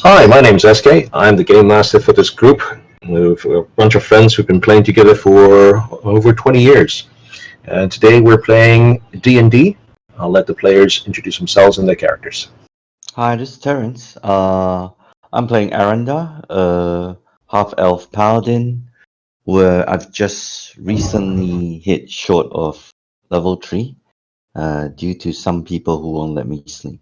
Hi, my name's SK. I'm the game master for this group. We've a bunch of friends who've been playing together for over 20 years. And today we're playing D&D. I'll let the players introduce themselves and their characters. Hi, this is Terence. I'm playing Aranda, a half-elf paladin, where I've just recently hit short of level 3, due to some people who won't let me sleep.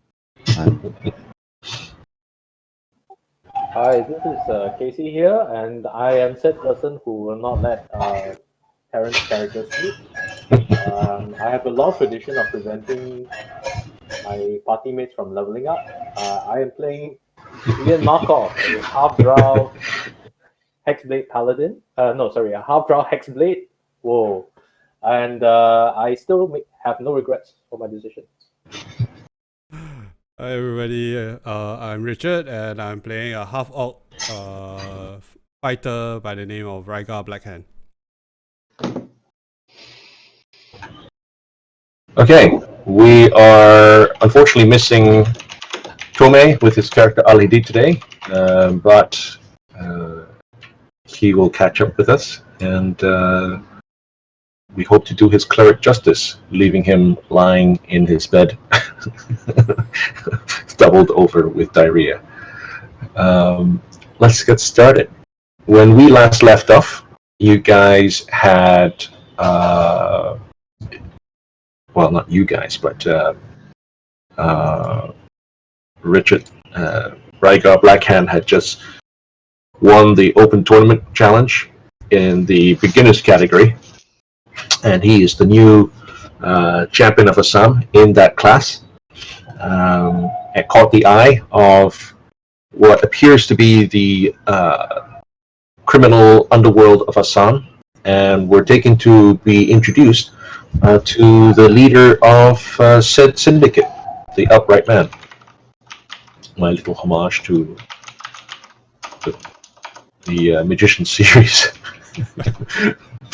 Hi, this is Casey here, and I am said person who will not let Terrence's character sleep. I have a long tradition of preventing my party mates from leveling up. I am playing Ian Markov, a half-drow hexblade paladin. No, sorry, a half-drow hexblade. Whoa. And I still have no regrets for my decision. Hi everybody, I'm Richard and I'm playing a half-orc fighter by the name of Rygar Blackhand. Okay, we are unfortunately missing Tome with his character Alidi today, but he will catch up with us, and we hope to do his cleric justice, leaving him lying in his bed, doubled over with diarrhea. Let's get started. When we last left off, you guys had, well, not you guys, but Richard, Rygar Blackhand had just won the Open Tournament Challenge in the beginners category, and he is the new champion of Assam in that class. It caught the eye of what appears to be the criminal underworld of Assam, and we're taken to be introduced to the leader of said syndicate, the Upright Man. My little homage to the Magician series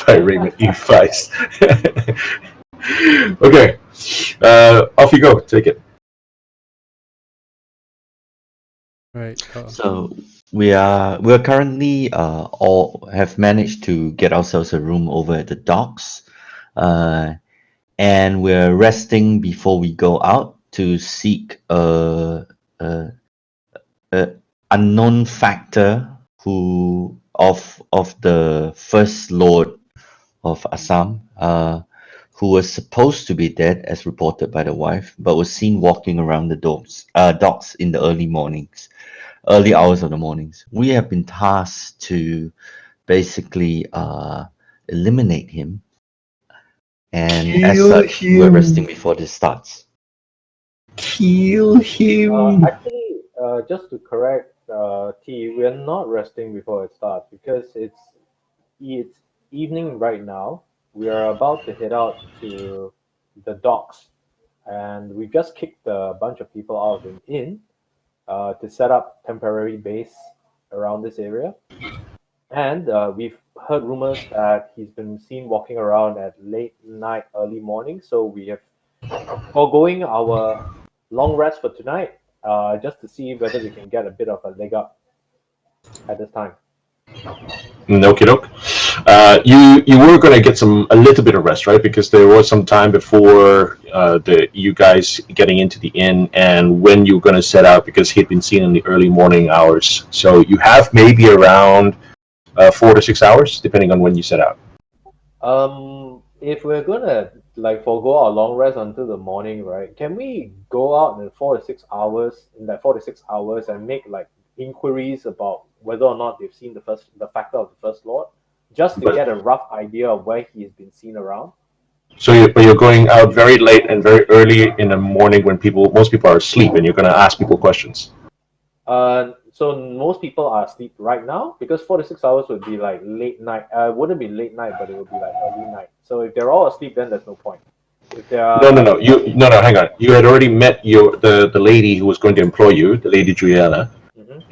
by Raymond E. Feist. Okay, off you go. Take it. Right. So we're currently all have managed to get ourselves a room over at the docks, and we're resting before we go out to seek a unknown factor who of the first lord of Assam, who was supposed to be dead as reported by the wife, but was seen walking around the docks in the early hours of the mornings. We have been tasked to basically eliminate him, and as such, we're resting before this starts. Kill him. Actually, just to correct T, we are not resting before it starts because it's evening right now. We are about to head out to the docks, and we just kicked a bunch of people out of the inn to set up temporary base around this area. And we've heard rumors that he's been seen walking around at late night, early morning. So we have foregoing our long rest for tonight, just to see whether we can get a bit of a leg up at this time. Okie doke. You were going to get a little bit of rest, right? Because there was some time before you guys getting into the inn and when you were going to set out, because he'd been seen in the early morning hours. So you have maybe around 4 to 6 hours, depending on when you set out. If we're gonna forego our long rest until the morning, right? Can we go out in 4 to 6 hours and make inquiries about whether or not they've seen the factor of the first lord, just to get a rough idea of where he's been seen around? So you're going out very late and very early in the morning when most people are asleep, and you're going to ask people questions. So most people are asleep right now because 4 to 6 hours would be like late night. Wouldn't be late night, but it would be like early night. So if they're all asleep, then there's no point. If they are No. Hang on. You had already met the lady who was going to employ you, the lady Juliana,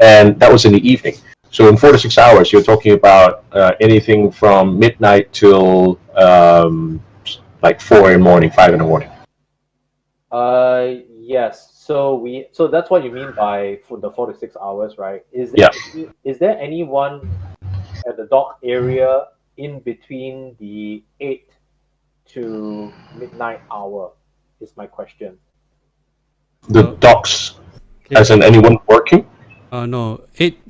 and that was in the evening. So in 4 to 6 hours, you're talking about anything from midnight till 4 in the morning, 5 in the morning. Yes. So that's what you mean by for the 4 to 6 hours, right? Is there anyone at the dock area in between the 8 to midnight hour? Is my question. The Uh, docks, okay. as in anyone working? No, 8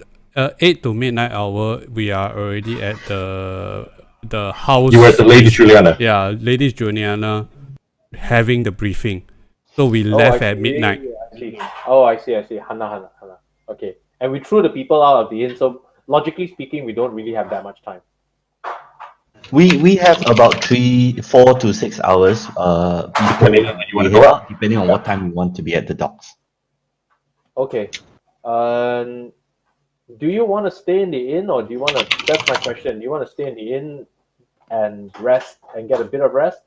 to midnight hour. We are already at the house. You were at the Lady Juliana. Yeah, Lady Juliana having the briefing. So we Oh, I left at see. midnight. I see. Oh, I see. I see. Hana. Okay. And we threw the people out of the inn. So logically speaking, we don't really have that much time. We have about 4 to 6 hours before Depending on when you want we to go head out. out, depending on what time we want to be at the docks. Okay. Um, do you want to stay in the inn, or do you want to? That's my question. Do you want to stay in the inn and rest and get a bit of rest,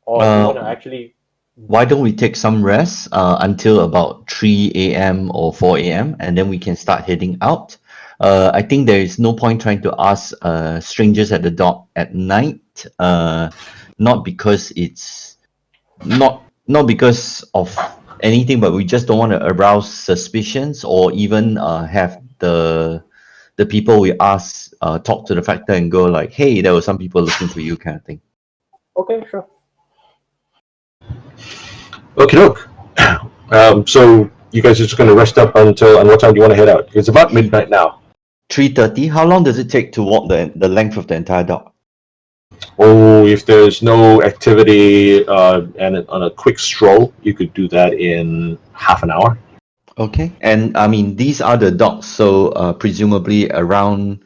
or do you want to actually? Why don't we take some rest until about 3 a.m. or 4 a.m. and then we can start heading out. I think there is no point trying to ask strangers at the dock at night, not because it's not because of anything, but we just don't want to arouse suspicions or even have the people we ask talk to the factor and go like, hey, there were some people looking for you, kind of thing. Okay, sure. Okay, look. So you guys are just going to rest up until, and what time do you want to head out? It's about midnight now. 3:30. How long does it take to walk the length of the entire dock? Oh, if there's no activity and on a quick stroll, you could do that in half an hour. Okay, and I mean these are the docks, so presumably around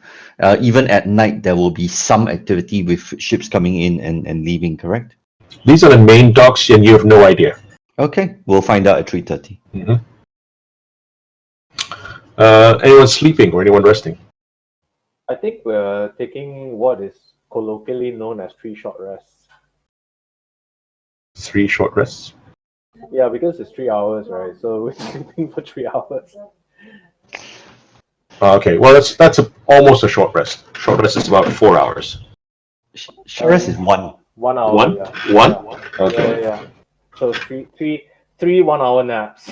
even at night there will be some activity with ships coming in and leaving, correct? These are the main docks, and you have no idea. Okay, we'll find out at 3:30. Mm-hmm. Anyone sleeping or anyone resting? I think we're taking what is colloquially known as 3 short rests. 3 short rests. Yeah, because it's 3 hours, right? So we're sleeping for 3 hours. Okay, well that's almost a short rest. Short rest is about 4 hours. Short rest is 1. 1 hour. One? Yeah. One? Yeah. Okay. Yeah. So three 1 hour naps.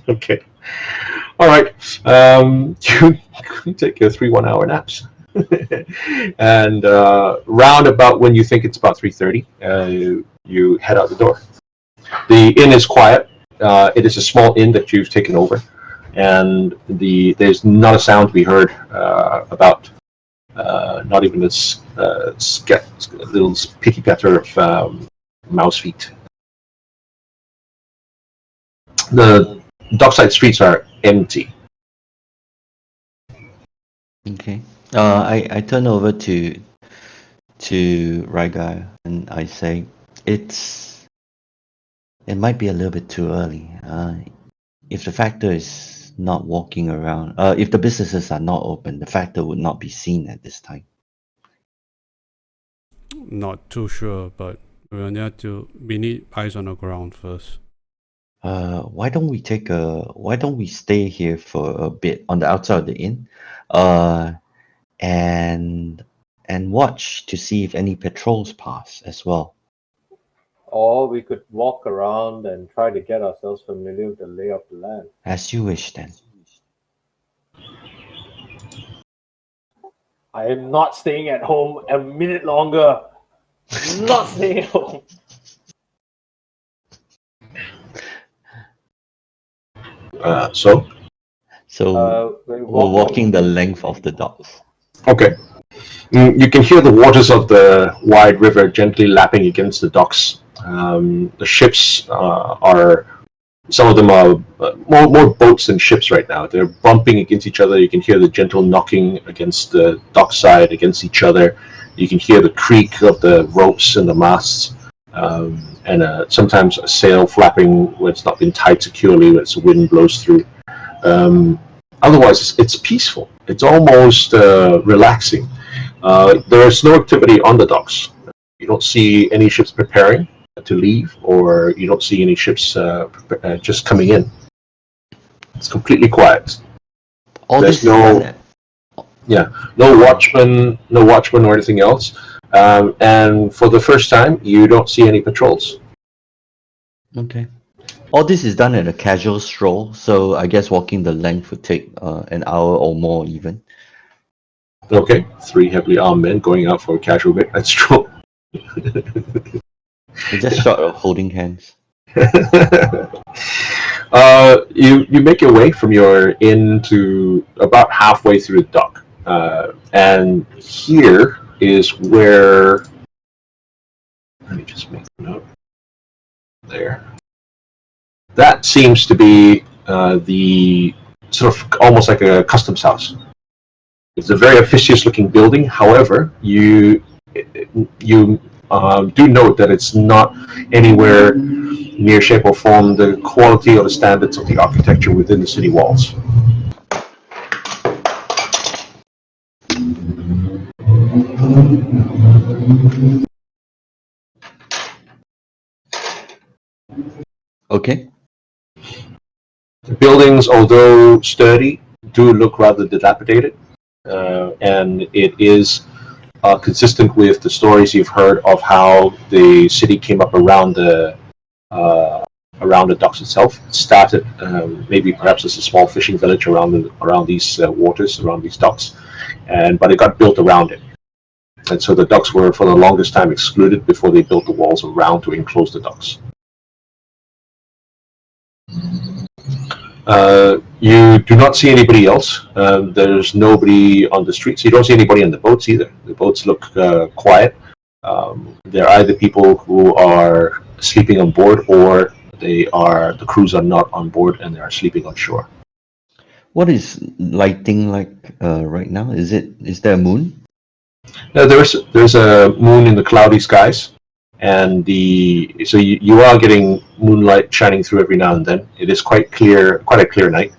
Okay. All right. You take your 3 1 hour naps, and round about when you think it's about 3:30, you head out the door. The inn is quiet. It is a small inn that you've taken over, and there's not a sound to be heard about. Not even this little picky patter of mouse feet. The dockside streets are empty. Okay. I turn over to Raiga and I say it might be a little bit too early. If the factor is not walking around, if the businesses are not open, the factor would not be seen at this time. Not too sure, but we need eyes on the ground first. Why don't we stay here for a bit on the outside of the inn, and watch to see if any patrols pass as well. Or we could walk around and try to get ourselves familiar with the lay of the land. As you wish, then. I am not staying at home a minute longer. Not staying at home. So We're We're walking the length of the docks. okay. You can hear the waters of the wide river gently lapping against the docks. The ships are, some of them are more boats than ships right now. They're bumping against each other. You can hear the gentle knocking against the dockside, against each other. You can hear the creak of the ropes and the masts, and sometimes a sail flapping when it's not been tied securely, as the wind blows through. Otherwise, it's peaceful. It's almost relaxing. There is no activity on the docks. You don't see any ships preparing to leave, or you don't see any ships just coming in. It's completely quiet. All There's this is done no watchman or anything else. And for the first time, you don't see any patrols. Okay. All this is done at a casual stroll, so I guess walking the length would take an hour or more even. Okay, 3 heavily armed men going out for a casual midnight stroll. We're just short of holding hands. You make your way from your inn to about halfway through the dock, and here is where. Let me just make a note. There. That seems to be the sort of almost like a customs house. It's a very officious-looking building. However, you do note that it's not anywhere near shape or form the quality or the standards of the architecture within the city walls. Okay. The buildings, although sturdy, do look rather dilapidated, and it is consistent with the stories you've heard of how the city came up around the docks itself. It started maybe perhaps as a small fishing village around these waters, around these docks, but it got built around it. And so the docks were for the longest time excluded before they built the walls around to enclose the docks. You do not see anybody else. There's nobody on the streets. You don't see anybody on the boats either. The boats look quiet. They're either people who are sleeping on board, or the crews are not on board and they are sleeping on shore. What is lighting like right now? Is there a moon? There's a moon in the cloudy skies, and so you are getting moonlight shining through every now and then. It is quite a clear night,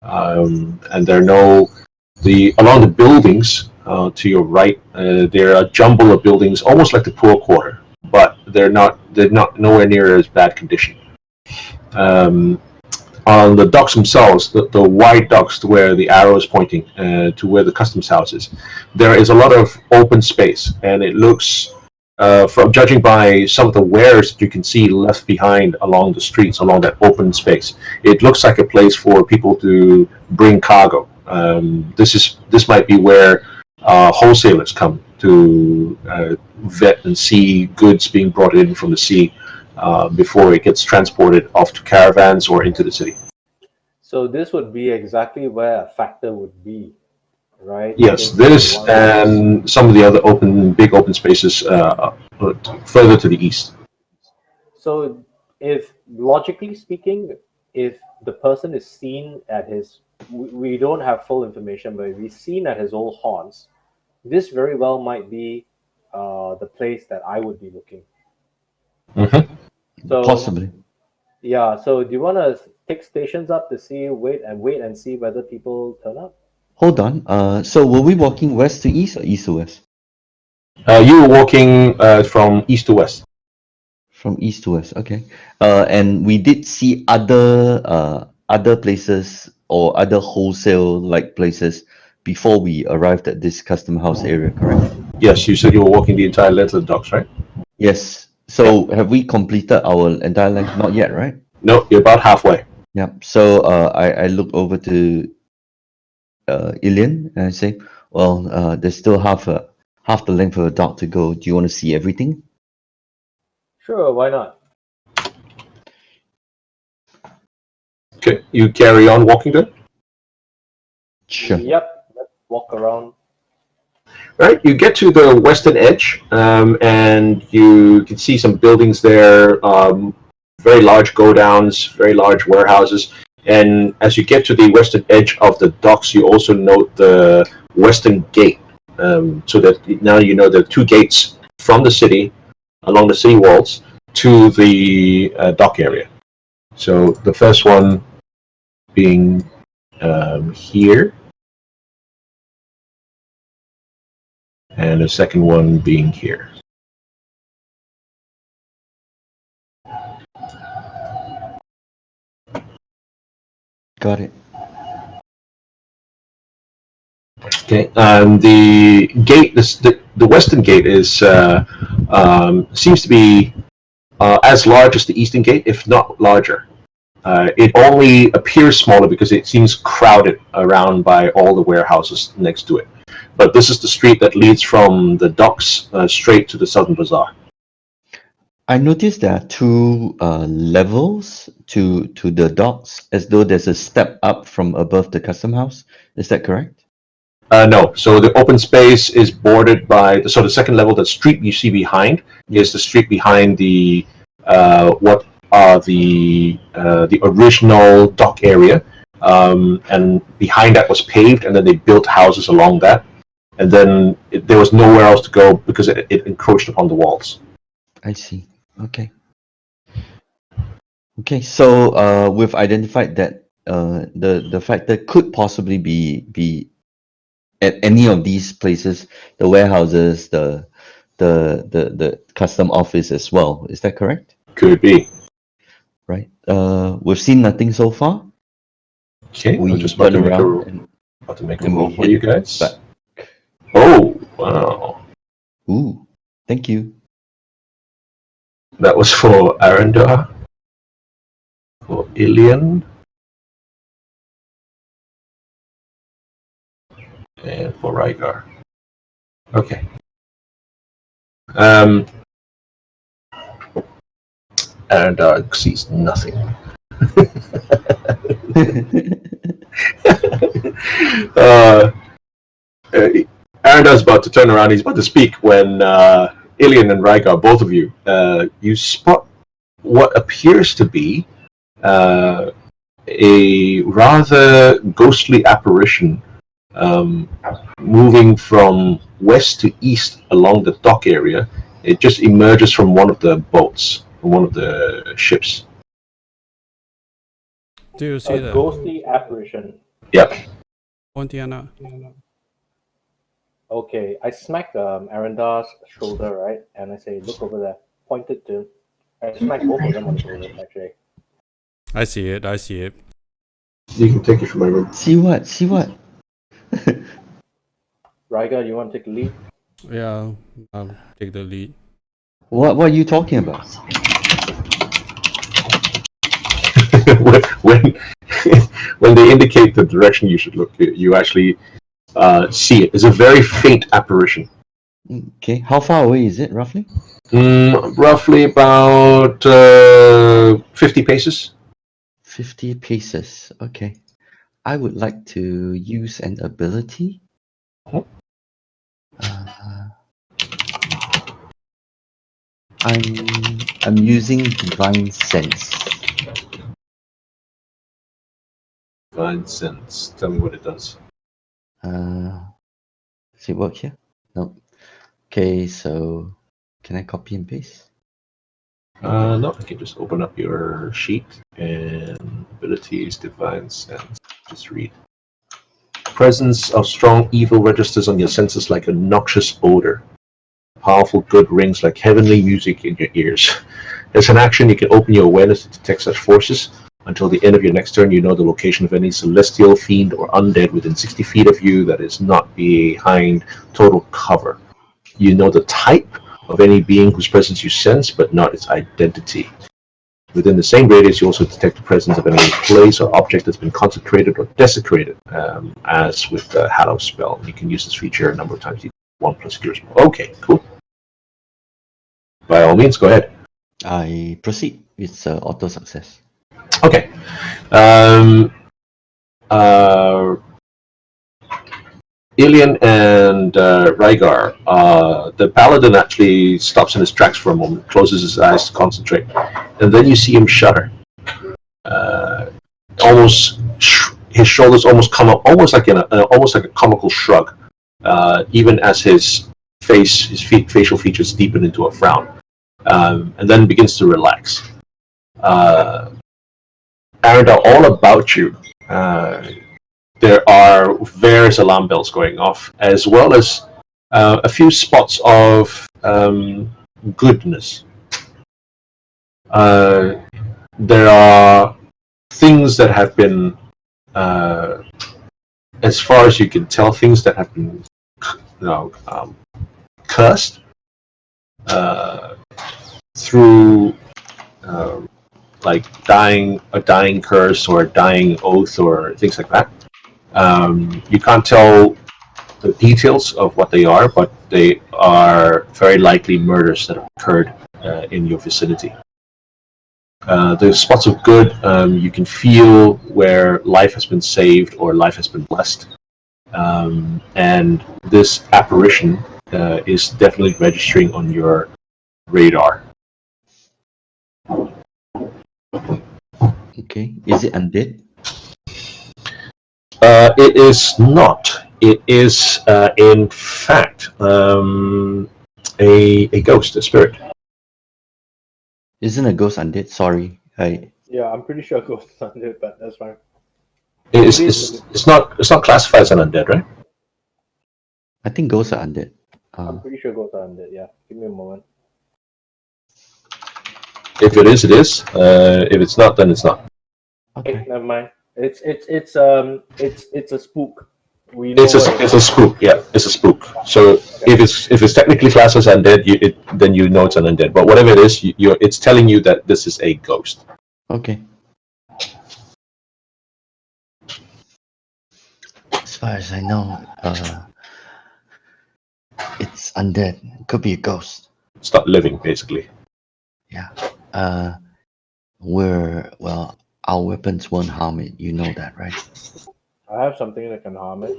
and there are along the buildings to your right. There are a jumble of buildings, almost like the poor quarter, but they're not nowhere near as bad condition. On the docks themselves, the wide docks to where the arrow is pointing to where the customs house is, there is a lot of open space, and it looks, from judging by some of the wares that you can see left behind along the streets, along that open space, it looks like a place for people to bring cargo. This might be where wholesalers come to vet and see goods being brought in from the sea before it gets transported off to caravans or into the city. So this would be exactly where a factor would be, right? Yes, this and some of the other big open spaces further to the east. So if, logically speaking, if the person is seen at his, we don't have full information, but if he's seen at his old haunts, this very well might be the place that I would be looking. Mm-hmm. So Possibly. yeah. So do you want to take stations up to see, wait and see whether people turn up? Hold on. So were we walking west to east or east to west? You were walking from east to west. From east to west, okay. And we did see other places or other wholesale like places before we arrived at this custom house area, correct? Yes, you said you were walking the entire length of the docks, right? Yes. So have we completed our entire length? Not yet, right? No, you're about halfway. Yeah. So I look over to Ilian and I say, well, there's still half the length of the dock to go. Do you want to see everything? Sure, why not? Okay, you carry on walking then? Sure. Yep. Let's walk around. Right, you get to the western edge, and you can see some buildings there, very large go-downs, very large warehouses. And as you get to the western edge of the docks, you also note the western gate, so that now you know there are two gates from the city, along the city walls, to the dock area. So the first one being here, and the second one being here. Got it. Okay, the gate, the western gate is seems to be as large as the Eastern Gate, if not larger. It only appears smaller because it seems crowded around by all the warehouses next to it. But this is the street that leads from the docks straight to the Southern Bazaar. I noticed there are two levels to the docks, as though there's a step up from above the custom house. Is that correct? No, so the open space is bordered by the second level. The street you see behind is the street behind the what are the original dock area, and behind that was paved, and then they built houses along that, and then there was nowhere else to go because it encroached upon the walls. I see. Okay. Okay, so we've identified that the factor could possibly be at any of these places, the warehouses, the custom office as well. Is that correct? Could be. Right. We've seen nothing so far. Okay, We I'm just about turn to around make a and we roll for hit you guys. back. Oh, wow. Ooh, thank you. That was for Arendar, for Ilian, and for Rygar. Okay. Arendar sees nothing. Arendar's about to turn around. He's about to speak when Ilian and Rygar, both of you, you spot what appears to be a rather ghostly apparition moving from west to east along the dock area. It just emerges from one of the boats, from one of the ships. Do you see A the ghostly apparition. Yep. Pontiana? Okay, I smack Arendar's shoulder, right? And I say, look over there. Pointed to. I smack both of them on the shoulders, actually. I see it. I see it. You can take it from my room. See what? See what? Rygar, you want to take the lead? Yeah, I'll take the lead. What are you talking about? when when they indicate the direction you should look, you actually see it. It's a very faint apparition. Okay, how far away is it roughly? Roughly about 50 paces. 50 paces. Okay. I would like to use an ability. I'm using divine sense. Divine sense. Tell me what it does. Does it work here? No. Okay, so can I copy and paste? No, I can just open up your sheet and abilities, divine sense. Just read. Presence of strong evil registers on your senses like a noxious odor. Powerful good rings like heavenly music in your ears. As an action, you can open your awareness to detect such forces. Until the end of your next turn, you know the location of any celestial, fiend, or undead within 60 feet of you that is not behind total cover. You know the type of any being whose presence you sense, but not its identity. Within the same radius, you also detect the presence of any place or object that's been consecrated or desecrated, as with the Hallow spell. You can use this feature a number of times. 1 plus charisma. Okay, cool. By all means, go ahead. I proceed. It's auto success. Okay. Ilian and Rygar, the paladin actually stops in his tracks for a moment, closes his eyes to concentrate, and then you see him shudder. Almost, his shoulders almost come up, almost like a comical shrug, even as his facial features deepen into a frown, and then begins to relax. Arendar, all about you, there are various alarm bells going off, as well as a few spots of goodness. There are things that have been, as far as you can tell, things that have been cursed through like a dying curse or a dying oath or things like that. You can't tell the details of what they are, but they are very likely murders that have occurred in your vicinity. The spots of good, you can feel where life has been saved or life has been blessed. And this apparition is definitely registering on your radar. Okay. Is it undead? It is not. It is, in fact, a ghost, a spirit. Isn't a ghost undead? Sorry. Yeah, I'm pretty sure ghosts under it, but that's fine. It's not classified as an undead, right? I think ghosts are undead. I'm pretty sure ghosts are under it. Yeah, give me a moment. If it is, it is. If it's not, then it's not. Hey, Okay. never mind. It's a spook. We know It's a spook. Yeah, it's a spook. So if it's technically classed as undead, then you know it's an undead. But whatever it is, it's telling you that this is a ghost. Okay. As far as I know, it's undead. It could be a ghost. It's not living, basically. Yeah. Our weapons won't harm it. You know that, right? I have something that can harm it.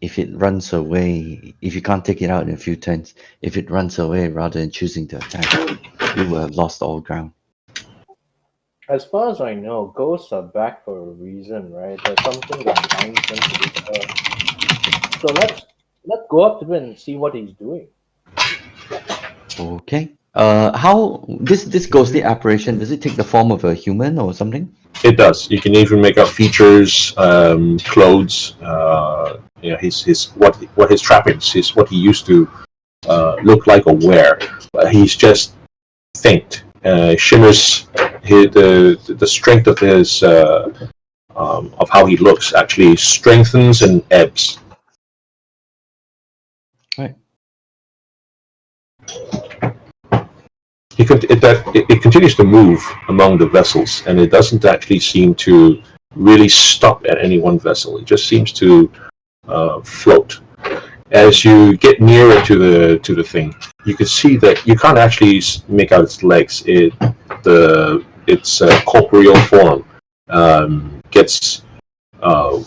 If it runs away, if you can't take it out in a few turns, if it runs away rather than choosing to attack, you will have lost all ground. As far as I know, ghosts are back for a reason, right? There's something that binds them to this earth. So let's go up to him and see what he's doing. Okay. How this ghostly apparition, does it take the form of a human or something? It does. You can even make out features, clothes. What his trappings, what he used to look like or wear. He's just faint. Shimmers. The strength of his of how he looks actually strengthens and ebbs. Right. It continues to move among the vessels, and it doesn't actually seem to really stop at any one vessel. It just seems to float. As you get nearer to the thing, you can see that you can't actually make out its legs. Its corporeal form gets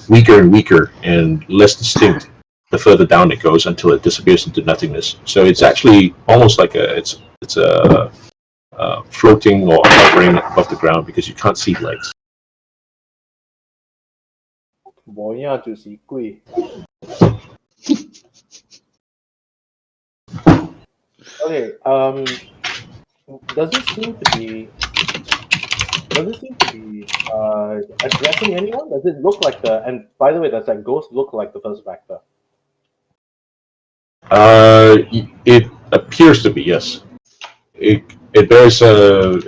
weaker and weaker and less distinct the further down it goes until it disappears into nothingness. So it's actually almost like it's floating or hovering above the ground because you can't see legs. 模样就是贵。Okay. Does it seem to be addressing anyone? Does it look like the? And by the way, does that ghost look like the first Vector? It appears to be, yes. It bears a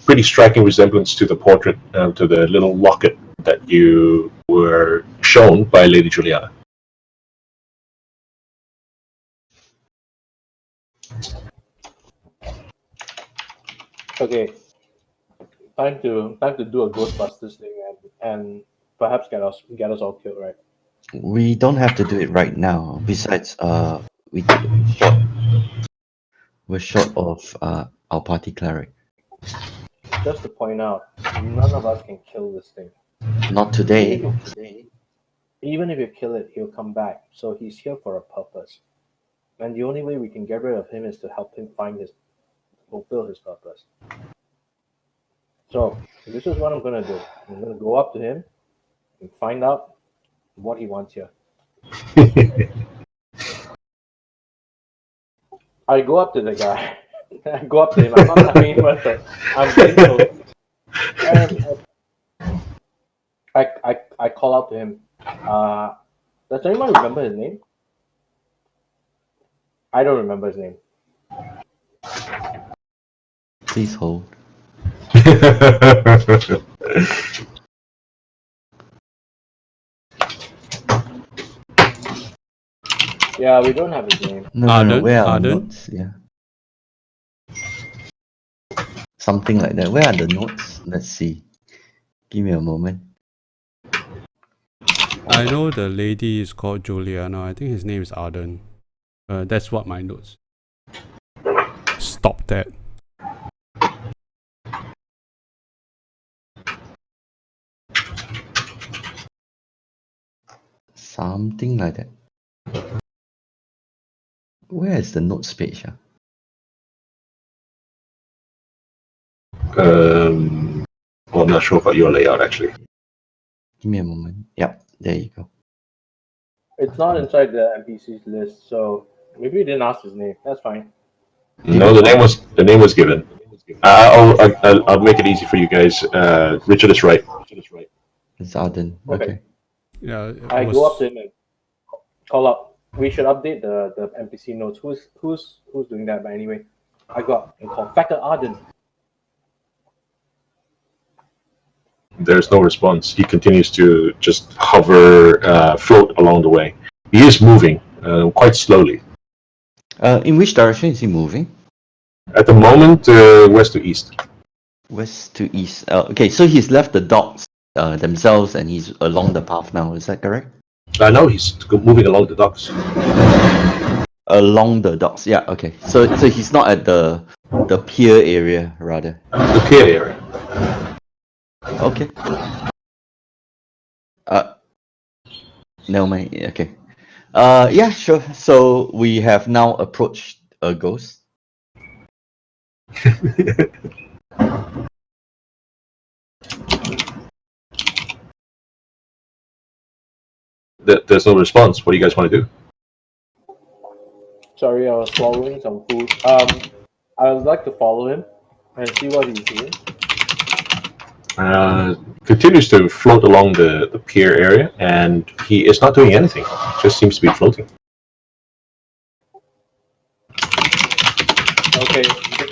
pretty striking resemblance to the portrait, to the little locket that you were shown by Lady Juliana. Okay. Time to do a Ghostbusters thing and perhaps get us all killed, right? We don't have to do it right now. Besides, we're short of our party cleric. Just to point out, none of us can kill this thing. Not today. Even if you kill it, he'll come back. So he's here for a purpose. And the only way we can get rid of him is to help him fulfill his purpose. So this is what I'm gonna do. I'm gonna go up to him and find out what he wants here. I go up to the guy. I go up to him. I'm not having him with it. I'm getting close. And I call out to him. Does anyone remember his name? I don't remember his name. Please hold. Yeah, we don't have his name. No. Arden? Where are our Arden? notes? Yeah. Something like that. Where are the notes? Let's see. Give me a moment. I know the lady is called Juliana. I think his name is Arden. That's what my notes. Stop that. Something like that. Where is the notes page? Well, I'm not sure about your layout actually. Give me a moment. Yep, there you go. It's not inside the NPC's list, so maybe you didn't ask his name. That's fine. No, the name was given. I'll make it easy for you guys. Richard is right. It's Arden. Okay. Okay. Yeah, it I was- go up to him and call up. We should update the NPC notes. Who's doing that? But anyway, I go up and call Factor Arden. There's no response. He continues to just hover, float along the way. He is moving quite slowly. In which direction is he moving? At the moment, west to east. West to east. Okay, so he's left the dogs themselves and he's along the path now. Is that correct? No, he's moving along the docks. Along the docks. Yeah. Okay. So he's not at the pier area rather. The pier area. Okay. Never mind. Okay. Yeah, sure. So we have now approached a ghost. There's no response. What do you guys want to do? Sorry, I was swallowing some food. I would like to follow him and see what he's doing. Continues to float along the pier area, and he is not doing anything. Just seems to be floating. Okay,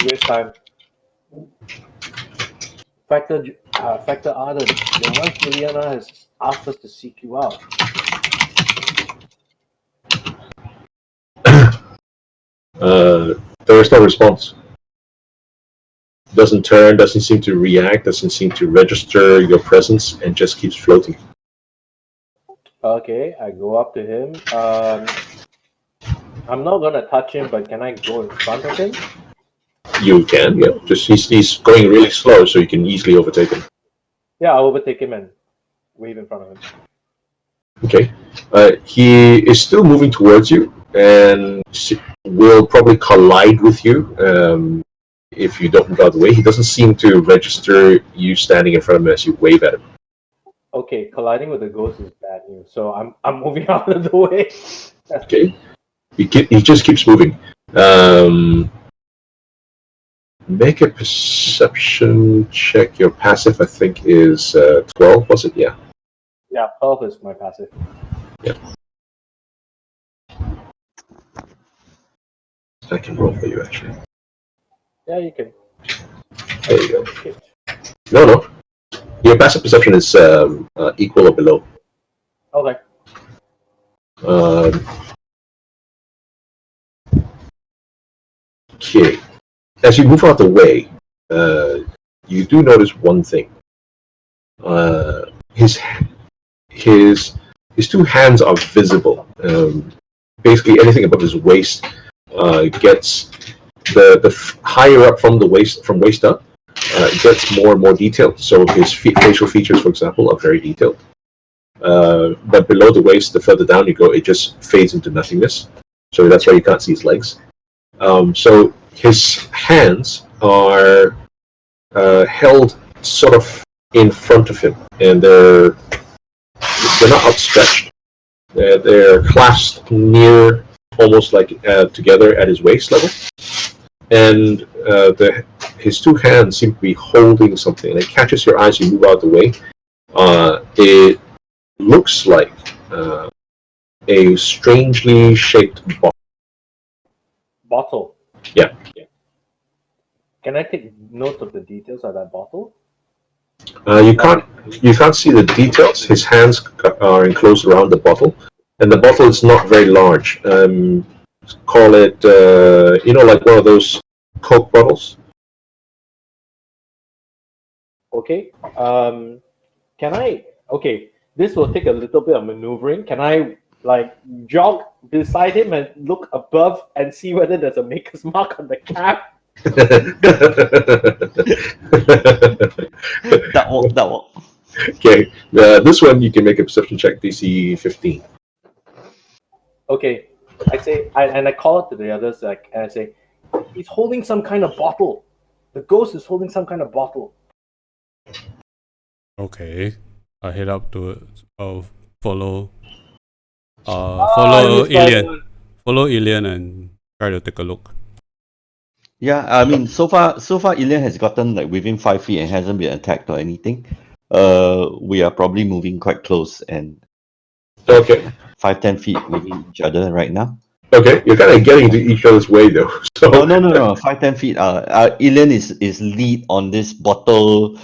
waste time. Factor Arden, your wife Juliana has asked us to seek you out. There is no response. Doesn't turn, doesn't seem to react, doesn't seem to register your presence, and just keeps floating. Okay, I go up to him. I'm not gonna touch him, but can I go in front of him? You can, yeah. Just he's going really slow, so you can easily overtake him. Yeah, I'll overtake him and wave in front of him. Okay. He is still moving towards you, and will probably collide with you if you don't move out of the way. He doesn't seem to register you standing in front of him as you wave at him. Okay, colliding with the ghost is bad news, so I'm moving out of the way. Okay. He just keeps moving. Make a perception check. Your passive, I think, is 12, was it? Yeah. Yeah, 12 is my passive. Yeah. I can roll for you, actually. Yeah, you can. There you go. Shit. No. Your passive perception is equal or below. Okay. Okay. As you move out the way, you do notice one thing. His two hands are visible. Basically, anything above his waist gets the higher up from waist up. Gets more and more detailed. So his facial features, for example, are very detailed. But below the waist, the further down you go, it just fades into nothingness. So that's why you can't see his legs. So his hands are held sort of in front of him, and they're not outstretched. They're clasped near, almost like together at his waist level, and his two hands seem to be holding something. And it catches your eye as you move out of the way. It looks like a strangely shaped Bottle. Yeah. Can I take notes of the details of that bottle? You can't see the details. His hands are enclosed around the bottle, and the bottle is not very large. Call it, like one of those Coke bottles. Okay. Can I? Okay. This will take a little bit of maneuvering. Can I like jog beside him and look above and see whether there's a maker's mark on the cap? That walk. Okay, this one you can make a perception check, DC 15. Okay. I call it to the others, like, and I say, he's holding some kind of bottle. The ghost is holding some kind of bottle. Okay. I head up to follow You saw Ilian. one. Follow Ilian and try to take a look. Yeah, I mean, so far, Ilya has gotten like within 5 feet and hasn't been attacked or anything. We are probably moving quite close and Okay, 5-10 feet within each other right now. okay, you're kind of getting to each other's way though. So Oh no, 5-10 feet. Ilyan is lead on this bottle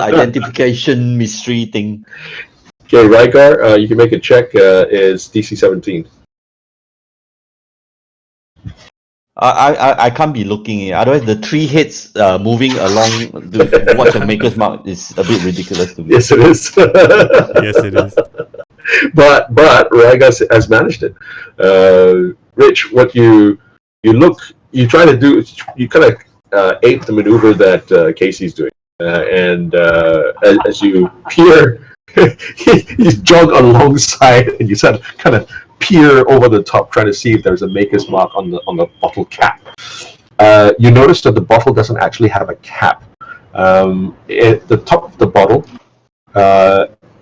identification mystery thing. okay, Rygar, you can make a check. Is DC 17. I can't be looking. Otherwise, the three heads moving along to watch a maker's mark is a bit ridiculous to me. Yes, it is. Yes, it is. but Rygar has managed it. Rich, what you try to do, you kind of ape the maneuver that Casey's doing, and as you peer, you jog alongside, and you kind of peer over the top, trying to see if there's a maker's mark on the bottle cap. You notice that the bottle doesn't actually have a cap. At the top of the bottle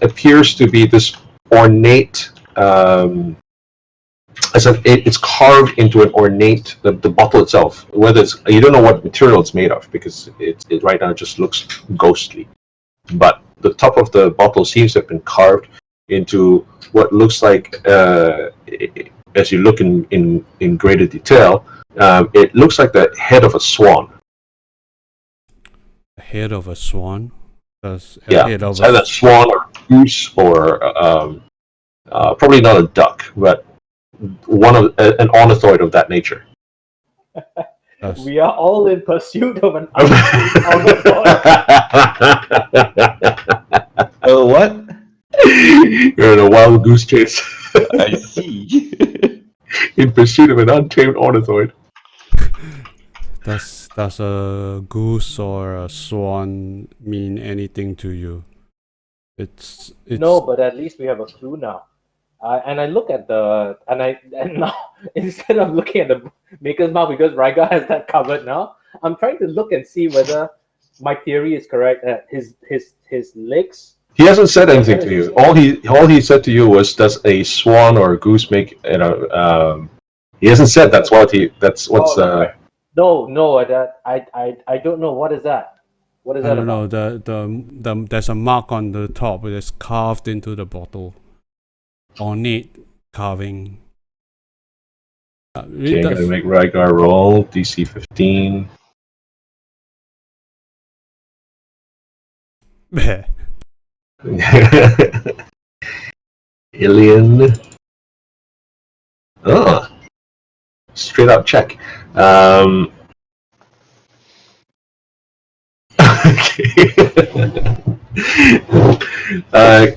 appears to be this ornate. It's carved into an ornate. The bottle itself, whether it's, you don't know what material it's made of because it right now just looks ghostly. But the top of the bottle seems to have been carved into what looks like, as you look in greater detail, it looks like the head of a swan. Head of a swan. That's Yeah, head of it's either a swan or a goose or probably not a duck, but one of an ornithoid of that nature. We are all in pursuit of an What? You're in a wild goose chase I see. in pursuit of an untamed ornithoid. Does a goose or a swan mean anything to you? It's No, but at least we have a clue now. And I look at and now instead of looking at the maker's mark, because Rygar has that covered now, I'm trying to look and see whether my theory is correct. That his legs. He hasn't said anything to you. All he said to you was, "Does a swan or a goose make?" He hasn't said that's what's. No, that I don't know. What is that? What is I that don't know. about? The there's a mark on the top that's carved into the bottle. Ornate carving. Okay, I'm gonna make Rygar roll DC 15. Alien. Oh, straight up check.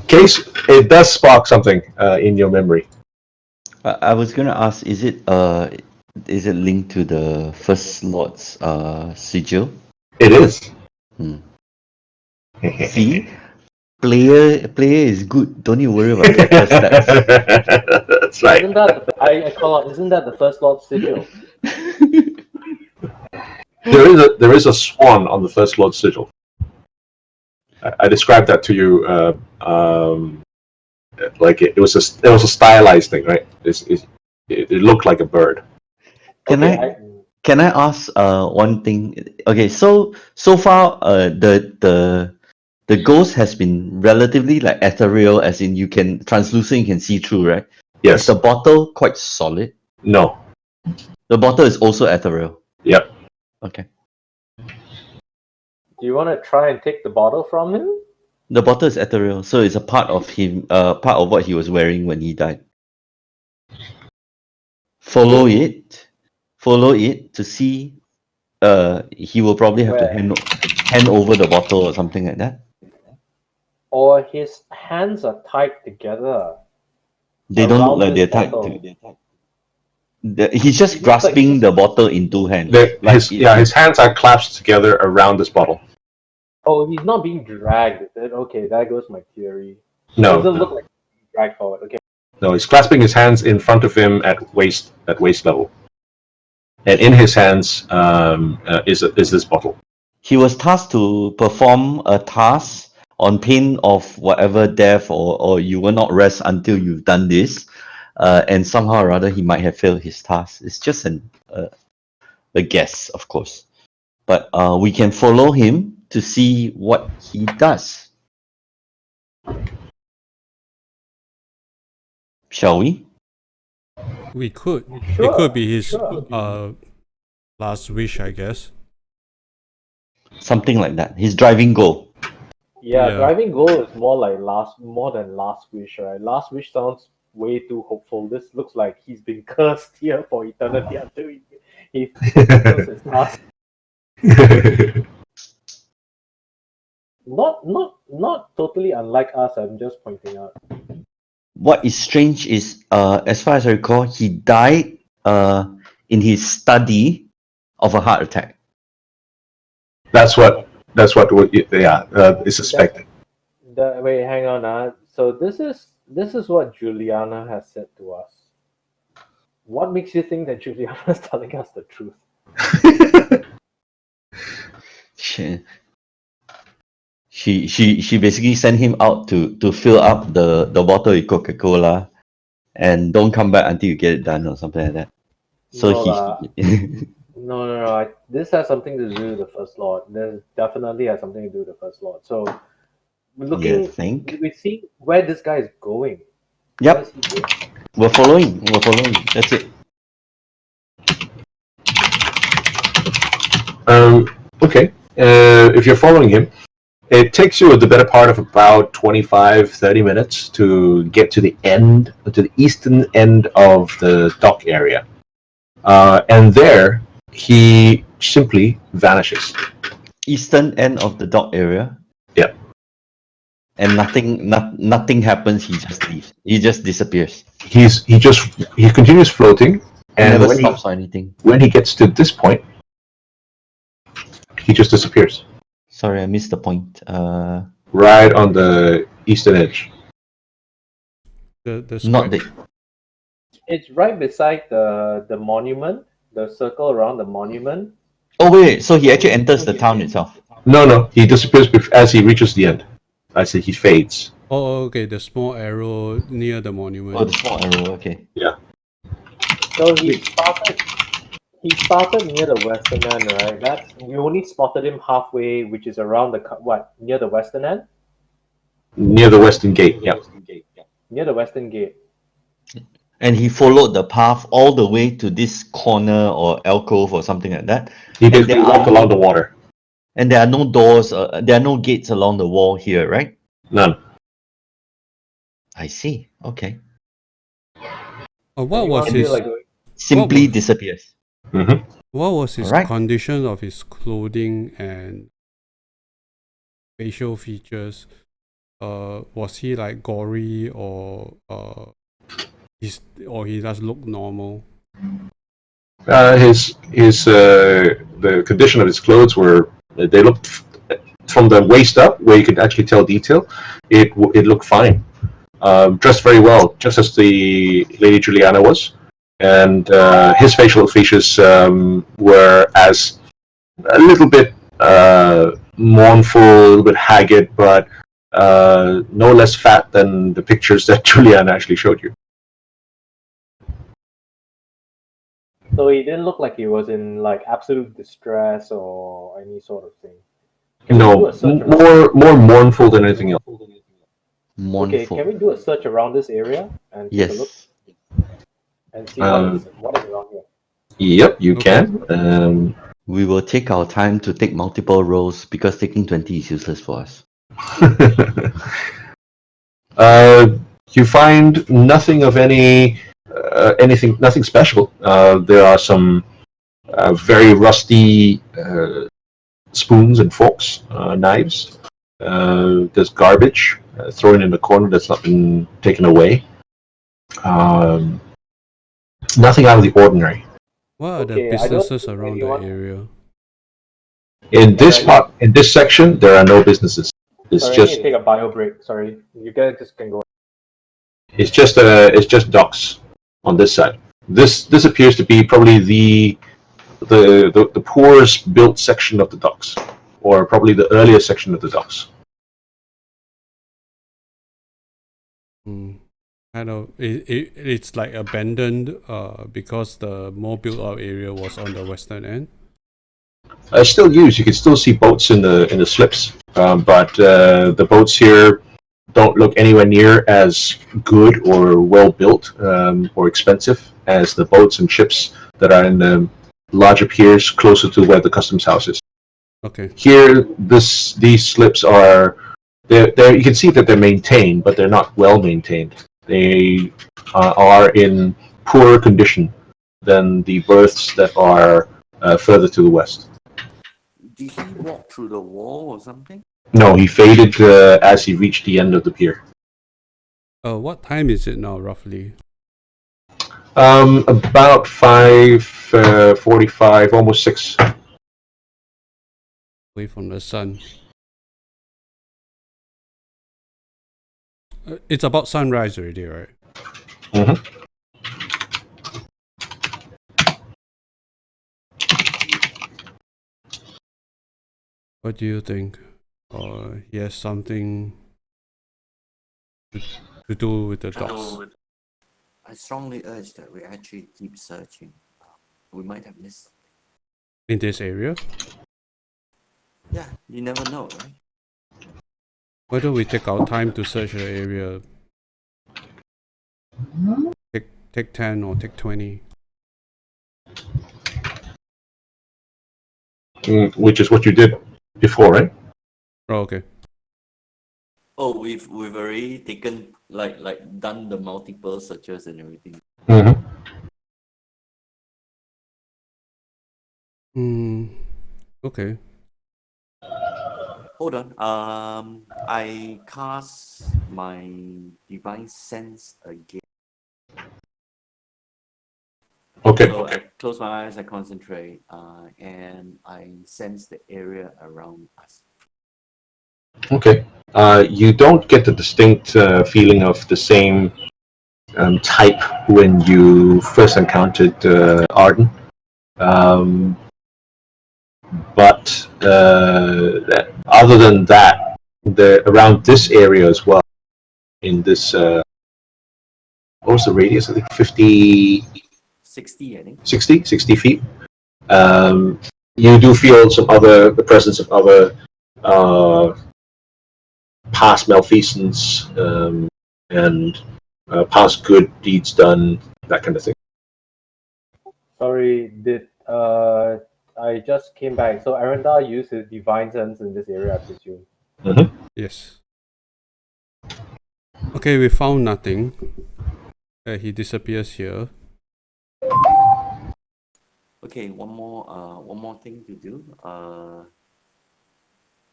Case, it does spark something in your memory. I was gonna ask, is it linked to the First Lord's sigil? It is. See? Player is good. Don't you worry about the first stats. That's right. Isn't that I call it? Isn't that the first Lord sigil? There is a swan on the First Lord sigil. I described that to you. Like it was a stylized thing, right? It looked like a bird. Can I ask one thing? Okay, so far the ghost has been relatively like ethereal, as in translucent, you can see through, right? Yes. Is the bottle quite solid? No. The bottle is also ethereal. Yep. Okay. Do you want to try and take the bottle from him? The bottle is ethereal, so it's a part of him, part of what he was wearing when he died. Follow it to see. He will probably have to Where? hand. hand over the bottle or something like that. Or his hands are tied together. They don't look Around like this they're tied bottle. he's just It looks like grasping the bottle in two hands. His hands are clasped together around this bottle. Oh, he's not being dragged. Is it? Okay, that goes my theory. No, Doesn't no. look like he's being dragged forward. Okay. No, he's clasping his hands in front of him at waist level, and in his hands is this bottle. He was tasked to perform a task on pain of whatever death, or you will not rest until you've done this. And somehow or other, he might have failed his task. It's just a guess, of course. But we can follow him to see what he does. Shall we? We could. Sure, It could be his sure. last wish, I guess. Something like that. His driving goal. Yeah, Yeah. driving goal is more than last wish, right? Last wish sounds way too hopeful. This looks like he's been cursed here for eternity until he fulfills his task. Not totally unlike us. I'm just pointing out. What is strange is, as far as I recall, he died in his study of a heart attack. That's what is suspected. Wait, hang on. So this is what Juliana has said to us. What makes you think that Juliana is telling us the truth? She basically sent him out to fill up the bottle with Coca-Cola, and don't come back until you get it done or something like that. So No. This has something to do with the First Lord. This definitely has something to do with the First Lord. So You think? we see where this guy is going. Yep, Where is he going? we're following. That's it. Okay. If you're following him, it takes you the better part of about 25-30 minutes to get to the eastern end of the dock area. And there, he simply vanishes. Eastern end of the dock area. Yep. And nothing happens. He just leaves. He just disappears. He continues floating, and Never stops or anything. when he gets to this point, he just disappears. Sorry, I missed the point. Right on the eastern edge. The Not square- the. It's right beside the monument, the circle around the monument. Oh wait, so he actually enters the town itself. No, he disappears as he reaches the end. I say he fades. Oh, okay. The small arrow near the monument. Oh, the small arrow. Okay. So he started near the western end, right? That's you only spotted him halfway, which is around near the western end? Near the western gate, yeah. Near the western gate. And he followed the path all the way to this corner or alcove or something like that. He And basically there walked are- along the water. And there are no doors. There are no gates along the wall here, right? None. I see. Okay. What Anyone was feel his like Simply was- disappears. Mm-hmm. What was his Alright. condition of his clothing and facial features? Was he like gory or he does look normal? The condition of his clothes they looked from the waist up, where you could actually tell detail. It looked fine. Dressed very well, just as the Lady Juliana was, and his facial features were as a little bit mournful, a little bit haggard, but no less fat than the pictures that Juliana actually showed you. So he didn't look like he was in like absolute distress or any sort of thing. Can we do No, a search around? more mournful than anything else. Okay, Mournful. can we do a search around this area and take a look Yes. and see Um, what is around here? Yep, you Okay. can. We will take our time to take multiple rolls because taking 20 is useless for us. You find nothing of nothing special. There are some very rusty spoons and forks, knives. There's garbage thrown in the corner that's not been taken away. Nothing out of the ordinary. What are the Okay, I don't businesses think around the anyone. area? In this Sorry, part, in this section, there are no businesses. It's sorry, I need just to take a bio break. Sorry, you guys just can go. it's just docks on this side. This appears to be probably the poorest built section of the docks, or probably the earliest section of the docks. Kind of, it's like abandoned because the more built up area was on the western end. Still used. You can still see boats in the slips, but the boats here don't look anywhere near as good or well built or expensive as the boats and ships that are in the larger piers closer to where the customs house is. Okay. Here, these slips are they're you can see that they're maintained, but they're not well maintained. They are in poorer condition than the berths that are further to the west. Did he walk through the wall or something? No, he faded as he reached the end of the pier. What time is it now, roughly? About 5:45, almost 6. Away from the sun. It's about sunrise already, right? Mm-hmm. What do you think? Or he has something to do with the dogs? I strongly urge that we actually keep searching. We might have missed. In this area? Yeah, you never know, right? Why don't we take our time to search the area? Take 10 or take 20. Which is what you did before, right? Oh, okay. Oh, we've already taken like done the multiple searches and everything. Mm-hmm. Okay. Hold on. I cast my divine sense again. Okay. So I close my eyes, I concentrate, and I sense the area around us. Okay. You don't get the distinct feeling of the same type when you first encountered Arden. But other than that, around this area as well, in this, what was the radius? I think 50, 60, I think. 60 feet. You do feel the presence of other past malfeasance and past good deeds done, that kind of thing. Sorry, I just came back. So Aranda used his divine sense in this area, I presume. Mm-hmm. Yes. Okay, we found nothing. He disappears here. Okay, one more thing to do.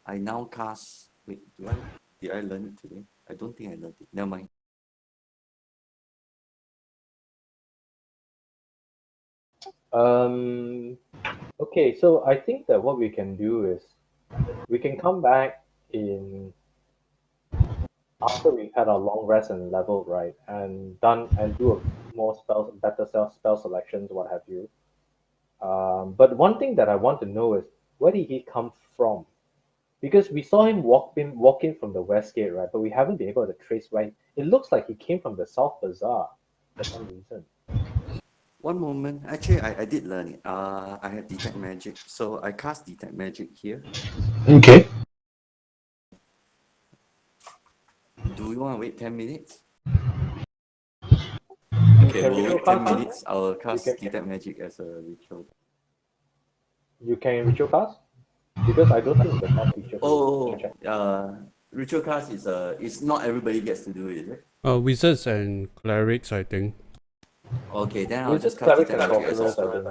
I now cast. Wait, did I learn it today? I don't think I learned it. Never mind. Okay, so I think that what we can do is we can come back in after we've had our long rest and leveled, right, and do a more better spell selections, what have you. But one thing that I want to know is where did he come from? Because we saw him walk in from the west gate, right? But we haven't been able to trace where. It looks like he came from the south bazaar for some reason. One moment. Actually, I did learn it. I have detect magic, so I cast detect magic here. Okay. Do we want to wait 10 minutes? You Okay, can we'll ritual wait 10 cast it? minutes. I'll cast can- detect magic as a ritual. You can ritual cast? Because I don't think the top feature. Ritual cast is it's not everybody gets to do it, is it? Wizards and clerics, I think. Okay, then I'll It's just just cast clerics and detect magic as sorcerers,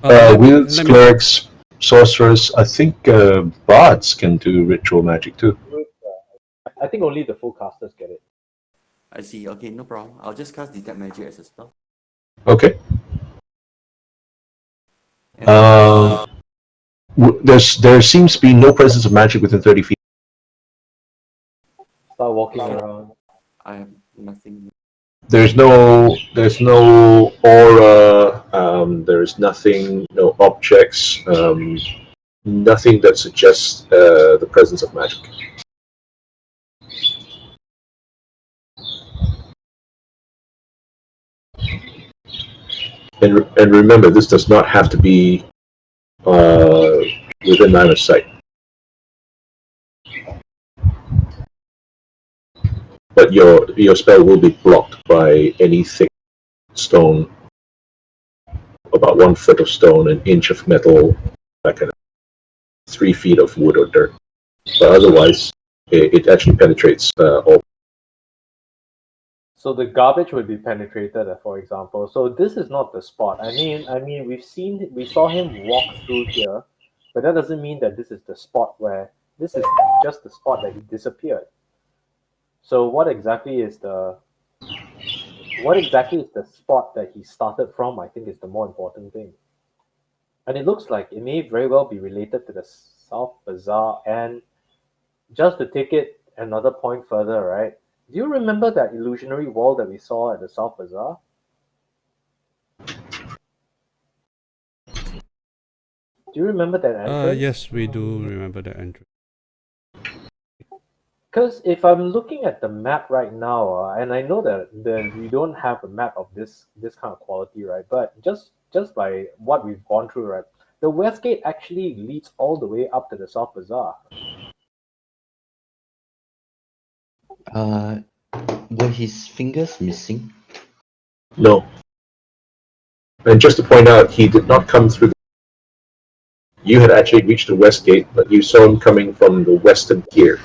I a think. Wizards, clerics, sorcerers. I think bards can do ritual magic too. I think only the full casters get it. I see. Okay, no problem. I'll just cast detect magic as a spell. Okay. And also, There seems to be no presence of magic within 30 feet. Start walking around. I have nothing. There's no aura. There's nothing, no objects, nothing that suggests the presence of magic. And remember, this does not have to be within line of sight. But your spell will be blocked by any thick stone, about 1 foot of stone, an inch of metal, that kind of 3 feet of wood or dirt. But otherwise, it actually penetrates all. So the garbage would be penetrated, for example. So this is not the spot. I mean, we saw him walk through here, but that doesn't mean that this is the spot where this is just the spot that he disappeared. So what exactly is the spot that he started from? I think is the more important thing. And it looks like it may very well be related to the South Bazaar. And just to take it another point further, right? Do you remember that illusionary wall that we saw at the South Bazaar? Do you remember that entrance? Yes, we do remember the entrance. Because if I'm looking at the map right now, and I know that we don't have a map of this kind of quality, right? But just by what we've gone through, right? The West Gate actually leads all the way up to the South Bazaar. Were his fingers missing? No. And just to point out, he did not come through. You had actually reached the West Gate, but you saw him coming from the western pier.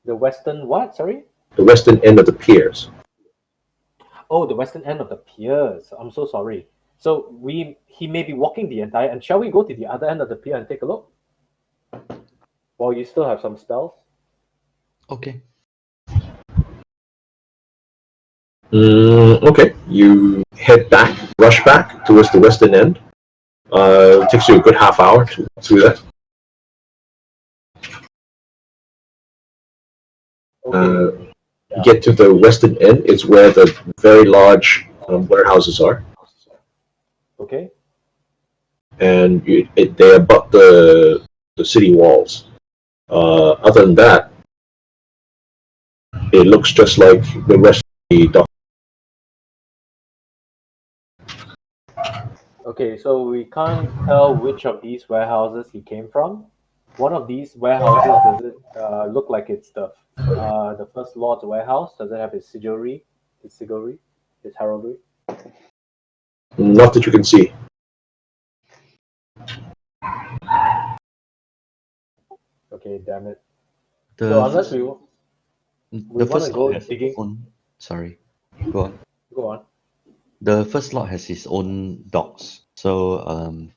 The western what? Sorry? The western end of the piers. Oh, the western end of the piers. I'm so sorry. So he may be walking the entire. And shall we go to the other end of the pier and take a look? While you still have some spells. Okay. Okay, you head back, rush back towards the western end. It takes you a good half hour to walk through that. Okay. You get to the western end, it's where the very large warehouses are. Okay. And they abut the city walls. Other than that, it looks just like the rest of the dock. Okay, so we can't tell which of these warehouses he came from. One of these warehouses, does it look like it's the first lord's warehouse? Does it have his sigilry, his heraldry? Not that you can see. Okay, damn it. The So unless we the wanna first go lot has digging- its own. Sorry, go on. go on. The first lot has its own docks, so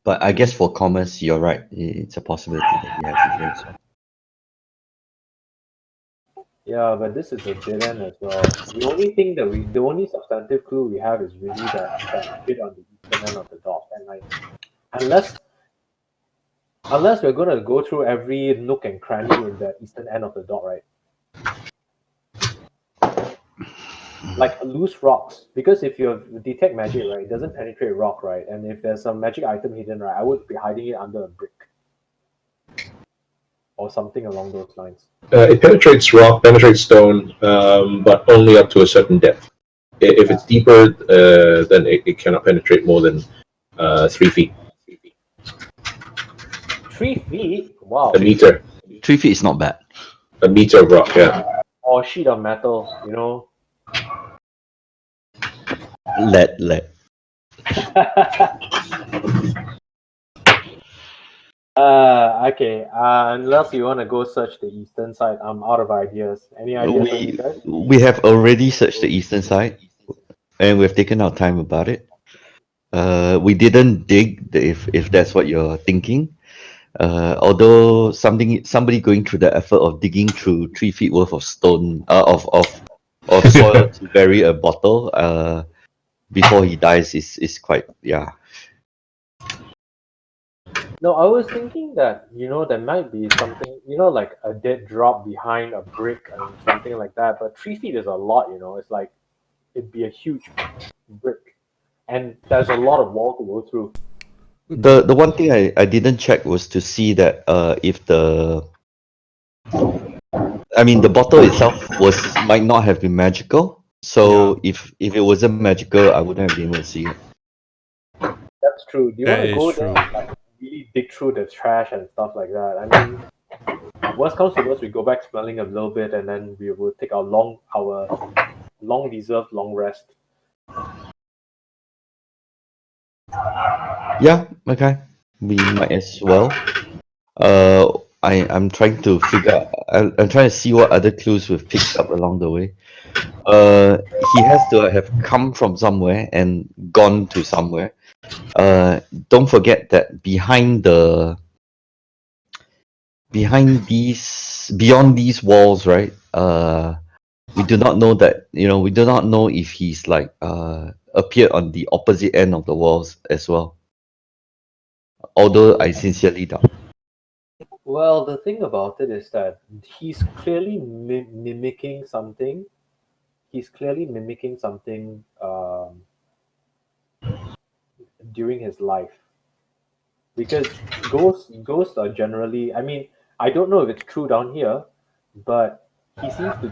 but I guess for commerce, you're right. It's a possibility that he has his own. So. Yeah, but this is a dead end as well. The only substantive clue we have is really that bit on the eastern end of the dock, and like unless we're gonna go through every nook and cranny in the eastern end of the dock, right? Like loose rocks, because if you detect magic, right, it doesn't penetrate rock, right? And if there's some magic item hidden, right, I would be hiding it under a brick or something along those lines. It penetrates rock, penetrates stone, but only up to a certain depth. If it's deeper, then it cannot penetrate more than 3 feet. 3 feet? Wow. A meter. 3 feet is not bad. A meter of rock, yeah. Or a sheet of metal, you know. Lead. Okay. Unless you want to go search the eastern side, I'm out of ideas. Any ideas from you guys? We have already searched the eastern side, and we've taken our time about it. We didn't dig, if that's what you're thinking. Although somebody going through the effort of digging through 3 feet worth of stone, of soil to bury a bottle, before he dies is quite, yeah. No, I was thinking that, there might be something, like a dead drop behind a brick and something like that. But 3 feet is a lot, It's like it'd be a huge brick, and there's a lot of wall to go through. The one thing I didn't check was to see that if the bottle itself might not have been magical. So if it wasn't magical, I wouldn't have been able to see it. That's true. Do you That want to is go true. there and like really dig through the trash and stuff like that? I mean, worst comes to worst, we go back smelling a little bit, and then we will take our long deserved long rest. Yeah, okay. We might as well. I'm trying to figure. I'm trying to see what other clues we've picked up along the way. He has to have come from somewhere and gone to somewhere. Don't forget that beyond these walls, right? We do not know that, we do not know if he's like appeared on the opposite end of the walls as well. Although I sincerely doubt. Well, the thing about it is that he's clearly mimicking something. He's clearly mimicking something during his life, because ghosts are generally. I mean, I don't know if it's true down here, but he seems to,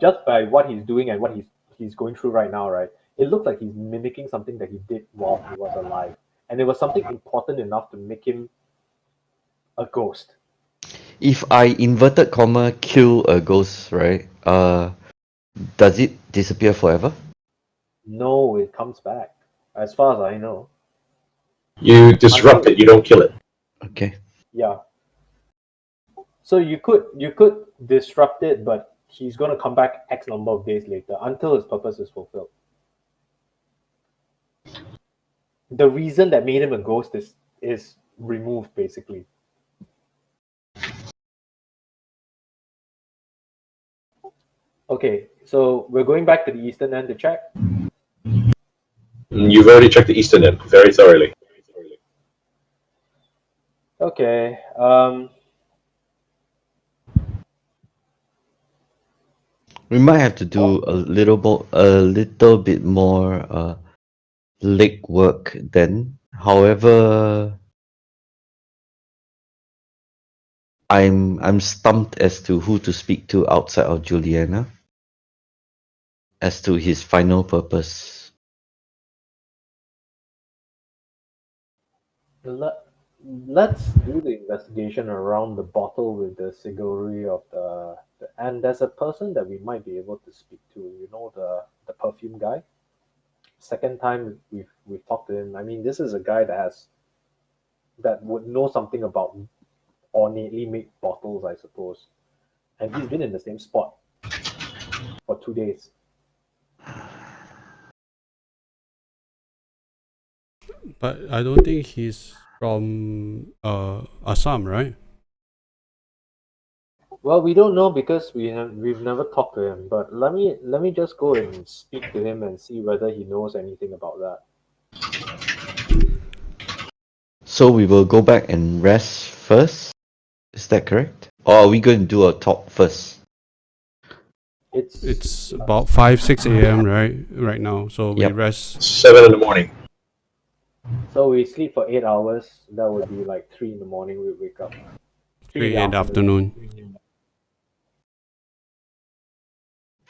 just by what he's doing and what he's going through right now, right? It looks like he's mimicking something that he did while he was alive, and it was something important enough to make him a ghost. If I inverted comma kill a ghost, right? Does it disappear forever? No, it comes back, as far as I know. You disrupt it, you don't kill it. Okay. Yeah. So you could disrupt it, but he's gonna come back X number of days later until his purpose is fulfilled. The reason that made him a ghost is removed, basically. Okay, so we're going back to the eastern end to check. You've already checked the eastern end very thoroughly. Okay. We might have to do a little bit more leg work then. However, I'm stumped as to who to speak to outside of Juliana as to his final purpose. Let's do the investigation around the bottle with the cigarette of and there's a person that we might be able to speak to. The perfume guy. Second time we've talked to him. I mean, this is a guy that would know something about ornately made bottles, I suppose. And he's been in the same spot for 2 days. But I don't think he's from Assam, right? Well, we don't know because we've never talked to him. But let me just go and speak to him and see whether he knows anything about that. So we will go back and rest first. Is that correct? Or are we going to do a talk first? It's about 5-6 a.m. right now. So we Yep. rest. 7 in the morning. So we sleep for 8 hours. That would be like 3 in the morning. We wake up. 3 in the afternoon.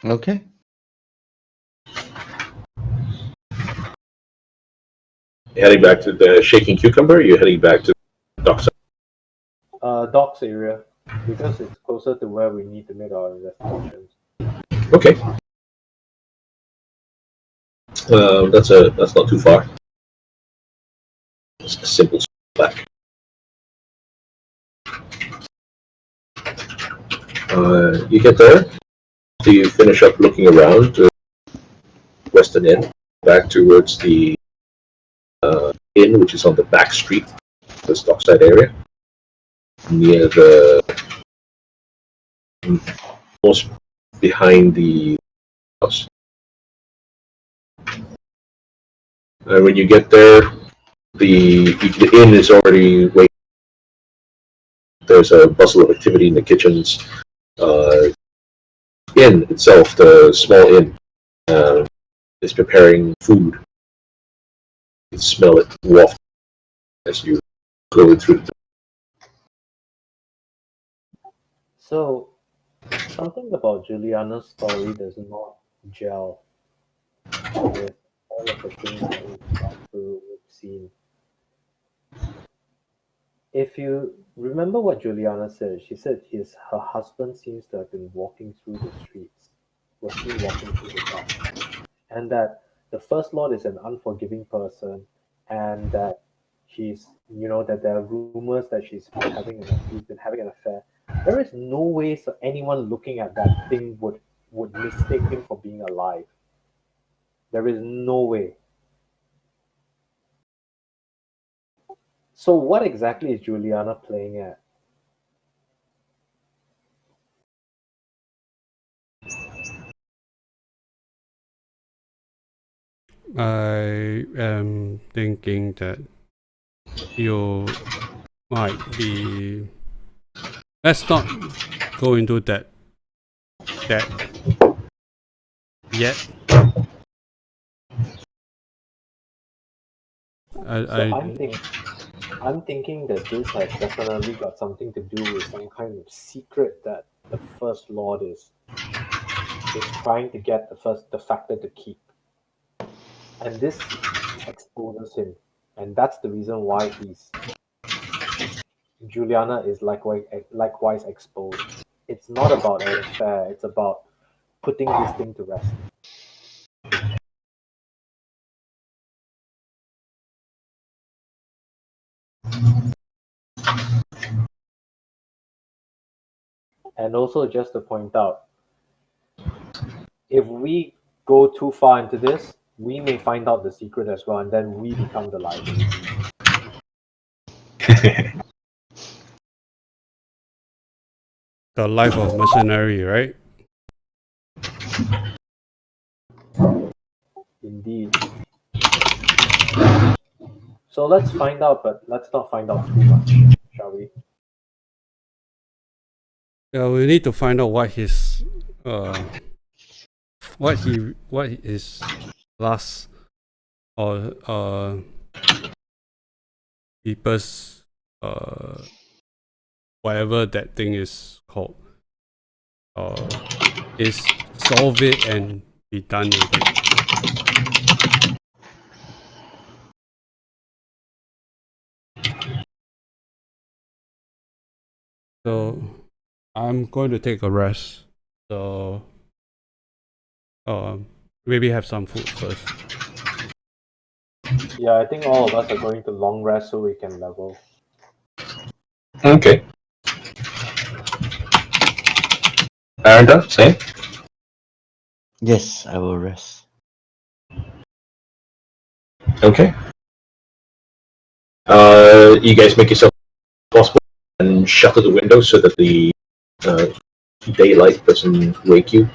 Okay. You're heading back to the Shaking Cucumber, you're heading back to Docks. Docks area, because it's closer to where we need to make our investigations. Okay. That's not too far. It's a simple back. You get there. So you finish up looking around Western End, back towards the inn, which is on the back street, the Stockside area, near the almost behind the house. And when you get there, the inn is already waiting. There's a bustle of activity in the kitchens. Inn itself, the small inn, is preparing food. You can smell it waft as you go through. So, something about Juliana's story does not gel with all of the things that we've gone through, we've seen. If you remember what Juliana said, she said her husband seems to have been walking through the streets, was seen walking through the dark, and that the First Lord is an unforgiving person, and that that there are rumors that he's been having an affair. There is no way so anyone looking at that thing would mistake him for being alive. There is no way. So what exactly is Juliana playing at? I am thinking that you might be. Let's not go into that yet. I'm thinking that this has definitely got something to do with some kind of secret that the First Lord is trying to get the factor to keep. And this exposes him. And that's the reason why Juliana is likewise exposed. It's not about an affair, it's about putting this thing to rest. And also, just to point out, if we go too far into this, we may find out the secret as well, and then we become the liabilities. The life of mercenary, right? Indeed. So let's find out, but let's not find out too much, shall we? Yeah, we need to find out what his what his last or people's whatever that thing is called is solve it and be done with it. So I'm going to take a rest. So maybe have some food first. Yeah, I think all of us are going to long rest so we can level. Okay. Aranda, same? Yes, I will rest. Okay. You guys make yourself possible and shutter the window so that the daylight doesn't wake you.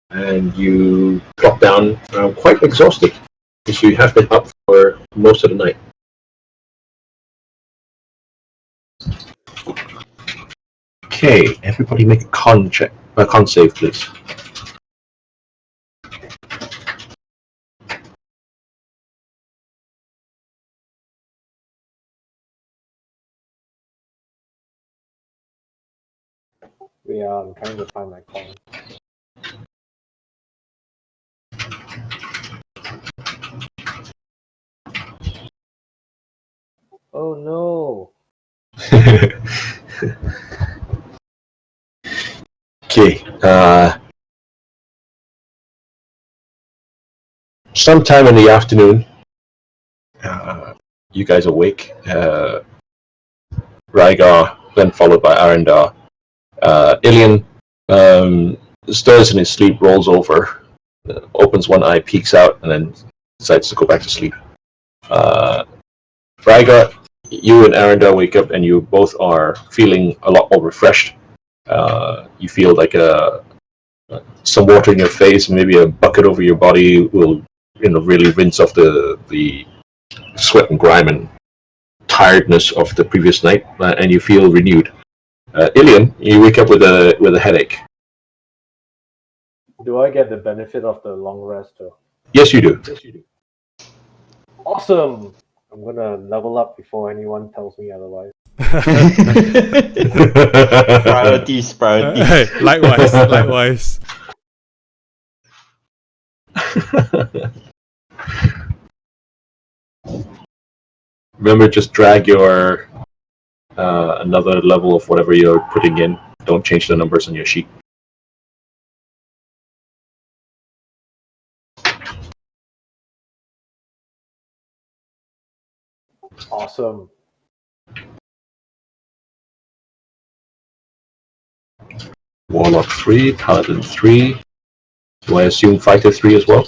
And you drop down quite exhausted because you have been up for most of the night. Okay, everybody make a con check. A con save, please. Yeah, I'm trying to find my con. Oh no! Okay. Sometime in the afternoon, you guys awake. Rygar, then followed by Arendar. Ilian stirs in his sleep, rolls over, opens one eye, peeks out, and then decides to go back to sleep. Frygott, you and Arendelle wake up and you both are feeling a lot more refreshed. You feel like some water in your face, maybe a bucket over your body will really rinse off the sweat and grime and tiredness of the previous night, and you feel renewed. Ilian, you wake up with a headache. Do I get the benefit of the long rest too? Yes, you do. Awesome! I'm gonna level up before anyone tells me otherwise. Priorities. Hey, likewise. Remember, just drag your another level of whatever you're putting in. Don't change the numbers on your sheet. Awesome. Warlock 3, Paladin 3. Do I assume Fighter 3 as well?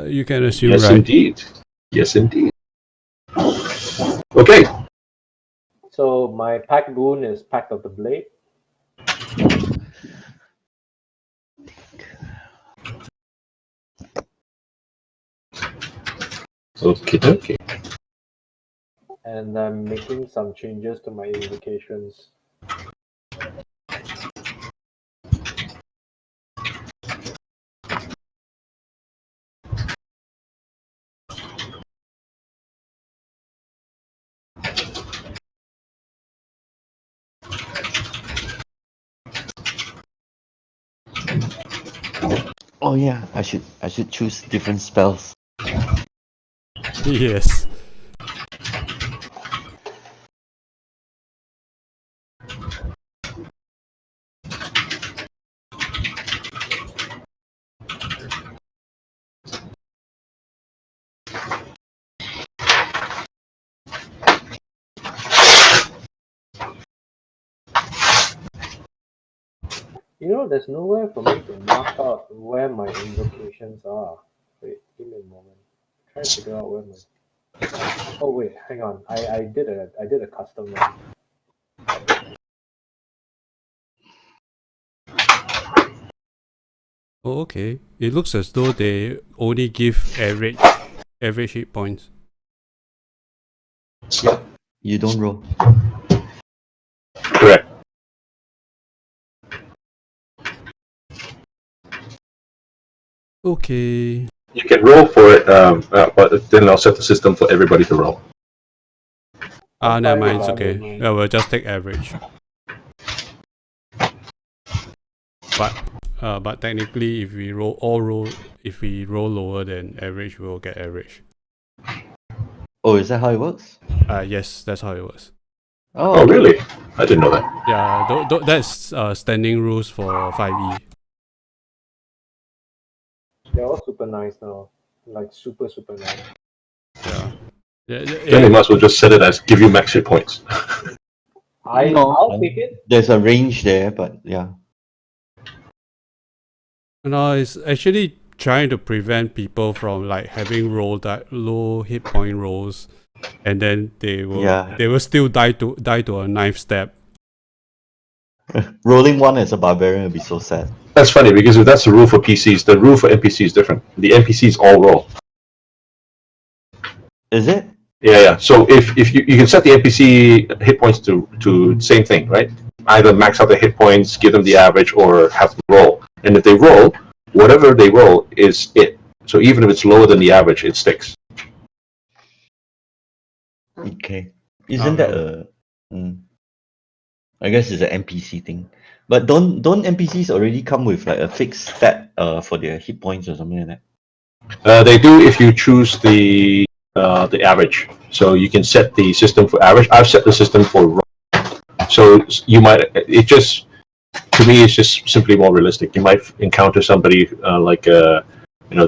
You can assume, Yes, right? indeed. Yes, indeed. Okay. So my pack boon is Pact of the Blade. Okay. And I'm making some changes to my invocations. Oh yeah, I should choose different spells. Yes. There's nowhere for me to mark out where my invocations are. Wait, give me a moment. Try to figure out where my. Oh wait, hang on. I did a custom one. Oh, okay. It looks as though they only give average hit points. You don't roll. Correct. Okay. You can roll for it, but then I'll set the system for everybody to roll. Never mind, it's Fine, okay. fine. Yeah, we'll just take average. But technically, if we roll lower than average, we'll get average. Oh, is that how it works? Yes, that's how it works. Oh, really? I didn't know that. Yeah, that's standing rules for 5e. They're all super nice now. Like super nice. Yeah. Then you might as well just set it as give you max hit points. I'll take it. There's a range there, but yeah. No, it's actually trying to prevent people from like having low hit point rolls, and then they will still die to a knife stab. Rolling one as a barbarian would be so sad. That's funny because if that's the rule for PCs, the rule for NPC is different. The NPCs all roll. Is it? Yeah. So if you can set the NPC hit points to same thing, right? Either max out the hit points, give them the average, or have them roll. And if they roll, whatever they roll is it. So even if it's lower than the average, it sticks. Okay. Isn't that a? I guess it's an NPC thing. But don't NPCs already come with like a fixed stat for their hit points or something like that? They do if you choose the average. So you can set the system for average. I've set the system for roll. So you might to me it's just simply more realistic. You might encounter somebody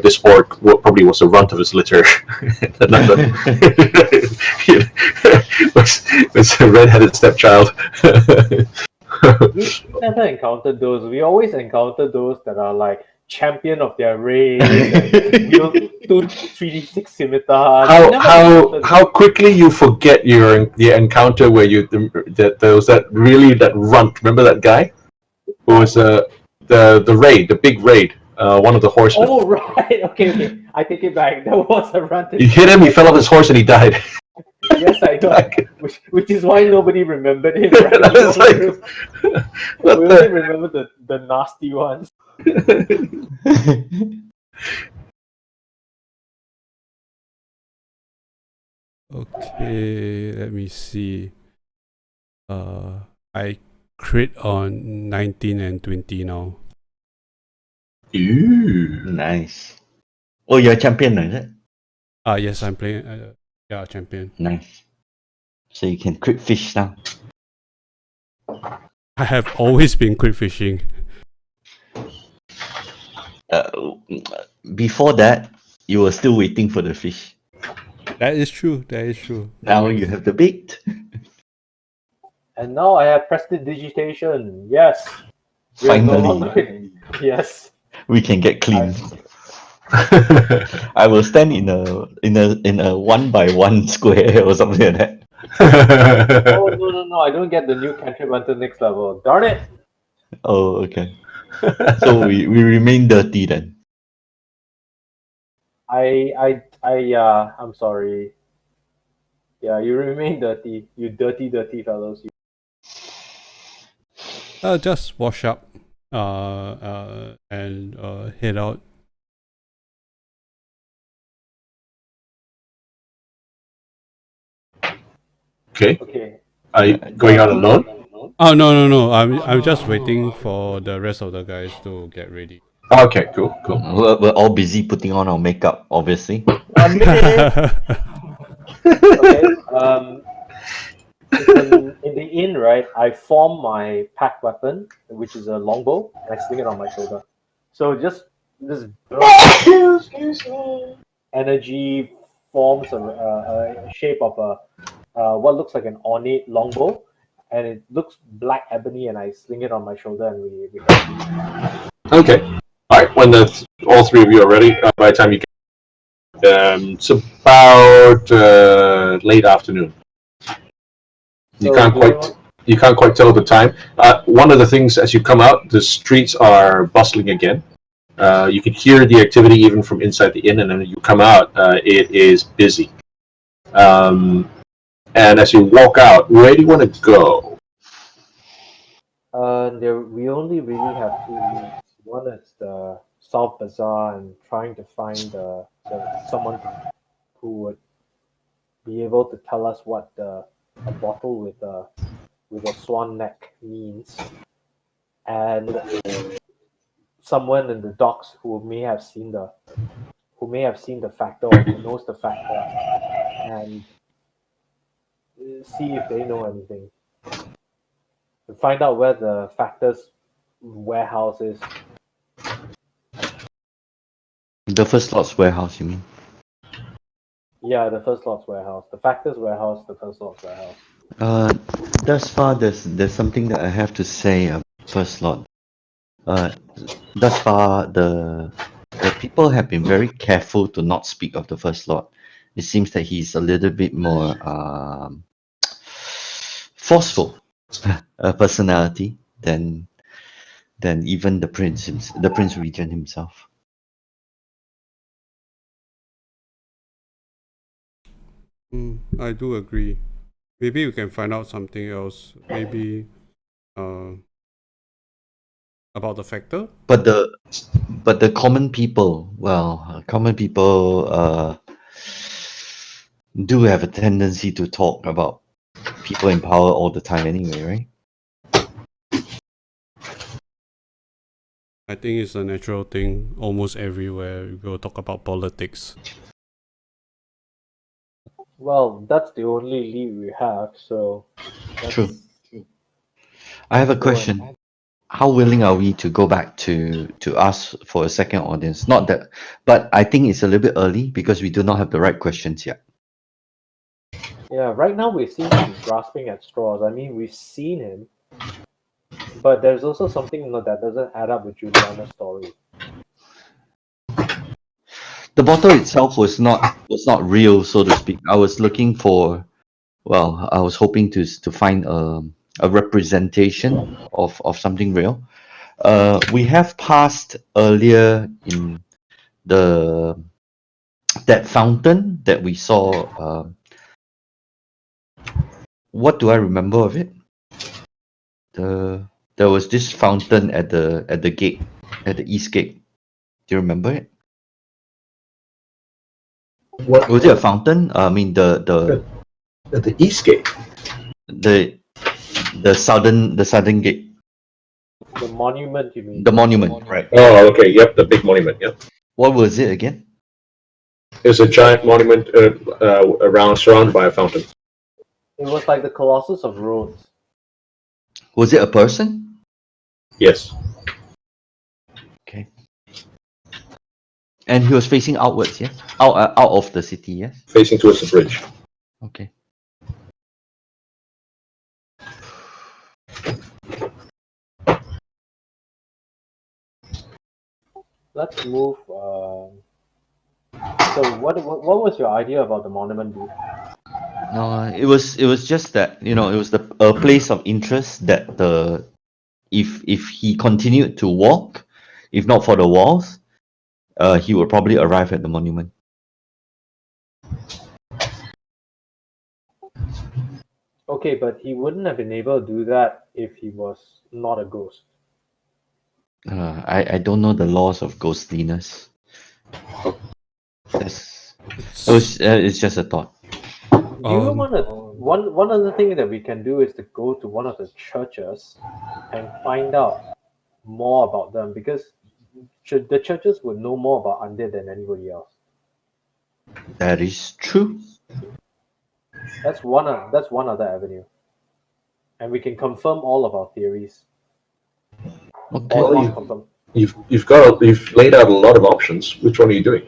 this orc probably was the runt of his litter. was a red-headed stepchild. We never encountered those. We always encounter those that are like champion of their race and wield 3d6 scimitars. How quickly you forget the encounter where there was that runt. Remember that guy who was the big raid, one of the horsemen. Oh right, okay. I take it back. There was a run. You hit him, he fell off his horse, and he died. Yes, I know. Which is why nobody remembered him. Right? It's like, we only remember the nasty ones. Okay, let me see. I crit on 19 and 20 now. Ooh. Nice. Oh, you're a champion, is it? Yes, I'm playing. Champion. Nice. So you can crit fish now. I have always been crit fishing. Before that, you were still waiting for the fish. That is true. That is true. Now you have the bait. And now I have prestidigitation. Yes. We are no Finally, longer- Yes. we can get clean. I will stand in a 1x1 square or something like that. Oh no! I don't get the new cantrip until next level. Darn it! Oh, okay. So we remain dirty then. I'm sorry. Yeah, you remain dirty. You dirty fellows. Just wash up. And head out. Okay. Are you going out alone? Oh no! I'm just waiting for the rest of the guys to get ready. Okay, cool. We're all busy putting on our makeup, obviously. Okay. In the inn, right, I form my pack weapon, which is a longbow, and I sling it on my shoulder. So just this energy forms a shape of what looks like an ornate longbow, and it looks black ebony, and I sling it on my shoulder, and we Okay. All right. When all three of you are ready, by the time you get, it's about late afternoon. You can't quite tell the time. One of the things as you come out, the streets are bustling again. You can hear the activity even from inside the inn, and then you come out, it is busy. And as you walk out, where do you want to go? We only really have two leads. One is the South Bazaar and trying to find someone who would be able to tell us what a bottle with a swan neck means, and someone in the docks who may have seen the factor or who knows the factor, and see if they know anything. To find out where the factor's warehouse is. The first lot's warehouse, you mean? Yeah, the first lot's warehouse. The factor's warehouse, the first lot's warehouse. Thus far, there's something that I have to say about first lot. Thus far, the people have been very careful to not speak of the first lot. It seems that he's a little bit more forceful personality than even the prince regent himself. I do agree. Maybe we can find out something else. Maybe about the factor. But the common people, do have a tendency to talk about people in power all the time anyway, right? I think it's a natural thing almost everywhere. We will talk about politics. Well, that's the only lead we have, so... True. I have a question. How willing are we to go back to ask for a second audience? Not that, but I think it's a little bit early because we do not have the right questions yet. Yeah, right now we seem to be grasping at straws. I mean, we've seen him, but there's also something that doesn't add up with Juliana's story. The bottle itself was not real, so to speak. I was looking for, well, I was hoping to find a representation of something real. We have passed earlier in the that fountain that we saw. What do I remember of it? There was this fountain at the gate, at the east gate. Do you remember it? What Was it a fountain? I mean at the east gate? the southern gate, The monument, you mean? the monument, right? Oh, okay. Yep, the big monument. Yep. What was it again? It's a giant monument around surrounded by a fountain. It was like the Colossus of Rhodes. Was it a person? Yes. Okay. And he was facing outwards, yes? Out of the city, yes? Facing towards the bridge. Okay. Let's move. So what was your idea about the monument, dude? No, it was just that, it was a place of interest that if he continued to walk, if not for the walls, he would probably arrive at the monument. Okay, but he wouldn't have been able to do that if he was not a ghost. I don't know the laws of ghostliness. It's just a thought. Do you want to? One other thing that we can do is to go to one of the churches and find out more about them, because the churches would know more about undead than anybody else. That is true. That's one other avenue, and we can confirm all of our theories. Okay. Or Well, not confirm. you've laid out a lot of options. Which one are you doing?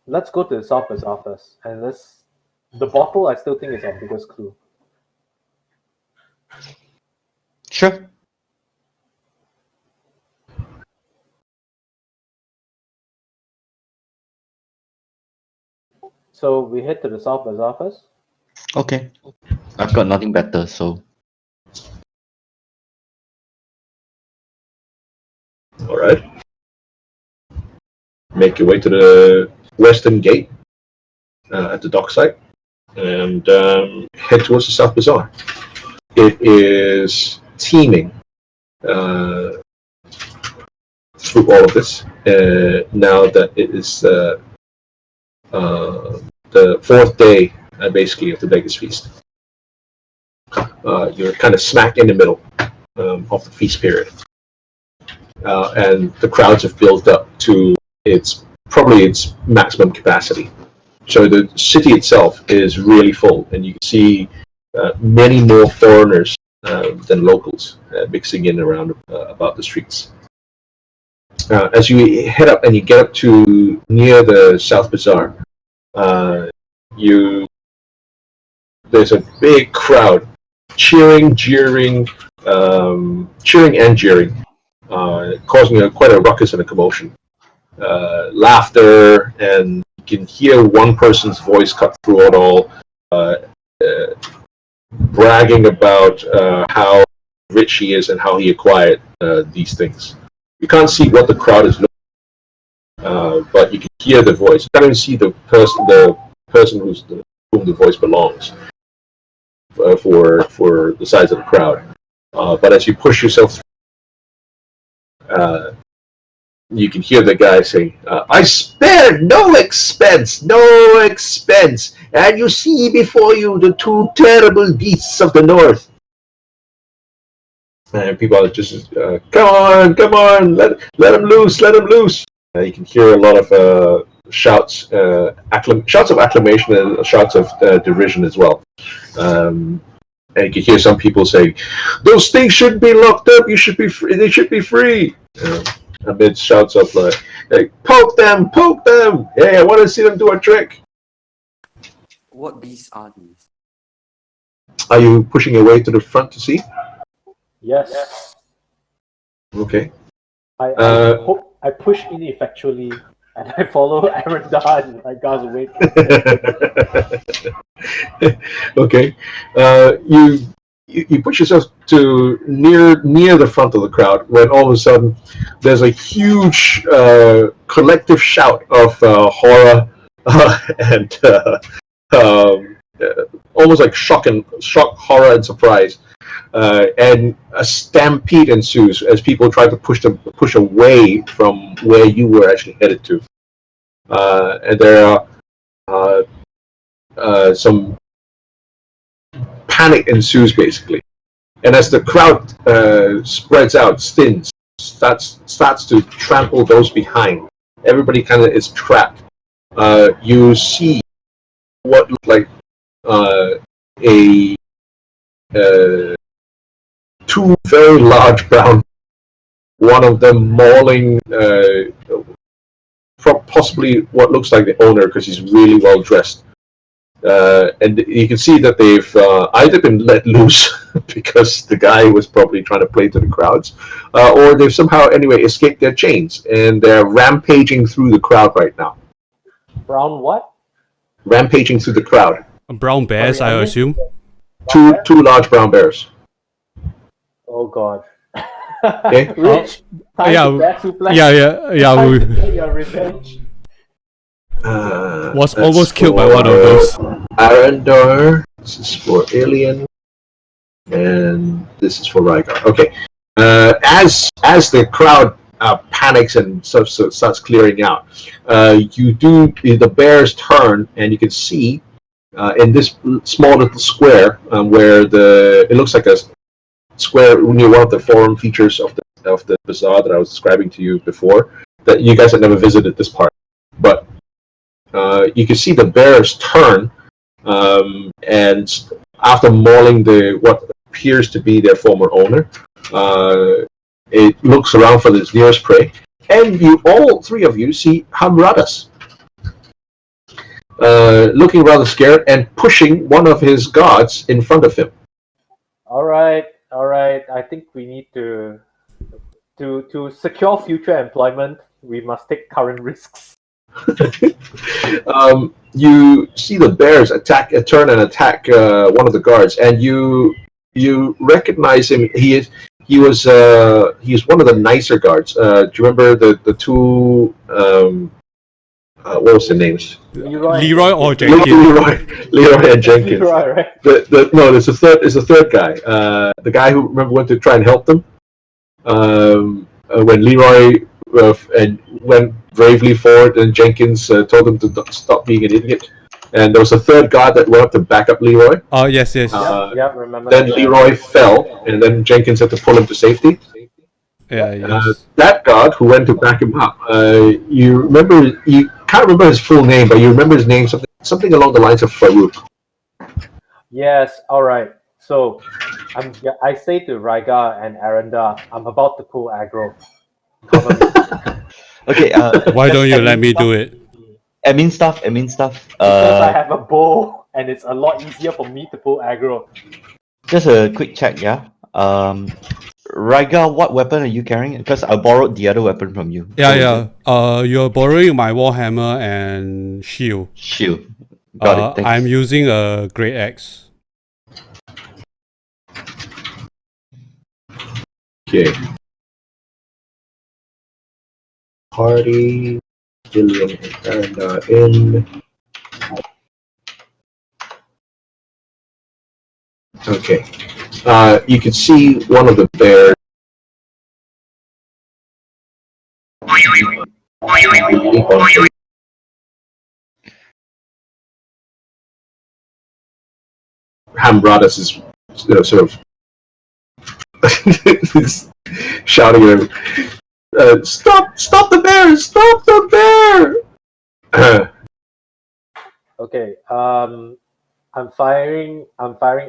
Let's go to the South Bazaar first, and the bottle I still think is our biggest clue. Sure. So we head to the South Bazaar first. Okay. I've got nothing better, so All right. Make your way to the western gate at the dockside and head towards the South Bazaar. It is teeming through all of this now that it is the fourth day, basically, of the Vegas feast. You're kind of smack in the middle of the feast period. And the crowds have built up to probably its maximum capacity. So the city itself is really full, and you can see many more foreigners than locals mixing in around about the streets. As you head up and you get up to near the South Bazaar, there's a big crowd cheering, jeering, cheering and jeering, causing quite a ruckus and a commotion. Laughter, and you can hear one person's voice cut through it all, bragging about how rich he is and how he acquired these things. You can't see what the crowd is looking, but you can hear the voice. You can't even see the person whom the voice belongs for the size of the crowd. But as you push yourself through, you can hear the guy saying, I spared no expense, and you see before you the two terrible beasts of the north. And people are just, come on, let him loose. You can hear a lot of shouts of acclamation and shouts of derision as well. And you can hear some people say, those things shouldn't be locked up, they should be free. Amid shouts of like, poke them! Hey, I want to see them do a trick. What beasts are these? Are you pushing your way to the front to see? Yes. Okay. I I push ineffectually, and I follow Aranda and Raigar's wake. Okay. You push yourself to near the front of the crowd when all of a sudden there's a huge collective shout of horror and almost like shock, horror, and surprise. And a stampede ensues as people try to push away from where you were actually headed to. And there are some panic ensues basically. And as the crowd spreads out, starts to trample those behind. Everybody kind of is trapped. You see what looks like a two very large brown, one of them mauling possibly what looks like the owner because he's really well dressed. And you can see that they've either been let loose because the guy was probably trying to play to the crowds, or they've somehow anyway escaped their chains and they're rampaging through the crowd right now. Brown what? Rampaging through the crowd. Brown bears, I assume. Two large brown bears. Oh God. Okay. Rich, time yeah, to back suplex. Yeah. Time to get your revenge. Was almost killed by one of those. Arendar. This is for Alien, and this is for Raigar. Okay. As the crowd panics and starts clearing out, the bears turn, and you can see in this small little square where it looks like a square near one of the forum features of the bazaar that I was describing to you before. That you guys had never visited this part, but you can see the bears turn, and after mauling what appears to be their former owner, it looks around for its nearest prey, and all three of you see Hamradas looking rather scared and pushing one of his guards in front of him. All right. I think we need to secure future employment. We must take current risks. You see the bears turn and attack one of the guards, and you recognize him. He's one of the nicer guards. Do you remember the two? What was their names? Leroy or Jenkins? Leroy and Jenkins. Leroy, right? No, there's a third guy. The guy who went to try and help them. When Leroy went bravely forward, and Jenkins told him to stop being an idiot. And there was a third guard that went up to back up Leroy. Oh, yes. Remember. Then Leroy fell, and then Jenkins had to pull him to safety. Yes. That guard who went to back him up, you can't remember his full name, but you remember his name, something along the lines of Farouk. Yes, all right. So I say to Raigar and Aranda, I'm about to pull aggro. Cover me. Okay. Why don't you let me do it? Admin stuff. Because I have a bow, and it's a lot easier for me to pull aggro. Just a quick check, yeah. Raigar, what weapon are you carrying? Because I borrowed the other weapon from you. Yeah. You're borrowing my warhammer and shield. Got it. Thanks. I'm using a great axe. Okay. Party, Gillian and Aranda in. Okay. You can see one of the bears. Hambradas is sort of shouting at him. Stop the bear! Stop the bear! Okay. I'm firing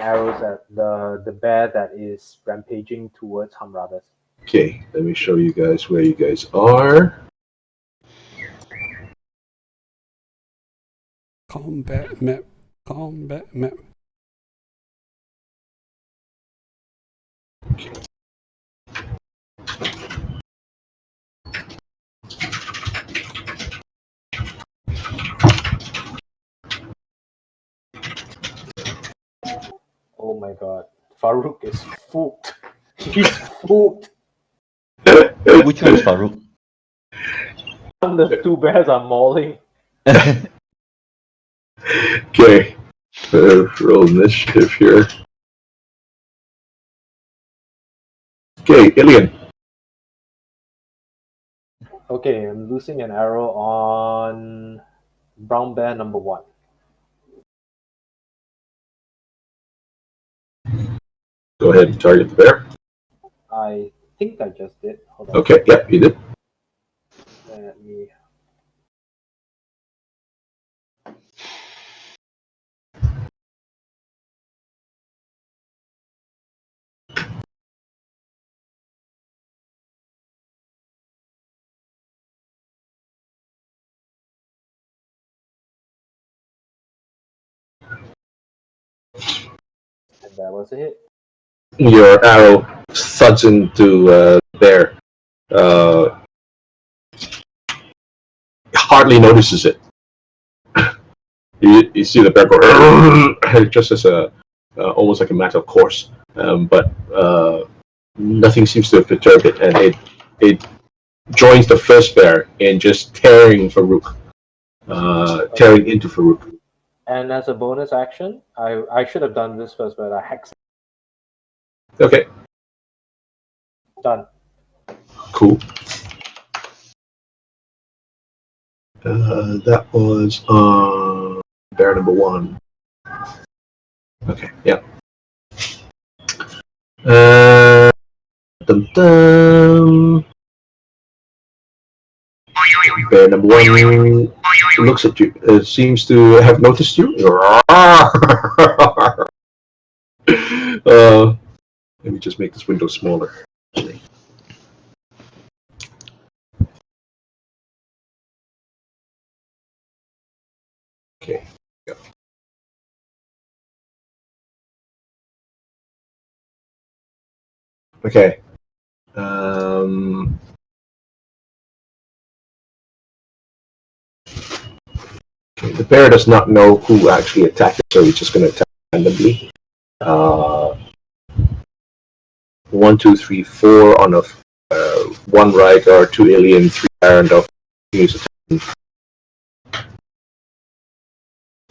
arrows at the bear that is rampaging towards Hamradas. Okay, let me show you guys where you guys are. Combat map. my god. Farouk is fooled. He's fooled. Which one is Farouk? The two bears are mauling. Okay. Roll initiative here. Okay, Ilian. Okay, I'm losing an arrow on brown bear number 1. Go ahead and target the bear. I think I just did. Hold on. Okay, yep, you did. Let me. And that was a hit. Your arrow thuds into the bear. Hardly notices it. You see the bear go just as a almost like a matter of course, but nothing seems to have perturbed it, and it joins the first bear in just tearing Farouk, tearing into Farouk. And as a bonus action, I should have done this first, but I hex. Okay, Done. cool. That was bear number 1. Okay, yeah. Dum dum. Bear number 1 looks at you. Seems to have noticed you. Let me just make this window smaller. Okay. Yeah. Okay. Okay. The bear does not know who actually attacked it, so he's just going to attack randomly. 1, 2, 3, 4 on a 1 Rygar, 2 Alien, 3 Arendar.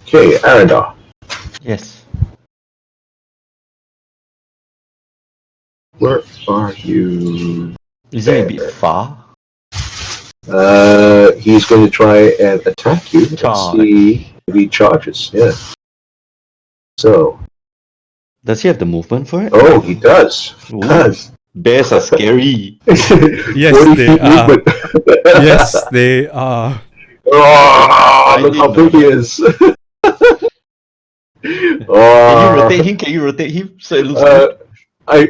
Okay, Arendar. Yes. Where are you? Is it a bit far? He's going to try and attack you. Let's Charge. see if he charges. Yeah. So. Does he have the movement for it? Oh, he does. Ooh. Does. Bears are scary. Yes, 40 they feet are. movement. Yes, they are. Oh, look how big he is. Can you rotate him? Can you rotate him so it looks good? I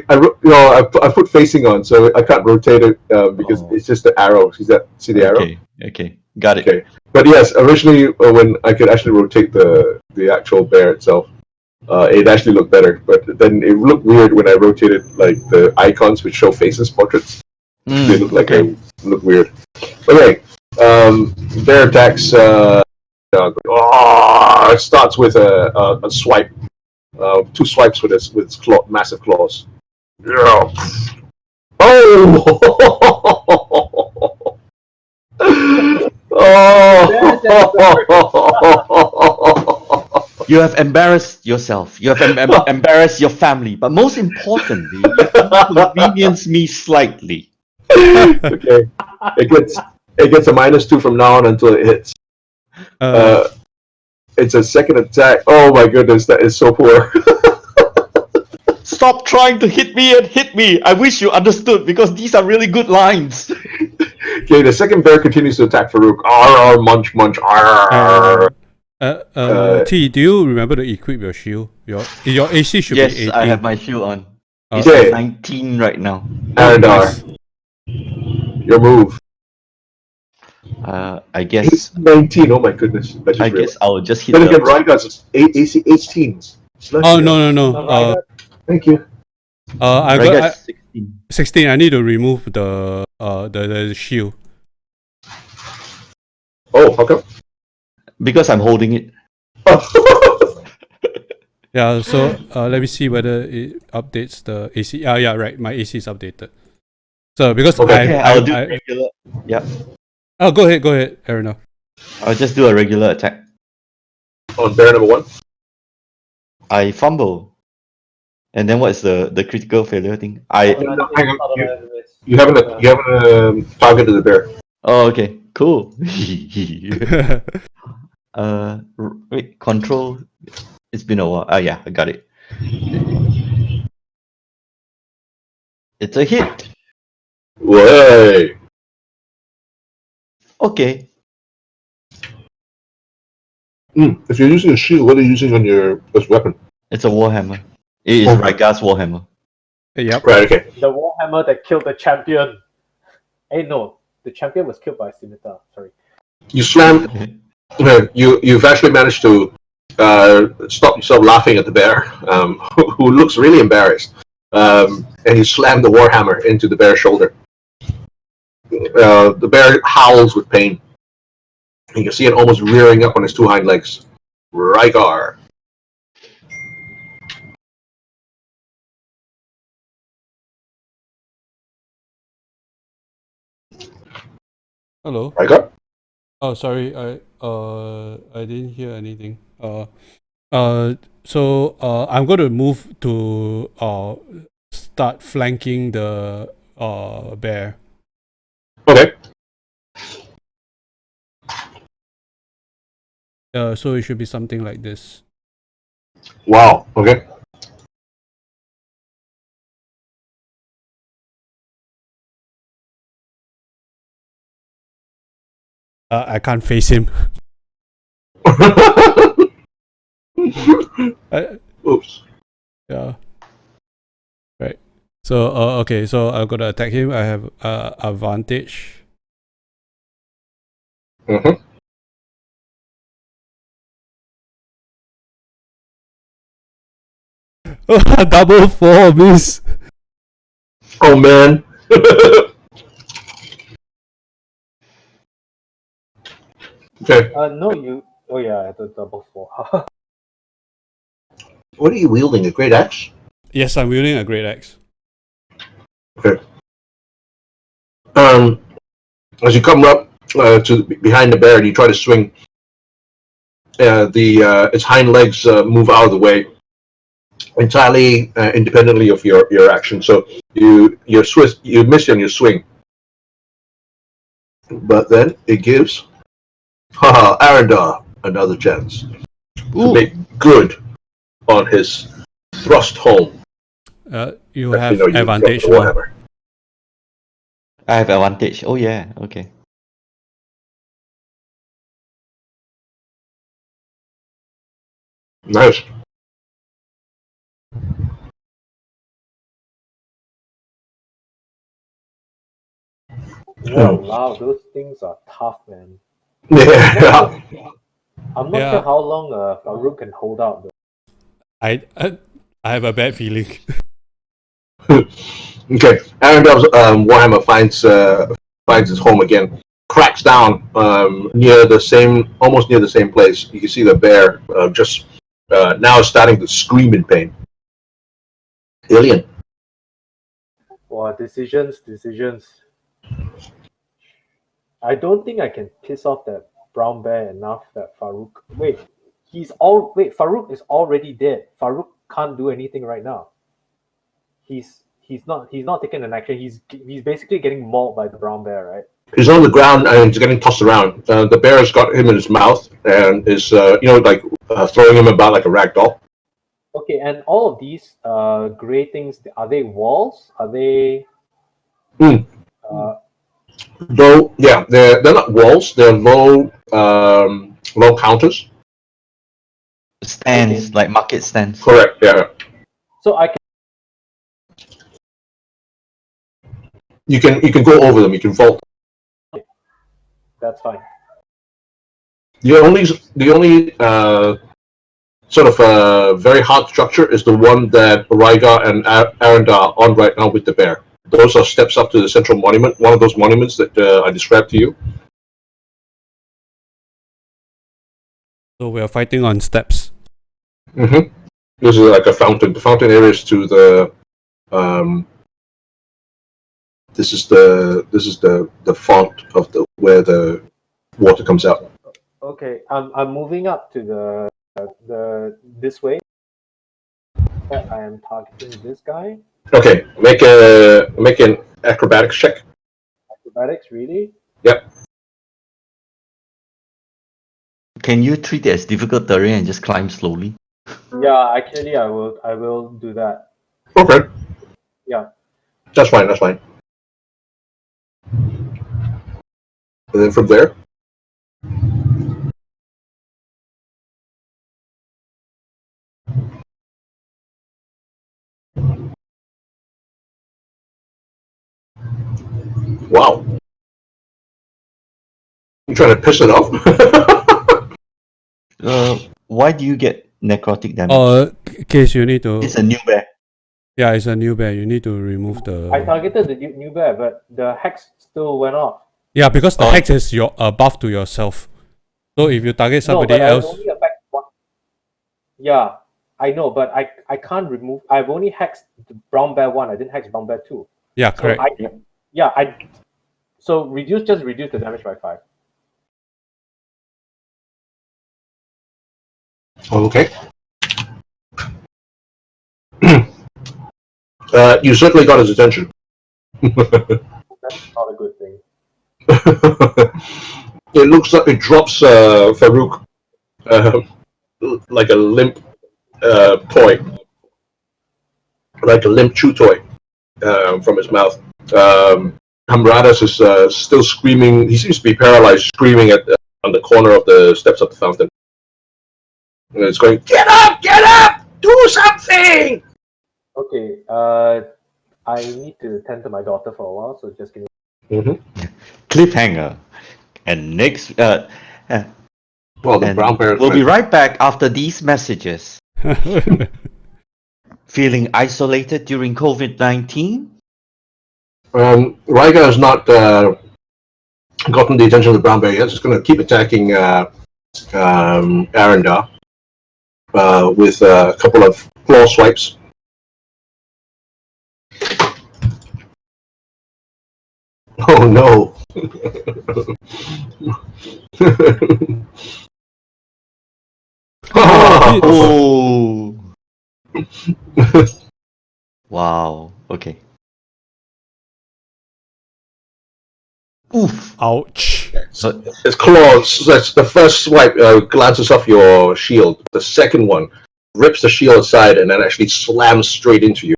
put facing on, so I can't rotate it because it's just the arrow. See the arrow? Okay, got it. Okay, but yes, originally when I could actually rotate the actual bear itself, it actually looked better. But then it looked weird when I rotated like the icons which show faces portraits. They look like they look weird. Okay, bear attacks. It starts with a swipe. 2 swipes with its massive claws. Yeah. Oh! Oh! You have embarrassed yourself. You have embarrassed your family. But most importantly, you inconvenienced me slightly. Okay. It gets a -2 from now on until it hits. It's a second attack. Oh my goodness, that is so poor. Stop trying to hit me and hit me. I wish you understood because these are really good lines. Okay, the second bear continues to attack Farouk. Arr, munch, munch, arr. T, do you remember to equip your shield? Your AC should be 18. Yes, I have my shield on. It's Okay. 19 right now. Arendar, nice. your move. I guess 19, oh my goodness. I guess I'll just hit Then again, the... Rygar's AC 18. Oh, no. Thank you. I Rygar's got 16. 16. I need to remove the shield. Oh, how come? Because I'm holding it. Yeah, so let me see whether it updates the AC. Yeah, right. My AC is updated. So because Okay. I'll do regular. Yeah, Oh, go ahead, Arena. I'll just do a regular attack. On bear number 1. I fumble, and then what's the critical failure thing? No, hang on. You haven't targeted the bear. Oh, okay, cool. Wait, control. It's been a while. Yeah, I got it. It's a hit. Way. Okay. If you're using a shield, what are you using on your as weapon? It's a warhammer. It is Rygar's warhammer. Yep. Right. Okay. The warhammer that killed the champion. Hey, no, the champion was killed by a scimitar. Sorry. You slam. You've actually managed to stop yourself laughing at the bear, who looks really embarrassed. And you slam the warhammer into the bear's shoulder. The bear howls with pain. You can see it almost rearing up on its 2 hind legs. Rygar. Hello. Rygar? Oh, sorry. I didn't hear anything. So I'm going to move to start flanking the bear. Okay. So it should be something like this. Wow. Okay. I can't face him. Oops. Yeah. Right. So okay. So I'm gonna attack him. I have advantage. Mm-hmm. Double 4 miss. Oh man. Okay. No, you. Oh yeah, the double 4. What are you wielding? A great axe? Yes, I'm wielding a great axe. Okay. As you come up to behind the bear and you try to swing, its hind legs move out of the way entirely independently of your action. So you miss on your swing, but then it gives Arendar another chance to make good on his thrust home. You have advantage now. Whatever. I have advantage. Oh yeah. Okay. Nice. Oh wow, those things are tough, man. Yeah. I'm not sure how long Farouk can hold out. Though. I have a bad feeling. Okay. Arendar's Warhammer finds its home again. Cracks down almost near the same place. You can see the bear just now starting to scream in pain. Alien. Wow, decisions. I don't think I can piss off that brown bear enough that Farouk. Wait, Farouk is already dead. Farouk can't do anything right now. He's not taking an action. He's basically getting mauled by the brown bear, right? He's on the ground and he's getting tossed around. The bear has got him in his mouth and is throwing him about like a rag doll. Okay, and all of these gray things, are they walls? Are they? Though, yeah, they're not walls. They're low counters. Stands, like market stands. Correct. Yeah. So I can. You can go over them. You can vault. That's fine. The only sort of very hard structure is the one that Rygar and Arendar are on right now with the bear. Those are steps up to the central monument, one of those monuments that I described to you. So we are fighting on steps. Mm-hmm. This is like a fountain. The fountain area is to the. This is the font of the where the water comes out. Okay, I'm moving up to the this way. I am targeting this guy. Okay, make an acrobatics check. Acrobatics, really? Yep. Can you treat it as difficult terrain and just climb slowly? Yeah, actually, I will do that. Okay. Yeah. That's fine. That's fine. And then from there. Wow. You trying to piss it off? Why do you get necrotic damage? Case you need to. It's a new bear. Yeah, it's a new bear. You need to remove the. I targeted the new bear, but the hex still went off. Yeah, because the hex is your buff to yourself. So if you target somebody no, but else. I only affect one. Yeah, I know, but I can't remove. I've only hexed the brown bear 1. I didn't hex brown bear 2. Yeah, correct. So reduce the damage by 5. Okay. You certainly got his attention. That's not a good thing. It looks like it drops Farouk like a limp toy, like a limp chew toy from his mouth. Hamradas is still screaming. He seems to be paralyzed, screaming on the corner of the steps of the fountain. And it's going, get up, do something! Okay, I need to tend to my daughter for a while, so just give me. Cliffhanger. And next, well, the brown bear. We'll be right back after these messages. Feeling isolated during COVID-19? Ryga has not gotten the attention of the brown bear yet. It's going to keep attacking Arendar with a couple of claw swipes. Oh no! Oh! Wow. Okay. Oof. Ouch. So His claws, that's the first swipe, glances off your shield. The second one rips the shield aside and then actually slams straight into you.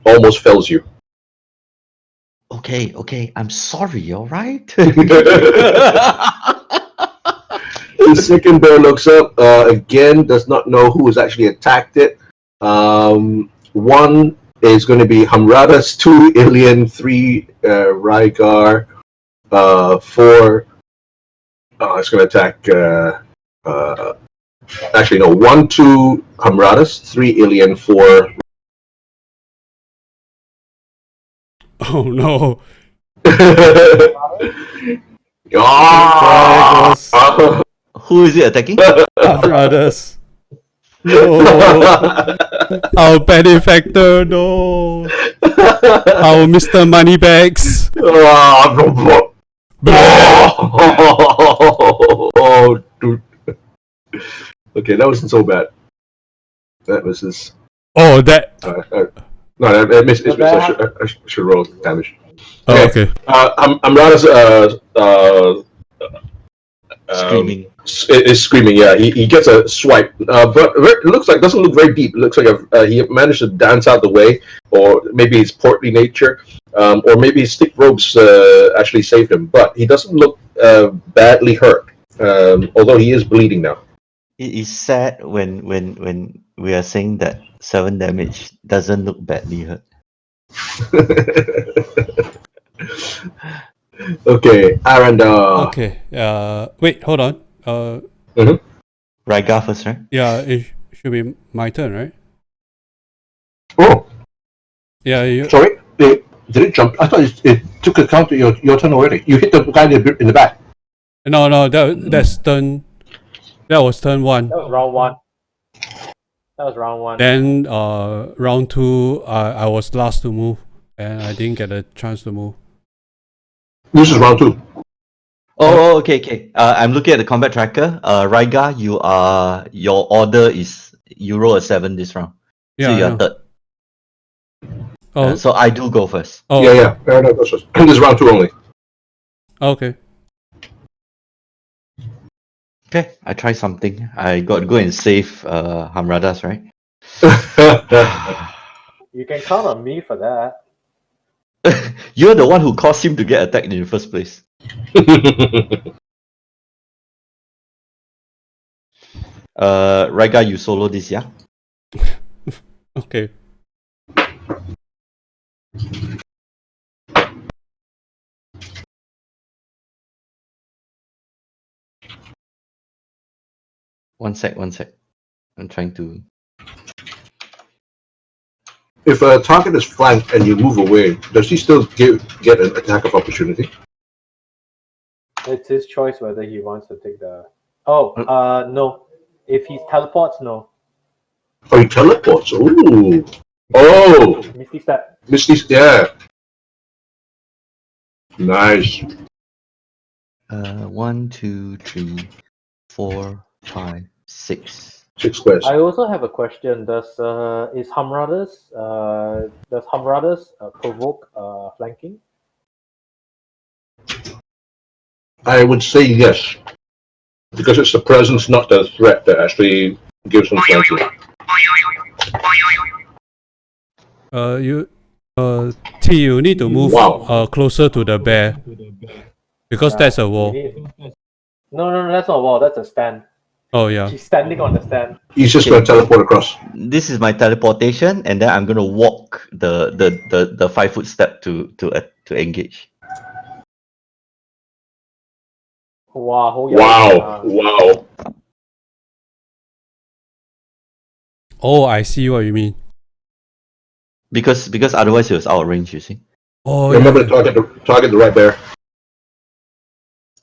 Almost fells you. okay. I'm sorry, alright? The second bear looks up, again, does not know who has actually attacked it. One is going to be Hamradas, 2 Ilian, 3 Rygar, 4. It's going to attack. Actually, no. 1, 2 Hamradas, 3 Ilian, 4. Oh no. Who is it attacking? Brothers. No. Our benefactor, no. Our Mr. Moneybags. Oh, dude. Okay, that wasn't so bad. That was his. Oh, that. No, I missed. I should roll damage. Okay. Amrada's Screaming. Is screaming. Yeah, he gets a swipe, but it doesn't look very deep. It looks like he managed to dance out the way, or maybe his portly nature, or maybe his thick robes actually saved him. But he doesn't look badly hurt, although he is bleeding now. It is sad when we are saying that 7 damage doesn't look badly hurt. Okay, Arendar. Okay. Wait, hold on. Rygar first, right? Yeah, it should be my turn, right? Oh, Yeah. sorry. Did it jump? I thought it took account of your turn already. You hit the guy in the back. No, that's turn. That was turn 1. That was round 1. That was round one. Then round two, I was last to move, and I didn't get a chance to move. This is round 2. Oh, okay. I'm looking at the combat tracker. Raiga, your order is you roll a 7 this round. Yeah, so I you're know. third. Oh, So I do go first. oh, Yeah. Fair enough. This is round 2 only. Okay. Okay, I try something. I got to go and save Hamradas, right? You can count on me for that. You're the one who caused him to get attacked in the first place. Raiga, you solo this, yeah? Okay. One sec. I'm trying to... If a target is flanked and you move away, does he still get an attack of opportunity? It's his choice whether he wants to take the. No. If he teleports, no. Oh, he teleports. Ooh. Oh, Misty Step. Misty. Yeah. Nice. 1, 2, 3, 4, 5, 6. 6 squares. I also have a question. Does Hamradas provoke flanking? I would say yes, because it's the presence, not the threat, that actually gives them flanking. You need to move closer to the bear because that's a wall. No, that's not a wall. That's a stand. Oh yeah. She's standing on the stand. He's just going to teleport across. This is my teleportation, and then I'm going to walk the 5-foot step to engage. Wow. Oh, I see what you mean. Because otherwise it was out of range, you see. Oh, Remember yeah. to target the right bear.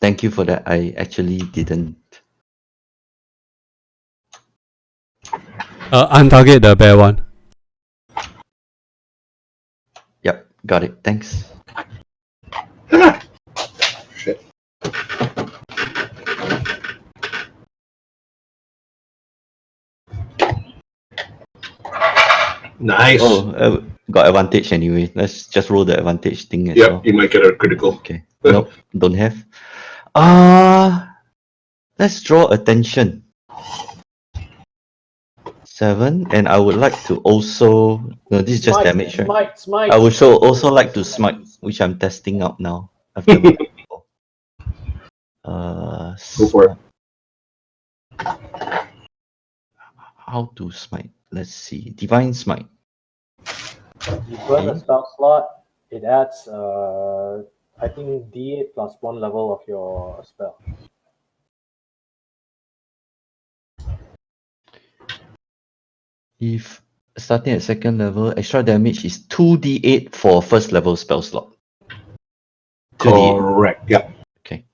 Thank you for that. I actually didn't. Untarget the bear one. Yep, got it. Thanks. Shit. Nice. Oh, got advantage anyway. Let's just roll the advantage thing as well. You might get a critical. Okay. Nope, don't have. Let's draw attention. 7, and I would like to also... No, this is just damage, right? Smite. I would also like to smite, which I'm testing out now. Go for it. How to smite? Let's see. Divine smite. You burn a spell slot. It adds, I think, D8 plus 1 level of your spell. If starting at second level, extra damage is 2d8 for first level spell slot. 2d8. Correct. Yeah. Okay.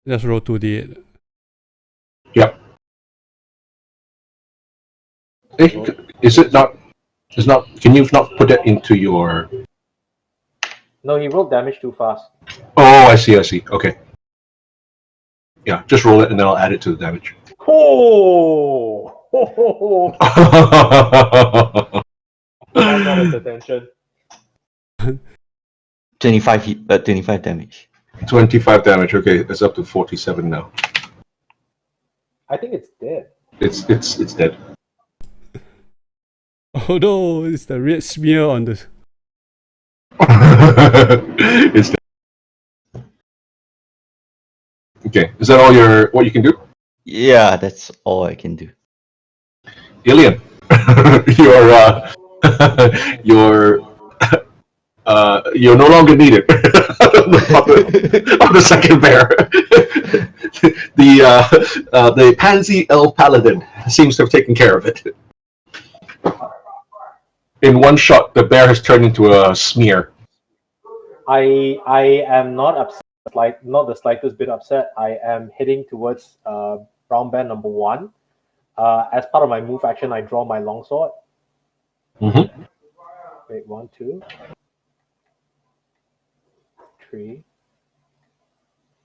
Just roll 2d8. Yep. Is it not? It's not. Can you not put that into your? No, he rolled damage too fast. Oh, I see. Okay. Yeah, just roll it and then I'll add it to the damage. Oh! I got his attention. 25 damage. 25 damage. Okay, it's up to 47 now. I think it's dead. It's dead. Oh no, it's the red smear on the... It's dead. Okay, is that all what you can do? Yeah, that's all I can do. Alien, you're no longer needed on the second bear. The pansy elf paladin seems to have taken care of it. In one shot, the bear has turned into a smear. I am not upset, not the slightest bit upset. I am heading towards brown bear number 1. As part of my move action, I draw my longsword. Mm-hmm. Wait, 1, 2, 3,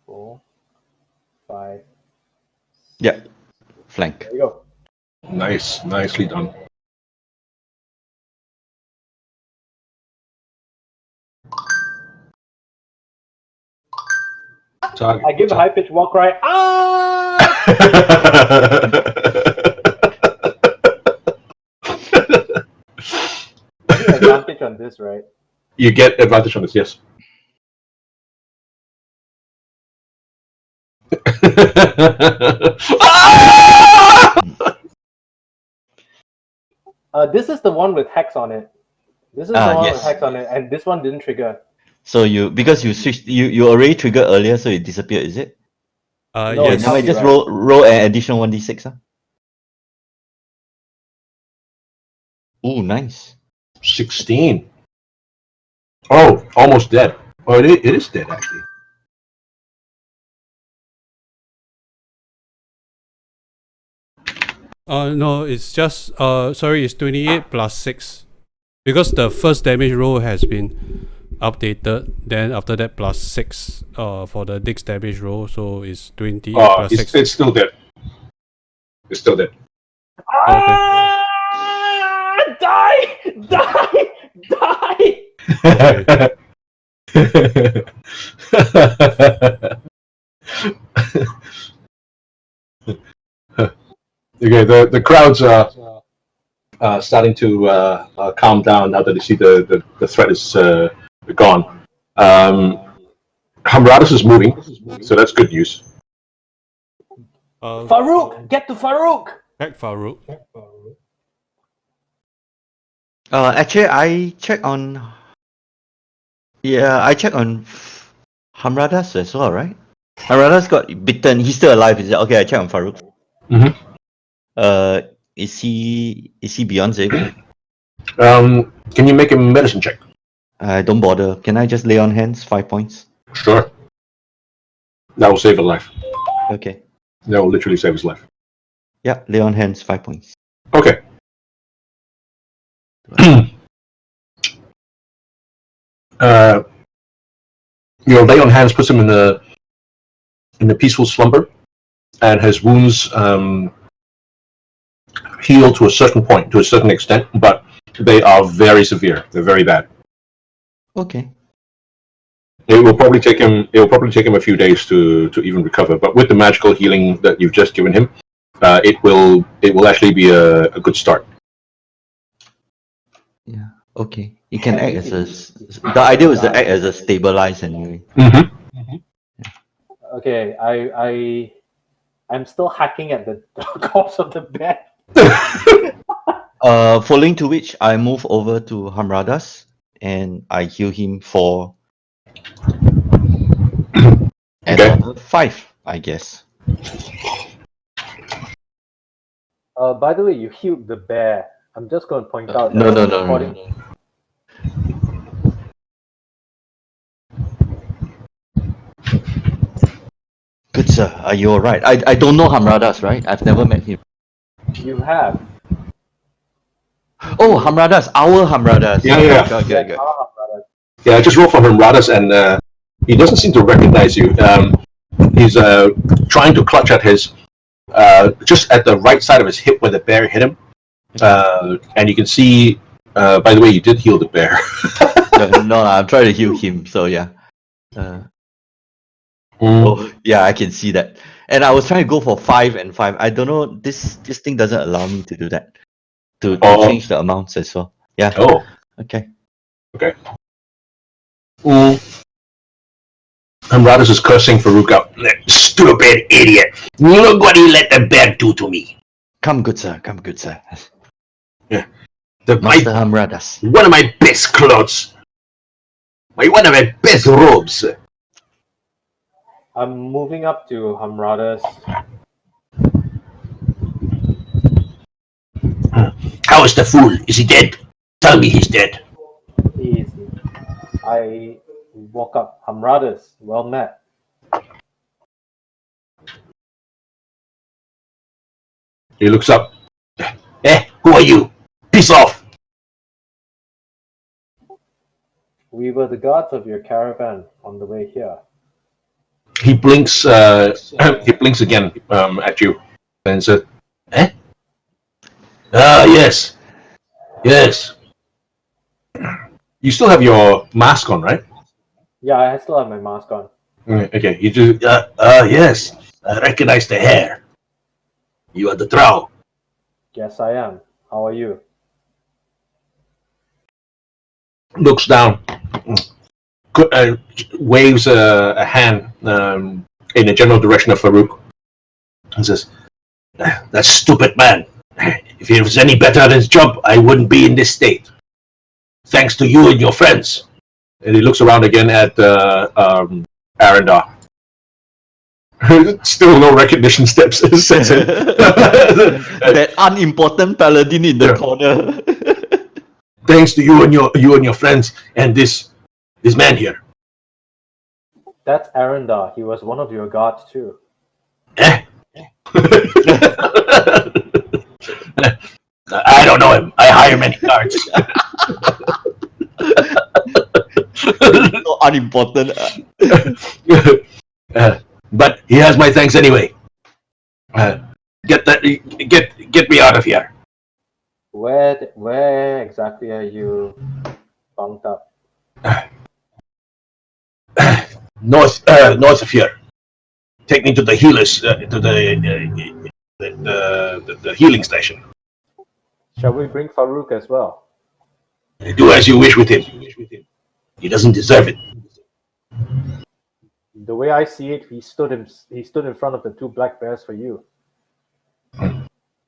4, 5. Yeah, flank. There you go. Nice, nicely done. Target. I give a high pitched war cry. Ah! I get advantage on this, right? You get advantage on this, yes. Ah! This is the one with hex on it. This is the one with hex on it, and this one didn't trigger. So because you switched, you already triggered earlier, so it disappeared, is it? No, You Yes. might be just right. roll an additional 1d6. Huh? Ooh, nice. 16. Oh, almost dead. Oh, it is dead, actually. No, it's just sorry, it's 28 plus 6. Because the first damage roll has been updated, then after that plus 6 for the next damage roll, so it's 28 plus 6. It's still dead. It's still dead. Okay. Die! Die! Die! Okay, the crowds are starting to calm down now that they see the threat is gone. Hamradis is moving, so that's good news. Farouk! Get to Farouk! Back Farouk. Actually, I checked on. Yeah, I checked on Hamradas as well, right? Hamradas got bitten. He's still alive. Is it? Okay, I checked on Farouk. Mm-hmm. Is he beyond saving? Can you make a medicine check? Don't bother. Can I just lay on hands? 5 points. Sure. That will save his life. Okay. That will literally save his life. Yeah, lay on hands. 5 points. Okay. Your lay on hands puts him in a peaceful slumber, and his wounds heal to a certain point, to a certain extent, but they are very severe. They're very bad. Okay. It will probably take him a few days to even recover. But with the magical healing that you've just given him, it will actually be a good start. Yeah. Okay. It can act as a. The idea was to act as a stabilize anyway. Mm-hmm. Okay, I'm still hacking at the corpse of the bed. Following to which I move over to Hamradas and I heal him for another 5, I guess. By the way, you healed the bear. I'm just going to point out. No. Good sir, are you alright? I don't know Hamradas, right? I've never met him. You have. Oh, Hamradas, our Hamradas. Yeah. Okay. Yeah, just roll for Hamradas, and he doesn't seem to recognize you. He's trying to clutch at his just at the right side of his hip where the bear hit him, and you can see. By the way, you did heal the bear. no, I'm trying to heal him. So yeah. Oh yeah, I can see that. And I was trying to go for 5 and 5. I don't know. This thing doesn't allow me to do that. To change the amounts as well. Yeah. Oh. Okay. Hamradas is cursing Farouk out. Stupid idiot! Look what he let the bear do to me. Come, good sir. Yeah. Master Hamradas. One of my best clothes. One of my best robes. I'm moving up to Hamradas. How is the fool? Is he dead? Tell me he's dead. Easy. I walk up. Hamradas, well met. He looks up. Who are you? Peace off. We were the guards of your caravan on the way here. He blinks. He blinks again at you, and says, "Eh? Yes, yes. You still have your mask on, right? Yeah, I still have my mask on. Okay. You do. Yes. I recognize the hair. You are the drow." Yes, I am. How are you? Looks down, waves a hand in the general direction of Farouk, and says, "That stupid man. If he was any better at his job, I wouldn't be in this state. Thanks to you and your friends." And he looks around again at Arendar. Still no recognition steps. Sets in. That unimportant paladin in the corner. Thanks to you and your friends and this man here. That's Arendar. He was one of your guards too. I don't know him. I hire many guards. So unimportant. But he has my thanks anyway. Get me out of here. Where exactly are you bunked up? North of here. Take me to the healers, to the healing station. Shall we bring Farouk as well? Do as you wish with him. He doesn't deserve it. The way I see it, he stood in front of the two black bears for you.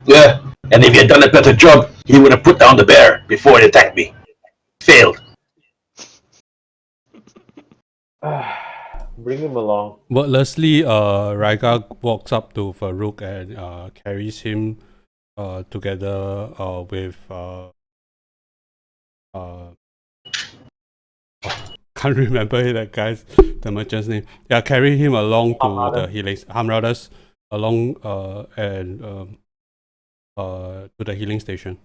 Yeah, and if he had done a better job, he would have put down the bear before it attacked me. Failed. Bring him along. Wordlessly, Rhaegar walks up to Farouk and carries him together with can't remember the the merchant's name. Yeah, carry him along to the healing Hamradas along and to the healing station.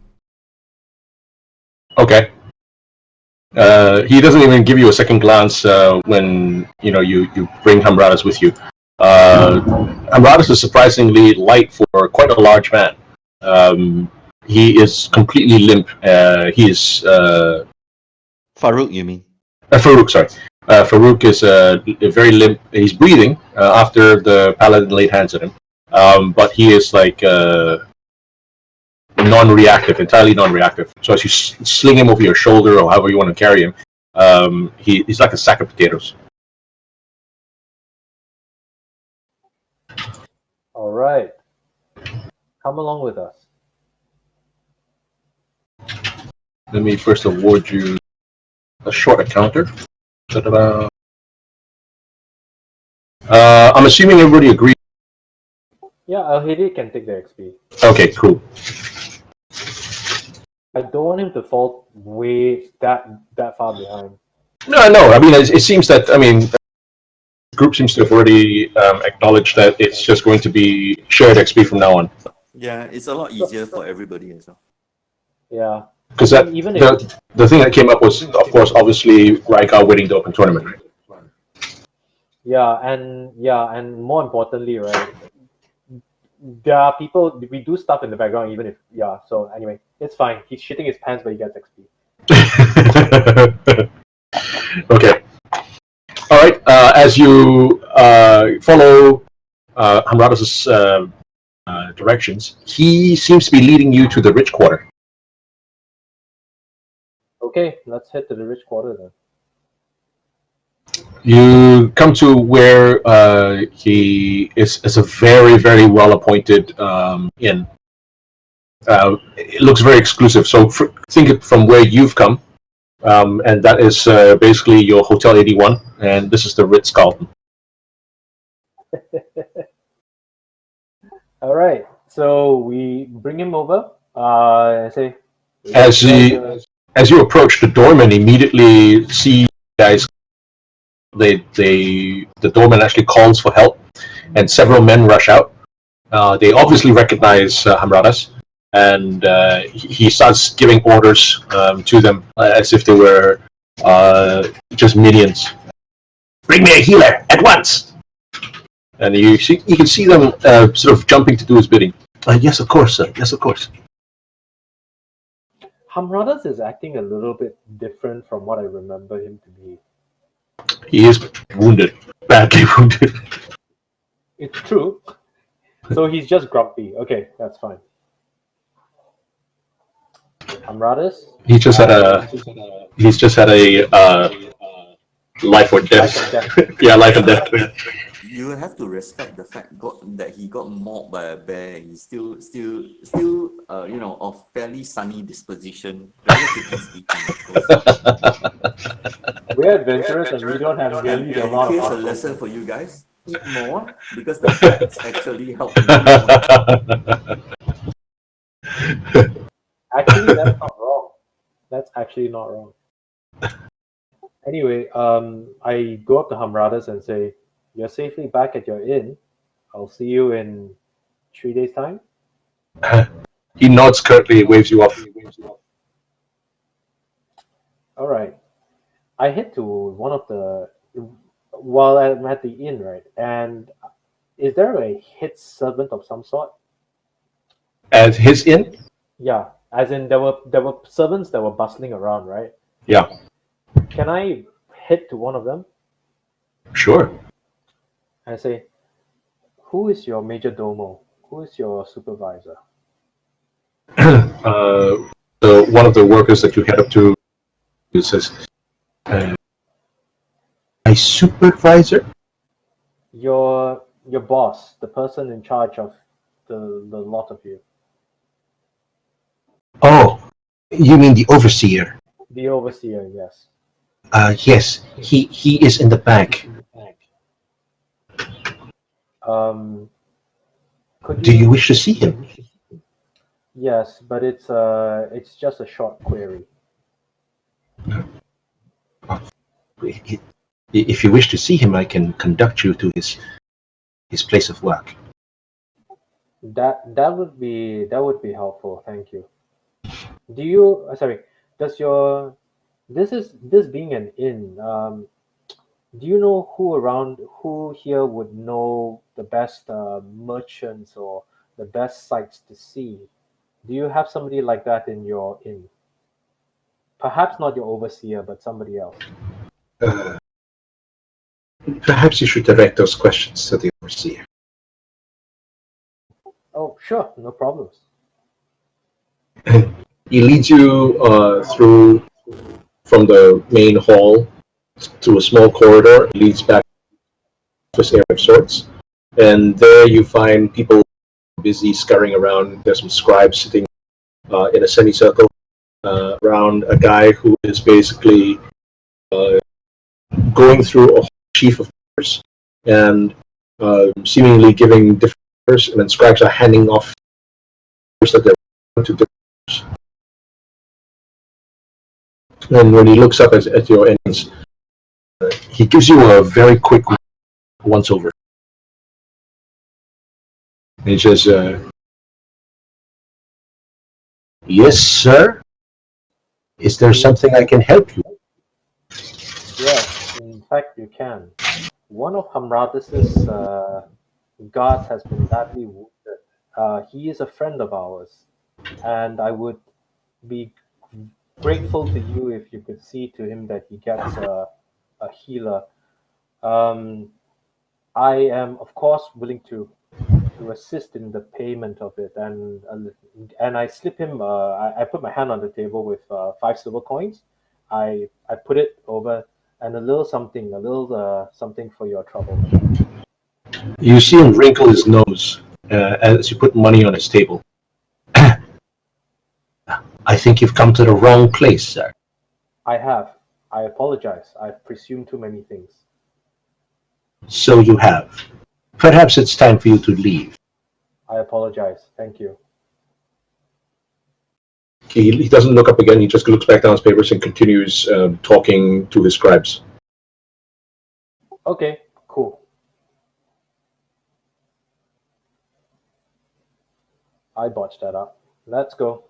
Okay. He doesn't even give you a second glance when you bring Hamradas with you. Hamradas is surprisingly light for quite a large man. He is completely limp. He is Farouk, you mean? Farouk, sorry. Farouk is very limp. He's breathing after the paladin laid hands on him, but he is like non-reactive, entirely non-reactive. So as you sling him over your shoulder or however you want to carry him, he's like a sack of potatoes. All right. Come along with us. Let me first award you a short encounter. Ta-da-da. I'm assuming everybody agrees. Yeah, Al-Hidi can take the XP. Okay, cool. I don't want him to fall way that far behind. No. I mean, it seems that the group seems to have already acknowledged that it's just going to be shared XP from now on. Yeah, it's a lot easier for everybody as well. Yeah. Because the thing that came up was, of course, obviously Rhaegar winning the open tournament, right? Yeah, and more importantly, right? There are people, we do stuff in the background, even if, so anyway, it's fine. He's shitting his pants, but he gets XP. Okay. All right. As you follow Hamradas's directions, he seems to be leading you to the rich quarter. Okay, let's head to the rich quarter then. You come to where he is a very, very well-appointed inn. It looks very exclusive. So think it from where you've come, and that is basically your Hotel 81, and this is the Ritz-Carlton. All right, so we bring him over. Say, as you approach, the doorman immediately see you guys. The doorman actually calls for help, and several men rush out. They obviously recognize Hamradas, and he starts giving orders to them as if they were just minions. Bring me a healer at once! And you can see them sort of jumping to do his bidding. Yes, of course, sir. Yes, of course. Hamradas is acting a little bit different from what I remember him to be. He is wounded, badly wounded. It's true. So he's just grumpy. Okay, that's fine. Hamradas? He's just had a life or death. Yeah, life and death. You have to respect the fact that he got mauled by a bear. He's still, of fairly sunny disposition, relatively speaking, of course. We're adventurous and we don't have nearly the amount Here's of a muscle. lesson for you guys: eat more because the fats actually help you more. Actually, that's not wrong. That's actually not wrong. Anyway, I go up to Hamradas and say, "You're safely back at your inn. I'll see you in 3 days' time." He nods curtly, waves you off. All right. I head to one of the while I'm at the inn, right? And is there a head servant of some sort? At his inn? Yeah, as in there were servants that were bustling around, right? Yeah, Can I head to one of them sure. and say, "Who is your major domo? Who is your supervisor?" One of the workers that you head up to says, "My supervisor? Your boss, the person in charge of the lot of you, Oh, you mean the overseer? the overseer." Yes. Yes, he is in the back. Could Do you wish to see him? Yes, but it's just a short query. If you wish to see him, I can conduct you to his place of work." That would be helpful. Thank you. Do you sorry? Does your this being an inn? Do you know who here would know the best merchants or the best sites to see? Do you have somebody like that in your inn? Perhaps not your overseer, but somebody else. Perhaps you should direct those questions to the overseer. Oh, sure, no problems. He leads you through from the main hall to a small corridor. It leads back to this area of sorts, and there you find people busy scurrying around. There's some scribes sitting in a semicircle around a guy who is basically going through a whole sheaf of papers and seemingly giving different orders, and then scribes are handing off papers that they're to different. And when he looks up at your ends, he gives you a very quick once over. And he says, "Yes, sir. Is there something I can help you?" Yes, in fact, you can. One of Hamradis's guards has been badly wounded. He is a friend of ours, and I would be grateful to you if you could see to him that he gets a healer. Um, I am, of course, willing to assist in the payment of it, and I slip him. I put my hand on the table with 5 silver coins. I put it over and a little something for your trouble. You see him wrinkle his nose as you put money on his table. "I think you've come to the wrong place, sir." I have. I apologize. I've presumed too many things. "So you have. Perhaps it's time for you to leave." I apologize. Thank you. He doesn't look up again. He just looks back down his papers and continues talking to his scribes. Okay, cool. I botched that up. Let's go.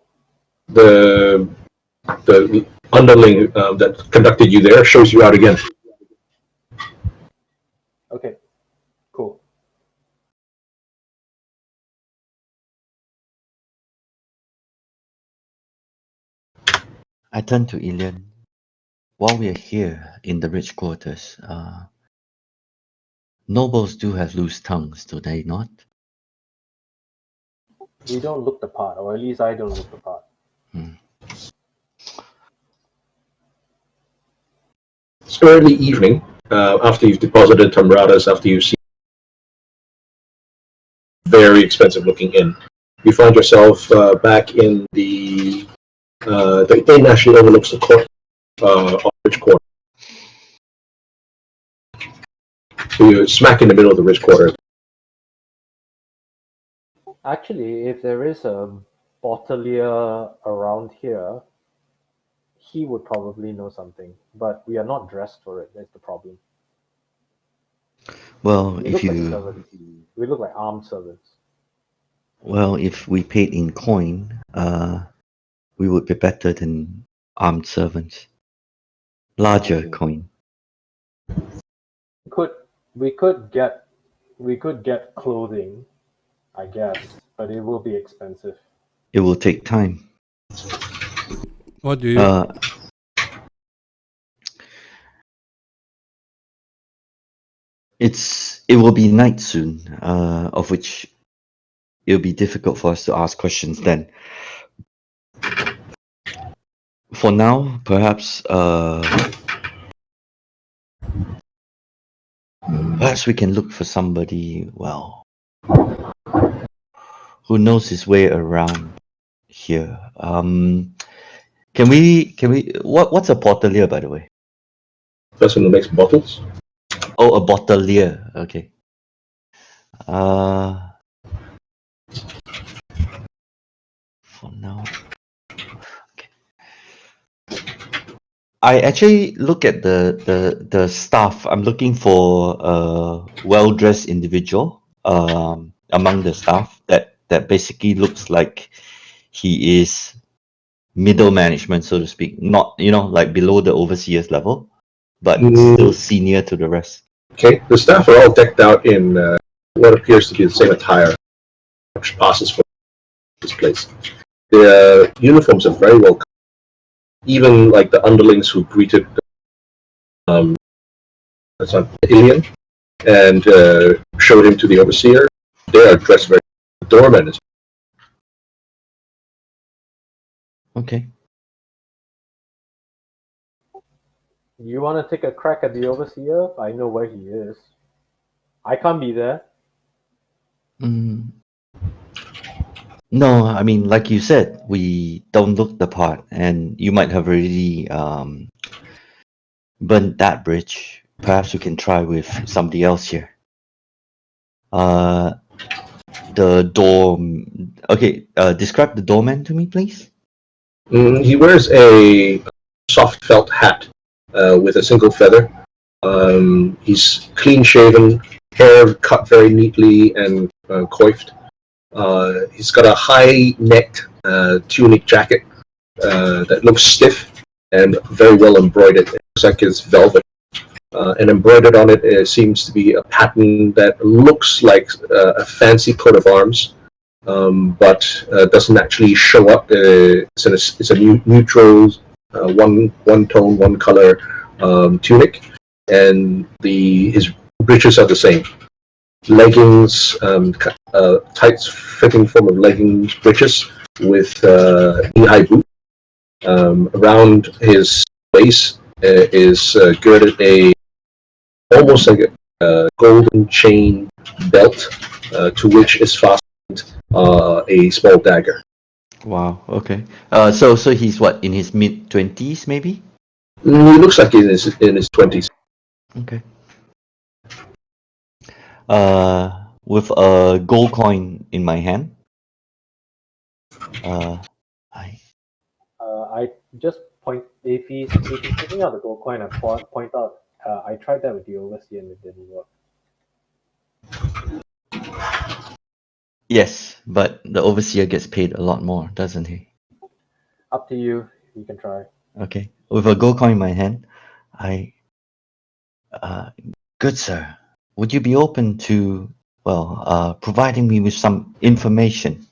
The underling that conducted you there shows you out again. Okay, cool. I turn to Ilian. While we are here in the rich quarters, nobles do have loose tongues, do they not? We don't look the part, or at least I don't look the part. It's early evening after you've deposited Tamradas, after you've seen very expensive looking inn. You find yourself back in the inn actually overlooks the court of Rich Quarter. So you're smack in the middle of the Rich Quarter. Actually, if there is a bottelier around here, he would probably know something. But we are not dressed for it. That's the problem. Well, We if look like you servants. We look like armed servants. well, if we paid in coin, we would be better than armed servants. Larger Okay. coin. We could get clothing, I guess, but it will be expensive. It will take time. What do you? It will be night soon, of which it'll be difficult for us to ask questions then. For now, perhaps we can look for somebody, well, who knows his way around here. Can we what's a portelier, by the way? Person who makes bottles. Oh, a bottelier. Okay. For now. Okay. I actually look at the staff. I'm looking for a well-dressed individual among the staff that basically looks like he is middle management, so to speak. Not, like below the overseer's level, but still senior to the rest. Okay, the staff are all decked out in what appears to be the same attire, which passes for this place. The uniforms are very well. Even like the underlings who greeted Ilian and showed him to the overseer, they are dressed very. The doorman is. Okay. You want to take a crack at the overseer? I know where he is. I can't be there. No, I mean, like you said, we don't look the part, and you might have already burnt that bridge. Perhaps we can try with somebody else here. The door. Okay, describe the doorman to me, please. He wears a soft felt hat with a single feather. He's clean shaven, hair cut very neatly and coiffed. He's got a high-necked tunic jacket that looks stiff and very well embroidered. It looks like it's velvet. And embroidered on it seems to be a pattern that looks like a fancy coat of arms, but doesn't actually show up. It's a neutral, one tone, one color tunic, and his breeches are the same. Leggings, tight fitting form of leggings, breeches with knee-high boot. Around his waist is girded almost like a golden chain belt, to which is fastened a small dagger. Wow. Okay. So he's what, in his mid-20s, maybe? He looks like in his 20s. Okay. With a gold coin in my hand. I just point if he's taking out the gold coin. I point out. I tried that with the overseer and it didn't work. Yes, but the overseer gets paid a lot more, doesn't he? Up to you. You can try. Okay. With a gold coin in my hand, I, uh, good sir, would you be open to, providing me with some information?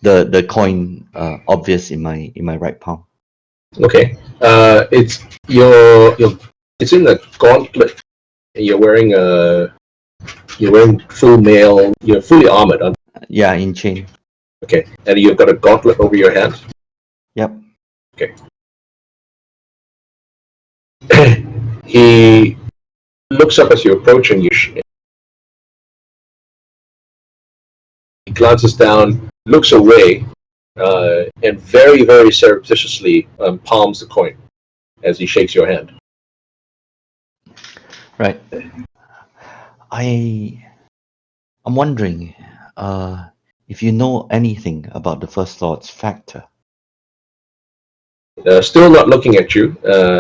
The coin, obvious in my right palm. Okay. It's your it's in the gauntlet. You're wearing full mail. You're fully armored. Yeah, in chain. Okay, and you've got a gauntlet over your hand. Yep. Okay. He looks up as you approach, and he glances down, looks away, and very, very surreptitiously palms the coin as he shakes your hand. Right. I'm wondering, if you know anything about the First Lord's factor. Still not looking at you,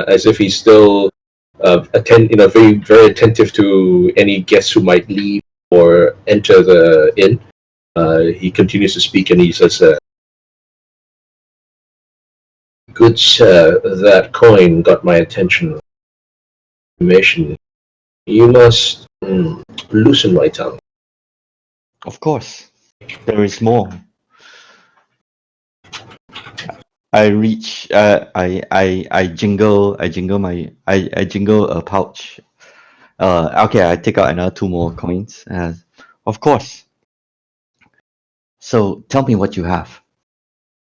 as if he's still very, very attentive to any guests who might leave or enter the inn. He continues to speak, and he says, "Good sir, that coin got my attention. Information. You must loosen my tongue." Of course, there is more. I reach, I jingle a pouch. Okay, I take out another two more coins. Of course. So tell me what you have.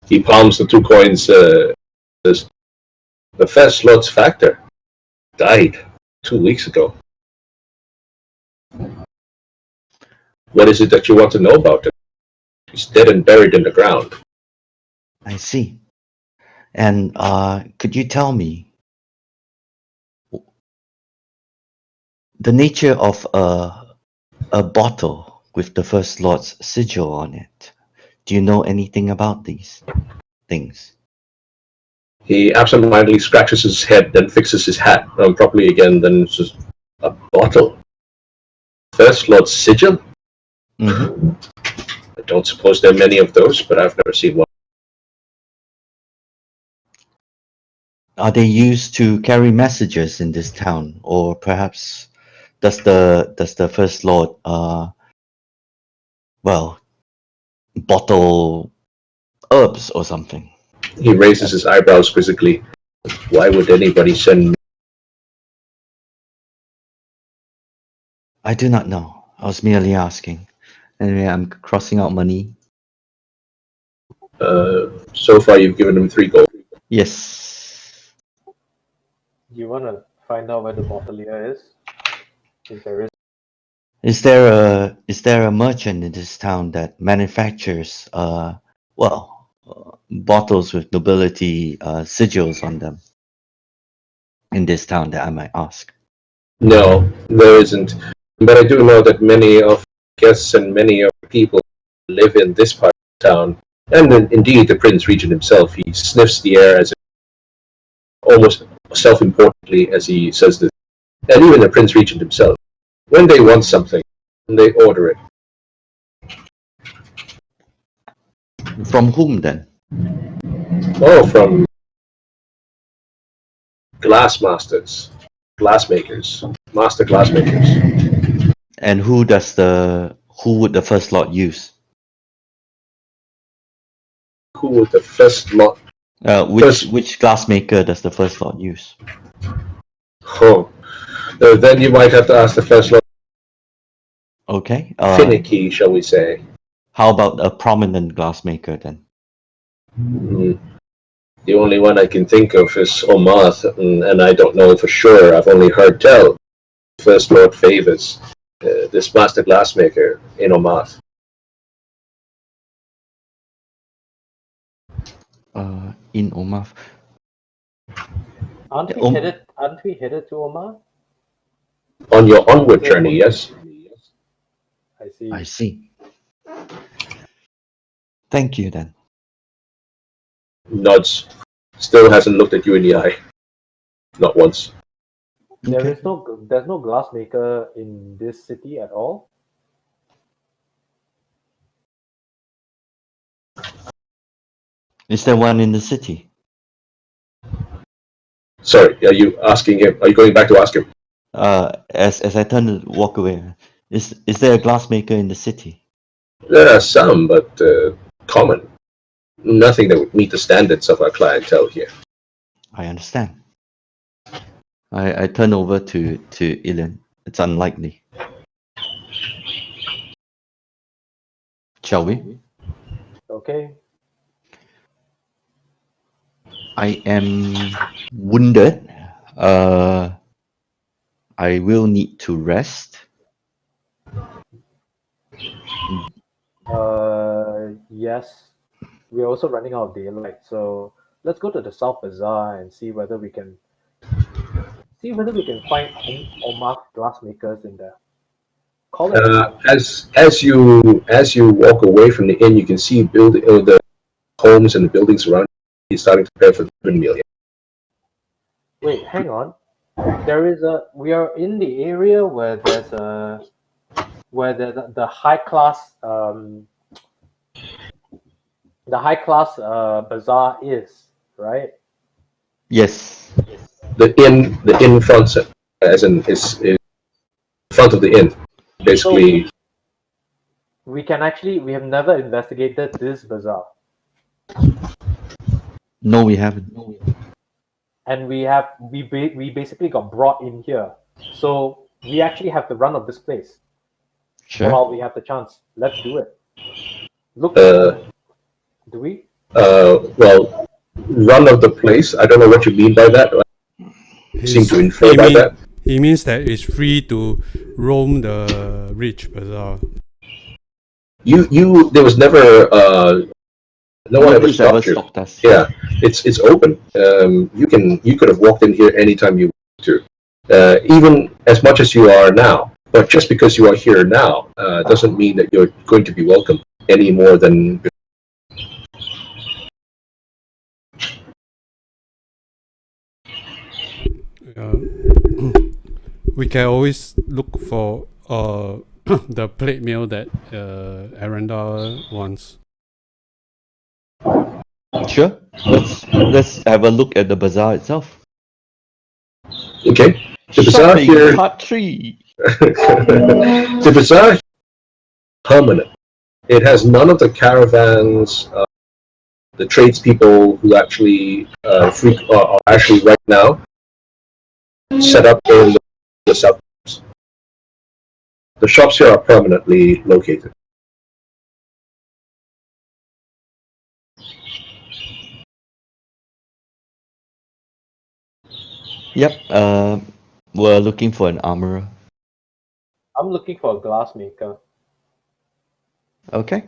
He palms the two coins. Says, "The first Lord's factor died 2 weeks ago. What is it that you want to know about him? He's dead and buried in the ground." I see. And could you tell me the nature of a bottle with the First Lord's sigil on it? Do you know anything about these things? He absentmindedly scratches his head, then fixes his hat properly again, then says, "A bottle? First Lord's sigil? Mm-hmm. I don't suppose there are many of those, but I've never seen one." Are they used to carry messages in this town, or perhaps does the First Lord bottle herbs or something? He raises his eyebrows quizzically. "Why would anybody send me?" I do not know. I was merely asking. Anyway, I'm crossing out money. So far, you've given him 3 gold. Yes. Do you want to find out where the bottlier is? If there is. Is there a merchant in this town that manufactures bottles with nobility sigils on them in this town that I might ask? No, there isn't. But I do know that many of guests and many of people live in this part of town, and indeed the Prince Regent himself. He sniffs the air as almost self-importantly as he says this. And even the Prince Regent himself, when they want something, they order it. From whom then? Oh, from glassmakers, master glassmakers. And who would the First Lord use? Who would the first lot? Which glassmaker does the First Lord use? Oh, then you might have to ask the first lot. Okay. Finicky, shall we say? How about a prominent glassmaker then? The only one I can think of is Omath, and I don't know for sure. I've only heard tell. First Lord favors this master glassmaker in Omath. In Omath. Aren't we headed to Omar? On your onward journey, yes? I see. I see. Thank you then. Nods. Still hasn't looked at you in the eye. Not once. There's no glassmaker in this city at all. Is there one in the city? Sorry, are you asking him? Are you going back to ask him? As I turn to walk away, is there a glassmaker in the city? There are some, but common. Nothing that would meet the standards of our clientele here. I understand. I turn over to Ilan. It's unlikely. Shall we? Okay. I am wounded. I will need to rest. Yes. We're also running out of daylight, so let's go to the South Bazaar and see whether we can find Omar glassmakers in there. Call it. As you walk away from the inn, you can see the homes and the buildings around. He's starting to prepare for the windmill. Wait, hang on. We are in the area where the high class bazaar is, right? Yes. The inn front, as in is front of the inn, basically. We have never investigated this bazaar, No, we haven't. and we basically got brought in here, so we actually have the run of this place. Sure. While we have the chance, let's do it. Look, do we? Well, run of the place. I don't know what you mean by that. Seem to infer by that. He means that it's free to roam the rich bazaar. There was never no one ever Nobody's ever stopped you. stopped us. Yeah, it's open. You could have walked in here anytime you want to, even as much as you are now. But just because you are here now doesn't mean that you're going to be welcome any more than. We can always look for the plate meal that Aranda wants. Sure. Let's have a look at the bazaar itself. Okay, the bazaar Shopping, here. part 3. The bazaar permanent. It has none of the caravans, the tradespeople who actually are actually right now set up in the suburbs. The shops here are permanently located. Yep. We're looking for an armorer. I'm looking for a glassmaker. Okay.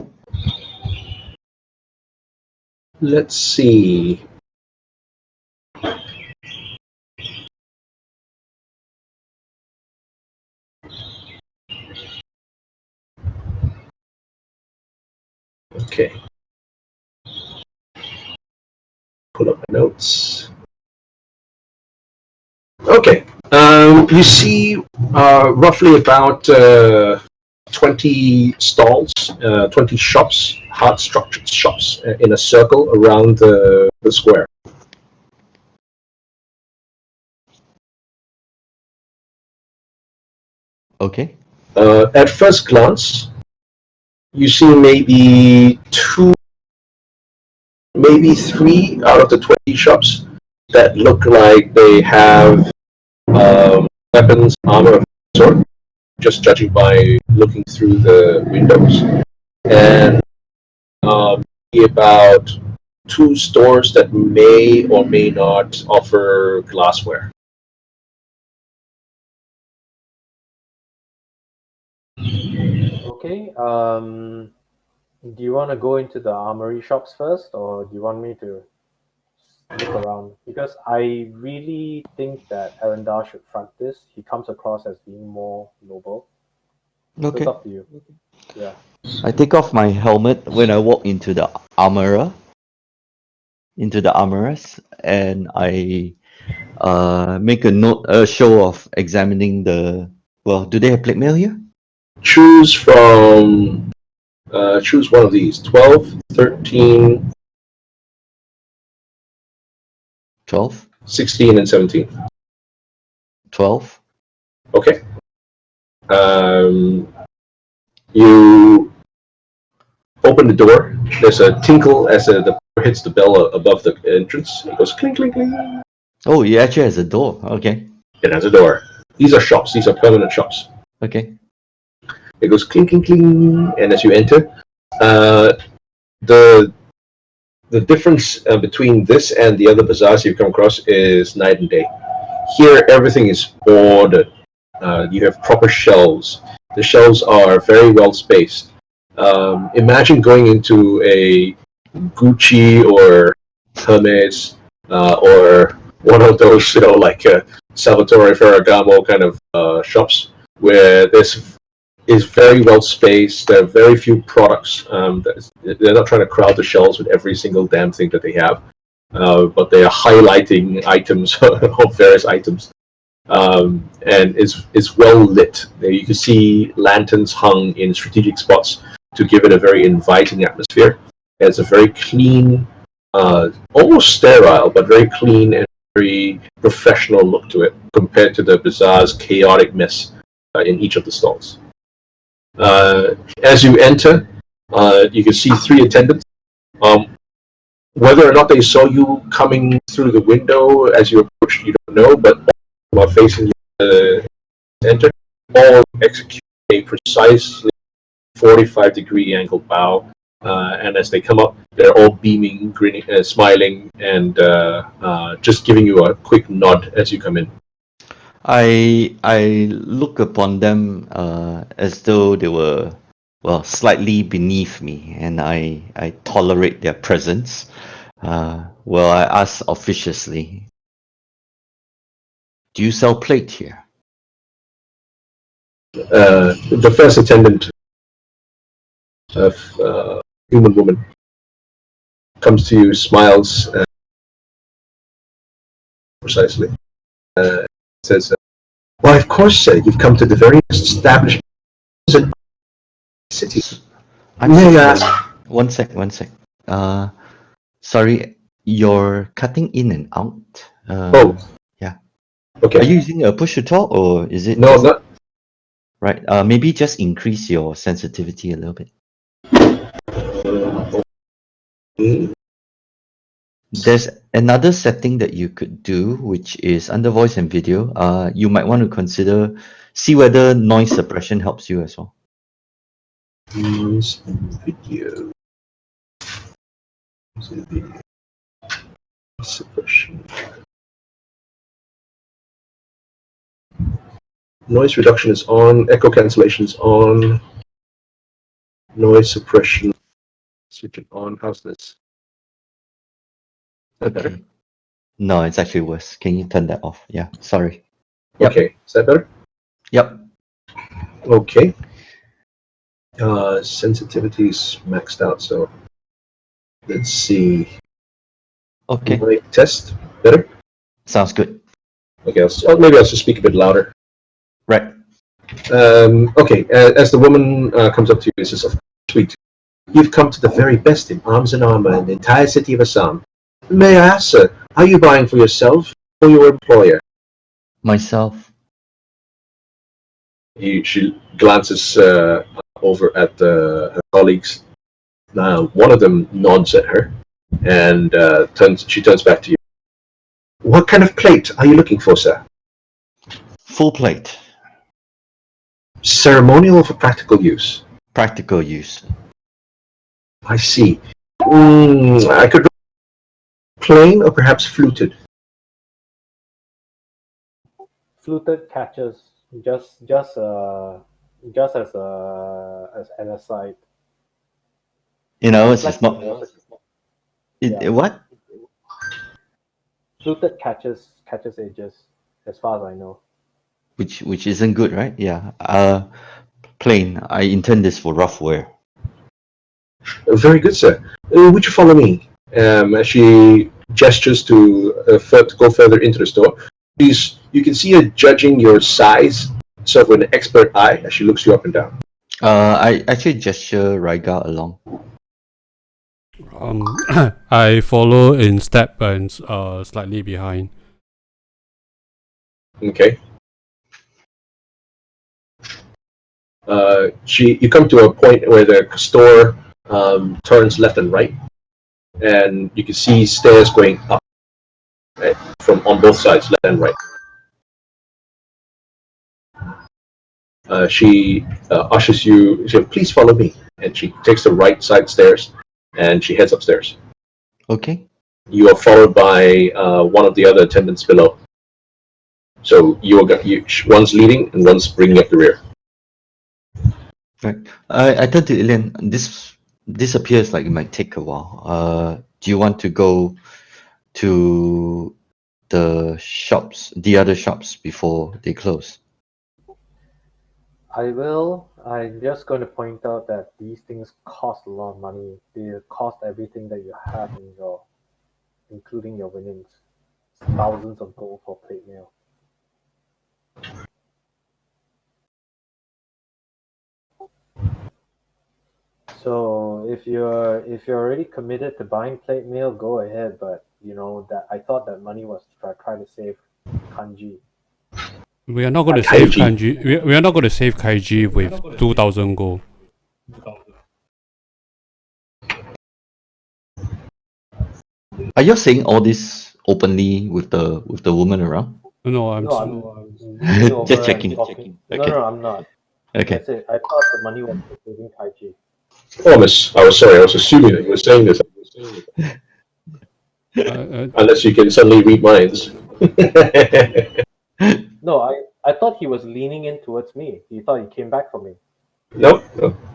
Let's see. Okay. Pull up my notes. Okay. You see roughly about 20 stalls, 20 shops, hard structured shops in a circle around the square. Okay. At first glance, you see maybe three out of the 20 shops that look like they have weapons, armor of some sort, just judging by looking through the windows. And about 2 stores that may or may not offer glassware. Okay. Do you want to go into the armory shops first, or do you want me to look around? Because I really think that Arendar should front this. He comes across as being more noble. So Okay. it's up to you. Yeah. I take off my helmet when I walk into the armorers, and I make a show of examining the. Well, do they have plate mail here? Choose one of these: 12, 13, 12? 16 and 17. 12? Okay. You open the door. There's a tinkle as the door hits the bell above the entrance. It goes clink, clink, clink. Oh, it actually has a door. Okay. It has a door. These are shops. These are permanent shops. Okay. It goes clink, clink, clink. And as you enter, the difference between this and the other bazaars you've come across is night and day. Here, everything is ordered. You have proper shelves. The shelves are very well spaced. Imagine going into a Gucci or Hermes or one of those, like Salvatore Ferragamo kind of shops where this is very well spaced. There are very few products. They're not trying to crowd the shelves with every single damn thing that they have, but they are highlighting items of various items. And it's well lit. You can see lanterns hung in strategic spots to give it a very inviting atmosphere. It's a very clean, almost sterile, but very clean and very professional look to it compared to the bazaar's chaotic mess in each of the stalls. As you enter, you can see 3 attendants. Whether or not they saw you coming through the window as you approached, you don't know, but while facing you enter, all execute a precisely 45-degree angle bow, and as they come up, they're all beaming, grinning, smiling, and just giving you a quick nod as you come in. I look upon them as though they were, well, slightly beneath me, and I tolerate their presence. Well, I ask officiously, do you sell plate here? The first attendant, a human woman, comes to you, smiles, precisely, says, "Why, of course, sir. You've come to the very established city. May I ask?" One sec. Sorry, you're cutting in and out. Yeah. Okay. Are you using a push to talk, or is it? No, not. Right. Maybe just increase your sensitivity a little bit. There's another setting that you could do, which is under voice and video. You might want to consider, see whether noise suppression helps you as well. Noise and video. Suppression. Noise reduction is on. Echo cancellation is on. Noise suppression. Switch it on. How's this? Is that better? No, it's actually worse. Can you turn that off? Yeah, sorry. Yep. Okay, is that better? Yep. Okay. Sensitivity is maxed out, so let's see. Okay. Mic test. Better? Sounds good. Okay, maybe I'll just speak a bit louder. Right. Okay, as the woman comes up to you, says, "Of course, sweet. You've come to the very best in arms and armor in the entire city of Assam. May I ask, sir, are you buying for yourself or your employer?" Myself. She glances over at her colleagues. Now, one of them nods at her, and she turns back to you. "What kind of plate are you looking for, sir?" Full plate. Ceremonial or for practical use? Practical use. I see. I could plain or perhaps fluted. Fluted catches just as an aside. You know, it's Like, not. Yeah. What? Fluted catches edges, as far as I know. Which isn't good, right? Yeah. Plain. I intend this for rough wear. Very good, sir. Would you follow me? As she gestures to go further into the store, you can see her judging your size, sort of with an expert eye, as she looks you up and down. I actually gesture Raiga along. I follow in step and slightly behind. Okay. You come to a point where the store turns left and right, and you can see stairs going up, right, from on both sides, left and right. She ushers you. She says, "Please follow me," and she takes the right side stairs, and she heads upstairs. Okay. You are followed by one of the other attendants below. So one's leading and one's bringing up the rear. Right. I tell to Ilian, this appears like it might take a while. Do you want to go to the other shops before they close? I will. I'm just going to point out that these things cost a lot of money. They cost everything that you have in your, including your winnings. Thousands of gold for plate mail. So if you're already committed to buying plate mail, go ahead. But you know that I thought that money was to try to save Kanji. We are not going to save Kaiji. Kanji. We are not going to save Kaiji with 2,000 gold. Are you saying all this openly with the woman around? No, I'm. No, I'm leaning over Just and checking. talking. Okay. No, I'm not. Okay. That's it. I thought the money was for saving Kaiji. Oh, miss. I was sorry. I was assuming that you were saying this. Unless you can suddenly read minds. No, I thought he was leaning in towards me. He thought he came back for me. No.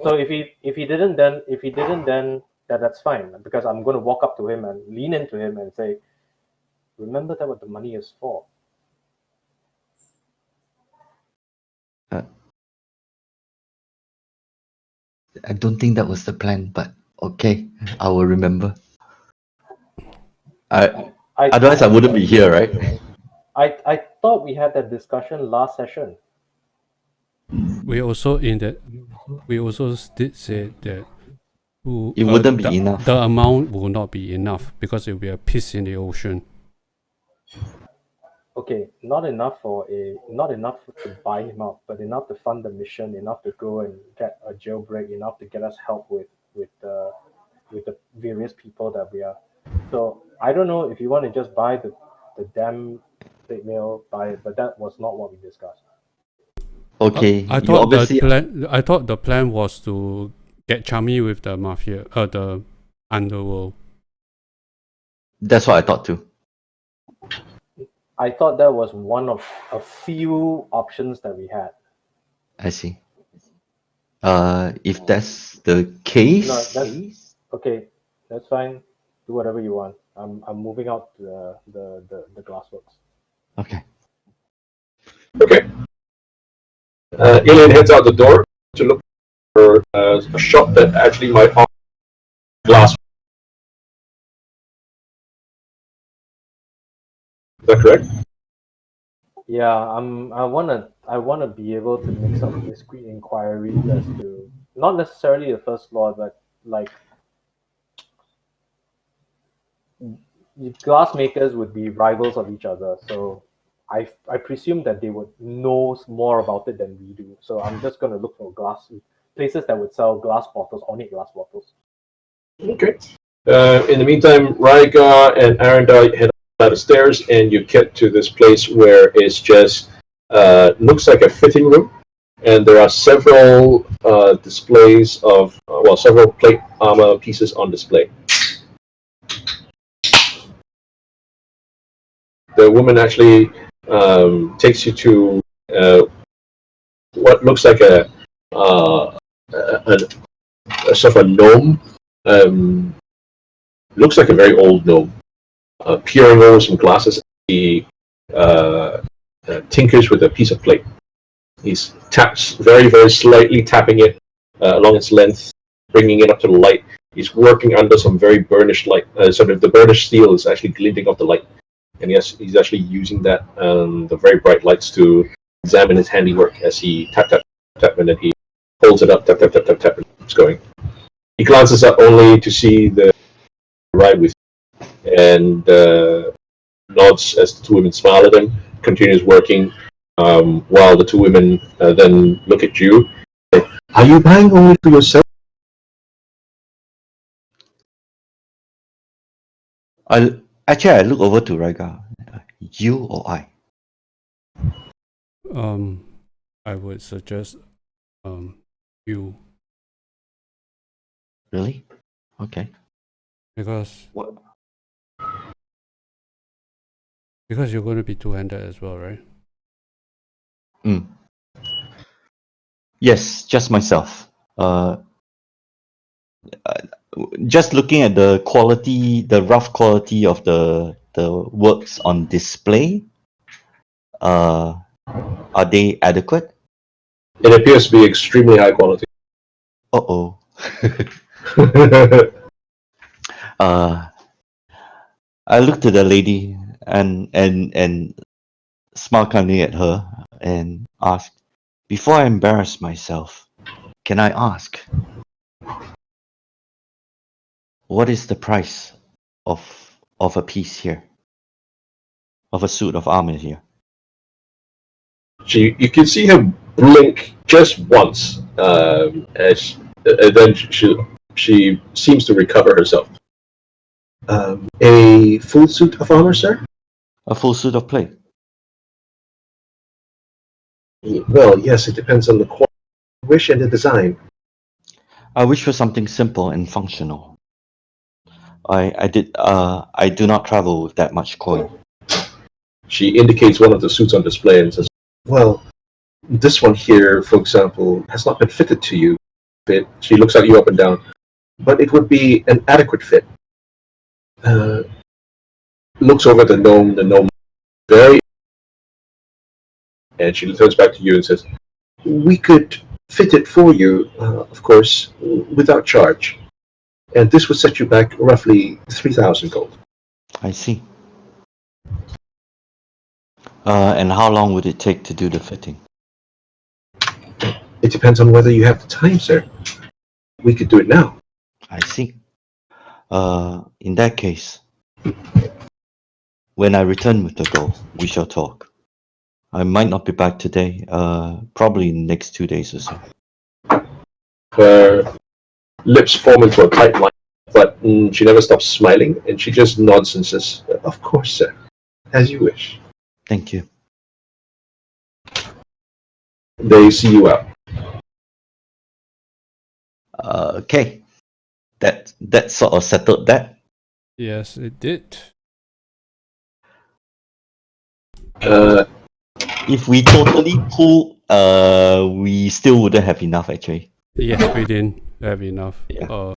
So if he didn't, then that's fine, because I'm going to walk up to him and lean into him and say, "Remember that what the money is for." I don't think that was the plan, but okay, I will remember. Otherwise, I wouldn't be here, right? I thought we had that discussion last session. We also did say that It wouldn't be enough. The amount will not be enough because it will be a piece in the ocean. Okay, not enough to buy him out, but enough to fund the mission, enough to go and get a jailbreak, enough to get us help with the various people that we are. So I don't know if you want to just buy the damn plate mail, buy it, but that was not what we discussed. Okay, I you thought obviously I thought the plan was to get chummy with the mafia, the underworld. that's what I thought too. I thought that was one of a few options that we had. I see. If that's the case, No, that's okay. That's fine. Do whatever you want. I'm moving out to the glassworks. okay. Okay. Alien heads out the door to look for a shop that actually might offer glass. Is that correct? Yeah, I wanna be able to make some discreet inquiries as to not necessarily the first floor, but like glass makers would be rivals of each other. So I presume that they would know more about it than we do. So I'm just gonna look for places that would sell glass bottles, ornate glass bottles. Okay. In the meantime, Raiga and Arendar head up the stairs, and you get to this place where it's just looks like a fitting room, and there are several displays of several plate armor pieces on display. The woman actually takes you to what looks like a sort of a gnome. Looks like a very old gnome. Peering over some glasses, he tinkers with a piece of plate. He taps very, very slightly, tapping it along its length, bringing it up to the light. He's working under some very burnished light. Sort of the burnished steel is actually glinting off the light. And yes, he's actually using that, the very bright lights to examine his handiwork as he tap, and then he holds it up, tap, and it's going. He glances up only to see the ride with you. And nods as the two women smile at him, continues working, while the two women then look at you. Are you buying only for yourself? I look over to Raiga. You or I? I would suggest you, Really? Okay. because What? you're going to be two-handed as well, right? Yes, just myself. Just looking at the quality, the rough quality of the works on display. Are they adequate? It appears to be extremely high quality. Uh-oh. I looked at the lady and smile kindly at her and asked, before I embarrass myself, can I ask, what is the price of a piece here? Of a suit of armor here? You can see her blink just once, as then she seems to recover herself. A full suit of armor, sir? A full suit of plate. Well, yes, it depends on the quality, wish, and the design. I wish for something simple and functional. I do not travel with that much coin. She indicates one of the suits on display and says, well, this one here, for example, has not been fitted to you. She looks at you up and down, but it would be an adequate fit. Looks over at the gnome very, and she turns back to you and says, we could fit it for you, of course, without charge. And this would set you back roughly 3,000 gold. I see. And how long would it take to do the fitting? It depends on whether you have the time, sir. We could do it now. I see. In that case, when I return with the gold, we shall talk. I might not be back today, probably in the next 2 days or so. Her lips form into a tight line, but she never stops smiling, and she just nods and says, of course, sir, as you wish. Thank you. They see you out. Okay. That sort of settled that. Yes, it did. If we totally pull, we still wouldn't have enough actually. Yes, we didn't have enough. Yeah.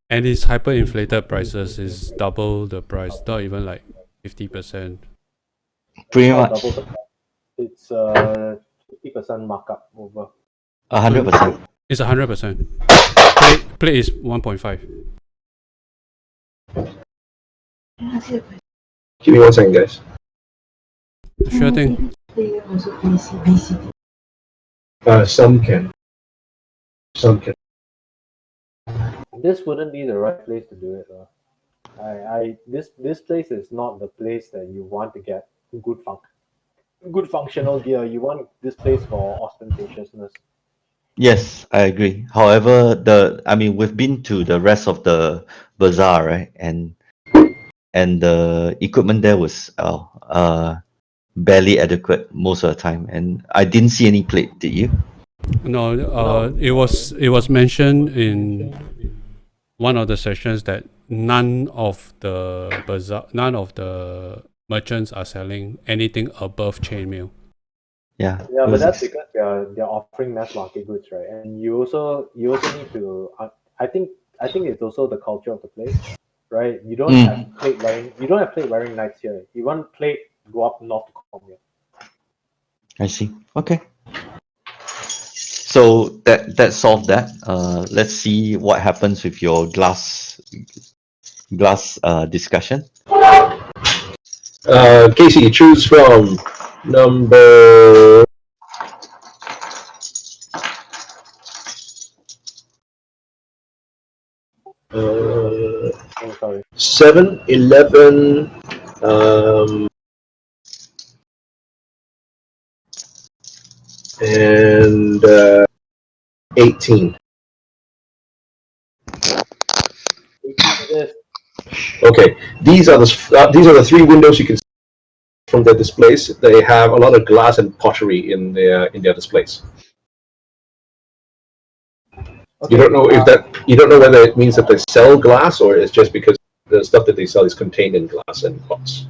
And its hyperinflated prices is double the price, not even like 50%. Pretty Not much double the price. It's 50% markup over. 100%. It's 100%. Plate is 1.5. Give me 1 second, guys. Sure thing. Some can. Some can. This wouldn't be the right place to do it. This place is not the place that you want to get good functional gear. You want this place for ostentatiousness. Yes, I agree. However, we've been to the rest of the bazaar, right? And the equipment there was barely adequate most of the time. And I didn't see any plate, did you? No, it was mentioned in one of the sessions that none of the merchants are selling anything above chainmail. Yeah. Yeah, it but was that's because they're offering mass market goods, right? And you also need to. I think it's also the culture of the place, right? You don't have plate wearing knights here. You want plate, go up north to Comia. I see. Okay. So that solved that. Let's see what happens with your glass discussion. Casey, choose from number. 7, 11, and 18. 18 it is. Okay, these are the three windows you can see from the displays. They have a lot of glass and pottery in their displays. Okay, You don't know whether it means that they sell glass or it's just because the stuff that they sell is contained in glass and pots.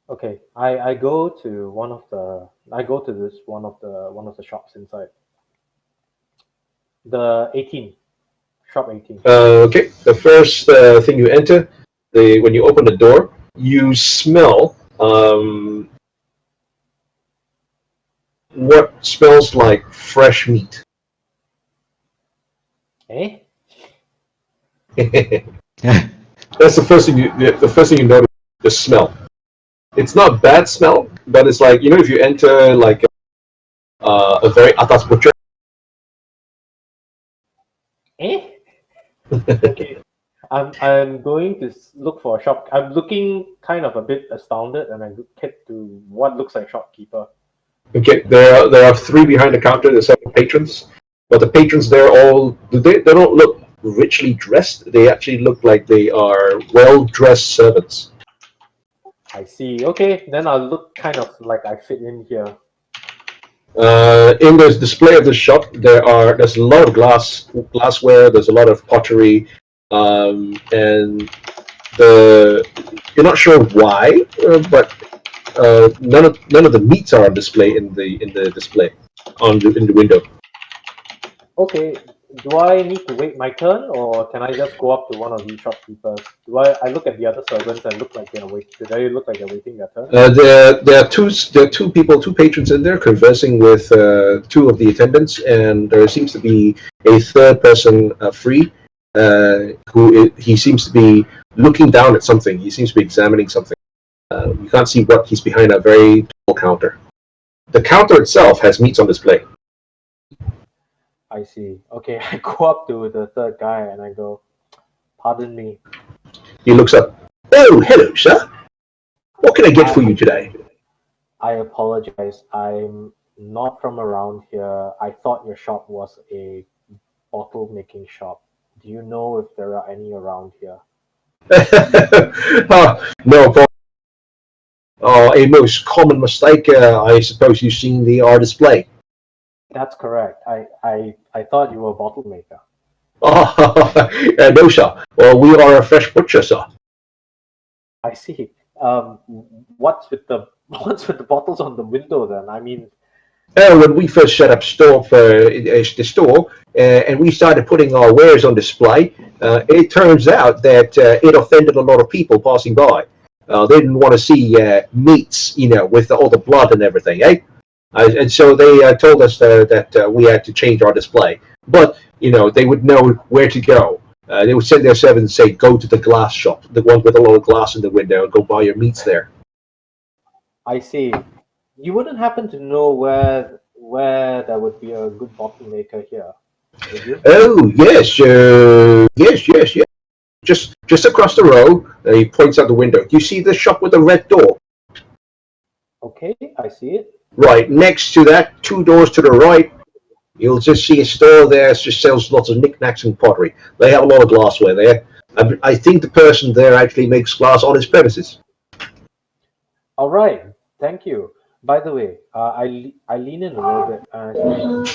okay. I go to one of the one of the shops inside. The 18 shop 18. Okay, the first thing you enter, when you open the door, you smell what smells like fresh meat. Eh? That's the first thing you notice. The smell. It's not bad smell, but it's like, if you enter like a very atas butcher. Eh? Okay. I'm going to look for a shop. I'm looking kind of a bit astounded, and I get to what looks like shopkeeper. Okay, there are three behind the counter. There's several patrons, but the patrons they don't look richly dressed. They actually look like they are well dressed servants. I see. Okay, then I'll look kind of like I fit in here. In the display of the shop, there's a lot of glassware. There's a lot of pottery, and you're not sure why, but none of the meats are on display in the display in the window. Okay, do I need to wait my turn, or can I just go up to one of these shopkeepers? I look at the other servants and look like they're waiting? Do they look like they're waiting their turn? There are two patrons in there conversing with two of the attendants, and there seems to be a third person free. He seems to be looking down at something. He seems to be examining something. You can't see what he's behind a very tall counter. The counter itself has meats on display. I see. Okay, I go up to the third guy and I go, "Pardon me." He looks up. Oh, hello, sir. What can I get for you today? I apologize. I'm not from around here. I thought your shop was a bottle making shop. Do you know if there are any around here? No, a most common mistake. I suppose you've seen our display. That's correct. I thought you were a bottle maker. No, sir. Well, we are a fresh butcher, sir. I see. What's with the bottles on the window then? I mean, When we first set up the store, and we started putting our wares on display, it turns out that it offended a lot of people passing by. They didn't want to see meats, with all the blood and everything, eh? And so they told us that we had to change our display. But, they would know where to go. They would send their servants and say, go to the glass shop, the one with a lot of glass in the window, and go buy your meats there. I see. You wouldn't happen to know where there would be a good bottle maker here, would you? Oh, yes, yes. Just across the road, he points out the window. You see the shop with the red door? Okay, I see it. Right, next to that, 2 doors to the right, you'll just see a store there that just sells lots of knickknacks and pottery. They have a lot of glassware there. I think the person there actually makes glass on his premises. All right, thank you. By the way, I lean in a little bit and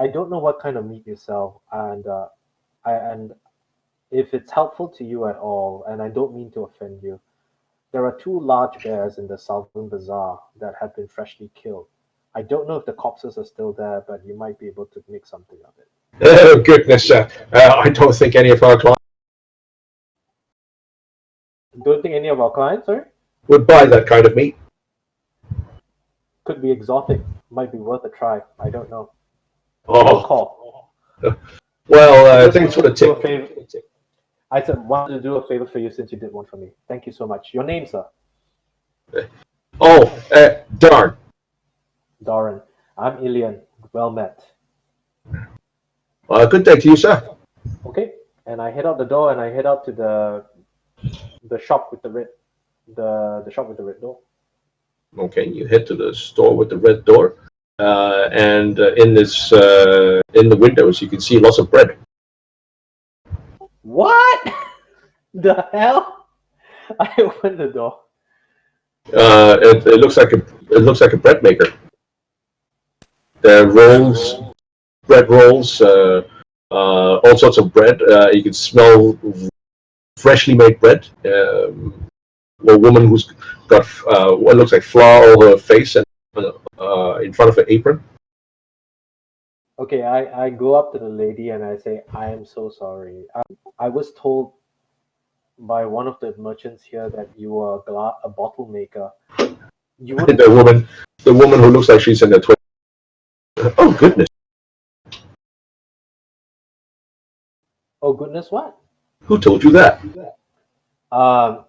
I don't know what kind of meat you sell, and if it's helpful to you at all, and I don't mean to offend you, there are 2 large bears in the southern bazaar that have been freshly killed. I don't know if the corpses are still there, but you might be able to make something of it. Oh, goodness, I don't think any of our clients Don't think any of our clients, sorry? would buy that kind of meat. Could be exotic. Might be worth a try. I don't know. Oh, Good call. well, Just thanks for the wanted to do a tip. favor. I said wanted to do a favor for you since you did one for me. Thank you so much. Your name, sir? Oh, darn. Doran. I'm Ilian. Well met. Good day to you, sir. Okay. and I head out the door and I head out to the shop with the red the shop with the red door. Okay, you head to the store with the red door, and in the windows you can see lots of bread. What the hell? I open the door. It looks like a bread maker. There are rolls, bread rolls, all sorts of bread. You can smell freshly made bread. A woman who's got what looks like flour all over her face and in front of her apron. Okay, I go up to the lady and I say, I am so sorry. I was told by one of the merchants here that you are a bottle maker. You wouldn't. The woman who looks like she's in her 20s. Oh goodness! Oh goodness, what? Who told you that? Um,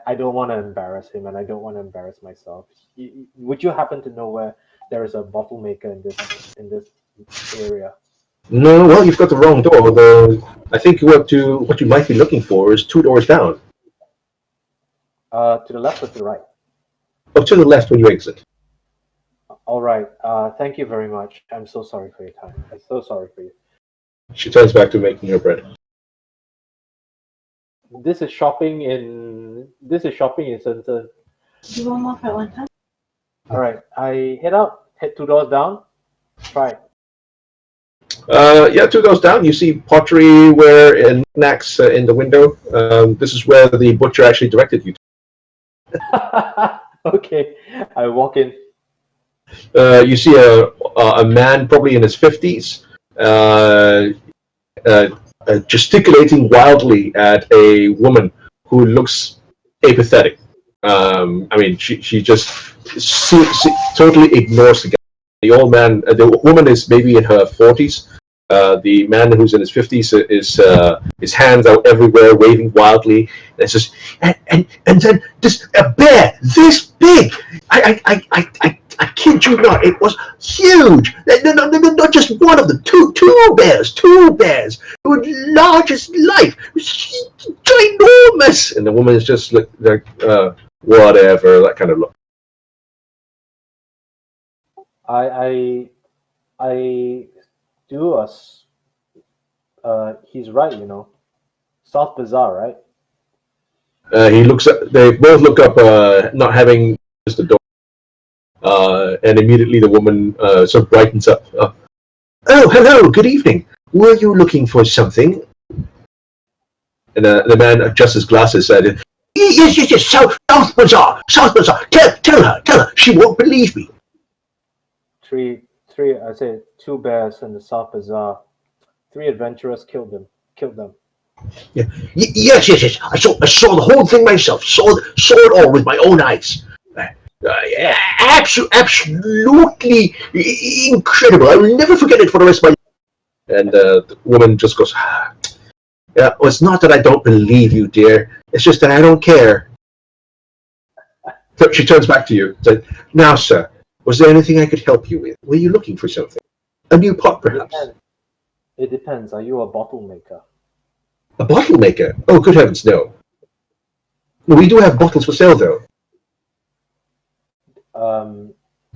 I don't want to embarrass him, and I don't want to embarrass myself. Would you happen to know where there is a bottle maker in this area? No, well, you've got the wrong door. I think what you might be looking for is 2 doors down. To the left or to the right? Oh, to the left when you exit. All right. Thank you very much. I'm so sorry for your time. I'm so sorry for you. She turns back to making her bread. This is shopping in Shenzhen. You want more at one time? All right. I head 2 doors down. Try it. Yeah, 2 doors down, you see pottery ware and knickknacks in the window. This is where the butcher actually directed you to. Okay. I walk in. You see a man, probably in his 50s, gesticulating wildly at a woman who looks apathetic. I mean, she just totally ignores the guy. The old man, the woman is maybe in her 40s. The man who's in his 50s is his hands out everywhere, waving wildly. And it's just, and then this a bear this big. I kid you not, it was huge. No, not just one of them. Two bears. It was large as life. It was ginormous. And the woman is just like whatever, that kind of look. I do he's right, South Bazaar, right? They both look up, not having just the door. And immediately the woman sort of brightens up. Oh, hello, good evening. Were you looking for something? And the man adjusts his glasses. Yes, South Bazaar. Tell her. She won't believe me. Three, I say 2 bears in the South Bazaar. 3 adventurers killed them. Yeah. Yes. I saw the whole thing myself. Saw it all with my own eyes. Absolutely incredible. I will never forget it for the rest of my life. And the woman just goes, yeah, well, it's not that I don't believe you, dear. It's just that I don't care. So she turns back to you. Said, now, sir, was there anything I could help you with? Were you looking for something? A new pot, perhaps? It depends. Are you a bottle maker? A bottle maker? Oh, good heavens, no. We do have bottles for sale, though.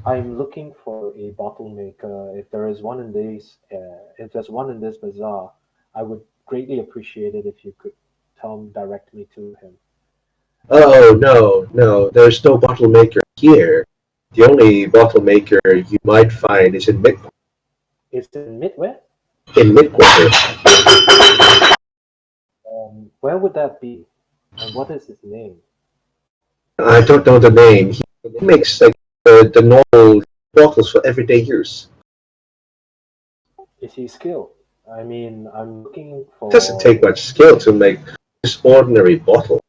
I'm looking for a bottle maker. If there's one in this bazaar, I would greatly appreciate it if you could direct me to him. Oh, no. There's no bottle maker here. The only bottle maker you might find is in Midquarter. Is it in Midway? In Midquarter. Where would that be? And what is his name? I don't know the name. He makes like the normal bottles for everyday use. Is he skilled? I mean, I'm looking for. It doesn't take much skill to make this ordinary bottle.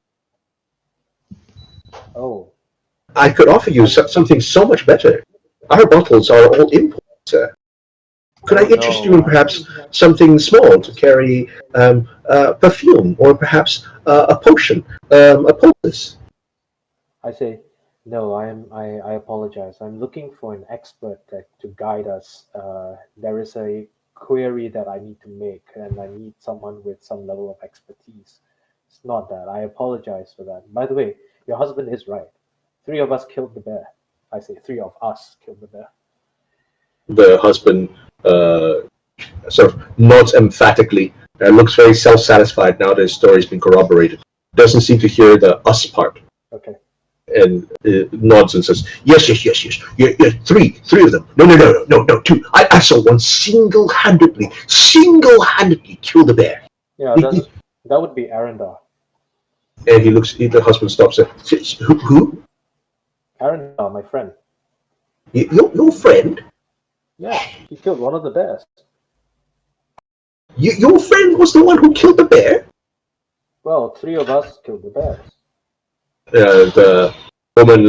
Oh. I could offer you something so much better. Our bottles are all imports, sir. Could I interest you in perhaps something small to carry perfume or perhaps a potion, a poultice? I say, no, I apologize. I'm looking for an expert to guide us. There is a query that I need to make, and I need someone with some level of expertise. It's not that. I apologize for that. By the way, your husband is right. 3 of us killed the bear. I say 3 of us killed the bear. The husband sort of nods emphatically, looks very self-satisfied now that his story's been corroborated. Doesn't seem to hear the us part. Okay. And nods and says, yes. Yeah, three of them. No, 2. I saw one single-handedly kill the bear. Yeah, that would be Arendar. And the husband stops and says, who? Arendar, my friend. Your friend? Yeah, he killed one of the bears. Your friend was the one who killed the bear? Well, 3 of us killed the bears. The woman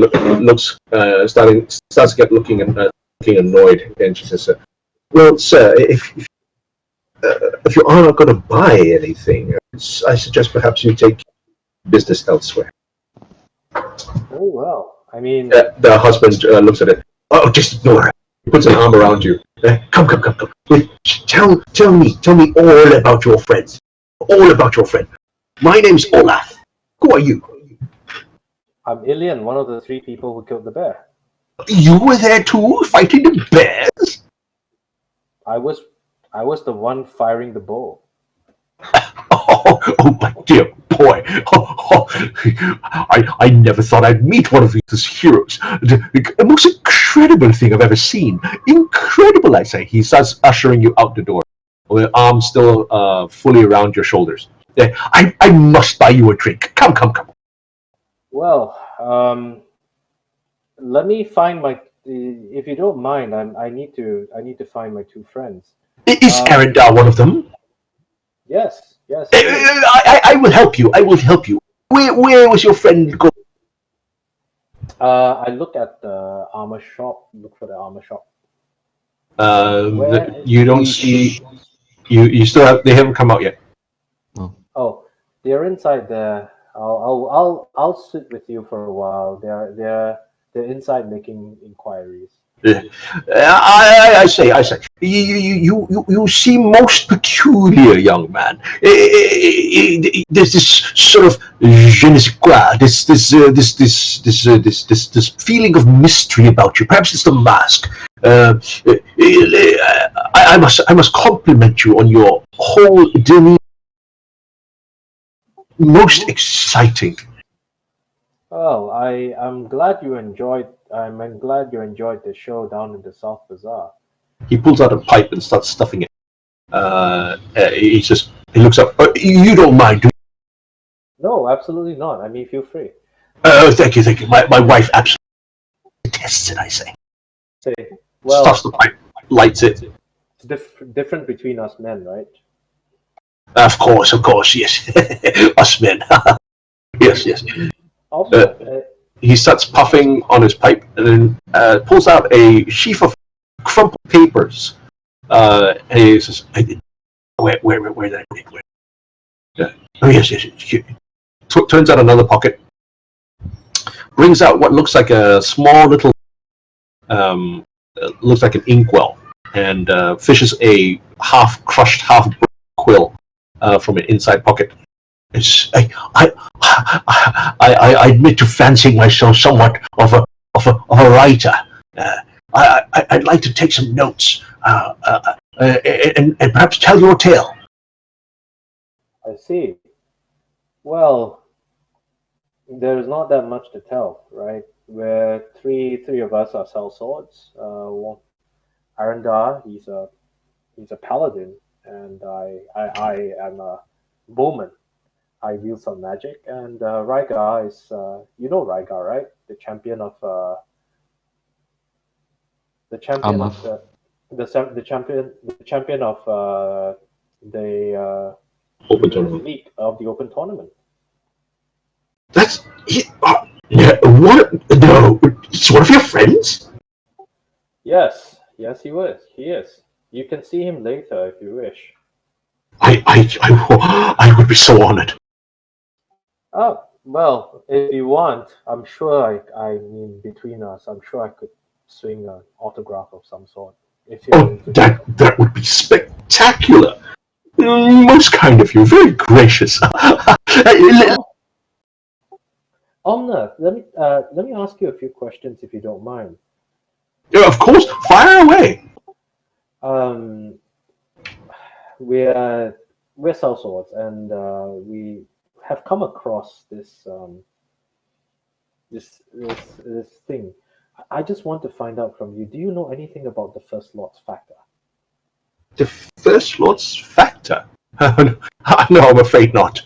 starts to get looking annoyed, and she says, "Well, sir, if you are not going to buy anything, I suggest perhaps you take business elsewhere." Very well. I mean, The husband looks at it. Oh, just ignore her. He puts an arm around you. Come. Tell me all about your friends. All about your friend. My name's Olaf. Who are you? I'm Ilian, one of the 3 people who killed the bear. You were there too, fighting the bears? I was the one firing the bow. Oh, my dear boy. I never thought I'd meet one of these heroes. The most incredible thing I've ever seen. Incredible, I say. He starts ushering you out the door, with arms still fully around your shoulders. I must buy you a drink. Come. Well, let me find my. If you don't mind, I need to find my 2 friends. Is Arendar one of them? Yes. I will help you. Where was your friend going? I look at the armor shop. Look for the armor shop. You don't see. You still have. They haven't come out yet. Oh, they're inside there. I'll sit with you for a while. They're inside making inquiries. I say. You seem most peculiar, young man. There's this sort of je ne sais quoi, this feeling of mystery about you. Perhaps it's the mask. I must compliment you on your whole demeanor. Most exciting. Well, I'm glad you enjoyed. I'm glad you enjoyed the show down in the South Bazaar. He pulls out a pipe and starts stuffing it. He looks up. You don't mind, do you? No, absolutely not. I mean, feel free. Thank you. My wife absolutely detests it, I say. Say, well, Stuffs the pipe, lights it. it's different between us men, right? Of course, yes. Us men. Yes. Also, He starts puffing on his pipe and then pulls out a sheaf of crumpled papers. And he says, where did I put it? Oh, yes. Turns out another pocket. Brings out what looks like a small little, looks like an inkwell. And fishes a half-crushed, half-broken quill from an inside pocket. I admit to fancying myself somewhat of a writer. I'd like to take some notes and perhaps tell your tale. I see. Well, there's not that much to tell, right? Where three of us are sellswords. Arendar, he's a paladin, and I am a bowman. I wield some magic, and Rygar is you know Rygar, right? The champion of the champion Armor. of the champion of the Open tournament. league of the open tournament. That's yeah. What? No, it's one of your friends. Yes, he was. He is. You can see him later if you wish. I would be so honored. Oh, well, if you want, I'm sure I mean, between us, I'm sure I could swing an autograph of some sort. If you're Oh, that would be spectacular. spectacular. Most kind of you, very gracious. Omna, let me ask you a few questions if you don't mind. Of course, fire away. Um, we're sellswords, and we have come across this thing. I just want to find out from you. Do you know anything about the first lord's factor? The first lord's factor? No, I'm afraid not.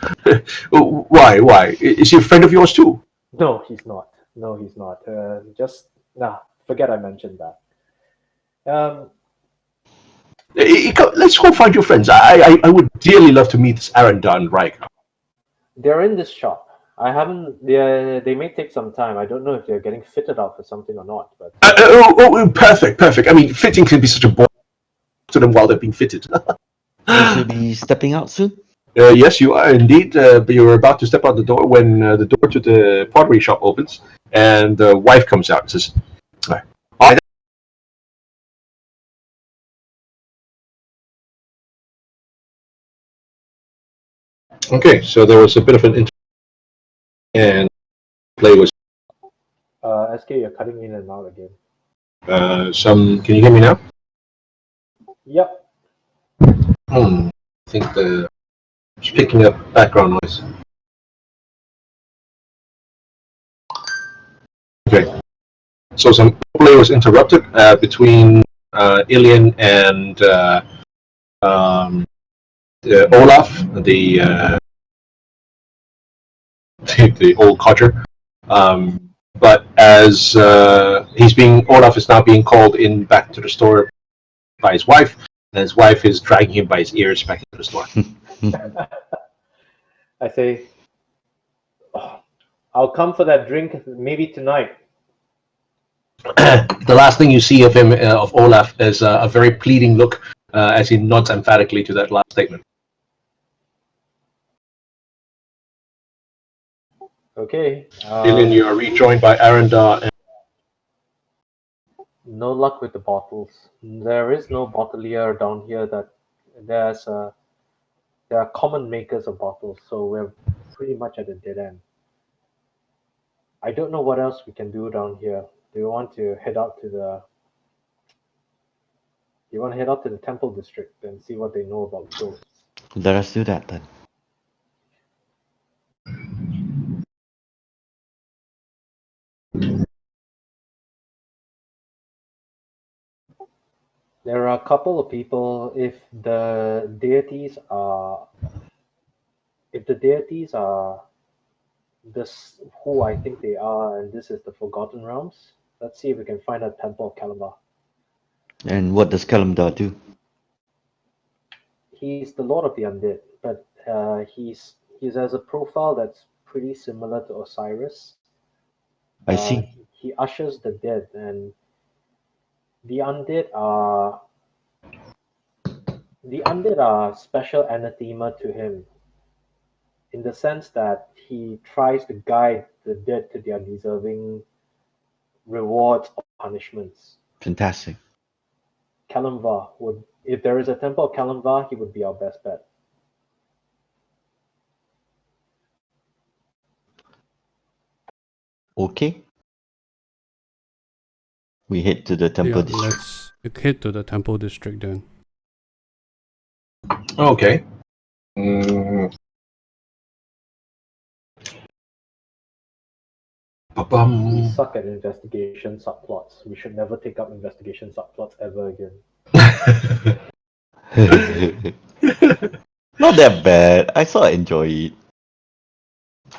Why? Why? Is he a friend of yours too? No, he's not. No, he's not. Forget I mentioned that. Let's go find your friends. I would dearly love to meet this Arendar and Riker. They're in this shop. I haven't. They may take some time. I don't know if they're getting fitted out for something or not. But Perfect. I mean, fitting can be such a bore to them while they're being fitted. You should be stepping out soon. Yes, you are indeed. But you're about to step out the door when the door to the pottery shop opens, and the wife comes out and says, "All right." Okay, so there was a bit of an and play was SK, you're cutting in and out again. Can you hear me now? Yep. I think it's picking up background noise. Okay, so some play was interrupted between Ilian and Olaf, the the old codger. But as Olaf is now being called in back to the store by his wife, and his wife is dragging him by his ears back into the store. I say, I'll come for that drink maybe tonight. The last thing you see of him, of Olaf, is a very pleading look as he nods emphatically to that last statement. Okay. Ilian, you are rejoined by Arendar and No luck with the bottles. There is no bottlier down here. There are common makers of bottles, so we're pretty much at a dead end. I don't know what else we can do down here. Do you want to head out to the temple district and see what they know about ghosts? Let us do that then. There are a couple of people. If the deities are this who I think they are, and this is the Forgotten Realms, let's see if we can find a temple of Kalimba. And what does Kalimdar do? He's the Lord of the Undead, but he's has a profile that's pretty similar to Osiris. I see. He ushers the dead, and the undead are special anathema to him, in the sense that he tries to guide the dead to their deserving rewards or punishments. Fantastic. Kalimva would, if there is a temple of Kalimva, he would be our best bet. Okay. We head to the temple district. Let's head to the temple district then. okay. We suck at investigation subplots. We should never take up investigation subplots ever again. Not that bad. I sort of enjoy it.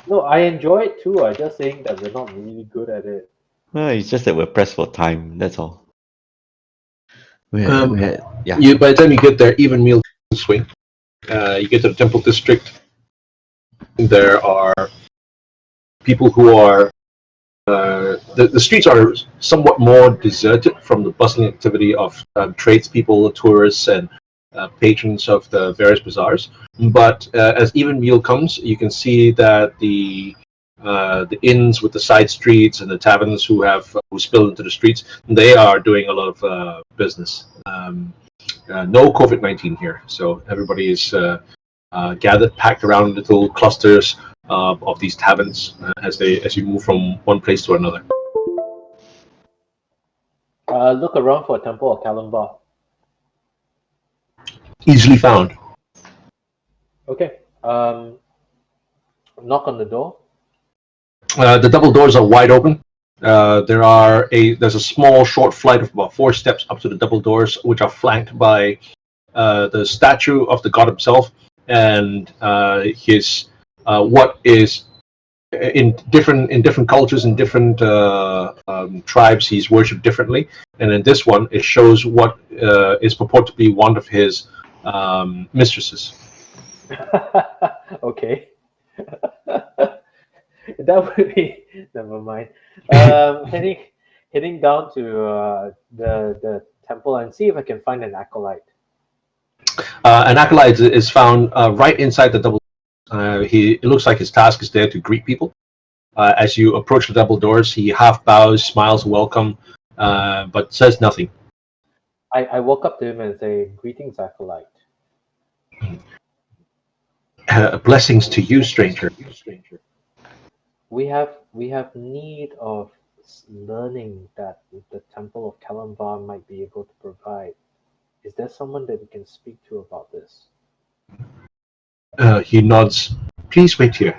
No, I enjoy it too. I'm just saying that we're not really good at it. It's just that we're pressed for time. That's all. Yeah. By the time you get there, even meal swing. You get to the temple district. There are people who are. The streets are somewhat more deserted from the bustling activity of tradespeople, tourists, and patrons of the various bazaars. But as even meal comes, you can see that the inns with the side streets and the taverns who spill into the streets, they are doing a lot of business. No COVID-19 here, so everybody is gathered, packed around little clusters of these taverns as you move from one place to another. Look around for a temple of Kalimba. Easily found. Okay. Knock on the door. The double doors are wide open. There's a small short flight of about 4 steps up to the double doors, which are flanked by the statue of the god himself and his what is in different cultures and different tribes he's worshipped differently, and in this one it shows what is purported to be one of his mistresses. Okay. That would be never mind. Heading down to the temple and see if I can find an acolyte. An acolyte is found right inside the double. It looks like his task is there to greet people. As you approach the double doors, he half bows, smiles welcome, but says nothing. I walk up to him and say, "Greetings, acolyte." Blessings to you, stranger. We have need of learning that the temple of Kalimba might be able to provide. Is there someone that we can speak to about this? He nods. Please wait here.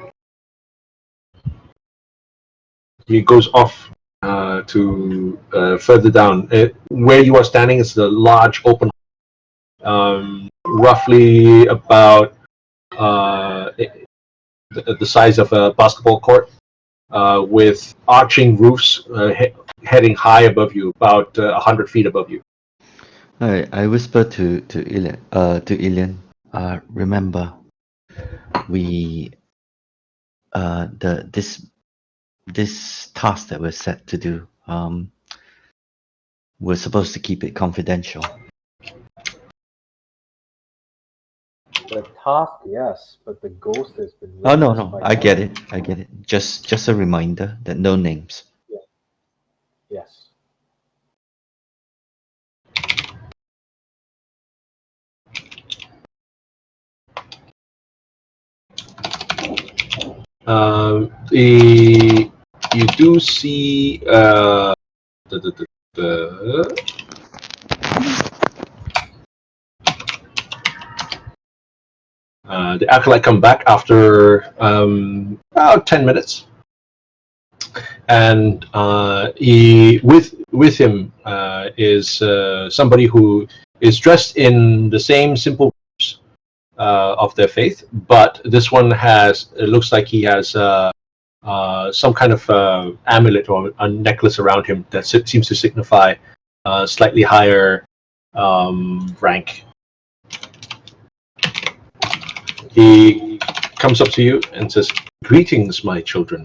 He goes off to further down. Where you are standing is the large open, roughly about the size of a basketball court, with arching roofs heading high above you, about 100 feet above you. I whisper to Ilian. Remember, we this task that we're set to do. We're supposed to keep it confidential. The task, yes, but the ghost has been. Oh no, witnessed by I get it. Just a reminder that no names. Yes. You do see the acolyte come back after about 10 minutes, and with him is somebody who is dressed in the same simple robes of their faith, but this one it looks like he has some kind of amulet or a necklace around him that seems to signify slightly higher rank. He comes up to you and says, "Greetings, my children.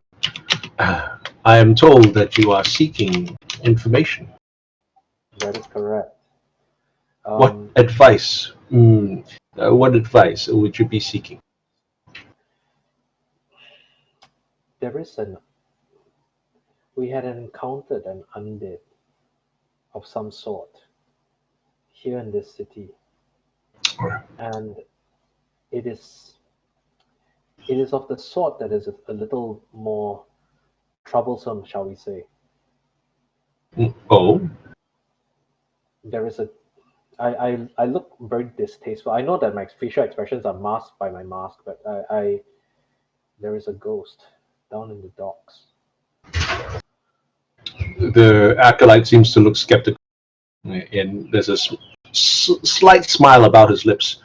I am told that you are seeking information. That is correct. What advice? What advice would you be seeking?" We had encountered an undead of some sort here in this city, and it is of the sort that is a little more troublesome, shall we say. Oh, There is I look very distasteful. I know that my facial expressions are masked by my mask, but there is a ghost down in the docks. the acolyte seems to look skeptical, and there's a slight smile about his lips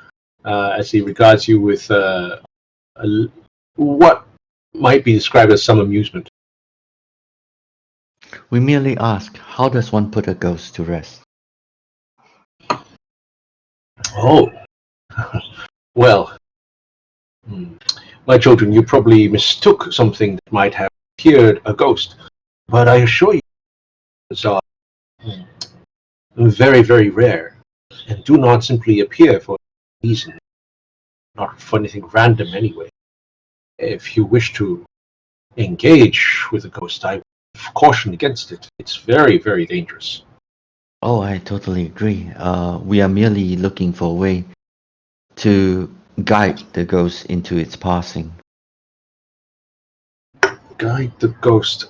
as he regards you with what might be described as some amusement. We merely ask, how does one put a ghost to rest? Oh, well, my children, you probably mistook something that might have appeared a ghost, but I assure you, it's very, very rare, and do not simply appear for a reason, not for anything random anyway. If you wish to engage with a ghost, I caution against it. It's very, very dangerous. Oh, I totally agree. We are merely looking for a way to guide the ghost into its passing. Guide the ghost.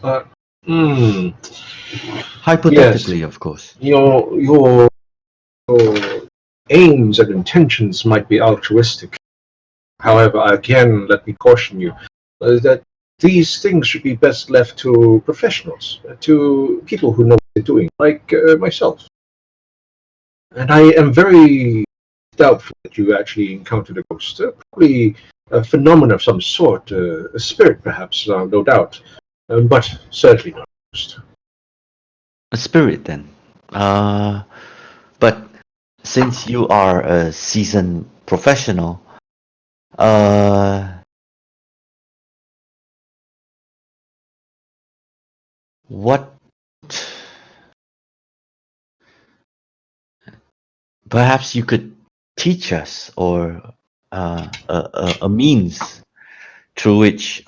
Hmm. Hypothetically, of course. Your aims and intentions might be altruistic. However, again, let me caution you that these things should be best left to professionals, to people who know what they're doing, like myself. And I am very doubtful that you actually encountered a ghost. Probably a phenomenon of some sort, a spirit perhaps, no doubt, but certainly not a ghost. A spirit, then. But since you are a seasoned professional, uh, what perhaps you could teach us, or a means through which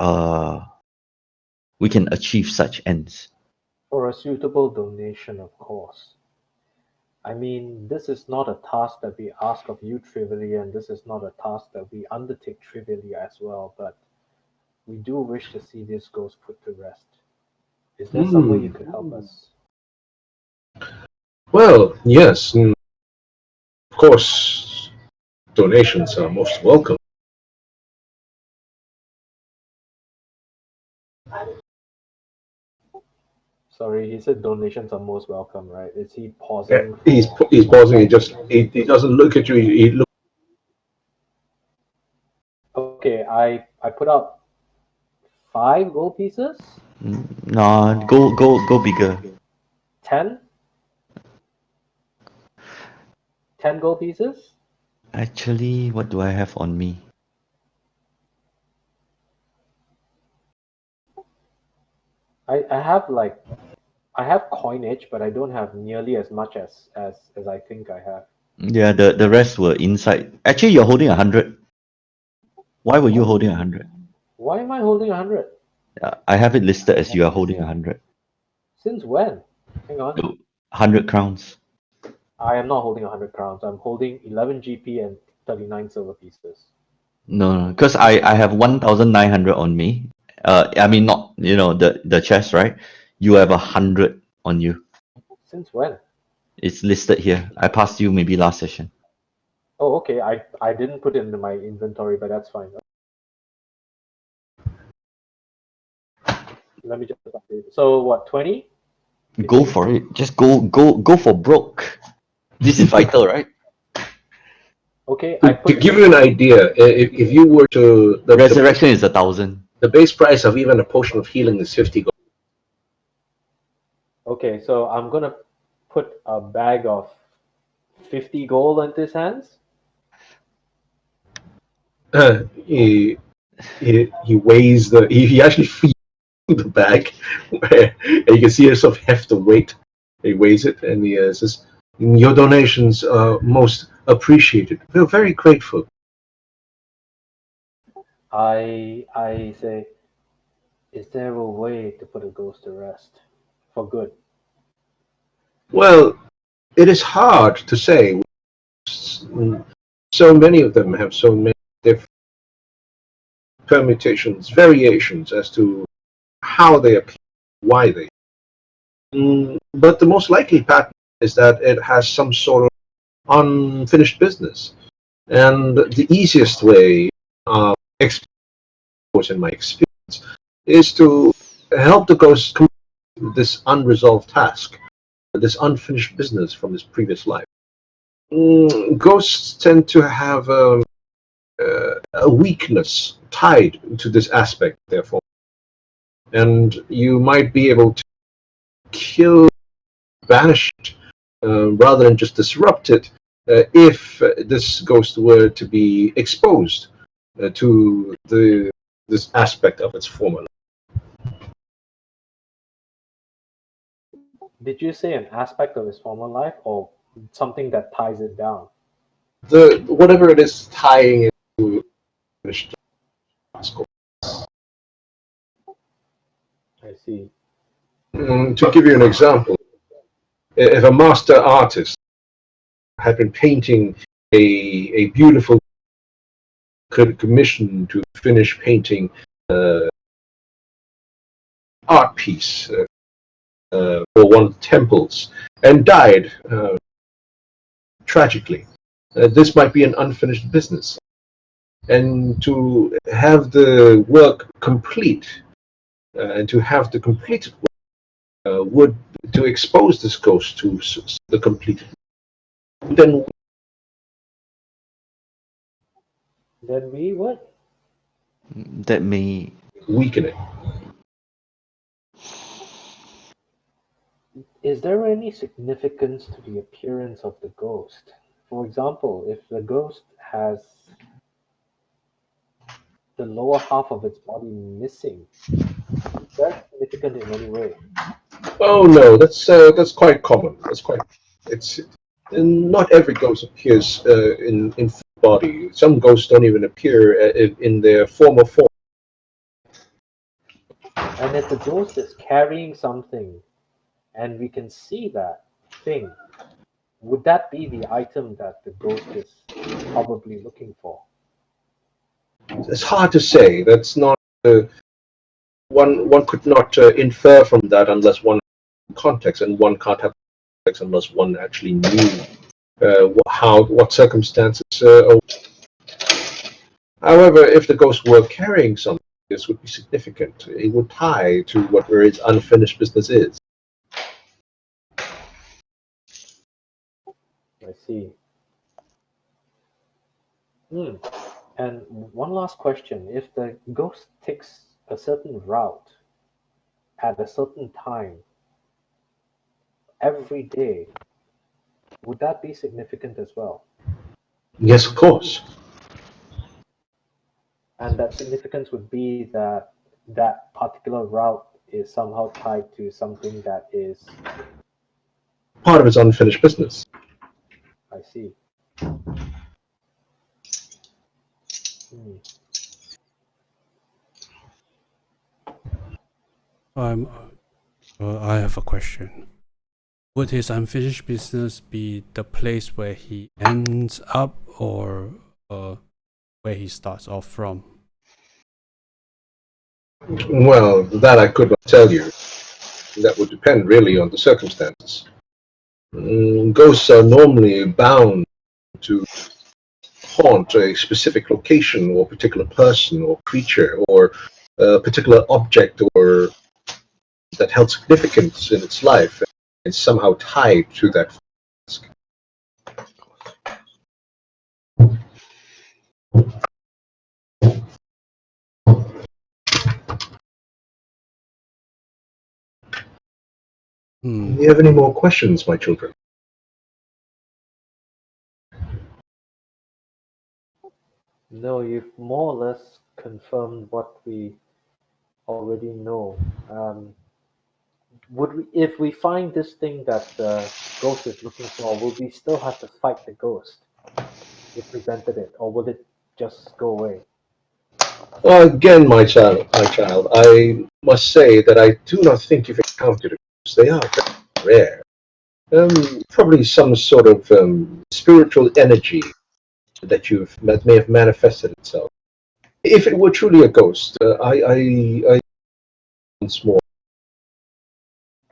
we can achieve such ends. For a suitable donation, of course. I mean, this is not a task that we ask of you trivially, and this is not a task that we undertake trivially as well, but we do wish to see this ghost put to rest. Is there some way you could help us? Well, yes, of course, donations are most welcome. Sorry, he said donations are most welcome, right? Is he Yeah, pausing he's pausing. He doesn't look at you. He looks. Okay, I put out 5 gold pieces? Nah, go bigger. 10? 10 gold pieces? Actually, what do I have on me? I have I have coinage, but I don't have nearly as much as I think I have. Yeah, the rest were inside. Actually, you're holding 100. Why were you What? holding 100? Why am I holding 100? I have it listed as you are holding 100. Since when? Hang on. 100 crowns. I am not holding 100 crowns. I'm holding 11 GP and 39 silver pieces. No, because I have 1,900 on me. I mean, not, the chest, right? You have 100 on you. Since when? It's listed here. I passed you maybe last session. Oh, okay. I didn't put it into my inventory, but that's fine. Let me just update it. So what, 20? Go for it. Just go for broke. This is vital, right? Okay, I To put give you an idea, if you were to Resurrection is 1,000. the base price of even a potion of healing is 50 gold. Okay, so I'm gonna put a bag of 50 gold into his hands. He weighs he actually feeds the bag, and you can see yourself heft the weight. He weighs it and he says, "Your donations are most appreciated. We're very grateful." I say, is there a way to put a ghost to rest for good? Well, it is hard to say. So many of them have so many different permutations, variations as to how they appear, why they. But the most likely pattern is that it has some sort of unfinished business. And the easiest way, of in my experience, is to help the ghost complete this unresolved task, this unfinished business from his previous life. Ghosts tend to have a weakness tied to this aspect, therefore. And you might be able to kill, banish it, rather than just disrupt it, if this ghost were to be exposed to this aspect of its former life. Did you say an aspect of his former life or something that ties it down? Whatever it is tying it to finished task. I see. To give you an example, if a master artist had been painting a beautiful commission to finish painting art piece for one of the temples and died tragically. This might be an unfinished business. And to have the work complete and to have the completed work would to expose this ghost to the completed then we what? That may weaken it. Is there any significance to the appearance of the ghost? For example, if the ghost has the lower half of its body missing, is that significant in any way? Oh no, that's quite common. It's not every ghost appears in full body. Some ghosts don't even appear in their former form. And if the ghost is carrying something and we can see that thing, would that be the item that the ghost is probably looking for? It's hard to say. That's not one could not infer from that unless one has context, and one can't have context unless one actually knew what circumstances. However, if the ghost were carrying something, this would be significant. It would tie to whatever its unfinished business is. I see. And one last question. If the ghost takes a certain route at a certain time every day, would that be significant as well? Yes, of course. And that significance would be that that particular route is somehow tied to something that is, Part of its unfinished business. I see. Hmm. I have a question. Would his unfinished business be the place where he ends up, or where he starts off from? Well, that I could not tell you. That would depend really on the circumstances. Ghosts are normally bound to haunt a specific location or particular person or creature or a particular object or that held significance in its life and somehow tied to that. Do you have any more questions, my children? No, you've more or less confirmed what we already know. If we find this thing that the ghost is looking for, will we still have to fight the ghost if presented it, or will it just go away? Again, my child, I must say that I do not think you've encountered ghosts. They are very rare. Probably some sort of spiritual energy that may have manifested itself. If it were truly a ghost, I once more,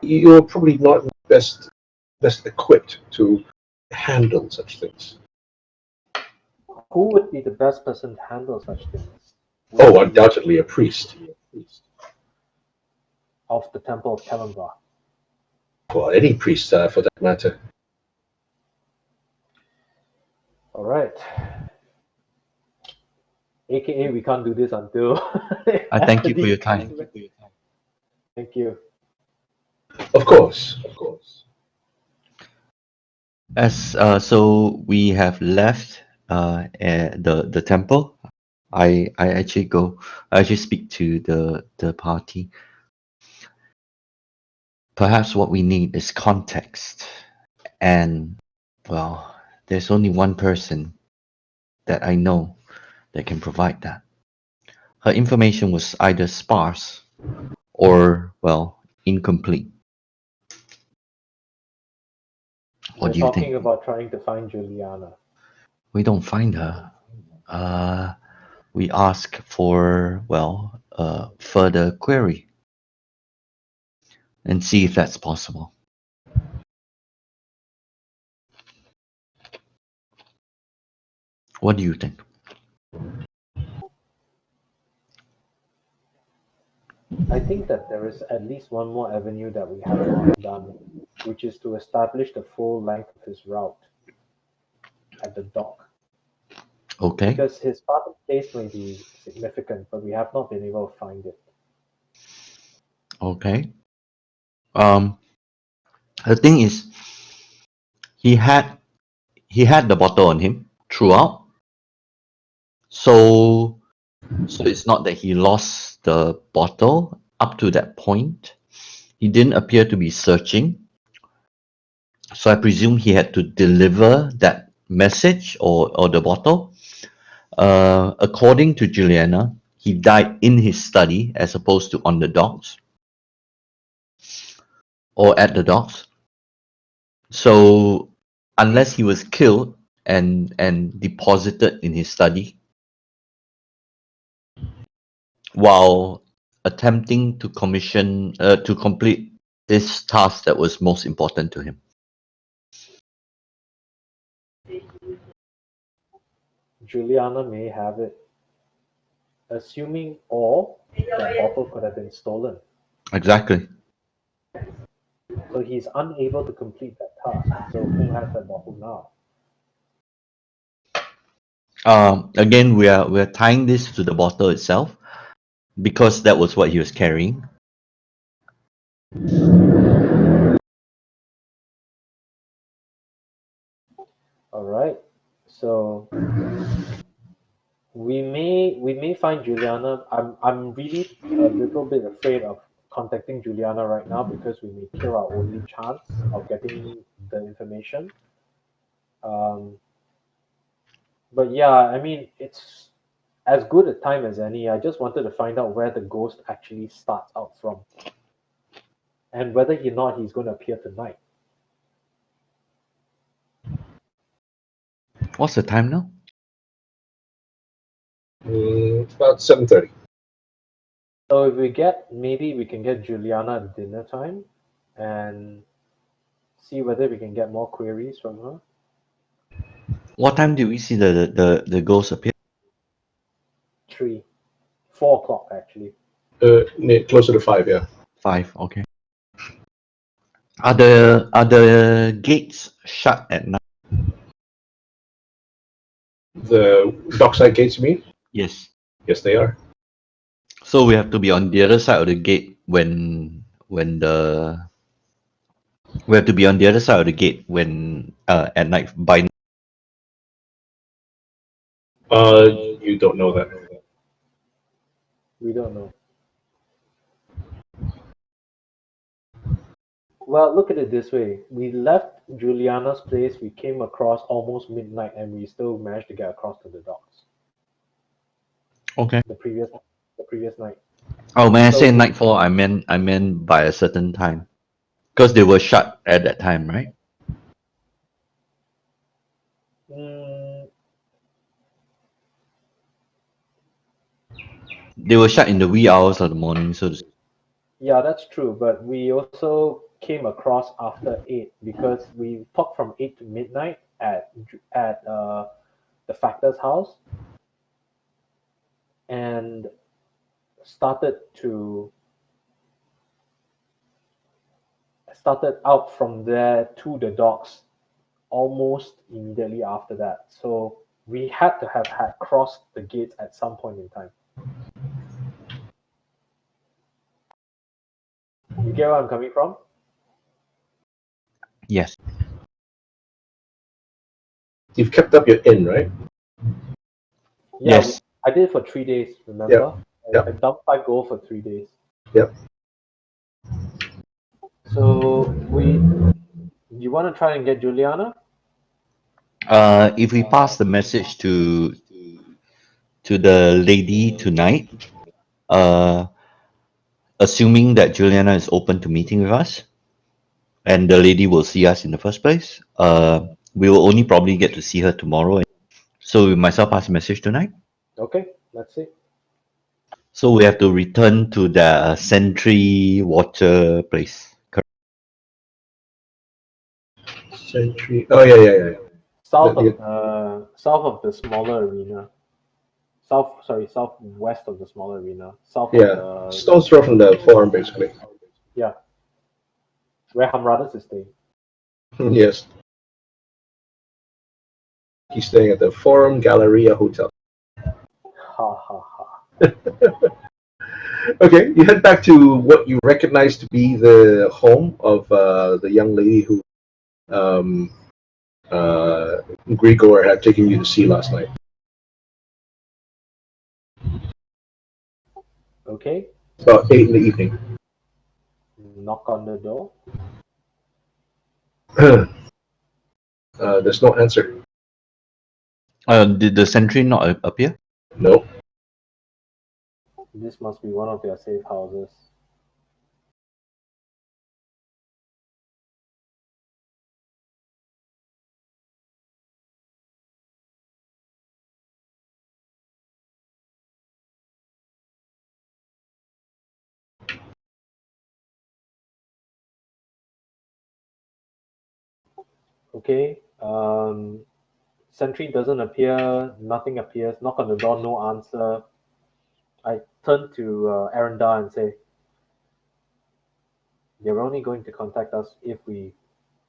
you're probably not best equipped to handle such things. Who would be the best person to handle such things? Oh, undoubtedly a priest. Of the Temple of Kellenbach. Well, any priest for that matter. All right. AKA, we can't do this until. I thank you for your time. Thank you. Of course. As so we have left the temple. I actually speak to the party. Perhaps what we need is context, and well, there's only one person that I know that can provide that. Her information was either sparse or, well, incomplete. What We're do you talking think? about trying to find Juliana. We don't find her. We ask for, well, further query and see if that's possible. What do you think? I think that there is at least one more avenue that we have not done, which is to establish the full length of his route at the dock. Okay. Because his starting place may be significant, but we have not been able to find it. Okay. The thing is, he had the bottle on him throughout. So it's not that he lost the bottle up to that point. He didn't appear to be searching. So I presume he had to deliver that message or the bottle. According to Juliana, he died in his study as opposed to on the docks or at the docks. So unless he was killed and deposited in his study while attempting to complete this task that was most important to him. Juliana may have it, assuming or that bottle could have been stolen. Exactly. So he's unable to complete that task. So who has that bottle now? Again, we're tying this to the bottle itself because that was what he was carrying. All right. So we may find Juliana. I'm really a little bit afraid of contacting Juliana right now because we may kill our only chance of getting the information. Um, but yeah, I mean it's as good a time as any. I just wanted to find out where the ghost actually starts out from, and whether or not he's going to appear tonight. What's the time now? About 7:30. So if maybe we can get Juliana at dinner time, and see whether we can get more queries from her. What time did we see the ghost appear? 3, 4 o'clock actually. Closer to 5, yeah. 5. Okay. Are the gates shut at night? The dockside gates, you mean? Yes. Yes, they are. So we have to be on the other side of the gate when the we have to be on the other side of the gate when at night by. You don't know that. We don't know. Well, look at it this way. We left Juliana's place, we came across almost midnight, and we still managed to get across to the docks Okay. the previous night. Oh, when I So say nightfall, I meant by a certain time, because they were shut at that time, right? mm, They were shut in the wee hours of the morning, so to speak. yeah, that's true. But we also came across after 8 because we talked from 8 to midnight at the factor's house, and started to started out from there to the docks almost immediately after that. So we had to have had crossed the gates at some point in time. You get where I'm coming from? Yes. You've kept up your inn, right? Yeah, Yes. I did it for 3 days, remember? Yep. I dumped 5 gold for 3 days. Yep. So you want to try and get Juliana? If we pass the message to the lady tonight, assuming that Juliana is open to meeting with us, and the lady will see us in the first place. We will only probably get to see her tomorrow. So we might as well pass a message tonight. Okay, let's see. So we have to return to the Sentry Watcher place. Correct. Century. Oh yeah. South The- south of the smaller arena. Southwest of the smaller arena. South Yeah, of stone's throw from the forum, basically. yeah, where Hamradis is staying. Yes, he's staying at the Forum Galleria Hotel. Ha ha ha. Okay, you head back to what you recognize to be the home of the young lady who um, Grigor had taken you to see last night. Okay, About 8 in the evening. knock on the door. There's no answer. Did the sentry not appear? No. This must be one of their safe houses. Okay. Sentry doesn't appear. Nothing appears. Knock on the door. No answer. I turn to Aranda and say, "They're only going to contact us if we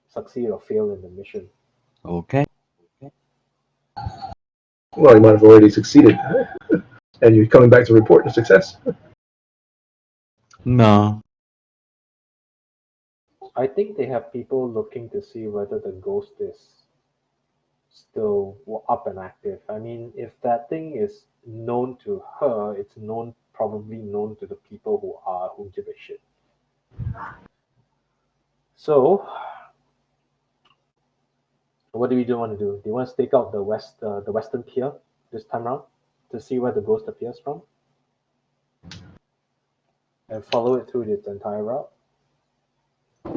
succeed or fail in the mission." Okay. Well, you might have already succeeded. And you're coming back to report the success. No. I think they have people looking to see whether the ghost is still up and active. I mean, if that thing is known to her, it's probably known to the people who give a shit. So, what do we want to do? Do you want to stake out the western pier this time around to see where the ghost appears from, and follow it through its entire route?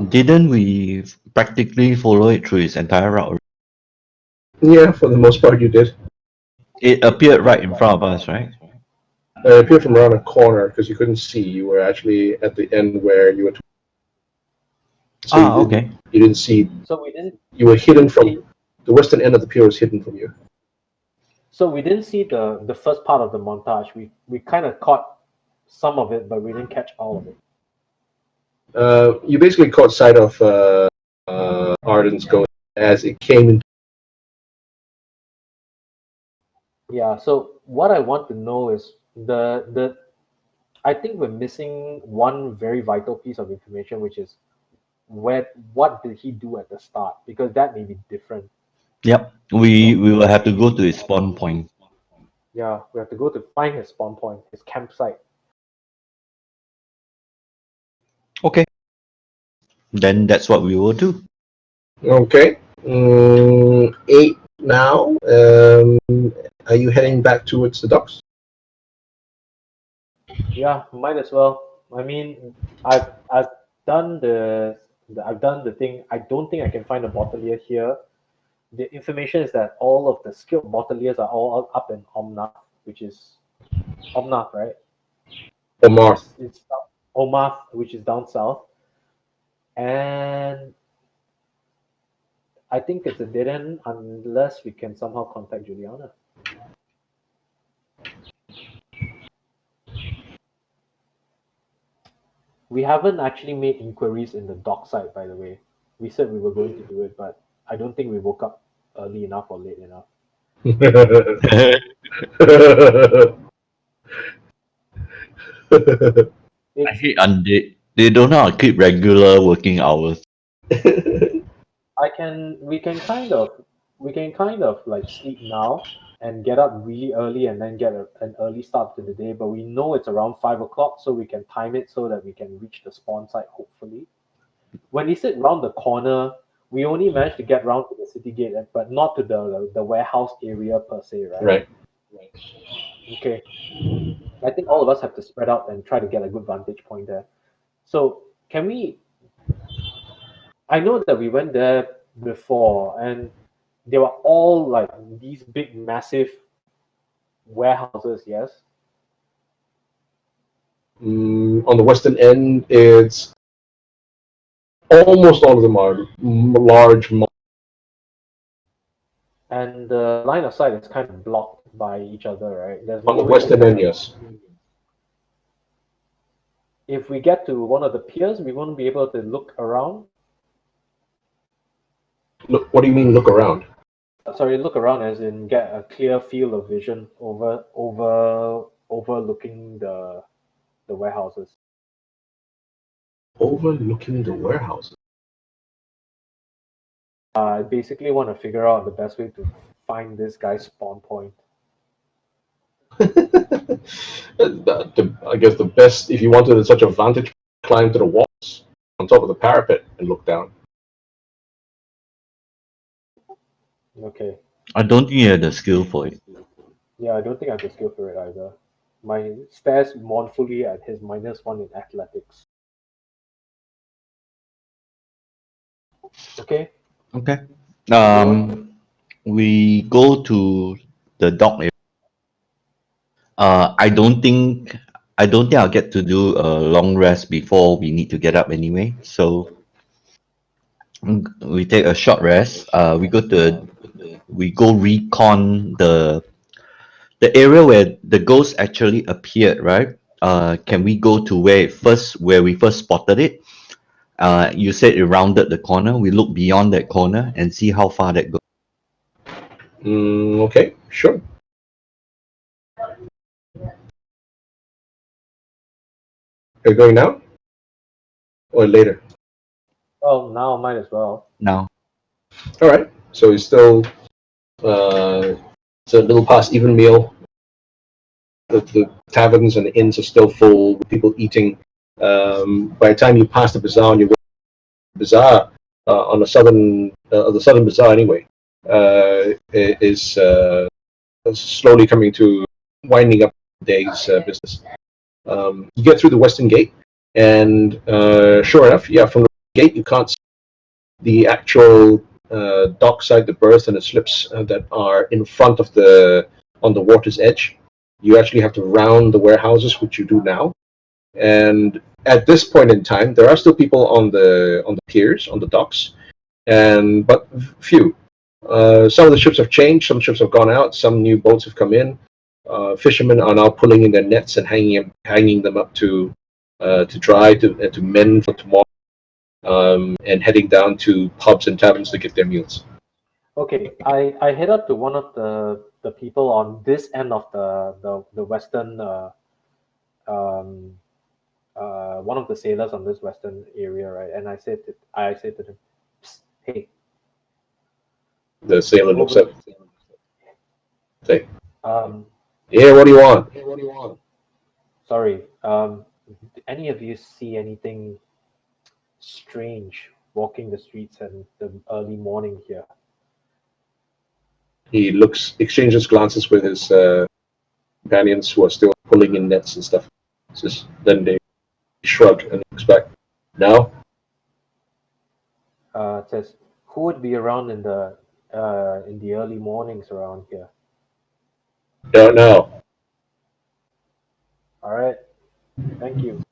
Didn't we practically follow it through its entire route? Yeah, for the most part you did. It appeared right in front of us, right? It appeared from around a corner because you couldn't see. You were actually at the end where you were. So Okay. You didn't see. So we didn't. You were hidden from the western end of the pier was hidden from you. So we didn't see the first part of the montage. We kind of caught some of it, but we didn't catch all of it. You basically caught sight of Arden's ghost as it came into. Yeah. So what I want to know is the. I think we're missing one very vital piece of information, which is what did he do at the start? Because that may be different. Yep. We will have to go to its spawn point. Yeah, we have to go to find his spawn point, his campsite. Okay. Then that's what we will do. Okay. 8 now. Are you heading back towards the docks? Yeah, might as well. I mean, I've done I've done the thing. I don't think I can find a bottlier here. The information is that all of the skilled bottliers are all up in Omnath, which is Omnath, right? Omar. It's Omath, which is down south, and I think it's a dead end unless we can somehow contact Juliana. We haven't actually made inquiries in the dock side, by the way. We said we were going to do it, but I don't think we woke up early enough or late enough. I hate undead. They don't know how to keep regular working hours. We can kind of like sleep now and get up really early and then get an early start to the day, but we know it's around 5 o'clock, so we can time it so that we can reach the spawn site hopefully. When we sit round the corner, we only managed to get round to the city gate, but not to the warehouse area per se, right? Right. Okay. I think all of us have to spread out and try to get a good vantage point there. So can we I know that we went there before, and they were all like these big, massive warehouses. Yes. On the western end, it's almost all of them are large. And the line of sight is kind of blocked by each other, right? There's On no the way to western kind end, of. yes. If we get to one of the piers, we won't be able to look around. Look, what do you mean look around? Sorry, look around as in get a clear field of vision overlooking the warehouses. Overlooking the warehouse. I basically want to figure out the best way to find this guy's spawn point. I guess the best, if you wanted such a vantage, climb to the walls on top of the parapet and look down. Okay. I don't think you have the skill for it. Yeah, I don't think I have the skill for it either. My stares mournfully at his -1 in athletics. Okay. Okay. We go to the dock area. I don't think I'll get to do a long rest before we need to get up anyway. So we take a short rest. We go recon the area where the ghost actually appeared, right? Can we go to where we first spotted it? You said it rounded the corner. We look beyond that corner and see how far that goes. Okay, sure. Are you going now? Or later? Well, now might as well. Now, All right. So it's still it's a little past even meal. The taverns and the inns are still full with people eating. By the time you pass the bazaar on your way to the bazaar on the southern bazaar anyway, is slowly coming to winding up the day's business. You get through the western gate, and sure enough, yeah, from the gate you can't see the actual dockside, the berth, and the slips that are in front of on the water's edge. You actually have to round the warehouses, which you do now. And at this point in time, there are still people on the piers, on the docks, but few. Some of the ships have changed. Some ships have gone out. Some new boats have come in. Fishermen are now pulling in their nets and hanging them up to dry to mend for tomorrow, and heading down to pubs and taverns to get their meals. Okay, I head up to one of the people on this end of the western one of the sailors on this western area, right? And I said to them, "Psst, hey, The sailor looks up. Say, um, yeah, what do you want? sorry, do any of you see anything strange walking the streets in the early morning here?" He exchanges glances with his companions who are still pulling in nets and stuff. Then they shrug and looks back. No? It says, "Who would be around in the early mornings around here?" Don't know. All right, thank you.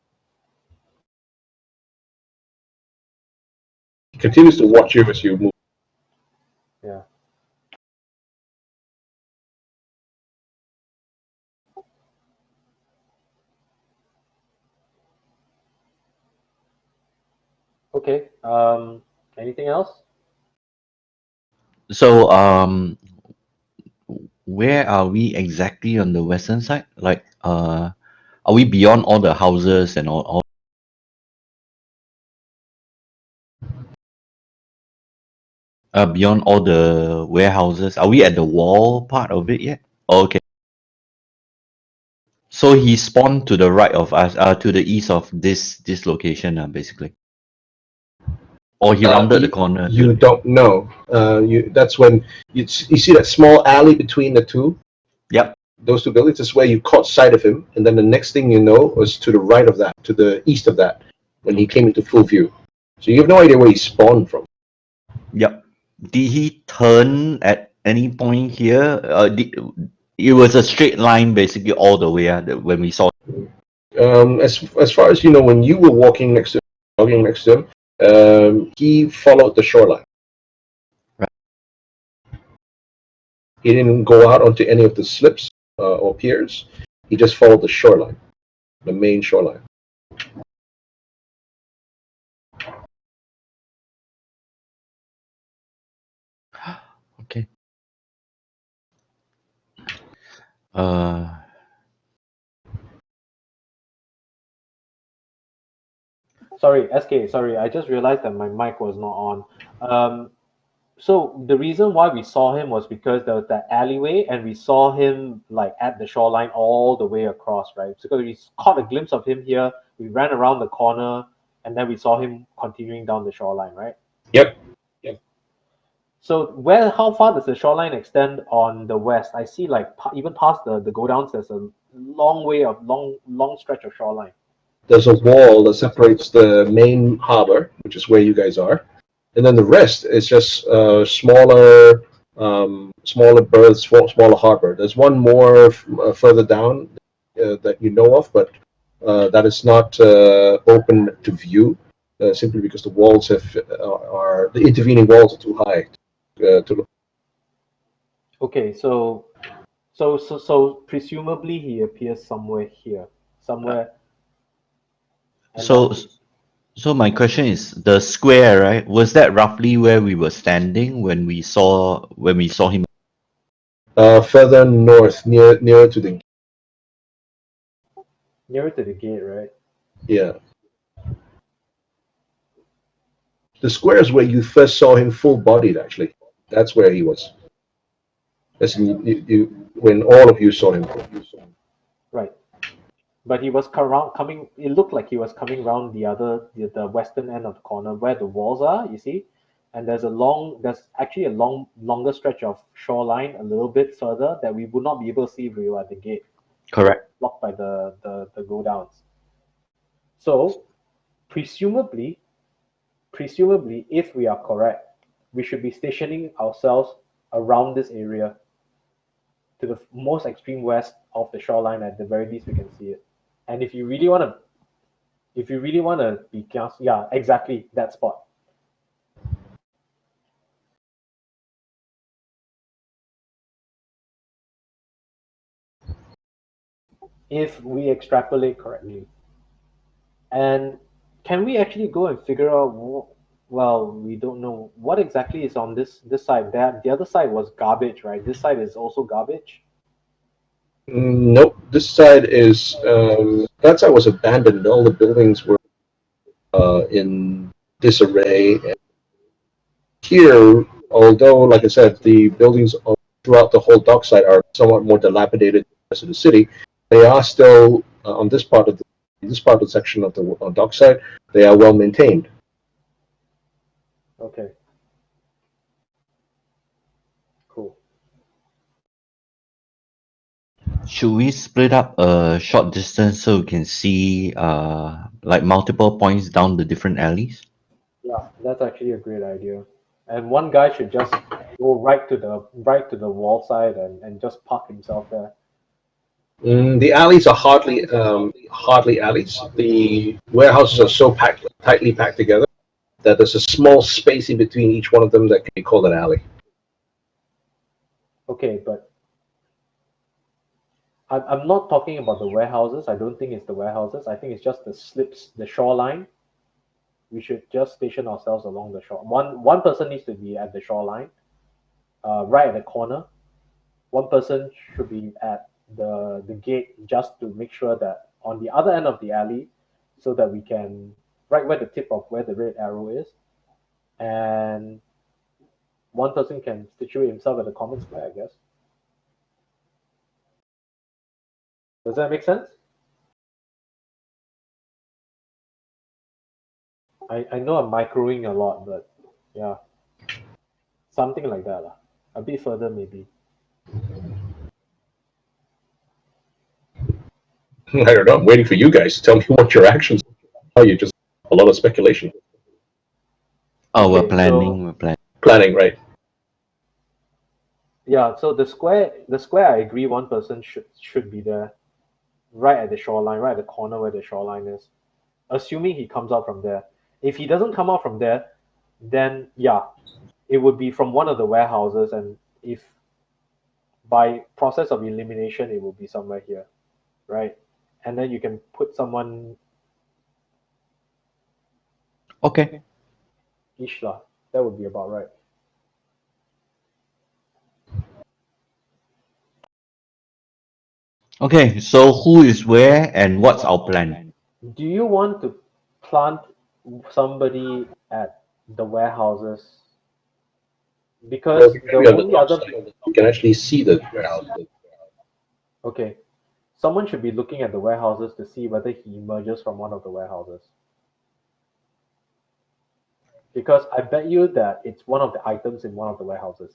He continues to watch you as you move. Yeah. Okay. Anything else? so where are we exactly on the western side? Like, are we beyond all the houses and all beyond all the warehouses? Are we at the wall part of it yet? Okay. So he spawned to the right of us, to the east of this location, basically. Or he rounded the corner. You don't know. That's when you see that small alley between the two. Yep. Those two buildings is where you caught sight of him, and then the next thing you know was to the right of that, to the east of that, when he came into full view. So you have no idea where he spawned from. Yep. Did he turn at any point here? It was a straight line basically all the way when we saw. As far as you know, when you were walking next to him, jogging next to him, he followed the shoreline. Right. He didn't go out onto any of the slips or piers. He just followed the shoreline, the main shoreline. Okay. Uh, Sorry, SK, sorry, I just realized that my mic was not on. So the reason why we saw him was because there was that alleyway and we saw him like at the shoreline all the way across, right? So we caught a glimpse of him here, we ran around the corner, and then we saw him continuing down the shoreline, right? Yep. So how far does the shoreline extend on the west? I see like even past the go downs, there's a long stretch of shoreline. There's a wall that separates the main harbor, which is where you guys are, and then the rest is just smaller berths, smaller harbor. There's one more further down that you know of, but that is not open to view, simply because the walls are the intervening walls are too high to look. Okay, so presumably he appears somewhere here, somewhere. And so then- so my question is the square, right? Was that roughly where we were standing when we saw him? Further north, nearer to the nearer to the gate, right? yeah. The square is where you first saw him full-bodied. Actually, that's where he was. As in, when all of you saw him. Right. But he was coming. It looked like he was coming around the western end of the corner where the walls are. You see, and there's actually a longer stretch of shoreline a little bit further that we would not be able to see if we were at the gate, Correct. blocked by the go downs. So, presumably, if we are correct, we should be stationing ourselves around this area to the most extreme west of the shoreline. At the very least, we can see it. And if you really want to be careful, yeah, exactly that spot. If we extrapolate correctly, and can we actually go and figure out? Well, we don't know what exactly is on this side. That the other side was garbage, right? This side is also garbage. Nope. This side is that side was abandoned. All the buildings were in disarray. And here, although, like I said, the buildings throughout the whole dockside are somewhat more dilapidated than the rest of the city, they are still on this part of the section of the dockside. They are well maintained. Okay. Cool. Should we split up a short distance so we can see like multiple points down the different alleys? Yeah, that's actually a great idea. And one guy should just go right to the wall side and just park himself there. The alleys are hardly alleys. The warehouses are so tightly packed together that there's a small space in between each one of them that can be called an alley. Okay, but I'm not talking about the warehouses. I don't think it's the warehouses. I think it's just the slips, the shoreline. We should just station ourselves along the shore. One person needs to be at the shoreline, right at the corner. One person should be at the gate just to make sure that on the other end of the alley, so that we can right where the tip of where the red arrow is, and one person can situate himself at the common square, I guess. Does that make sense? I know I'm microing a lot, but yeah, something like that lah. A bit further maybe. I don't know. I'm waiting for you guys to tell me what your actions are. You just a lot of speculation. Oh, we're Okay, so- planning. We're planning. Planning, right? Yeah, so the square, I agree, one person should be there, right at the shoreline, right at the corner where the shoreline is. Assuming he comes out from there. If he doesn't come out from there, then yeah, it would be from one of the warehouses, and if by process of elimination, it will be somewhere here, right? And then you can put someone Okay. ish lah. That would be about right. Okay. So who is where and what's our plan? Do you want to plant somebody at the warehouses? Because the Maybe on the only top other side, you can actually see the warehouse. okay, someone should be looking at the warehouses to see whether he emerges from one of the warehouses. Because I bet you that it's one of the items in one of the warehouses.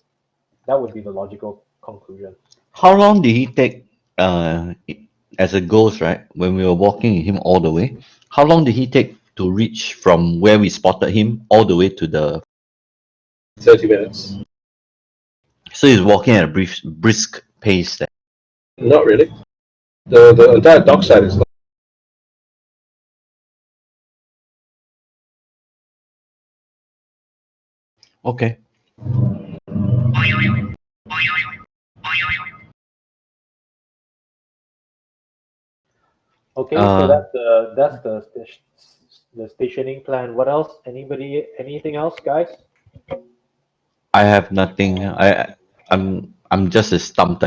That would be the logical conclusion. How long did he take as a ghost, right? When we were walking with him all the way, how long did he take to reach from where we spotted him all the way to the? 30 minutes. So he's walking at a brisk pace. There. Not really. The entire dockside is like Okay. Okay, Uh, so that's the stationing plan. What else? Anything else, guys? I have nothing. I'm just a stumped.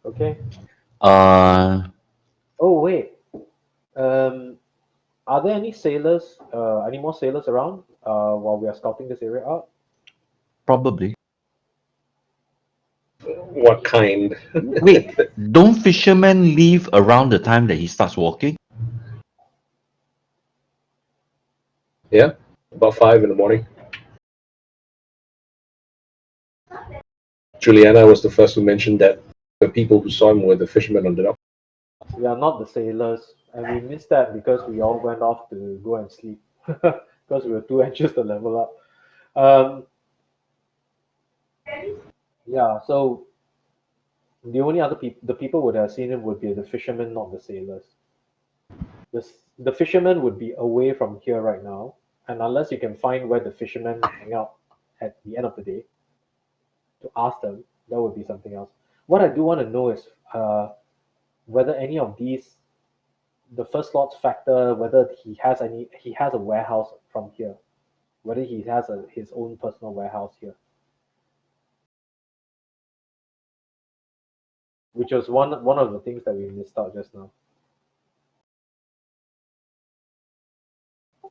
Okay. Uh, Oh wait. Um, are there any sailors? Any more sailors around? While we are scouting this area out. probably. what kind? Wait, don't fishermen leave around the time that he starts walking? Yeah, about 5 in the morning. Juliana was the first to mention that the people who saw him were the fishermen on the dock. We are not the sailors, and we missed that because we all went off to go and sleep because we were too anxious to level up. Um, yeah, so the only other people, the people would have seen him would be the fishermen, not the sailors. The fishermen would be away from here right now, and unless you can find where the fishermen hang out at the end of the day to ask them, that would be something else. What I do want to know is whether any of these, the first slots factor, whether he has a warehouse from here, whether he has his own personal warehouse here, which was one of the things that we missed out just now.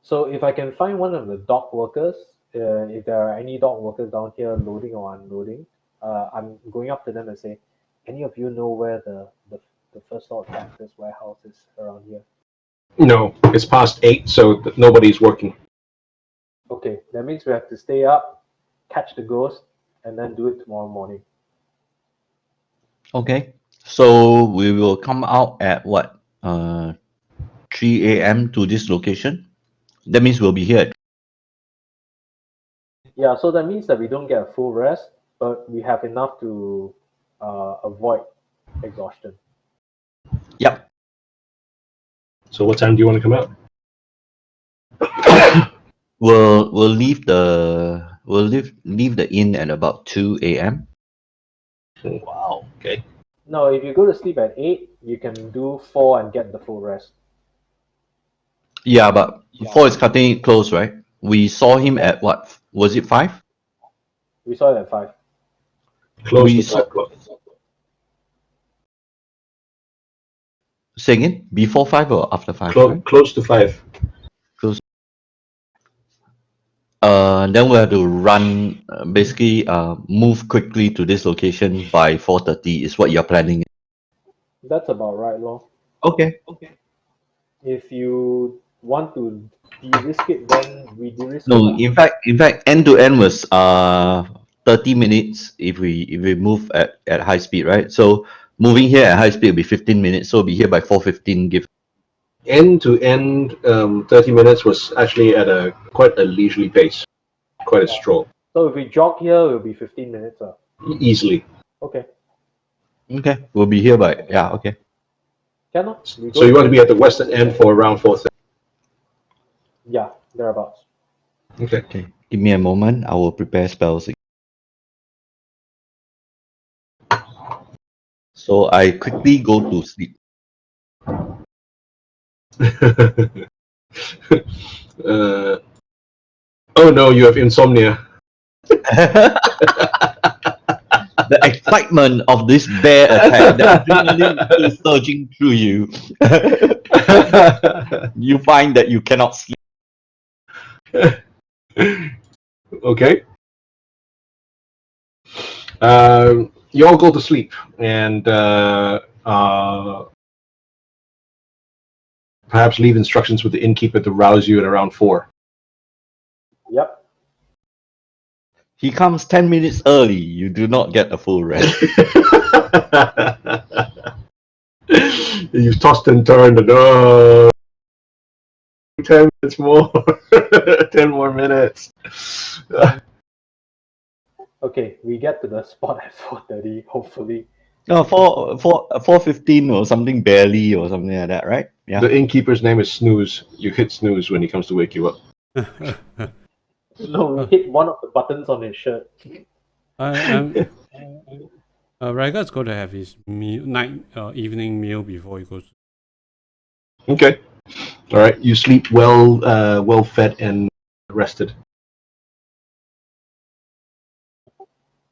So if I can find one of the dock workers, if there are any dock workers down here loading or unloading, I'm going up to them and say, any of you know where the first slot factor's warehouse is around here? No, it's past 8, so nobody's working. Okay, that means we have to stay up, catch the ghost, and then do it tomorrow morning. Okay. So we will come out at what? 3 a.m. to this location. That means we'll be here. Yeah, so that means that we don't get a full rest, but we have enough to avoid exhaustion. Yep. So what time do you want to come out? We'll leave the inn at about 2 a.m. Wow. Okay. No, if you go to sleep at 8, you can do 4 and get the full rest. Yeah, but 4 is cutting it close, right? We saw him at what? Was it 5? We saw it at 5. Close We to saw- 5 o'clock. Say again? Before 5 or after 5? Close to 5. Then we'll have to run, basically move quickly to this location by 4:30 is what you're planning. That's about right, lor. Okay. If you want to de-risk it, then we de-risk No, it. in fact, end to end was 30 minutes if we move at high speed, right? So moving here at high speed will be 15 minutes, so we'll be here by 4:15. Give end to end, 30 minutes was actually at quite a leisurely pace, quite a stroll, So if we jog here, it'll be 15 minutes. easily. Okay. Okay, we'll be here by, yeah, okay. Cannot. We So go you want to be there. at the western end for around 4:30. Yeah, thereabouts. Okay. Okay, give me a moment. I will prepare spells. So I quickly go to sleep. uh, oh no, you have insomnia. The excitement of this bear attack, the adrenaline is still surging through you. You find that you cannot sleep. Okay. You all go to sleep, and perhaps leave instructions with the innkeeper to rouse you at around 4. Yep. He comes 10 minutes early. You do not get a full rest. You've tossed and turned, and 10 minutes more. 10 more minutes. Okay, we get to the spot at 4:30. Hopefully. No, 4:15 or something barely or something like that, right? Yeah. The innkeeper's name is Snooze. You hit Snooze when he comes to wake you up. No, we hit one of the buttons on his shirt. Raiga's going to have his evening meal before he goes. Okay. All right. You sleep well, well fed and rested.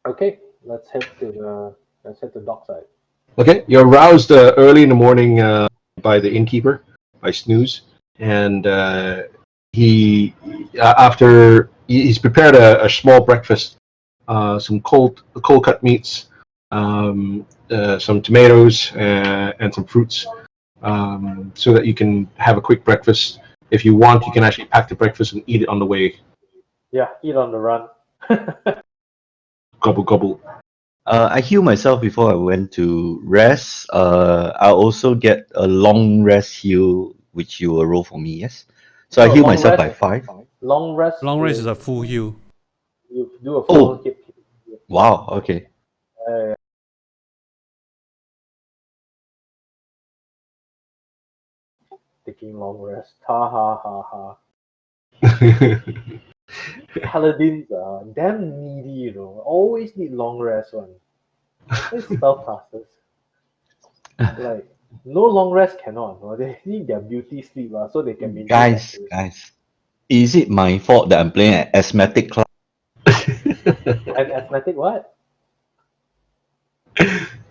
Okay, let's head to the dockside. Okay. You're roused early in the morning by the innkeeper, by Snooze, and he's prepared a small breakfast, some cold cut meats, some tomatoes, and some fruits, so that you can have a quick breakfast. If you want, you can actually pack the breakfast and eat it on the way. Yeah, eat on the run. Gobble gobble. I heal myself before I went to rest. I also get a long rest heal, which you will roll for me, yes? So I No, heal long myself by rest. 5. Long rest. Long rest is a full heal. You do a full Oh. hit. Wow, okay. Taking long rest. Ha ha ha ha. Paladins are damn needy, you know. Always need long rest one. These spellcasters. Like no long rest cannot. No? They need their beauty sleep, so they can maintain Guys, is it my fault that I'm playing an asthmatic class? An asthmatic what?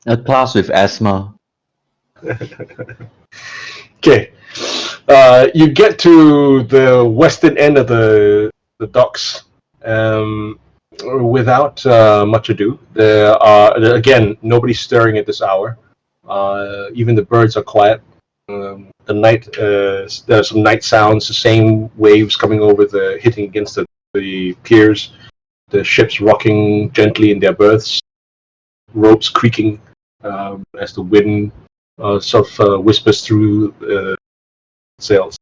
A class with asthma. Okay. You get to the western end of the docks without much ado. There are, again, nobody's stirring at this hour. Even the birds are quiet. The night, there are some night sounds, the same waves coming over hitting against the piers, the ships rocking gently in their berths, ropes creaking as the wind whispers through sails.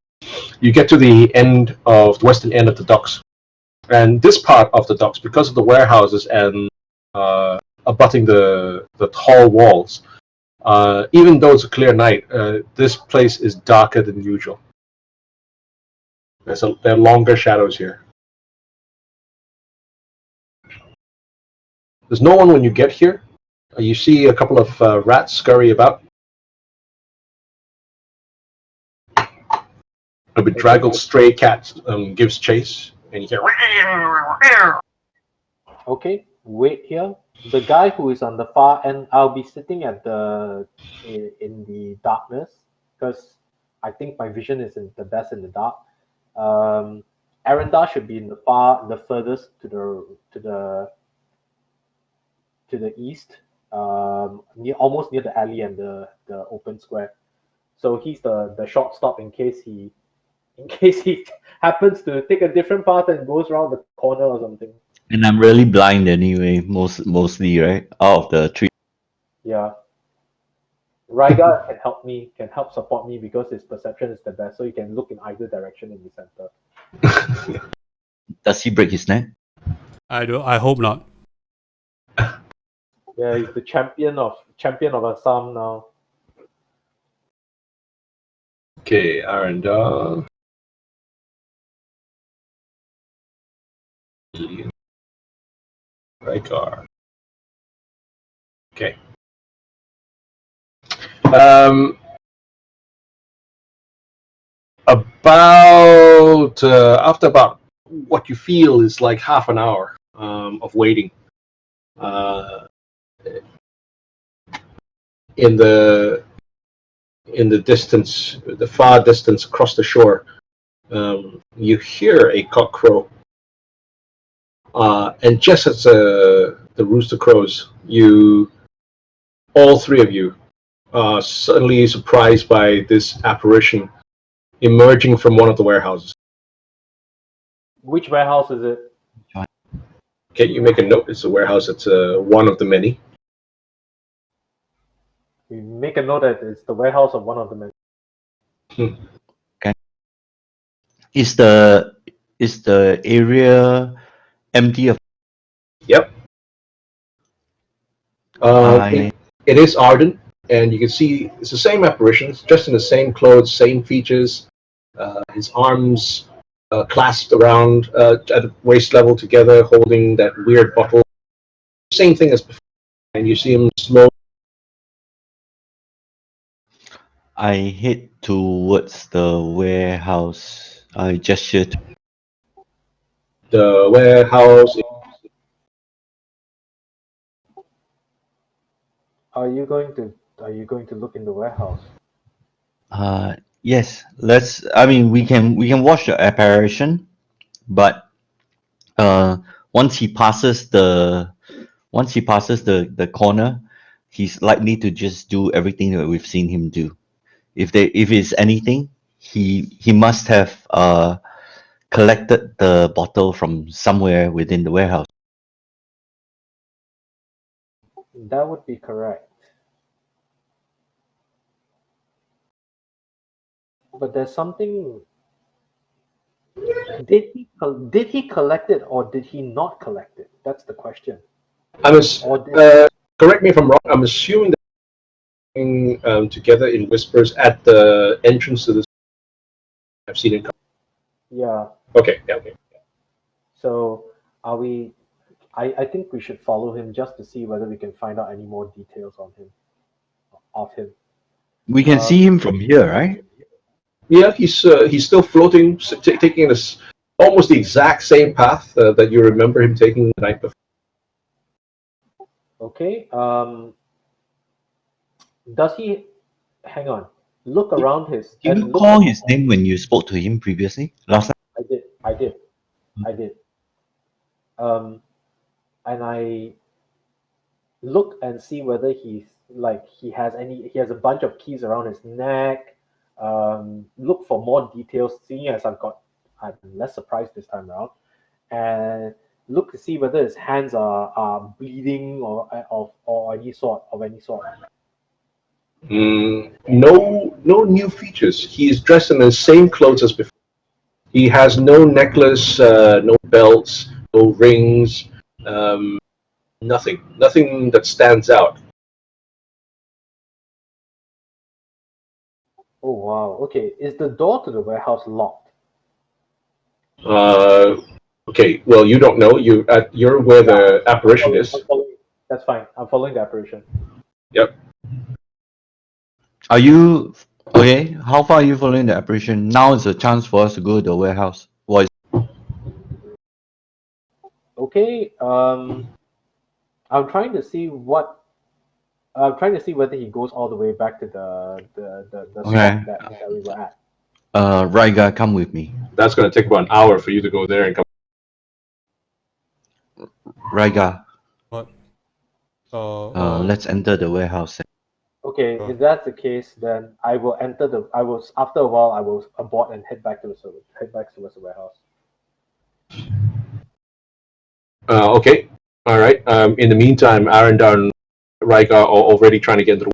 You get to the western end of the docks, and this part of the docks, because of the warehouses and abutting the tall walls, even though it's a clear night, this place is darker than usual. There are longer shadows here. There's no one when you get here. You see a couple of rats scurry about. A bedraggled stray cat gives chase, and you hear. Okay, wait here. The guy who is on the far end, I'll be sitting at in the darkness because I think my vision is the best in the dark. Arendar should be in the furthest to the east, almost near the alley and the open square. So he's the short stop in case he happens to take a different path and goes around the corner or something. And I'm really blind anyway, mostly, right? Out of the 3. Yeah. Ryga can help support me because his perception is the best, so he can look in either direction in the center. Does he break his neck? I hope not. Yeah, he's the champion of Assam now. Okay, Arendar. Rhaegar. Okay. After about what you feel is like half an hour of waiting uh, in the distance, the far distance across the shore, you hear a cock crow, and just as the rooster crows, all three of you, are suddenly surprised by this apparition emerging from one of the warehouses. Which warehouse is it? Okay, you make a note. It's a warehouse. It's one of the many. We make a note that it's the warehouse of one of the men. Is the area empty of? Yep. I It is ardent, and you can see it's the same apparition. It's dressed in the same clothes, same features. His arms clasped around at waist level together, holding that weird bottle. Same thing as before. And you see him slow. I head towards the warehouse. I gesture to The warehouse. Are you going to look in the warehouse? yes, let's. I mean, we can watch the apparition, but once he passes the corner, he's likely to just do everything that we've seen him do. If it's anything, he must have collected the bottle from somewhere within the warehouse. That would be correct. But there's something. Did he collect it or did he not collect it? That's the question. Correct me if I'm wrong. I'm assuming that together in whispers at the entrance to this. I've seen it. Yeah. Okay. Yeah. Okay. So are we? I think we should follow him just to see whether we can find out any more details on him. Of him. We can see him from here, right? Yeah, he's still floating, taking this almost the exact same path that you remember him taking the night before. Okay. Does he? Hang on. Look around his. Did you look call at- his name when you spoke to him previously? Last time? I did. And I look and see whether he has a bunch of keys around his neck. Look for more details, seeing as I'm less surprised this time around, and look to see whether his hands are bleeding or any sort of any sort. No new features. He is dressed in the same clothes as before. He has no necklace, no belts, no rings, nothing that stands out. Oh wow. Okay, is the door to the warehouse locked? Okay, well, you don't know. You're where the apparition is. That's fine. I'm following the apparition. Yep. Are you okay? How far are you following the apparition? Now is a chance for us to go to the warehouse. What is Okay. I'm trying to see whether he goes all the way back to the Okay. spot that we were at. Raiga, come with me. That's going to take about an hour for you to go there and come. Raiga, What? let's enter the warehouse. Okay, if that's the case, then I will after a while I will abort and head back towards the warehouse. Okay. All right. In the meantime, Arendar and Rhaegar are already trying to get into the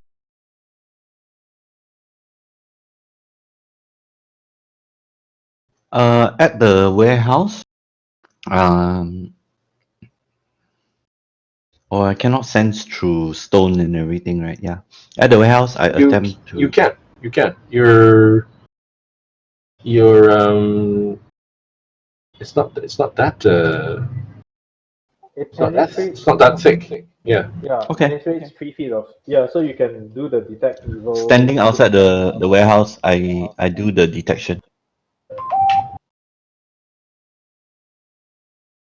At the warehouse, um, or I cannot sense through stone and everything, right? Yeah. At the warehouse, I You attempt to. you can you can. You're it's not that It it's not that penetrates. it's not that thick. Yeah. Yeah, Okay. penetrates 3 feet of. Yeah, so you can do the detect evil. Standing outside the warehouse, I do the detection.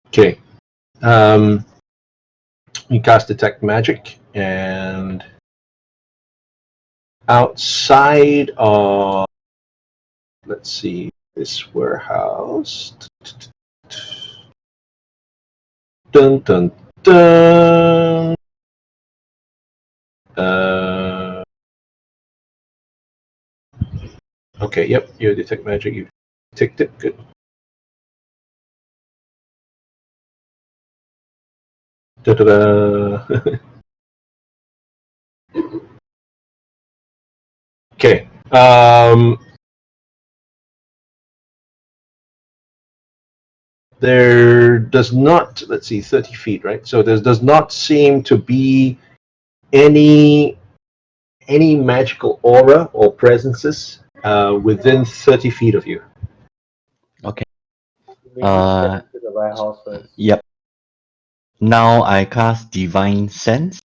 Okay. You cast detect magic, and outside of, let's see, this warehouse. Dun dun dun. Okay. Yep. You detect magic. You detect it. Good. Da-da-da. Okay. There does not, let's see, 30 feet, right? So there does not seem to be any magical aura or presences within 30 feet of you. Okay. We need to get into the warehouse first. Yep. Now I cast Divine Sense.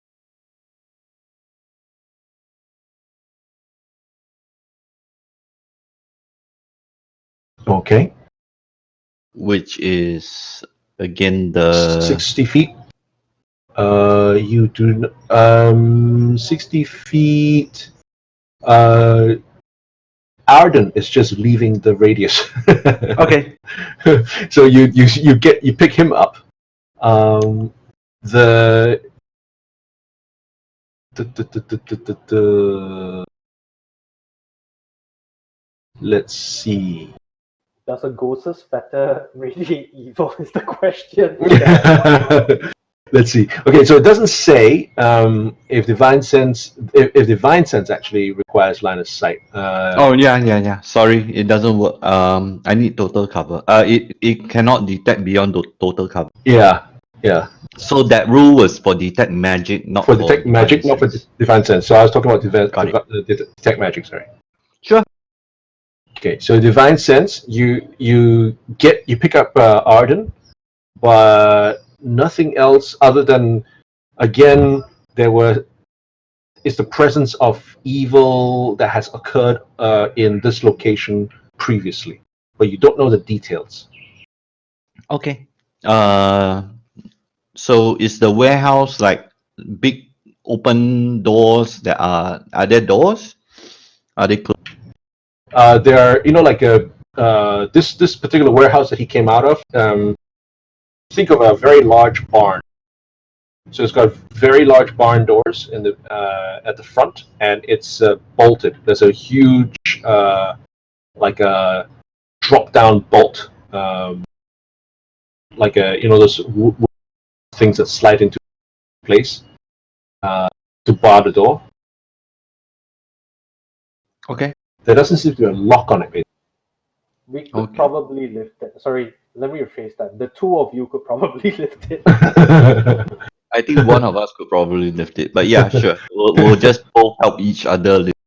Okay. Which is again the 60 feet. You do 60 feet. Arden is just leaving the radius. okay. So you pick him up. The let's see. Does a ghost's better radiate evil? Is the question. Let's see. Okay, so it doesn't say if divine sense if divine sense actually requires line of sight. Oh yeah. Sorry, it doesn't work. I need total cover. It cannot detect beyond the total cover. Yeah. So that rule was for detect magic, not For for detect divine magic, not for sense. divine sense. So I was talking about Got it. detect magic. Sorry. Sure. Okay, so divine sense, you pick up Arden, but nothing else other than, again, is the presence of evil that has occurred in this location previously, but you don't know the details. Okay. So is the warehouse like big open doors that are there doors? Are they closed? There are, like this particular warehouse that he came out of. Think of a very large barn. So it's got very large barn doors in the at the front, and it's bolted. There's a huge like a drop down bolt, like a those things that slide into place to bar the door. Okay. There doesn't seem to be a lock on it. We could Okay. probably lift it. Sorry, let me rephrase that. The two of you could probably lift it. I think one of us could probably lift it, but yeah, sure. We'll just both help each other lift.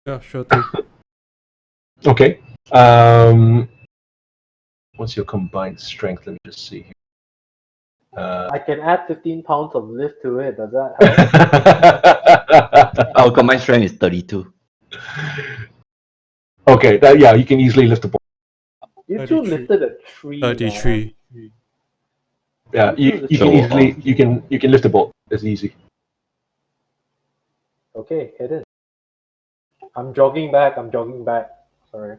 Yeah, sure thing. Okay. What's your combined strength? Let me just see here. I can add 15 pounds of lift to it. Does that help? Our combined strength is 32. Okay, you can easily lift the ball. You two 33. lifted a tree. Man. 33. Yeah, you can Show easily off. you can lift the bolt. It's easy. Okay, head in. I'm jogging back. Sorry.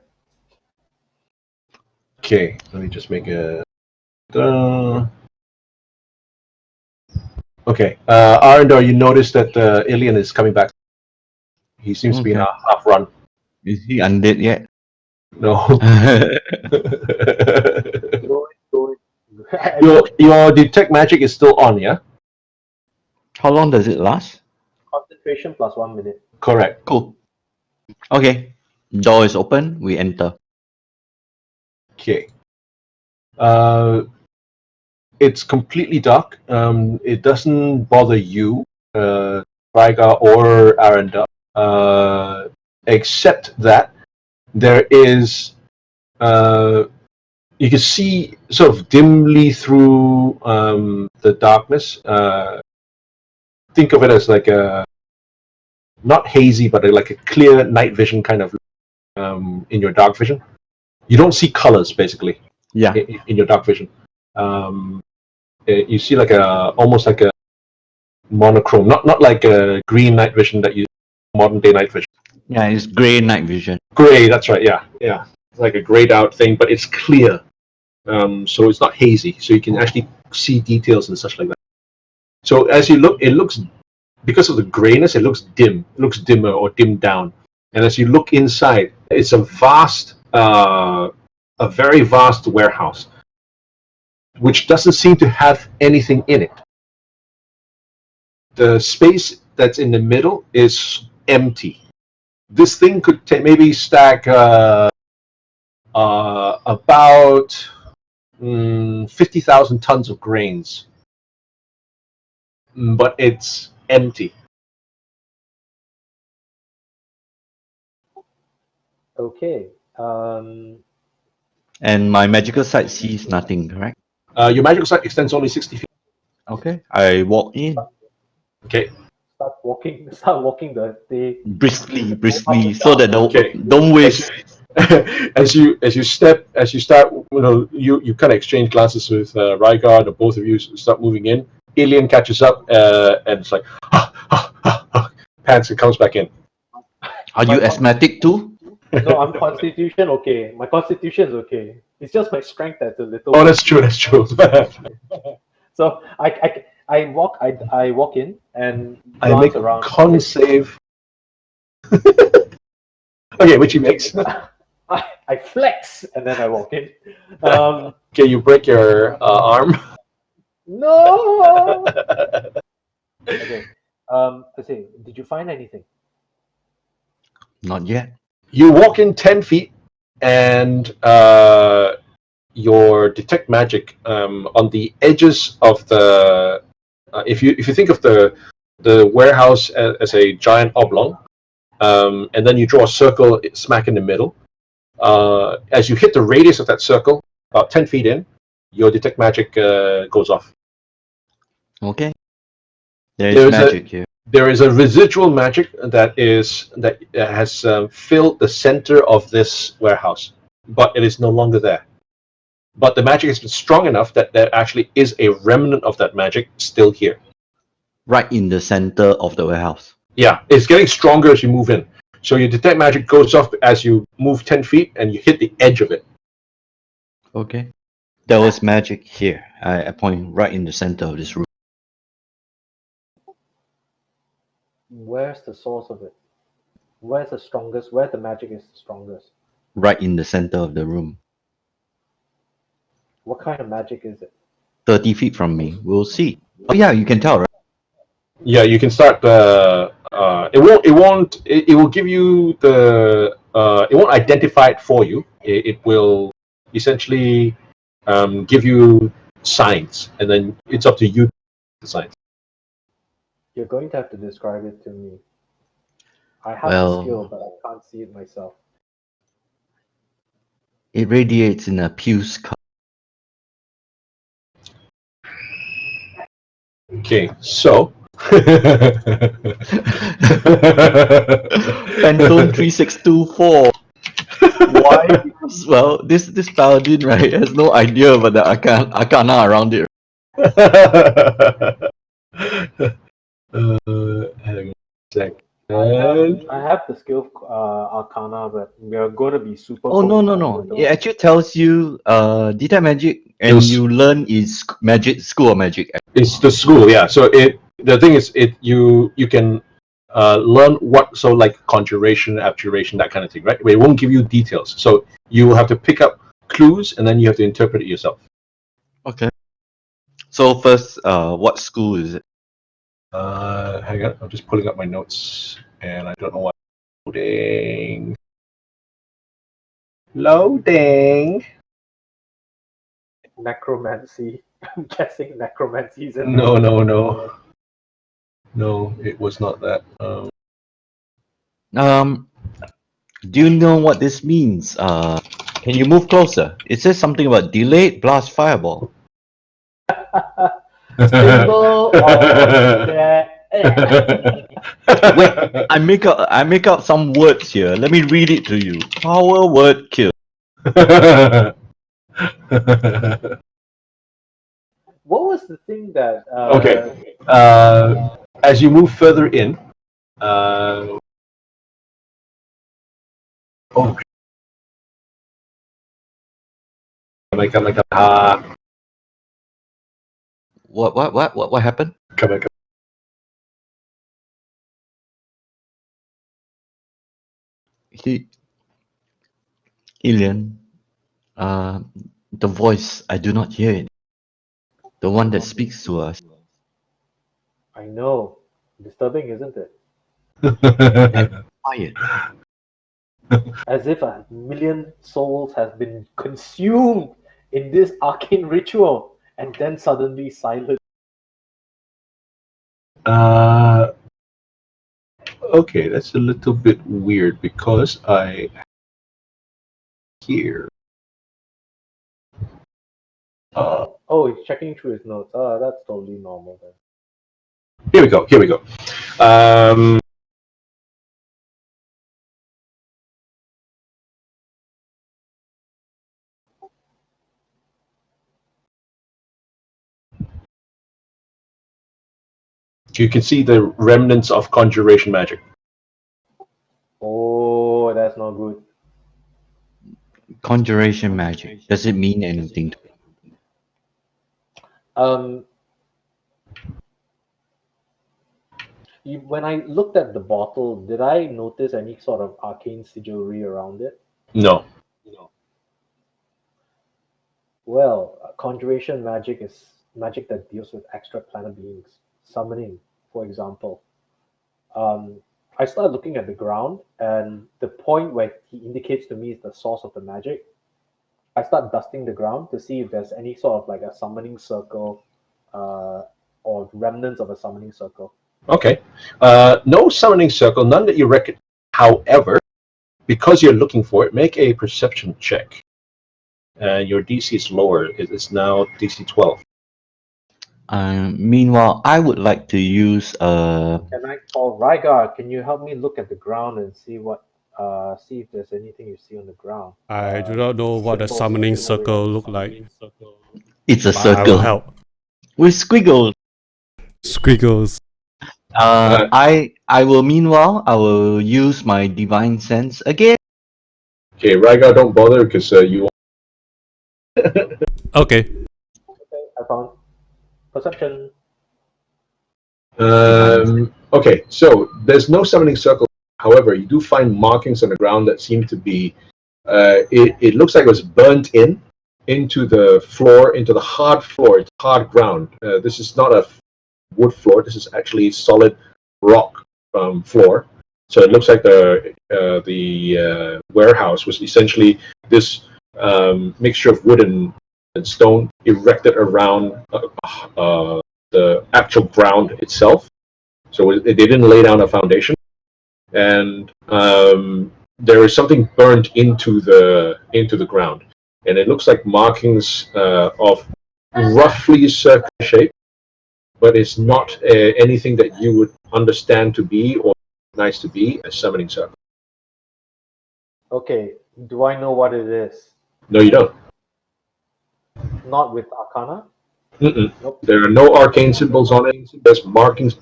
Okay, let me just make a. Okay, Arendar, you notice that Ilian is coming back. He seems to be in Okay. a half run. Is he undead yet? No. Go in. Your detect magic is still on, yeah? How long does it last? Concentration plus 1 minute. Correct. Cool. Okay. Door is open. We enter. Okay. It's completely dark. It doesn't bother you, Rygar or Aranda, except that there is. You can see sort of dimly through the darkness. Think of it as like a not hazy, but like a clear night vision kind of in your dark vision. You don't see colors basically. Yeah. In your dark vision. You see like almost like a monochrome, not like a green night vision that you modern day night vision. Yeah, it's gray night vision. Gray, that's right. Yeah. It's like a grayed out thing, but it's clear. So it's not hazy, so you can actually see details and such like that. So as you look, it looks, because of the grayness, it looks dim. It looks dimmer or dimmed down. And as you look inside, it's a very vast warehouse, which doesn't seem to have anything in it. The space that's in the middle is empty. This thing could maybe stack about 50,000 tons of grains, but it's empty. Okay. And my magical sight sees nothing, correct? Your magical sight extends only 60 feet. Okay. I walk in Okay. Start walking the briskly, so that Okay. don't waste. As you start, you kind of exchange glances with Rygar. The both of you start moving in. Alien catches up and it's like pants and comes back in. Are you asthmatic too? No, I'm constitution okay. My constitution is okay. It's just my strength that's a little. Oh, that's true. That's true. So I walk in and I glance make a around. con save. Okay, which he makes. I flex and then I walk in. Okay, you break your arm. No. Okay. Let's see. Did you find anything? Not yet. You walk in 10 feet, and your detect magic on the edges of the. If you think of the warehouse as a giant oblong, and then you draw a circle smack in the middle. As you hit the radius of that circle, about 10 feet in, your detect magic goes off. Okay. There's magic here. There is a residual magic that has filled the center of this warehouse, but it is no longer there. But the magic has been strong enough that there actually is a remnant of that magic still here. Right in the center of the warehouse. Yeah, it's getting stronger as you move in. So your detect magic goes off as you move 10 feet and you hit the edge of it. Okay. There was magic here. I point right in the center of this room. Where's the source of it? Where's the strongest? Where the magic is the strongest? Right in the center of the room. What kind of magic is it? 30 feet from me. We'll see. Oh yeah, you can tell, right? Yeah, you can start. It will give you the. It won't identify it for you. It will essentially give you signs, and then it's up to you to the signs. You're going to have to describe it to me. I have Well- the skill, but I can't see it myself. It radiates in a puce color. Okay, so. Pantone 3624. Why? Because, well, this paladin, right, has no idea about the arcana around it. Hang on a sec. I have the skill Arcana, but we're going to be super. Oh no. It actually tells you detect magic and Yes. you learn is magic, school of magic. It's the school, yeah. So the thing is, you can learn like conjuration, abjuration, that kind of thing, right? But it won't give you details. So you will have to pick up clues and then you have to interpret it yourself. Okay. So first, what school is it? Hang on, I'm just pulling up my notes and I don't know why. Loading. necromancy. I'm guessing necromancy is in No, no, no. No, it was not that. Do you know what this means? Can you move closer? It says something about delayed blast fireball. Symbol of the Wait, I make up some words here. Let me read it to you. Power word kill. What was the thing that Okay. As you move further in, oh, come, What happened? come. He, Ilian, the voice, I do not hear it. The one that speaks to us. I know. Disturbing, isn't it? Quiet. As if a million souls has been consumed in this arcane ritual and then suddenly silent. Okay, that's a little bit weird because I hear. Oh, he's checking through his notes. That's totally normal then. Here we go. Here we go. You can see the remnants of conjuration magic. Oh, that's not good. Conjuration magic. Does it mean anything to Um, when I looked at the bottle, did I notice any sort of arcane sigilry around it? No. Well, conjuration magic is magic that deals with extra planet beings. Summoning, for example. Um, I started looking at the ground, and the point where he indicates to me is the source of the magic. I start dusting the ground to see if there's any sort of like a summoning circle, uh, or remnants of a summoning circle. Okay. No summoning circle, none that you reckon. However, because you're looking for it, make a perception check. Your DC is lower. It is now DC 12. Meanwhile, I would like to use Can I call Rygar? Can you help me look at the ground and see if there's anything you see on the ground? I do not know what a Symbols summoning signaling circle of look like, summoning circle. it's a but I will circle help. with squiggles. Squiggles. I will meanwhile I will use my divine sense again. Okay, Rygar, don't bother because you. Okay. Okay, I found perception. Okay, so there's no summoning circle. However, you do find markings on the ground that seem to be. It looks like it was burnt into the floor, into the hard floor. It's hard ground. This is not a wood floor. This is actually solid rock floor. So it looks like the warehouse was essentially this mixture of wood and stone erected around the actual ground itself. So they didn't lay down a foundation, and there is something burned into the ground, and it looks like markings of roughly circular shape, but it's not anything that you would understand to be or recognize to be a summoning circle. Okay, do I know what it is? No, you don't. Not with Arcana? Mm-mm. Nope. There are no arcane symbols on it. There's markings.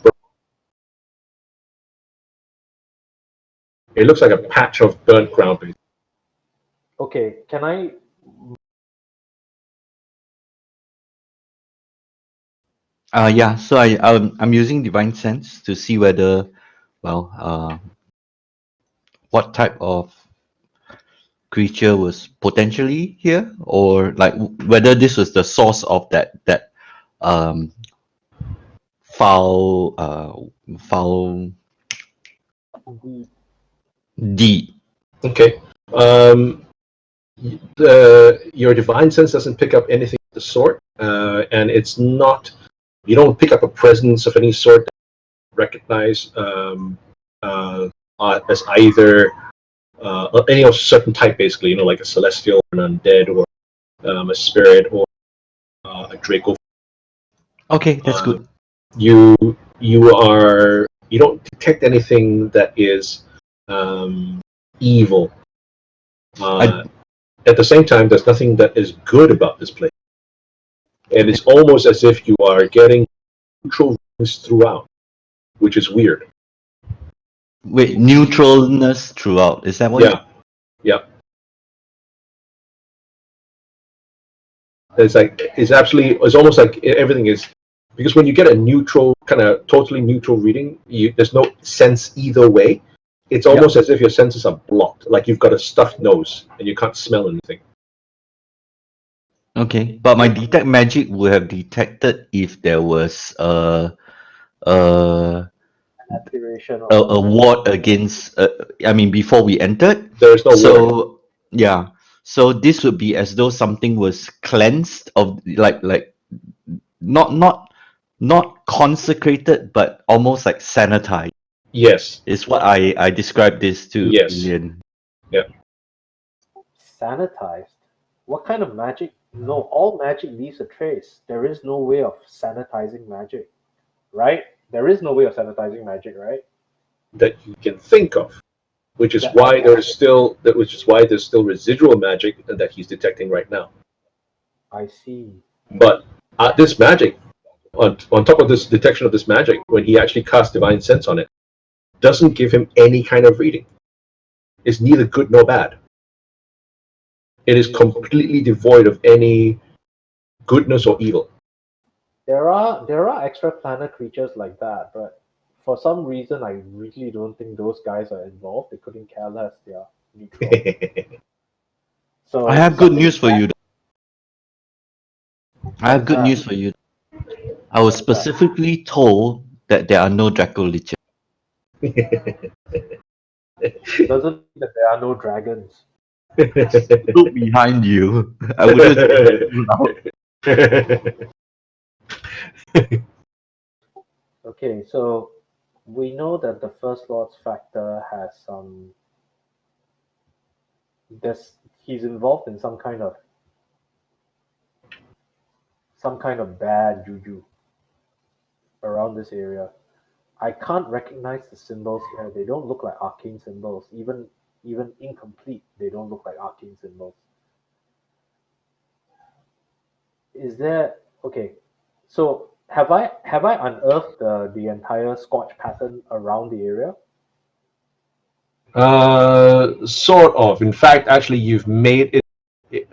It looks like a patch of burnt ground. Basically. Okay, can I? Yeah, so I'm using divine sense to see whether, well, what type of creature was potentially here, or like whether this was the source of that um foul foul deed. Okay. Your divine sense doesn't pick up anything the sort, and it's not. You don't pick up a presence of any sort that you recognize as either any of certain type, basically. You know, like a celestial, or an undead, or a spirit, or a Draco. Okay, that's Uh, good. you you don't detect anything that is evil. I At the same time, there's nothing that is good about this place, and it's almost as if you are getting neutral things throughout, which is weird. wait, neutralness throughout. Is that what? Yeah, yeah. It's almost like everything is, because when you get a neutral, kind of totally neutral reading, there's no sense either way. It's almost as if your senses are blocked, like you've got a stuffed nose and you can't smell anything. Okay, but my detect magic would have detected if there was a Activation a ward against. I mean, before we entered. There is no ward. So yeah, so this would be as though something was cleansed of like not consecrated, but almost like sanitized. Yes, Is what I described this to yes. Lillian. sanitized. What kind of magic? No, all magic leaves a trace. There is no way of sanitizing magic, right? There is no way of sanitizing magic, right? That you can think of, which is That- why there's still residual magic that he's detecting right now. I see. But this magic, on top of this detection of this magic, when he actually casts Divine Sense on it, doesn't give him any kind of reading. It's neither good nor bad. It is completely devoid of any goodness or evil. There are extra planet creatures like that, but for some reason I really don't think those guys are involved. They couldn't care less. They are neutral. So I have good something news for you. I have good that- news for you. I was specifically told that there are no Draco Liches. doesn't mean that there are no dragons. Look behind you. I wouldn't say that too loud. Okay, so we know that the first lord's factor has he's involved in some kind of bad juju around this area. I can't recognize the symbols here. They don't look like arcane symbols. Even incomplete, they don't look like arcane symbols. Is there okay? So have I unearthed the entire scorch pattern around the area? Sort of. In fact, actually, you've made it.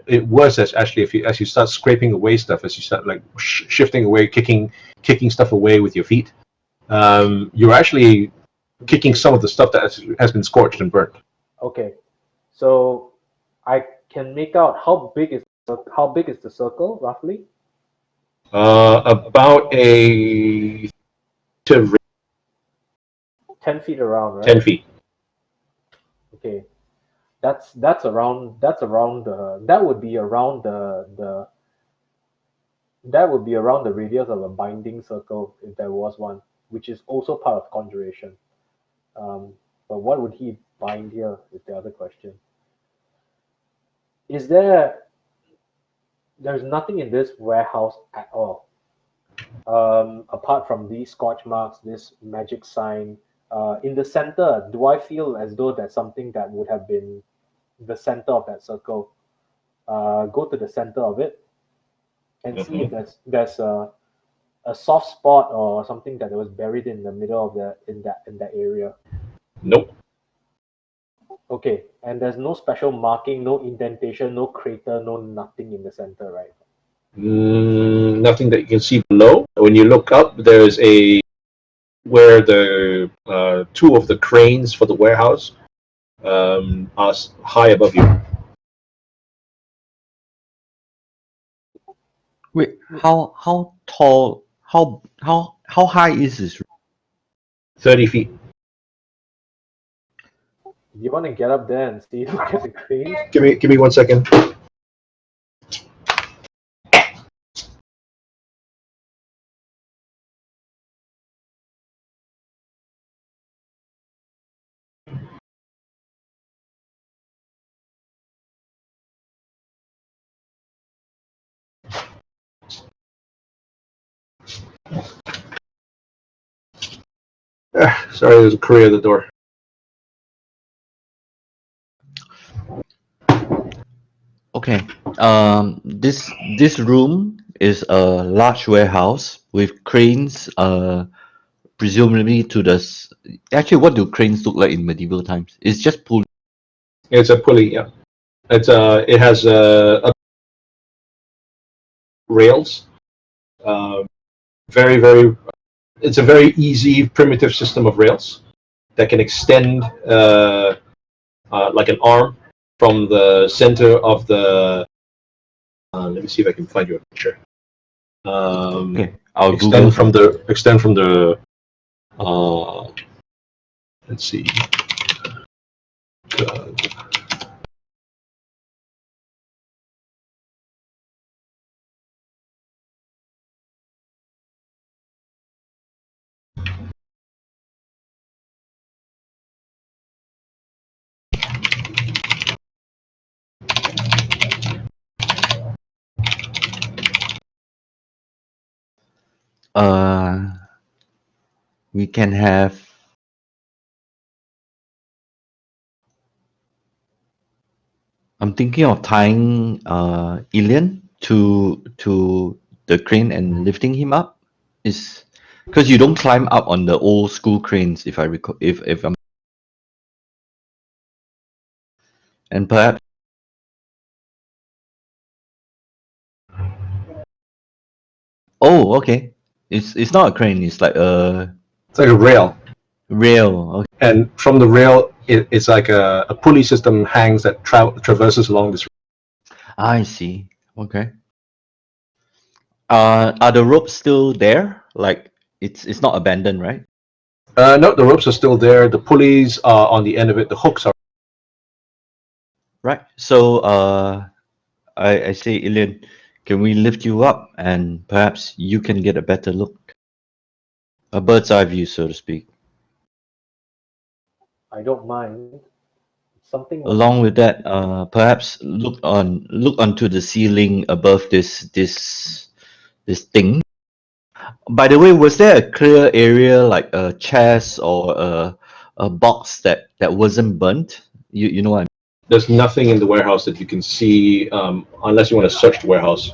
It worse actually as you start scraping away stuff, as you start like shifting away, kicking stuff away with your feet. You're actually kicking some of the stuff that has been scorched and burnt. Okay, so I can make out how big is the circle roughly? About a 10 feet around, right? 10 feet. Okay, that would be around the radius of a binding circle if there was one, which is also part of conjuration. But what would he bind here is the other question. There's nothing in this warehouse at all, apart from these scorch marks, this magic sign. In the center, do I feel as though there's something that would have been the center of that circle? Go to the center of it and see if there's a soft spot or something that was buried in the middle of that area. Nope. Okay, and there's no special marking, no indentation, no crater, no nothing in the center, right? Nothing that you can see below. When you look up, there is where the two of the cranes for the warehouse are high above you. Wait, how tall? How high is this? 30 feet. Do you want to get up there and see look at the cranes? Give me 1 second. Sorry, there's a courier at the door. Okay. This room is a large warehouse with cranes. Presumably to the. Actually, what do cranes look like in medieval times? It's just pull. It's a pulley. Yeah. It has rails. Very very. It's a very easy primitive system of rails that can extend like an arm from the center of the. Let me see if I can find you a picture. Okay, I'll Google. Extend from the. Let's see. We can have. I'm thinking of tying Ilian to the crane and lifting him up. Is because you don't climb up on the old school cranes, if I recall. If I'm and perhaps. Oh, okay. It's not a crane. It's like a a rail. rail. Okay. And from the rail, it's like a pulley system hangs that traverses along this. I see. Okay. Are the ropes still there? Like it's not abandoned, right? No, the ropes are still there. The pulleys are on the end of it. The hooks are. Right. So I say, Ilian, can we lift you up and perhaps you can get a better look, a bird's eye view, so to speak. I don't mind. Something Along with that, perhaps look onto the ceiling above this thing. By the way, was there a clear area like a chest or a box that wasn't burnt? You know what I mean? There's nothing in the warehouse that you can see unless you want to search the warehouse.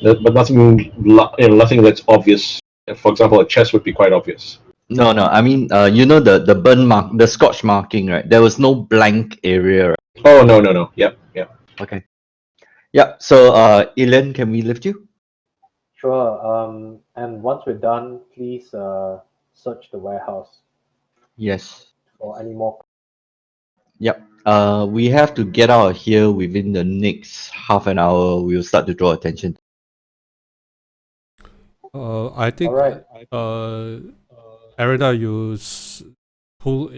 But nothing, nothing that's obvious. For example, a chest would be quite obvious. No, I mean, you know the burn mark, the scotch marking, right? There was no blank area, right? Oh no. Yep. Okay. Yeah. So, Ilian, can we lift you? Sure. And once we're done, please search the warehouse Yes. for any more. Yep. We have to get out of here within the next half an hour. We'll start to draw attention. I think. All right. Arida, you pull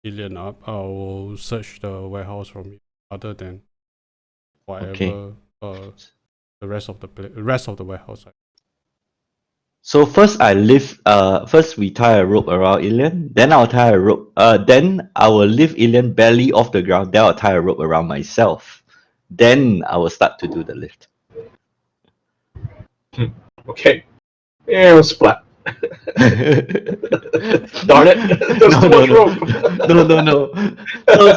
Ilian up. I will search the warehouse from you. Other than whatever the rest of the warehouse. So first first we tie a rope around Ilian, then I'll tie a rope. Then I will lift Ilian barely off the ground. Then I'll tie a rope around myself. Then I will start to do the lift. Okay. Yeah, it was splat. Darn it! There's too much rope. No. So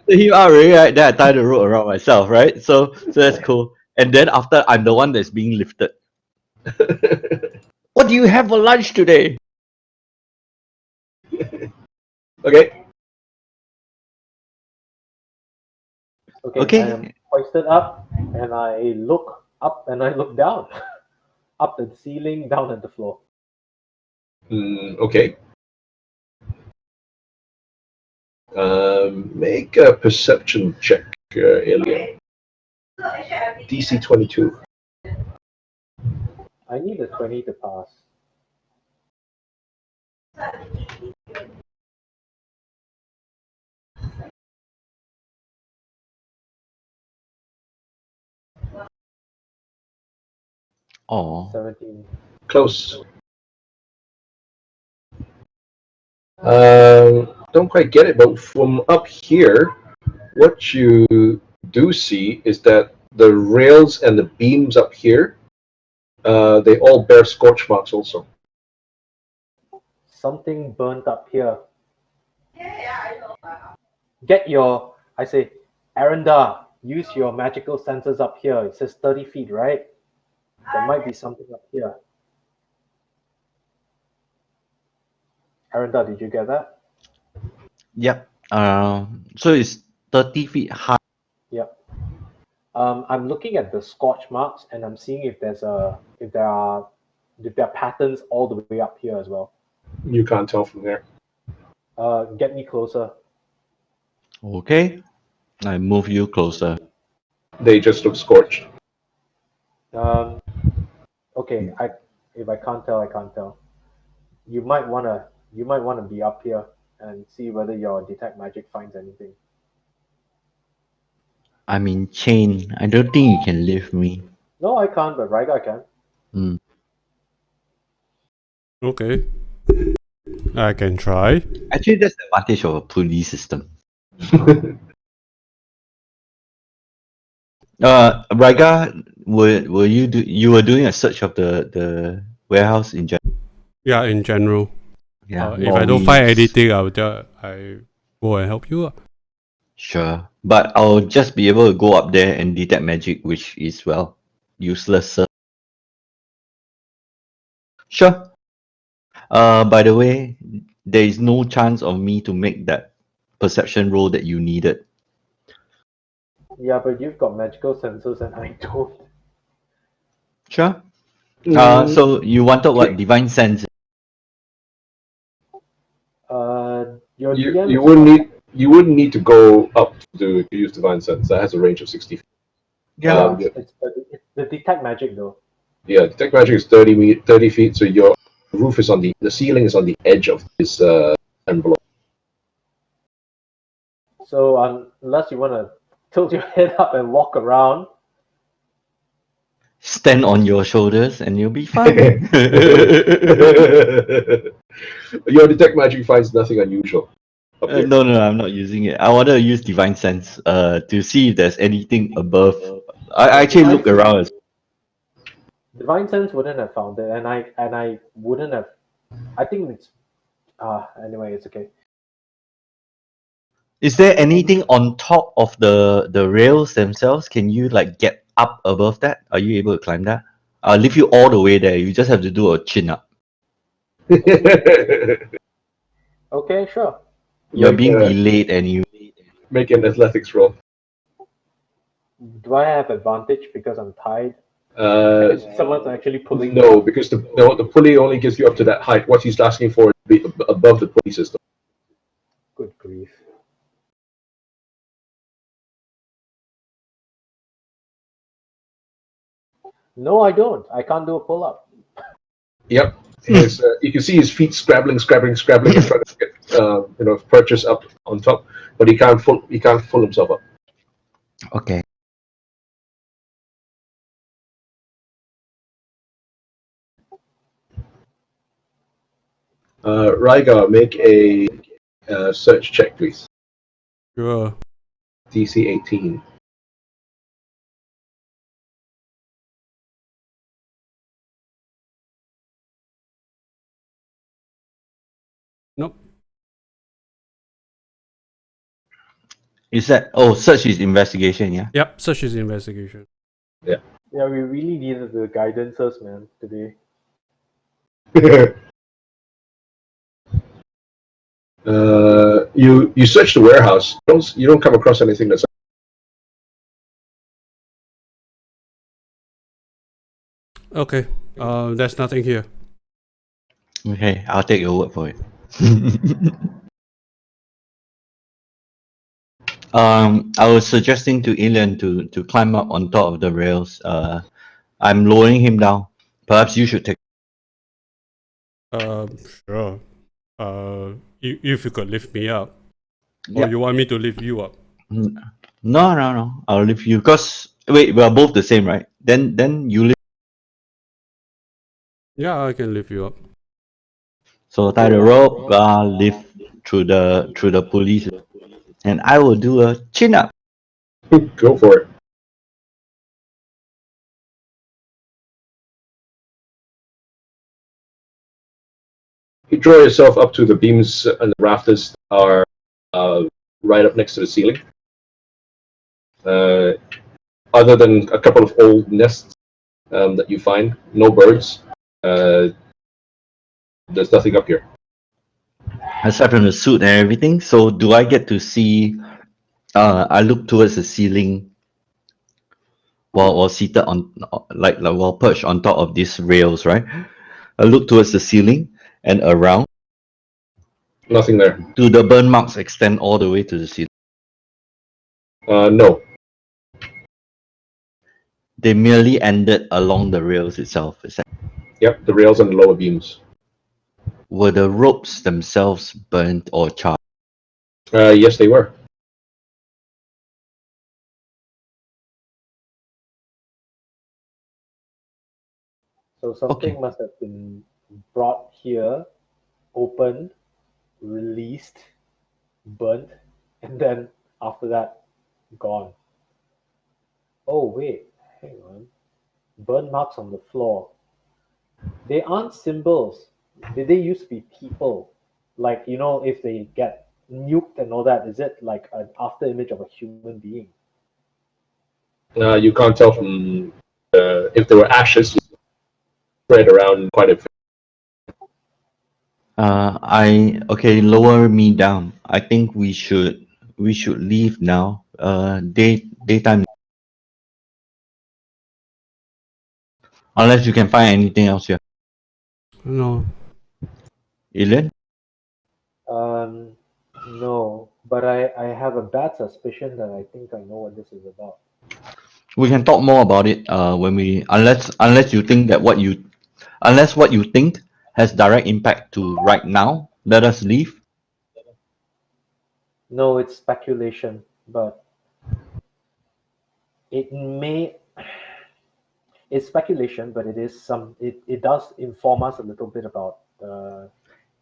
him out already, right? Then I tie the rope around myself, right? So that's cool. And then after I'm the one that's being lifted. What do you have for lunch today? Okay. Okay. I am hoisted up, and I look up and I look down, up at the ceiling, down at the floor. Okay. Make a perception check, Ilian. DC 22. I need a 20 to pass. Oh, 17. Close. Don't quite get it, but from up here, what you do see is that the rails and the beams up here, they all bear scorch marks also. something burnt up here. Get your, I say, Aranda, use your magical sensors up here. It says 30 feet, right? There might be something up here. Aranda, did you get that? Yep. So it's 30 feet high. Yep. I'm looking at the scorch marks and I'm seeing if there are patterns all the way up here as well. You can't tell from there. Get me closer. Okay. I move you closer. They just look scorched. Okay, if I can't tell, I can't tell. You might wanna be up here and see whether your detect magic finds anything. I'm in chain. I don't think you can lift me. No, I can't, but Rygar can. Hmm. Okay. I can try. Actually, that's the advantage of a pulley system. Raga, were you were doing a search of the warehouse in general? Yeah, in general. Yeah. If I don't find lorries. anything, I go and help you. Sure, but I'll just be able to go up there and detect magic, which is, well, useless. Sure. By the way, there is no chance of me to make that perception roll that you needed. Yeah, but you've got magical sensors and I don't. Sure. Mm, So you wanted what? Divine sense. Your you DM you is wouldn't not. need you wouldn't need to go up to use divine sense. That has a range of 60 feet. Yeah. Yeah. It's the detect magic though. Yeah, detect magic is 30 feet. So your roof is on the ceiling is on the edge of this envelope. So unless you wanna tilt your head up and walk around, Stand on your shoulders and you'll be fine. Your detect magic finds nothing unusual up here. No, I'm not using it. I wanted to use divine sense to see if there's anything above. I actually look around. divine sense wouldn't have found it, and I wouldn't have. I think it's anyway, it's okay. Is there anything on top of the rails themselves? Can you like get up above that? Are you able to climb that? I'll leave you all the way there. You just have to do a chin up. Okay, sure. You're Make, being uh, delayed and you. make an athletics roll. Do I have advantage because I'm tied? Someone's actually pulling me No, up. because the pulley only gives you up to that height. What he's asking for is to be above the pulley system. Good grief. No, I don't. I can't do a pull up. Yep. You can see his feet scrabbling, and trying to get purchase up on top, but he can't pull himself up. Okay. Rygar, make a search check, please. Sure. DC 18. Nope. Is that search is investigation, yeah? Yep. Such is investigation. Yeah, we really needed the guidances, man, today. You search the warehouse. You don't come across anything that's. Okay. There's nothing here. Okay, I'll take your word for it. I was suggesting to Ilian to climb up on top of the rails. I'm lowering him down. Perhaps you should take. Sure. If you could lift me up, or Yep. you want me to lift you up? No. I'll lift you. Cause wait, we are both the same, right? Then you lift. Yeah, I can lift you up. So tie the rope. Lift through the pulleys, and I will do a chin up. Go for it. You draw yourself up to the beams and the rafters are right up next to the ceiling. Other than a couple of old nests that you find, no birds. There's nothing up here. Aside from the suit and everything, so do I get to see? I look towards the ceiling while seated on like while perched on top of these rails, right? I look towards the ceiling and around. Nothing there. Do the burn marks extend all the way to the ceiling? No. They merely ended along the rails itself. Is that, Yep, the rails and the lower beams. were the ropes themselves burnt or charred? Yes, they were. So something Okay. must have been brought here, opened, released, burnt, and then after that, gone. Oh wait, hang on. Burn marks on the floor. They aren't symbols. They used to be people. Like, you know, if they get nuked and all that, is it like an after image of a human being? You can't tell from if there were ashes spread around quite a bit. Okay, lower me down. I think we should leave now. Daytime. Unless you can find anything else here. No. Ilian? Um, no, but I have a bad suspicion that I think I know what this is about. We can talk more about it when we unless you think that unless what you think has direct impact to right now, let us leave. No, it's speculation, but it may. It's speculation, but it does inform us a little bit about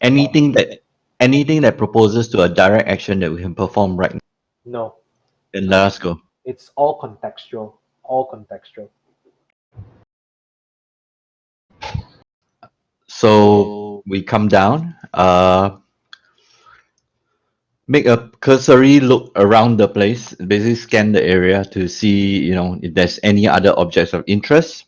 Anything that proposes to a direct action that we can perform right now, no. then let us go. It's all contextual. All contextual. So we come down, make a cursory look around the place, basically scan the area to see, if there's any other objects of interest.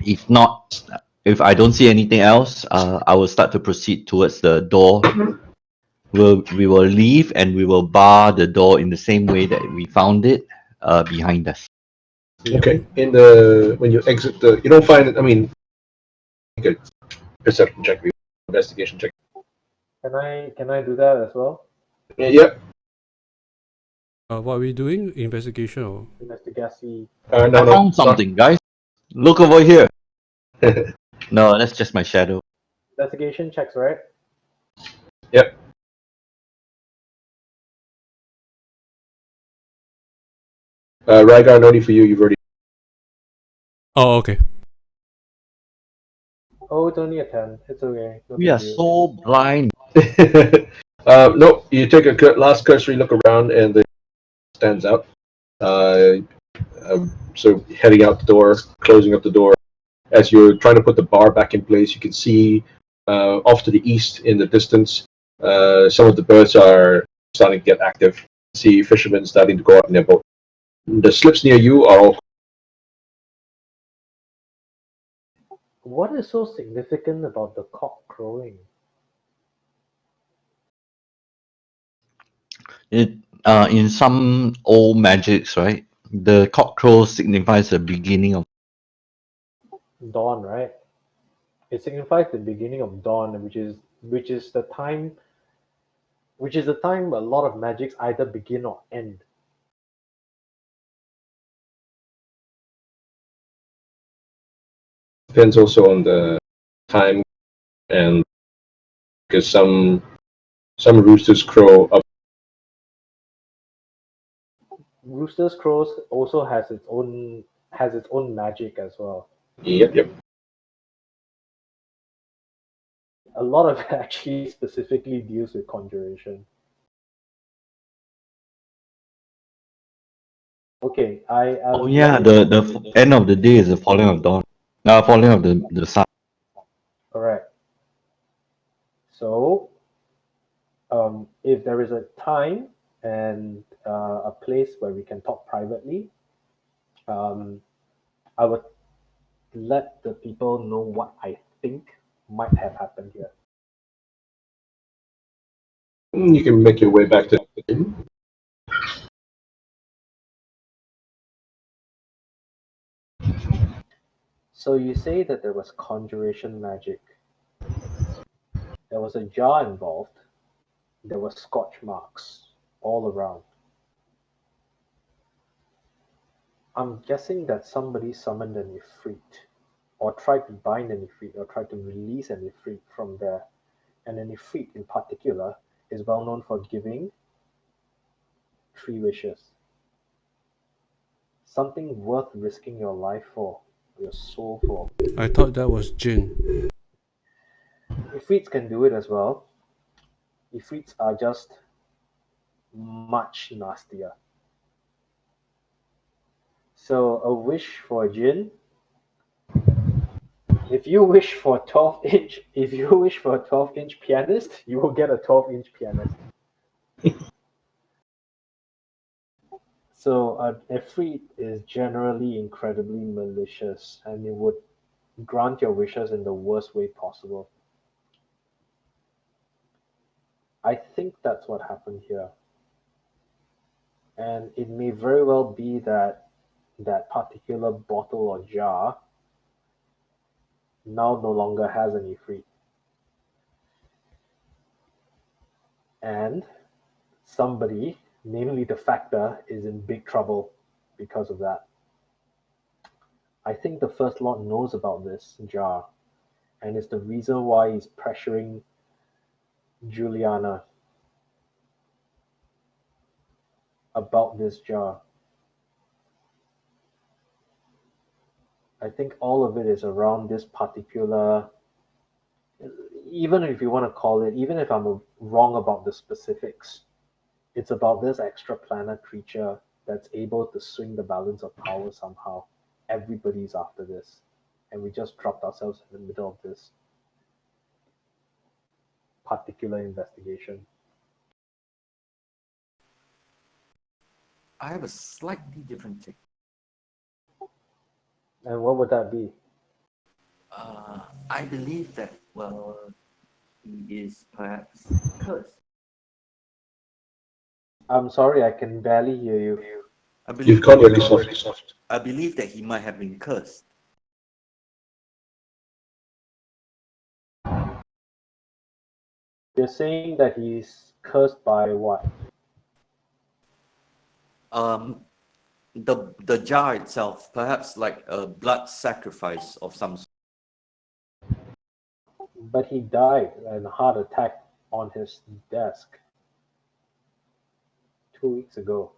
If not, if I don't see anything else, I will start to proceed towards the door. We will leave and we will bar the door in the same way that we found it, behind us. Okay. When you exit you don't find it. I mean, make a perception check, investigation check. Can I do that as well? Yep. What are we doing? Investigation or? Investigasi. No, I no. found something, guys. Look over here. No, that's just my shadow. Investigation checks, right? Yep. Rygar, no need for you. You've already. Oh, okay. Oh, it's only a 10. It's okay. No We big are deal. so blind. No, you take a last cursory look around, and the stands out. So heading out the door, closing up the door. As you're trying to put the bar back in place, you can see off to the east in the distance, some of the birds are starting to get active. See fishermen starting to go out in their boat. The slips near you are all. What is so significant about the cock crowing? In some old magics, right? The cock crow signifies the beginning of. Dawn, right? It signifies the beginning of dawn, which is the time a lot of magics either begin or end. Depends also on the time, and because some roosters crow up. Rooster's crows also has its own magic as well. Yep. A lot of it actually specifically deals with conjuration. Okay, Oh yeah, the end of the day is the falling of dawn. Falling of the sun. correct. So, if there is a time and a place where we can talk privately, um, I would let the people know what I think might have happened here. You can make your way back to the table. So you say that there was conjuration magic. There was a jar involved. There were scorch marks all around. I'm guessing that somebody summoned an ifrit, or tried to bind an ifrit, or tried to release an ifrit from there. And an ifrit in particular is well known for giving 3 wishes. Something worth risking your life for, your soul for. I thought that was Jin. Ifrits can do it as well. Ifrits are just much nastier. So a wish for a jinn. If you wish for a 12-inch pianist, you will get a 12-inch pianist. So an ifrit is generally incredibly malicious, and it would grant your wishes in the worst way possible. I think that's what happened here. And it may very well be that that particular bottle or jar now no longer has an ifrit. And somebody, namely the factor, is in big trouble because of that. I think the First Lord knows about this jar, and it's the reason why he's pressuring Juliana about this jar. I think all of it is around this particular, even if you want to call it, even if I'm wrong about the specifics, it's about this extra planet creature that's able to swing the balance of power somehow. Everybody's after this, and we just dropped ourselves in the middle of this particular investigation. I have a slightly different take. And what would that be? I believe that, well, he is perhaps cursed. I'm sorry, I can barely hear you. I You've believe got really soft. I believe that he might have been cursed. You're saying that he's cursed by what? Um, the jar itself, perhaps like a blood sacrifice of some sort. But he died in a heart attack on his desk 2 weeks ago.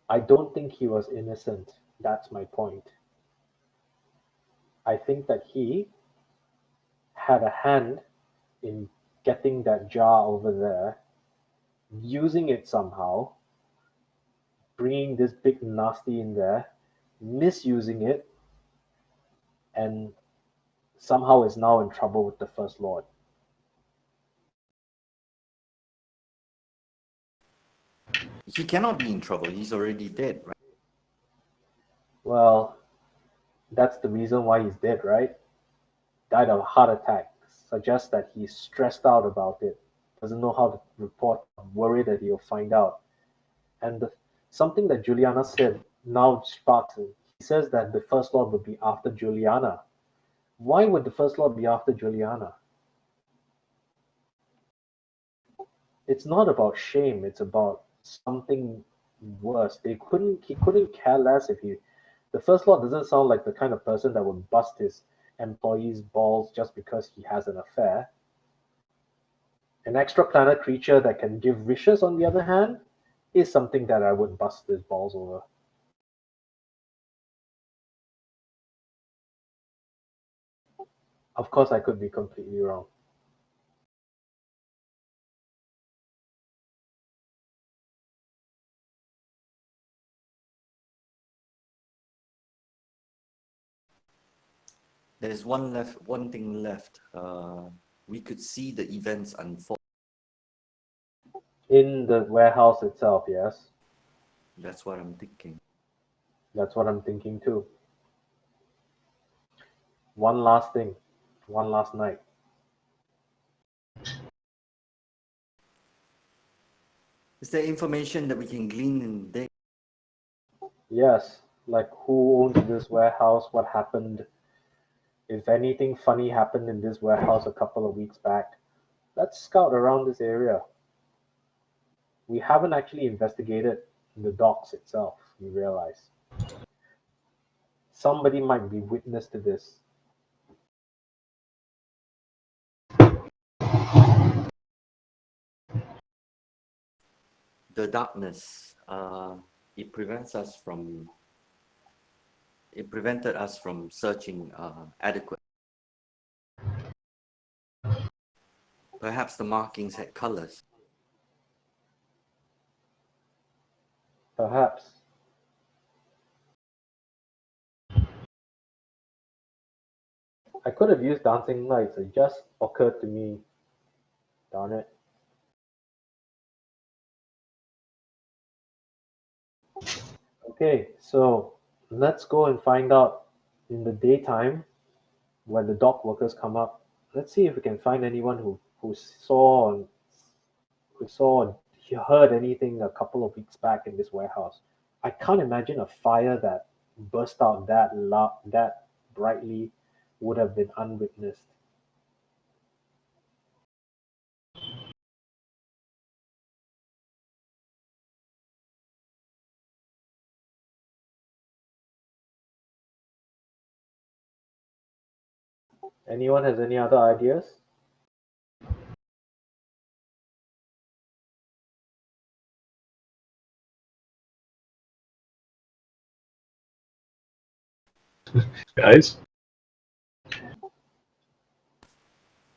I don't think he was innocent. That's my point. I think that he had a hand in getting that jar over there, using it somehow, bringing this big nasty in there, misusing it, and somehow is now in trouble with the First Lord. He cannot be in trouble. He's already dead, right? Well, that's the reason why he's dead, right? Died of a heart attack. Suggests that he's stressed out about it, doesn't know how to report, worried that he'll find out. And something that Juliana said now sparks him. He says that the First Lord would be after Juliana. Why would the First Lord be after Juliana? It's not about shame, it's about something worse. He couldn't care less if he the First Lord doesn't sound like the kind of person that would bust his employees' balls just because he has an affair. An extra planet creature that can give wishes, on the other hand, is something that I would bust his balls over. Of course, I could be completely wrong. There's one thing left. We could see the events unfold. In the warehouse itself, yes. That's what I'm thinking. That's what I'm thinking too. One last thing, one last night. Is there information that we can glean in there? Yes, like who owns this warehouse, what happened, if anything funny happened in this warehouse a couple of weeks back. Let's scout around this area. We haven't actually investigated the docks itself, we realize. Somebody might be witness to this. The darkness. It prevents us from. It prevented us from searching adequate. Perhaps the markings had colors. Perhaps. I could have used dancing lights, it just occurred to me. Darn it. Okay, so let's go and find out in the daytime when the dock workers come up. Let's see if we can find anyone who saw and heard anything a couple of weeks back in this warehouse. I can't imagine a fire that burst out that brightly would have been unwitnessed. Anyone has any other ideas? Guys,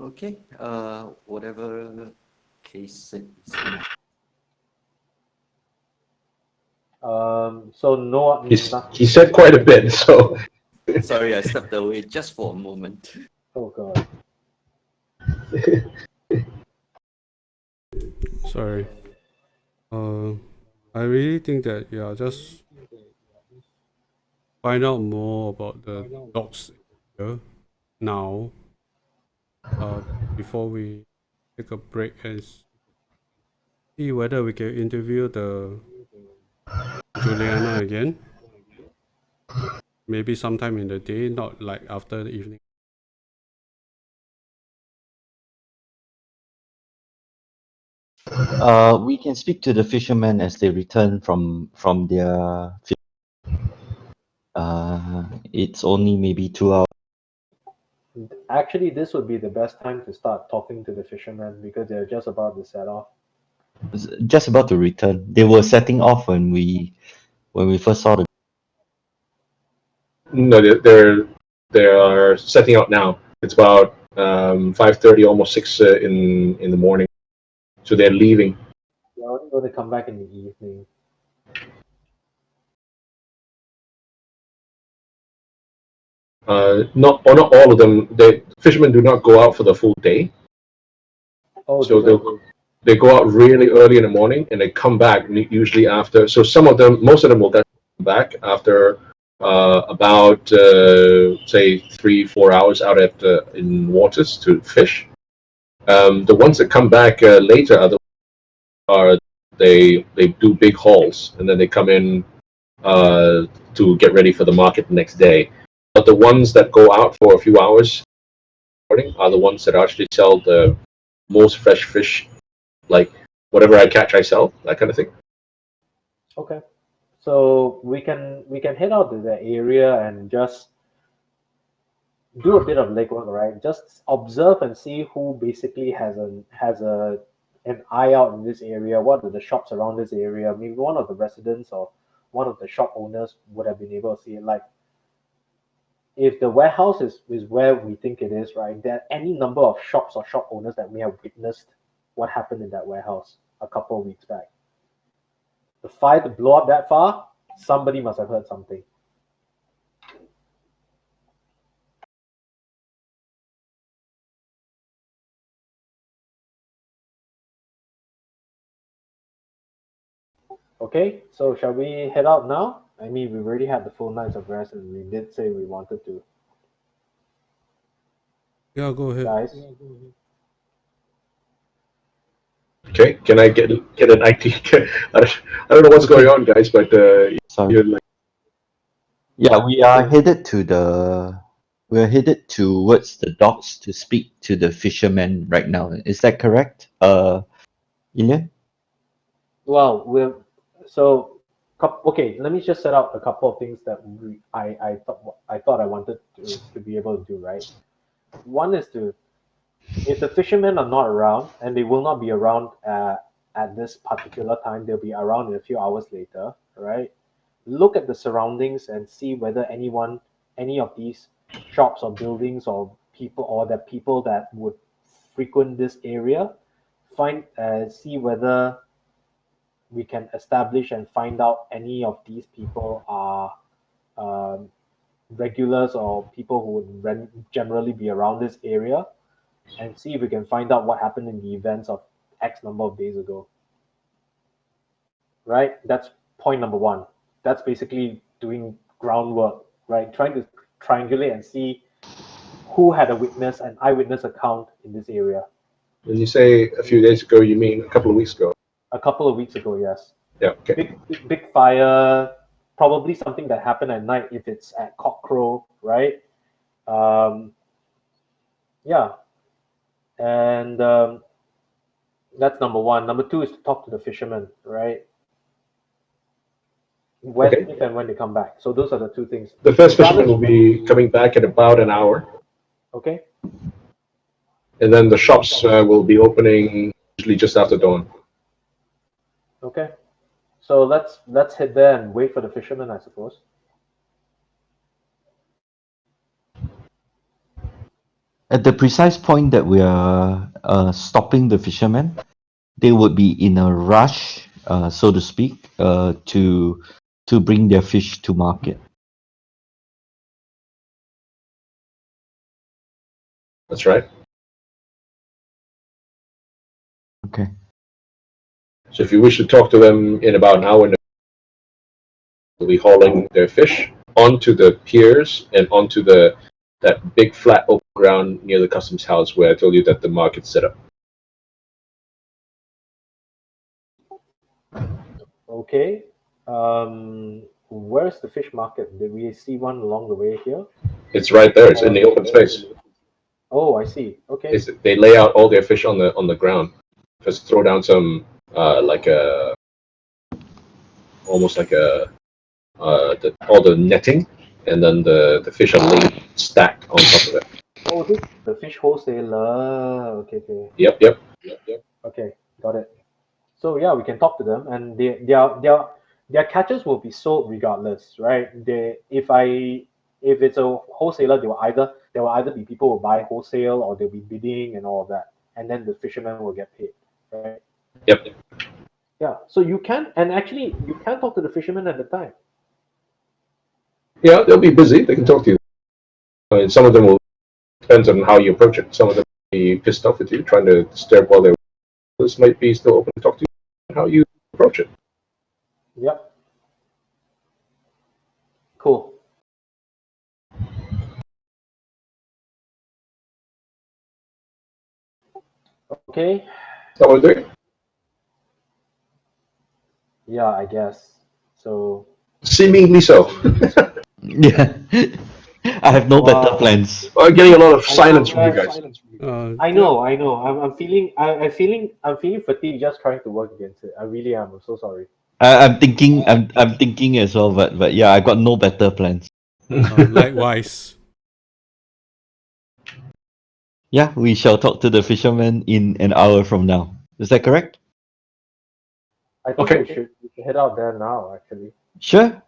Okay. Whatever case it is. So no, he said quite a bit, so Sorry, I stepped away just for a moment. oh god. Sorry. I really think that just find out more about the dogs here now. Before we take a break and see whether we can interview the Juliana again. Maybe sometime in the day, not like after the evening. We can speak to the fishermen as they return from their. It's only maybe 2 hours. Actually, this would be the best time to start talking to the fishermen because they're just about to set off. Just about to return. They were setting off when we first saw the. no, they are setting out now. It's about 5:30, almost 6 in the morning. So they're leaving. They're only going to come back in the evening. Not all of them. The fishermen do not go out for the full day. Oh, So they don't. they go out really early in the morning and they come back usually after. So most of them will then come back after about say 3-4 hours out at in waters to fish. The ones that come back later are they do big hauls and then they come in to get ready for the market the next day. But the ones that go out for a few hours morning are the ones that actually sell the most fresh fish, like whatever I catch, I sell, that kind of thing. Okay. So we can head out to the area and just do a bit of legwork, right? Just observe and see who basically has an eye out in this area. What are the shops around this area? Maybe one of the residents or one of the shop owners would have been able to see it. Like if the warehouse is where we think it is, right? There are any number of shops or shop owners that may have witnessed what happened in that warehouse a couple of weeks back. The fire to blow up that far, somebody must have heard something. Okay, so shall we head out now? I mean, we've already had the full nights of rest, and we did say we wanted to, Yeah, go ahead. guys. Okay, can I get an idea? I don't know what's going on, guys, but Sorry. you're like, Yeah, we're headed towards the docks to speak to the fishermen right now. Is that correct? Ilian? Well, okay. Let me just set out a couple of things that I thought I wanted to be able to do. Right. One is to, if the fishermen are not around, and they will not be around at this particular time, they'll be around in a few hours later. Right. Look at the surroundings and see whether any of these shops or buildings or people that would frequent this area, see whether we can establish and find out any of these people are um, regulars or people who would generally be around this area, and see if we can find out what happened in the events of X number of days ago. Right? That's point number one. That's basically doing groundwork, right? Trying to triangulate and see who had a witness, an eyewitness account in this area. when you say a few days ago, you mean a couple of weeks ago? A couple of weeks ago, yes. Yeah. Okay. Big fire, probably something that happened at night if it's at cockcrow, right? Um, yeah, and that's number one. Number two is to talk to the fishermen, right? When, Okay. if and when they come back. So those are the two things. The first fisherman will be coming back in about an hour, Okay. and then the shops will be opening usually just after dawn. Okay. So let's head there and wait for the fishermen, I suppose. At the precise point that we are stopping the fishermen, they would be in a rush, so to speak, to bring their fish to market. That's right. Okay. So if you wish to talk to them in about an hour, they'll be hauling their fish onto the piers and onto that big flat open ground near the customs house where I told you that the market's set up. Okay. Where's the fish market? Did we see one along the way here? It's right there. It's in the open space. Oh, I see. Okay. They lay out all their fish on the ground. Just throw down some like a almost like all the netting, and then the fish are laid stacked on top of it. Oh, this the fish wholesaler. Okay, okay. Yep. Okay, got it. So yeah, we can talk to them, and their catches will be sold regardless, right? If it's a wholesaler, there will either be people who buy wholesale, or they'll be bidding and all of that, and then the fishermen will get paid, right? Yep. Yeah. So you can, and actually you can talk to the fishermen at the time. Yeah, they'll be busy. They can talk to you. And some of them will depends on how you approach it. Some of them will be pissed off with you, trying to disturb while they're. Others might be still open to talk to you. How you approach it. Yep. Cool. Okay. Is that what we're doing? Yeah, I guess. So Seemingly so. Yeah. I have no better Wow. plans. I'm getting a lot of silence from you guys. I know. I'm feeling fatigued just trying to work against it. I really am. I'm so sorry. I'm thinking as well, but yeah, I got no better plans. Likewise. Yeah, we shall talk to the fishermen in an hour from now. Is that correct? I think Okay. we should head out there now, actually. Sure.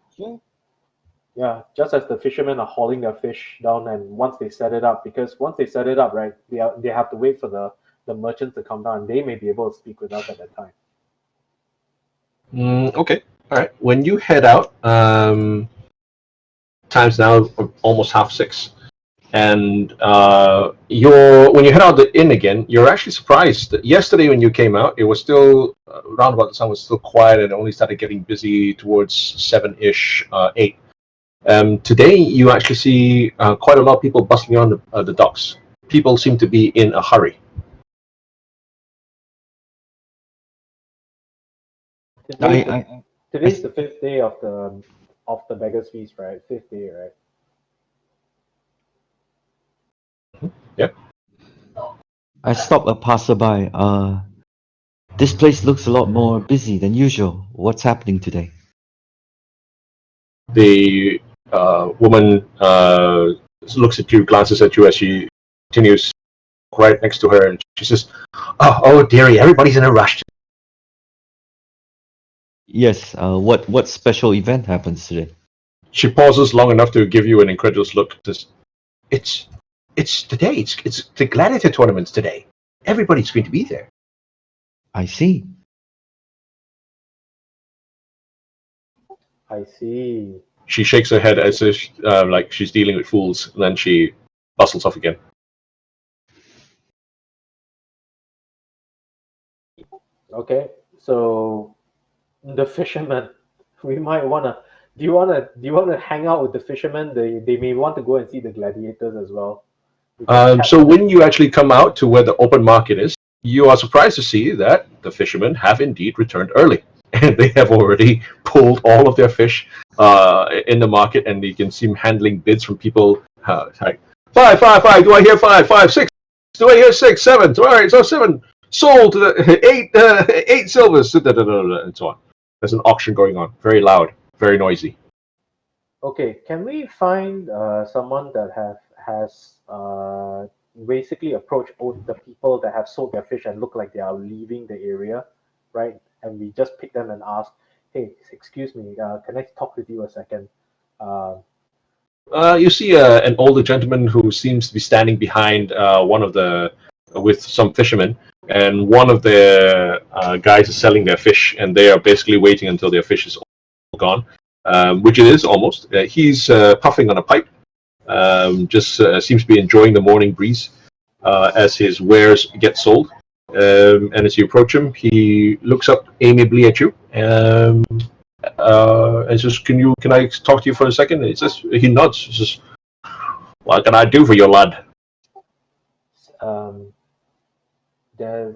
Yeah, just as the fishermen are hauling their fish down, and once they set it up, because once they set it up, right, they have to wait for the merchants to come down. They may be able to speak with us at that time. Okay. All right. When you head out, time's now almost 5:30. And when you head out the inn again, you're actually surprised. That yesterday when you came out, it was still round about the sun was still quiet and only started getting busy towards 7-ish, 8. Today you actually see quite a lot of people bustling around the docks. People seem to be in a hurry. Today's the fifth day of the Beggar's Feast, right? Fifth day, right? Yep. I stopped a passerby. This place looks a lot more busy than usual. What's happening today? The woman looks at you, glances at you as she continues right next to her, and she says, "Oh, dearie, everybody's in a rush." Yes. What special event happens today? She pauses long enough to give you an incredulous look. Says, "It's today. It's the gladiator tournaments today. Everybody's going to be there." I see. I see. She shakes her head as if like she's dealing with fools, and then she bustles off again. Okay, so the fishermen, we might wanna. Do you wanna hang out with the fishermen? They may want to go and see the gladiators as well. We can chat So with them. when you actually come out to where the open market is, you are surprised to see that the fishermen have indeed returned early, and they have already pulled all of their fish in the market, and you can see them handling bids from people like 5. Do I hear 5? 6? Do I hear 6? 7? All right, so 7 sold. 8 silvers, and so on. There's an auction going on, very loud, very noisy. Okay, can we find someone that has basically approached all the people that have sold their fish and look like they are leaving the area, right? And we just pick them and ask, "Hey, excuse me, can I talk with you a second?" Uh, You see an older gentleman who seems to be standing behind one of the with some fishermen, and one of the guys is selling their fish, and they are basically waiting until their fish is all gone, which it is almost. He's puffing on a pipe, just seems to be enjoying the morning breeze as his wares get sold. And as you approach him, he looks up amiably at you. And says, "Can I talk to you for a second?" He nods. He says, "What can I do for you, lad?" um, there,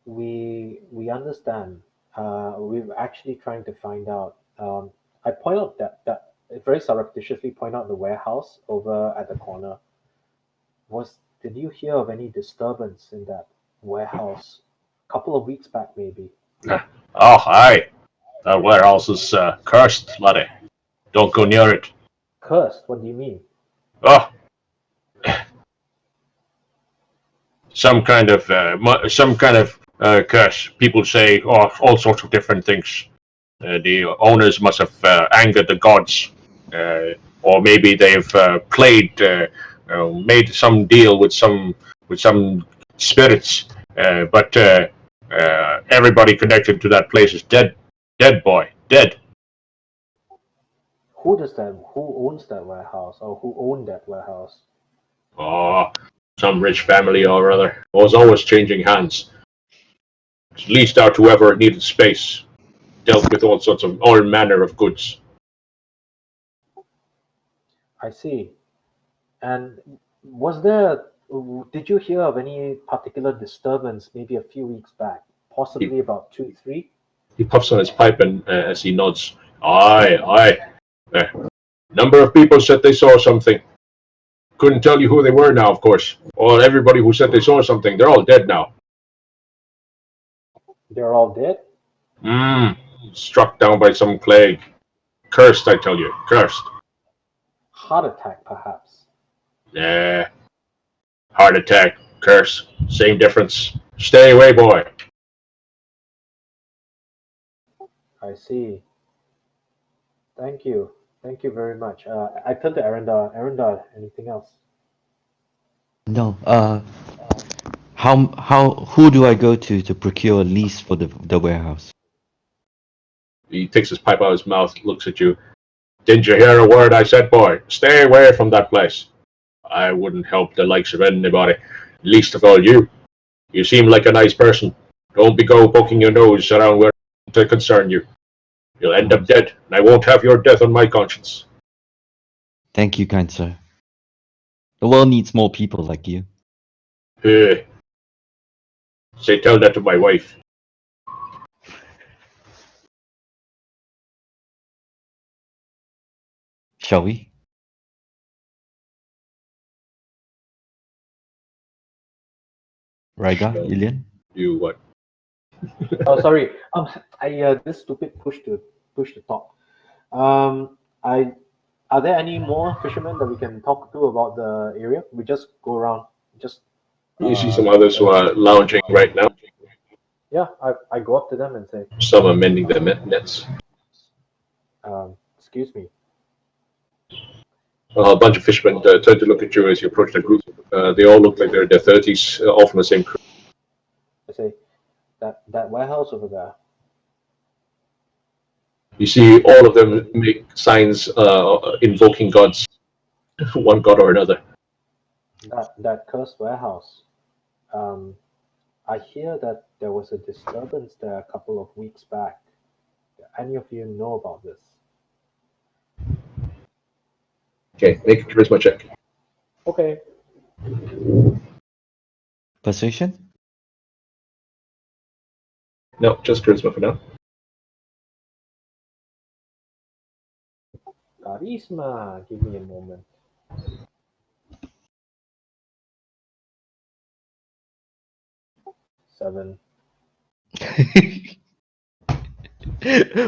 we understand. We're actually trying to find out. I point out that very surreptitiously point out the warehouse over at the corner. Did you hear of any disturbance in that warehouse? A couple of weeks back, maybe. Oh, aye. That warehouse is cursed, laddie. Don't go near it. Cursed? What do you mean? Oh, some kind of curse. People say all sorts of different things. The owners must have angered the gods, or maybe they've made some deal with some spirits. But everybody connected to that place is dead. Dead, boy. Dead. Who owns that warehouse, or who owned that warehouse? Oh, some rich family or other. Was always changing hands. Leased out to whoever needed space. Dealt with all manner of goods. I see. And was there? Did you hear of any particular disturbance maybe a few weeks back? Possibly about 2, 3? He puffs on his pipe and as he nods, aye. Number of people said they saw something. Couldn't tell you who they were now, of course. Or everybody who said they saw something, they're all dead now. They're all dead? Struck down by some plague. Cursed, I tell you, cursed. Heart attack, perhaps. Nah. Heart attack, curse, same difference. Stay away, boy. I see. Thank you. Thank you very much. I turn to Arendar. Arendar, anything else? No. Who do I go to procure a lease for the warehouse? He takes his pipe out of his mouth, looks at you. Didn't you hear a word I said, boy? Stay away from that place. I wouldn't help the likes of anybody, least of all you. You seem like a nice person. Don't be go poking your nose around where to concern you. You'll end up dead, and I won't have your death on my conscience. Thank you, kind sir. The world needs more people like you. Say, tell that to my wife. Shall we? Raiga, No. Ilian? You what? Oh, sorry. I this stupid push to talk. I are there any more fishermen that we can talk to about the area? We just go around, just. You see some others who are lounging right now. Yeah, I go up to them and say, Some are mending their nets. excuse me. A bunch of fishermen turn to look at you as you approach the group. They all look like they're in their 30s, all from the same crew. I say, that warehouse over there. You see all of them make signs invoking gods, one god or another. That cursed warehouse. I hear that there was a disturbance there a couple of weeks back. Do any of you know about this? Okay, make a charisma check. Okay. Persuasion? No, just charisma for now. Charisma. Give me a moment. Seven.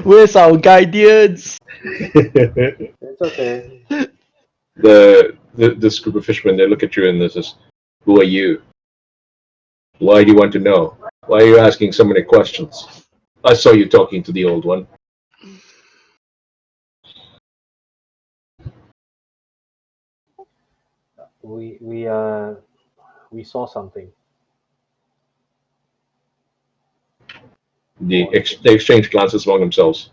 Where's our guidance? It's okay. This group of fishermen, they look at you and they says, "Who are you? Why do you want to know? Why are you asking so many questions? I saw you talking to the old one." We saw something. They exchange glances among themselves.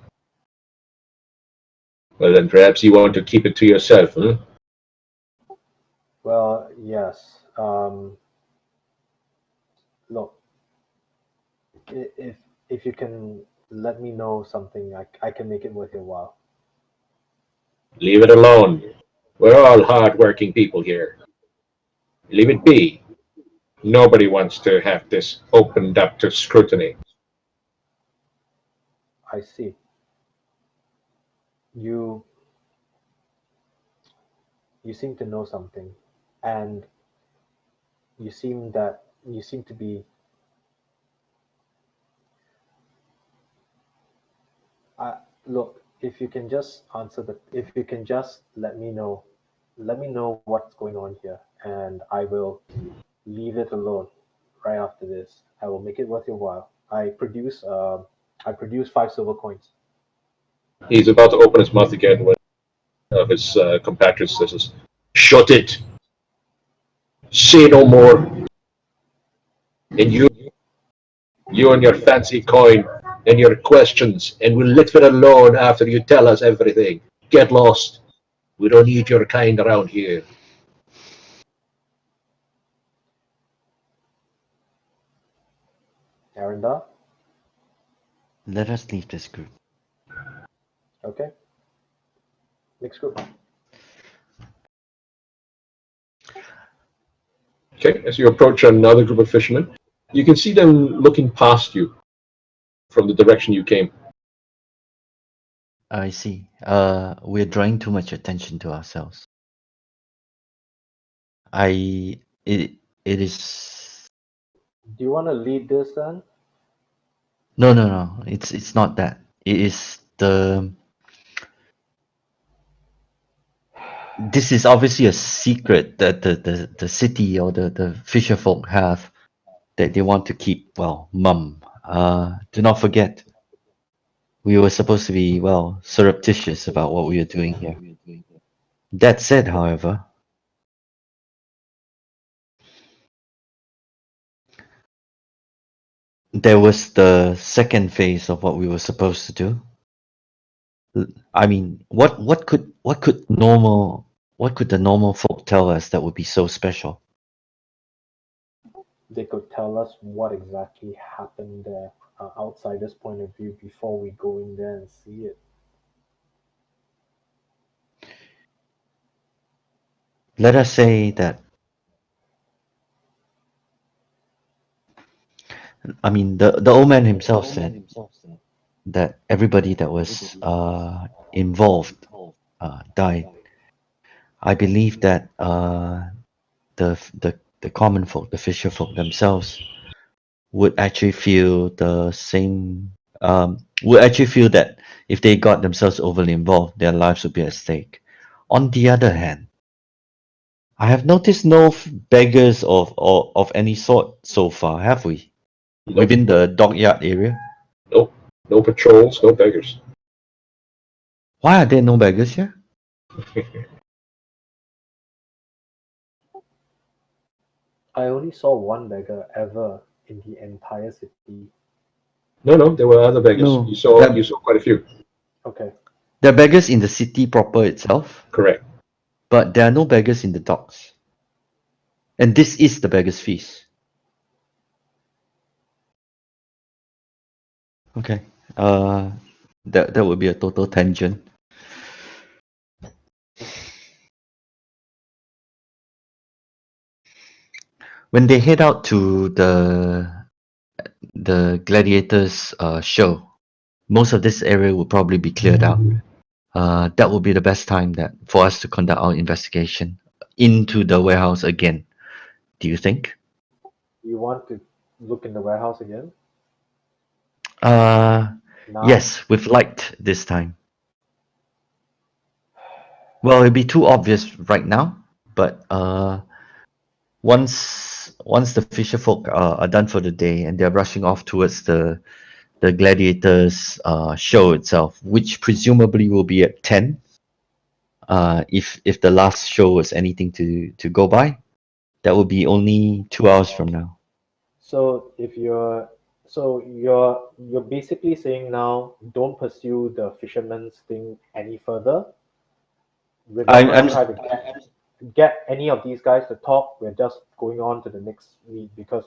Well, then perhaps you want to keep it to yourself, huh? Well, yes. Look, if you can let me know something, I can make it worth your while. Leave it alone. We're all hard-working people here. Leave it be. Nobody wants to have this opened up to scrutiny. I see. You seem to know something, and you seem to be. Look, if you can just if you can just let me know what's going on here, and I will leave it alone. Right after this, I will make it worth your while. I produce 5 silver coins. He's about to open his mouth again when his compatriots says, "Shut it! Say no more! And you and your fancy coin and your questions, and we'll leave it alone after you tell us everything. Get lost. We don't need your kind around here." Arenda, Let us leave this group. okay. Next group. Okay, as you approach another group of fishermen, you can see them looking past you from the direction you came. I see. We're drawing too much attention to ourselves. It is Do you want to lead this then? no. It's not that. It is the. This is obviously a secret that the city or the fisher folk have that they want to keep mum. Do not forget, we were supposed to be surreptitious about what we are doing here. That said, however, there was the second phase of what we were supposed to do. I mean, what could normal What could the normal folk tell us that would be so special? They could tell us what exactly happened there, outsider's point of view, before we go in there and see it. Let us say that, I mean, the old man himself said that everybody that was involved died. I believe that the common folk, the fisher folk themselves, would actually feel the same. Would actually feel that if they got themselves overly involved, their lives would be at stake. On the other hand, I have noticed no beggars of any sort so far, have we? Nope. Within the dockyard area? Nope. No patrols, no beggars. Why are there no beggars here? I only saw one beggar ever in the entire city. No, there were other beggars. No, You saw that- quite a few. Okay. There are beggars in the city proper itself, Correct. but there are no beggars in the docks. And this is the beggar's feast. Okay. That would be a total tangent. When they head out to the gladiators show, most of this area will probably be cleared out. That would be the best time that for us to conduct our investigation into the warehouse again. Do you think? You want to look in the warehouse again? Now? Yes, with light this time. Well, it'd be too obvious right now, but once the fisher folk are done for the day and they're rushing off towards the gladiators show itself, which presumably will be at 10. If the last show was anything to go by, that would be only 2 hours from now. So you're basically saying now don't pursue the fisherman's thing any further. We're not I'm gonna try to get any of these guys to talk. We're just going on to the next meet because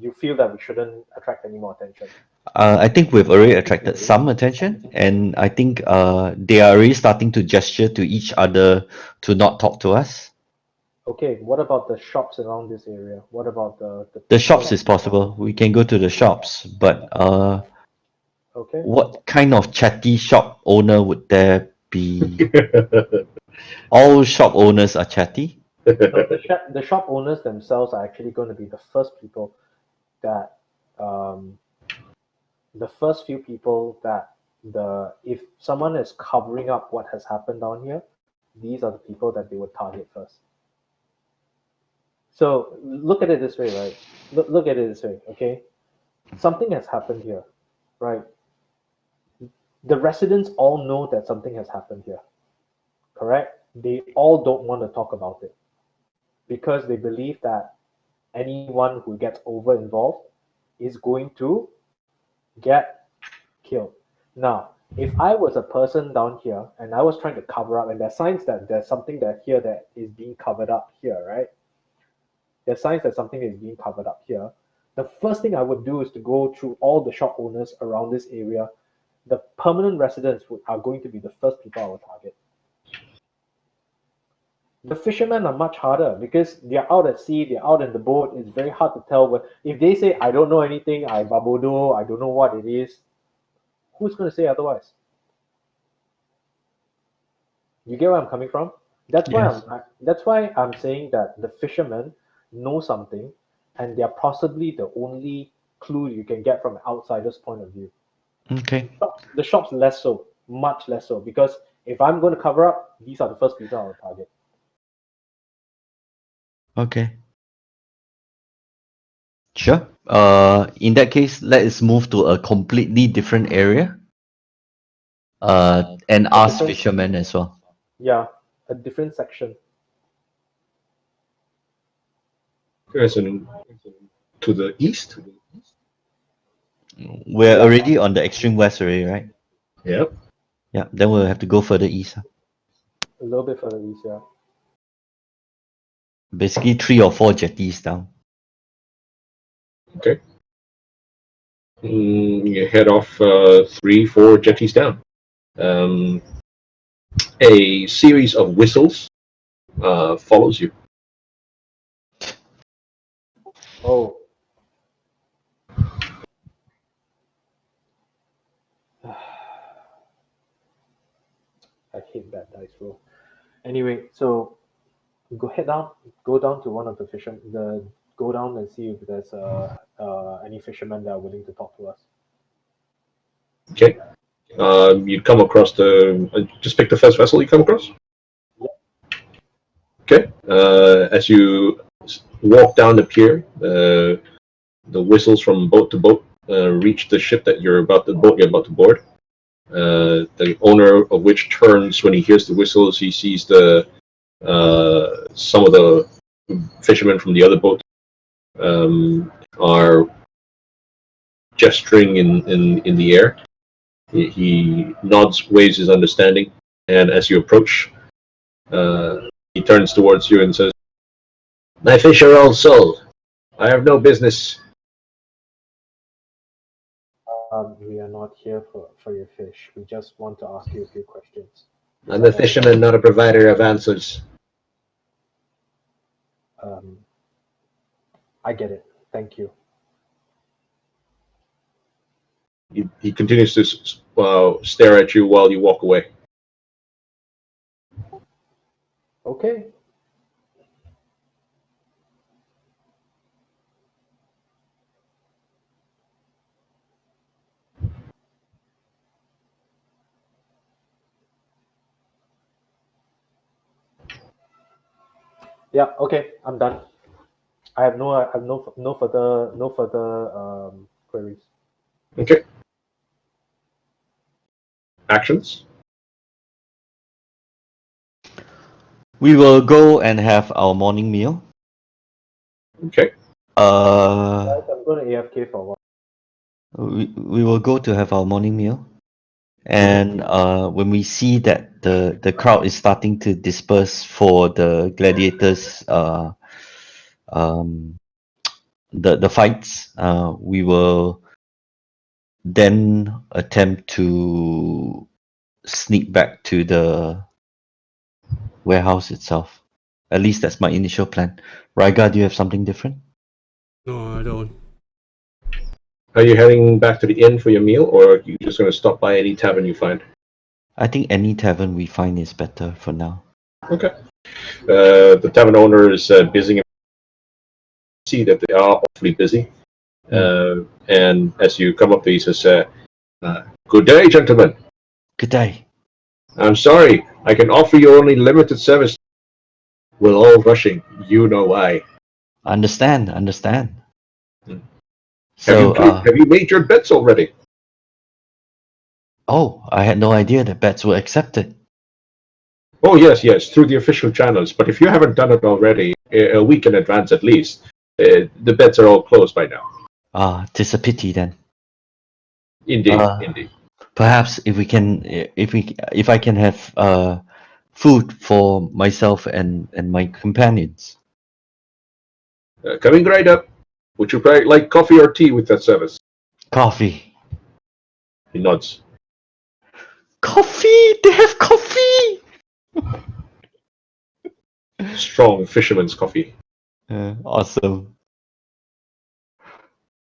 you feel that we shouldn't attract any more attention. I think we've already attracted some attention, and I think they are already starting to gesture to each other to not talk to us. Okay, what about the shops around this area? What about The shops is possible. We can go to the shops, but Okay. what kind of chatty shop owner would there be? All shop owners are chatty. No, the shop owners themselves are actually going to be the first people that the first few people that if someone is covering up what has happened down here, these are the people that they would target first. So look at it this way, right? Look at it this way, okay? Something has happened here, right? The residents all know that something has happened here, correct? They all don't want to talk about it because they believe that anyone who gets over involved is going to get killed. Now, if I was a person down here and I was trying to cover up, and there's signs that there's something that here that is being covered up here, right? There's signs that something is being covered up here. The first thing I would do is to go through all the shop owners around this area. The permanent residents are going to be the first people I will target. The fishermen are much harder because they're out at sea, they're out in the boat. It's very hard to tell what if they say I don't know anything, I babodo, I don't know what it is. Who's going to say otherwise? You get where I'm coming from? That's why I'm saying that the fishermen know something, and they're possibly the only clue you can get from an outsider's point of view. Okay. The shop's less so, much less so, because if I'm going to cover up, these are the first people I'll target. Okay. Sure. In that case, let's move to a completely different area. And ask different- fishermen as well. Yeah, a different section. As in to the east. We're already on the extreme west already, right? Yep. Yeah. Then we'll have to go further east. A little bit further east, yeah. Basically 3 or 4 jetties down. Okay. You head off 3, 4 jetties down. A series of whistles follows you. Oh. I hate that dice roll. Anyway, so go down to one of the go down and see if there's any fishermen that are willing to talk to us. Okay. You come across just pick the first vessel you come across. Okay. As you walk down the pier, the whistles from boat to boat reach the ship that you're about to board. The owner of which turns when he hears the whistles. He sees some of the fishermen from the other boat are gesturing in the air. He nods, waves his understanding, and as you approach, he turns towards you and says, "My fish are all sold. I have no business." We are not here for your fish. We just want to ask you a few questions. I'm a fisherman, not a provider of answers. I get it. Thank you. He continues to stare at you while you walk away. Okay. Yeah. Okay. I'm done. I have no further queries. Okay. Actions. We will go and have our morning meal. Okay. Guys, I'm going to AFK for a while. We will go to have our morning meal. And when we see that the crowd is starting to disperse for the gladiators, the fights, we will then attempt to sneak back to the warehouse itself. At least that's my initial plan. Raiga, do you have something different? No, I don't. Are you heading back to the inn for your meal, or are you just going to stop by any tavern you find? I think any tavern we find is better for now. Okay. The tavern owner is busy. See that they are awfully busy. And as you come up to, he says, "Good day, gentlemen. Good day. I'm sorry, I can offer you only limited service. We're all rushing. You know why. Understand. Hmm. So, have you made your bets already?" oh, I had no idea that bets were accepted. Oh, yes, through the official channels. But if you haven't done it already, a week in advance at least, the bets are all closed by now. Tis a pity then. Indeed. Perhaps if I can have food for myself and my companions. Coming right up. Would you like coffee or tea with that service? Coffee. He nods. Coffee! They have coffee! Strong fisherman's coffee. Awesome.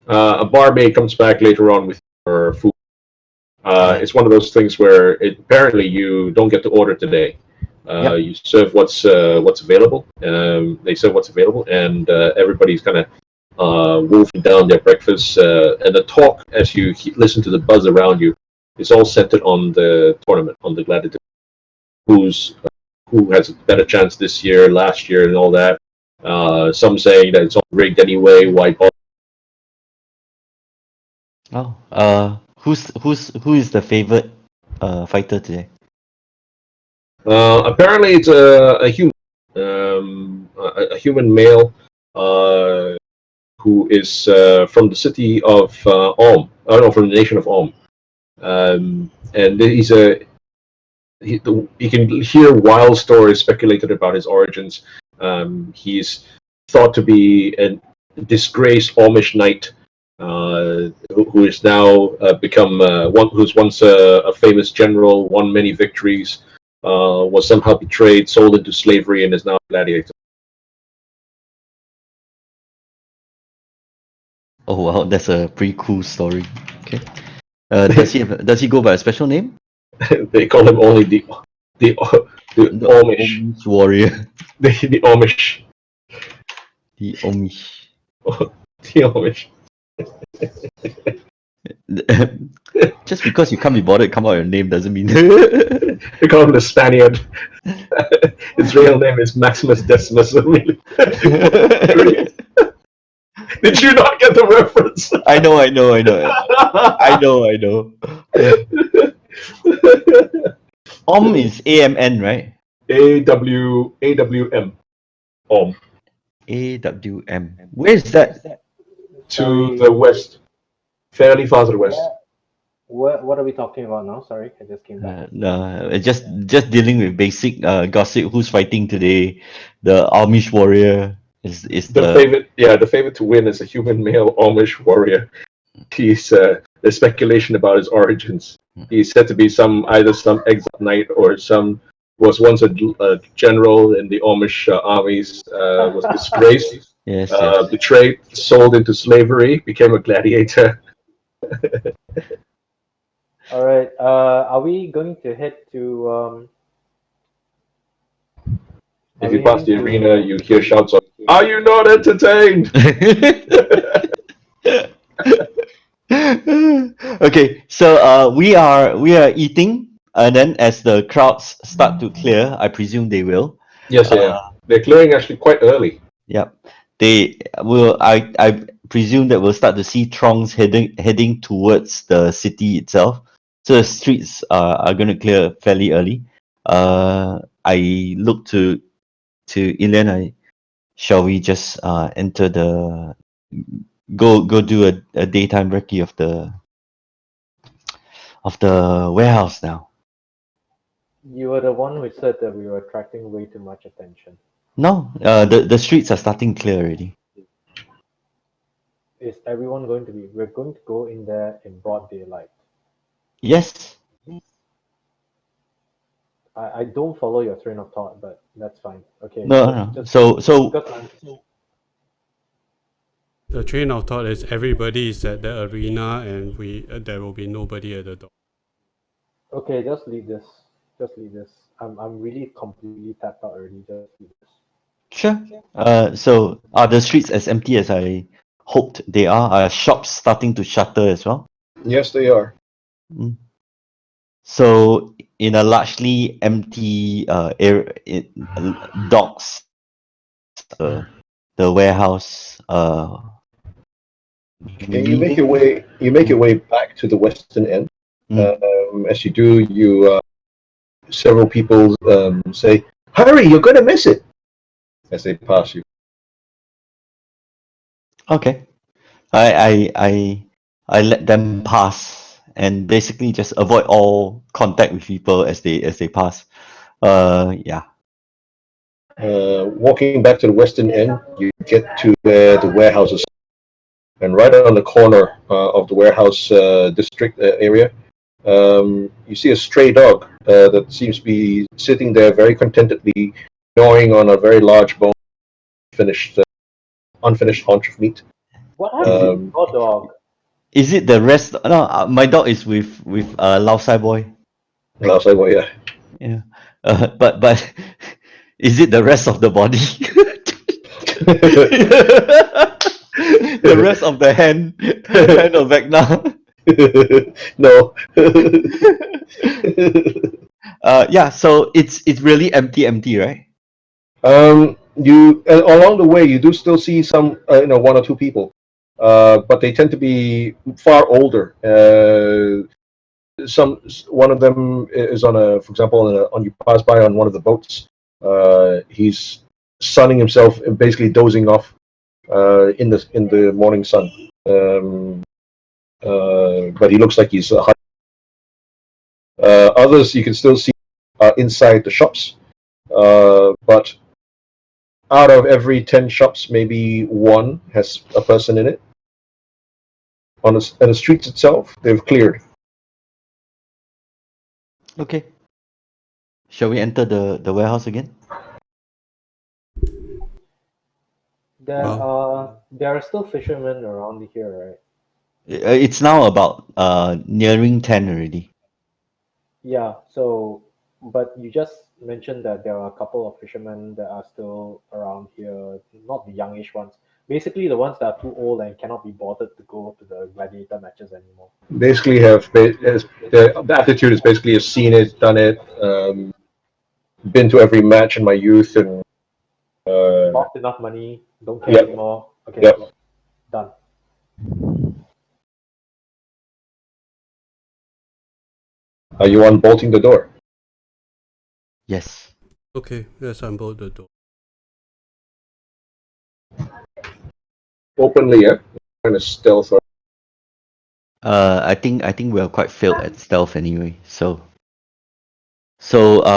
A barmaid comes back later on with your food. It's one of those things where apparently you don't get to order today. Yep. You serve what's available. They serve what's available, and everybody's kind of wolfing down their breakfast. And the talk, as you listen to the buzz around you, is all centered on the tournament, on the gladiator. Who has a better chance this year, last year, and all that. Some saying that it's all rigged anyway. Why bother? Oh, who is the favorite fighter today? Apparently, it's a human, a human male who is from the city of Om. I don't know, from the nation of Om. And you can hear wild stories speculated about his origins. He's thought to be a disgraced Amish knight who is now become who's once a famous general, won many victories, was somehow betrayed, sold into slavery, and is now a gladiator. Oh wow, that's a pretty cool story. Okay. Does he go by a special name? They call him only the Amish. Amish warrior. The Amish. The Amish. The Amish. Just because you can't be bothered come out with your name doesn't mean They call him the Spaniard. His real name is Maximus Decimus. Did you not get the reference? I know. Is AMN, right? AWM. AWM. Where is that? To the west. Fairly far to the west. What are we talking about now? Sorry, I just came back. No, just dealing with basic gossip. Who's fighting today? The Amish warrior is The favorite to win is a human male Amish warrior. He's there's speculation about his origins. He's said to be either some exiled knight or was once a general in the Amish armies, was disgraced, yes. betrayed, sold into slavery, became a gladiator. All right. Are we going to head to? If you pass the arena, you hear shouts of, "Are you not entertained?" Okay, so we are eating, and then as the crowds start to clear, I presume they will. Yes, they're clearing actually quite early. Yep, they will. I presume that we'll start to see throngs heading towards the city itself. So the streets are going to clear fairly early. I look to Elena. Shall we just enter the go do a daytime recce of the warehouse now? You were the one who said that we were attracting way too much attention. No, the streets are starting clear already. Is everyone going to be? We're going to go in there in broad daylight. Yes. I don't follow your train of thought, but that's fine. Okay. No. So The train of thought is everybody is at the arena and there will be nobody at the door. okay, just leave this. I'm really completely tapped out already. Just leave this. sure. So are the streets as empty as I hoped they are? Are shops starting to shutter as well? Yes, they are. So in a largely empty area, docks, the warehouse. Okay, you make your way back to the western end. As you do, several people say, "Hurry, you're going to miss it," as they pass you. Okay, I let them pass and basically just avoid all contact with people as they pass. Yeah. Walking back to the western end, you get to where the warehouse is, and right on the corner of the warehouse district area, you see a stray dog that seems to be sitting there very contentedly, gnawing on a very large bone, unfinished haunch of meat. What happened to your dog? Is it the rest? No, my dog is with Lao Sai Boy. Lao Sai Boy, yeah. Yeah. But is it the rest of the body? The rest of the hand of Vecna. No. Yeah. So it's really empty, right? You along the way, you do still see some, one or two people, but they tend to be far older. One of them is for example, you pass by on one of the boats. He's sunning himself and basically dozing off in the morning sun. But he looks like he's others you can still see inside the shops. But out of every 10 shops, maybe one has a person in it. On the streets itself, they've cleared. Okay. Shall we enter the warehouse again? There are still fishermen around here, right? It's now about nearing 10 already. Yeah, so, but you just mentioned that there are a couple of fishermen that are still around here, not the youngish ones. Basically, the ones that are too old and cannot be bothered to go to the gladiator matches anymore. Basically, the attitude is basically have seen it, done it, been to every match in my youth, and Not enough money, don't care Yep. anymore. Okay, Yep. done. Are you unbolting the door? Yes. Okay, let's unbolt the door. Openly, yeah. Kind of stealth. I think we are quite failed at stealth anyway. So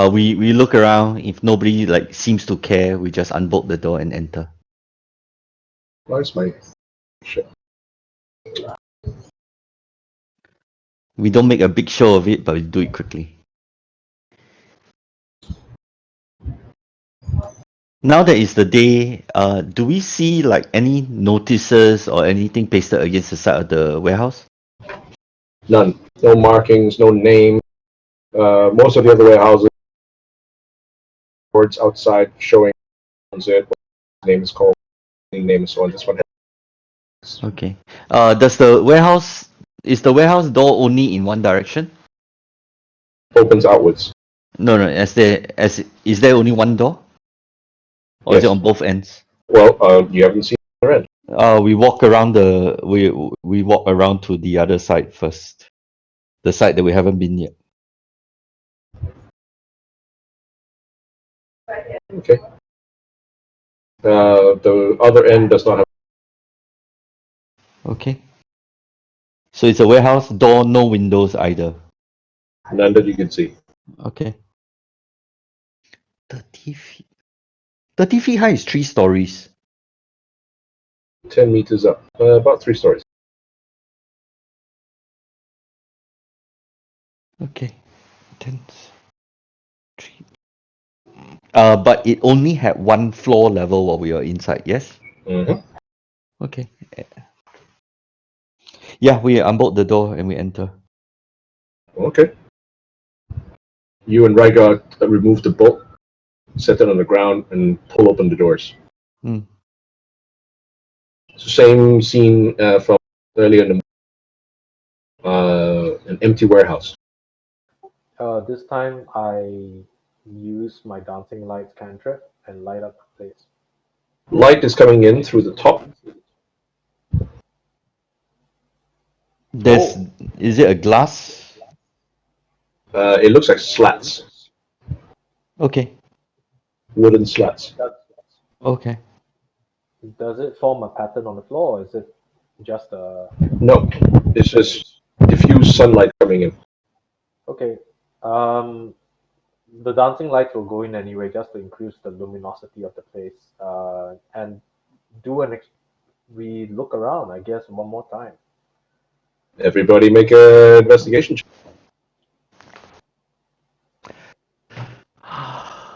we look around. If nobody like seems to care, we just unbolt the door and enter. Where's my shit? We don't make a big show of it, but we do it quickly. Now that it's the day, do we see like any notices or anything pasted against the side of the warehouse? None. No markings, no name. Most of the other warehouses, boards outside showing it, what his name is called, name and so on. This one Okay. Is the warehouse door only in one direction? opens outwards. No, is there only one door? Or is it Yes. on both ends? Well, you haven't seen the other end. We walk around to the other side first. The side that we haven't been yet. Okay. The other end does not have. Okay. So it's a warehouse door, no windows either. None that you can see. Okay. 30 feet. 30 feet high is 3 stories. 10 meters up. About 3 stories. Okay. 10. But it only had one floor level while we were inside, yes? Mm-hmm. Okay. Yeah, we unbolt the door and we enter. Okay. You and Rygar remove the bolt, set it on the ground, and pull open the doors. Hmm. It's the same scene from earlier in the an empty warehouse. This time I use my dancing lights cantrip and light up the place. Light is coming in through the top. There's Is it a glass? It looks like slats, Okay. wooden slats. Okay. Does it form a pattern on the floor, or is it just a... No, it's just diffuse sunlight coming in. Okay. The dancing lights will go in anyway, just to increase the luminosity of the place. And we look around, I guess, one more time. Everybody make an investigation check.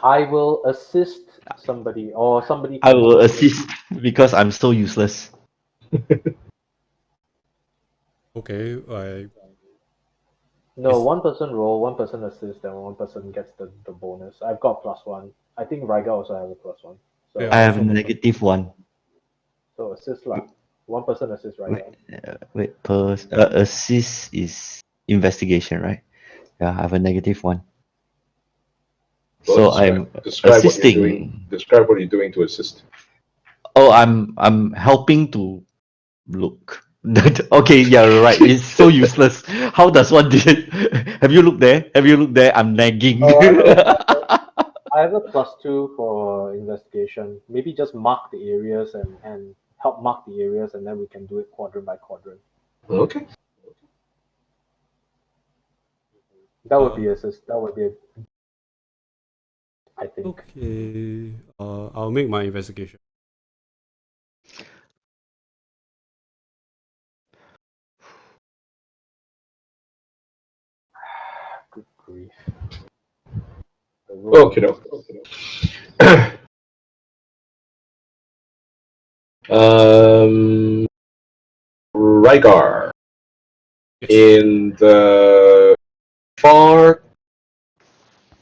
I will assist somebody, or somebody I can will assist me. assist because I'm so useless. Okay, No, one person roll, one person assist, and one person gets the bonus. I've got +1. I think Riga also has a +1. So, Yeah. I have also got -1. so assist lah. One person assist Riga. Assist is investigation, right? Yeah, I have a -1. So Well, I'm describe what you're doing. assisting. Describe what you're doing to assist. Oh, I'm helping to look. Okay, yeah, right. It's so useless. How does one do it? Have you looked there? Have you looked there? I'm nagging. Oh, I have a +2 for investigation. Maybe just mark the areas and help mark the areas, and then we can do it quadrant by quadrant. Okay. That would be assist. That would be I think. Okay. I'll make my investigation. Good grief. The room- Okay, Rygar, Yes. in the far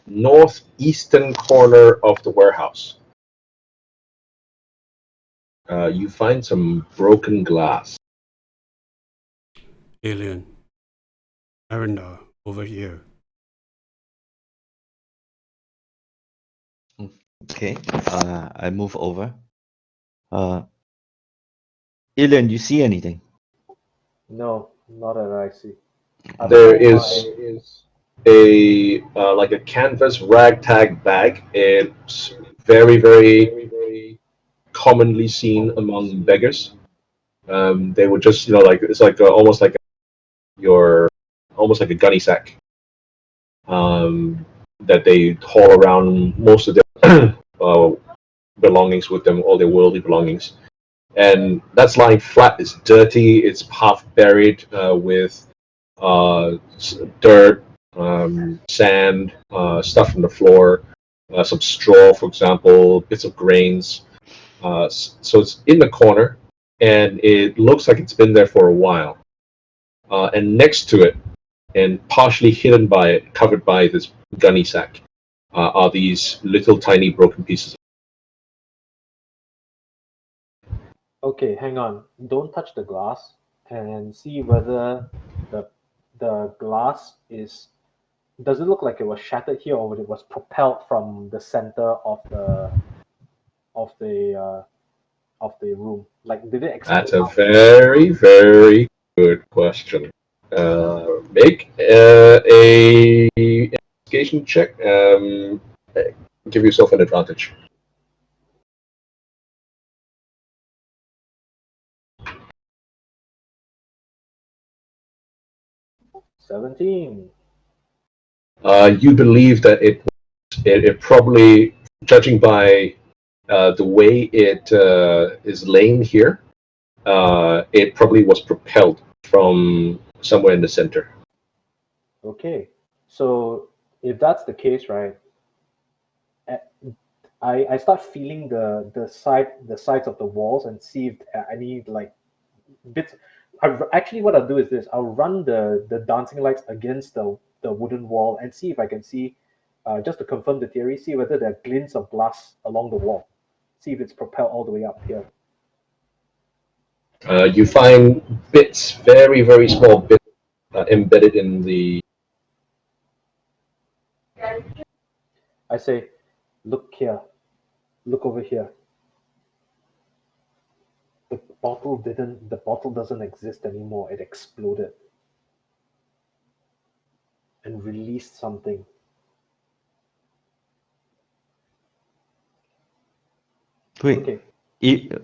northeastern corner of the warehouse, you find some broken glass. Alien. Arenda, over here. Okay. I move over. Alien, you see anything? No, not that I see. I There pull is a like a canvas ragtag bag. It's very commonly seen among beggars. They would just like it's like almost like your almost like a gunny sack that they haul around most of their belongings with them, all their worldly belongings. And that's lying flat. It's dirty. It's half buried with dirt, sand, stuff from the floor, some straw, for example, bits of grains. So it's in the corner, and it looks like it's been there for a while. And next to it, and partially hidden by it, covered by this gunny sack, are these little tiny broken pieces. Okay, hang on. Don't touch the glass and see whether the glass is. Does it look like it was shattered here, or it was propelled from the center of the uh, of the room? Like, did it explode? That's a very good question. Make a investigation check. Give yourself an advantage. $17. You believe that it probably, judging by the way it is laying here, it probably was propelled from somewhere in the center. Okay, so if that's the case, right? eh, I start feeling the sides of the walls and see if there are any like bits. Actually, what I'll do is this: I'll run the dancing lights against the wooden wall and see if I can see, just to confirm the theory, see whether there are glints of glass along the wall. See if it's propelled all the way up here. You find bits, very small bits, embedded in the. I say, look here, look over here. The bottle doesn't exist anymore. It exploded and released something. Wait. Okay,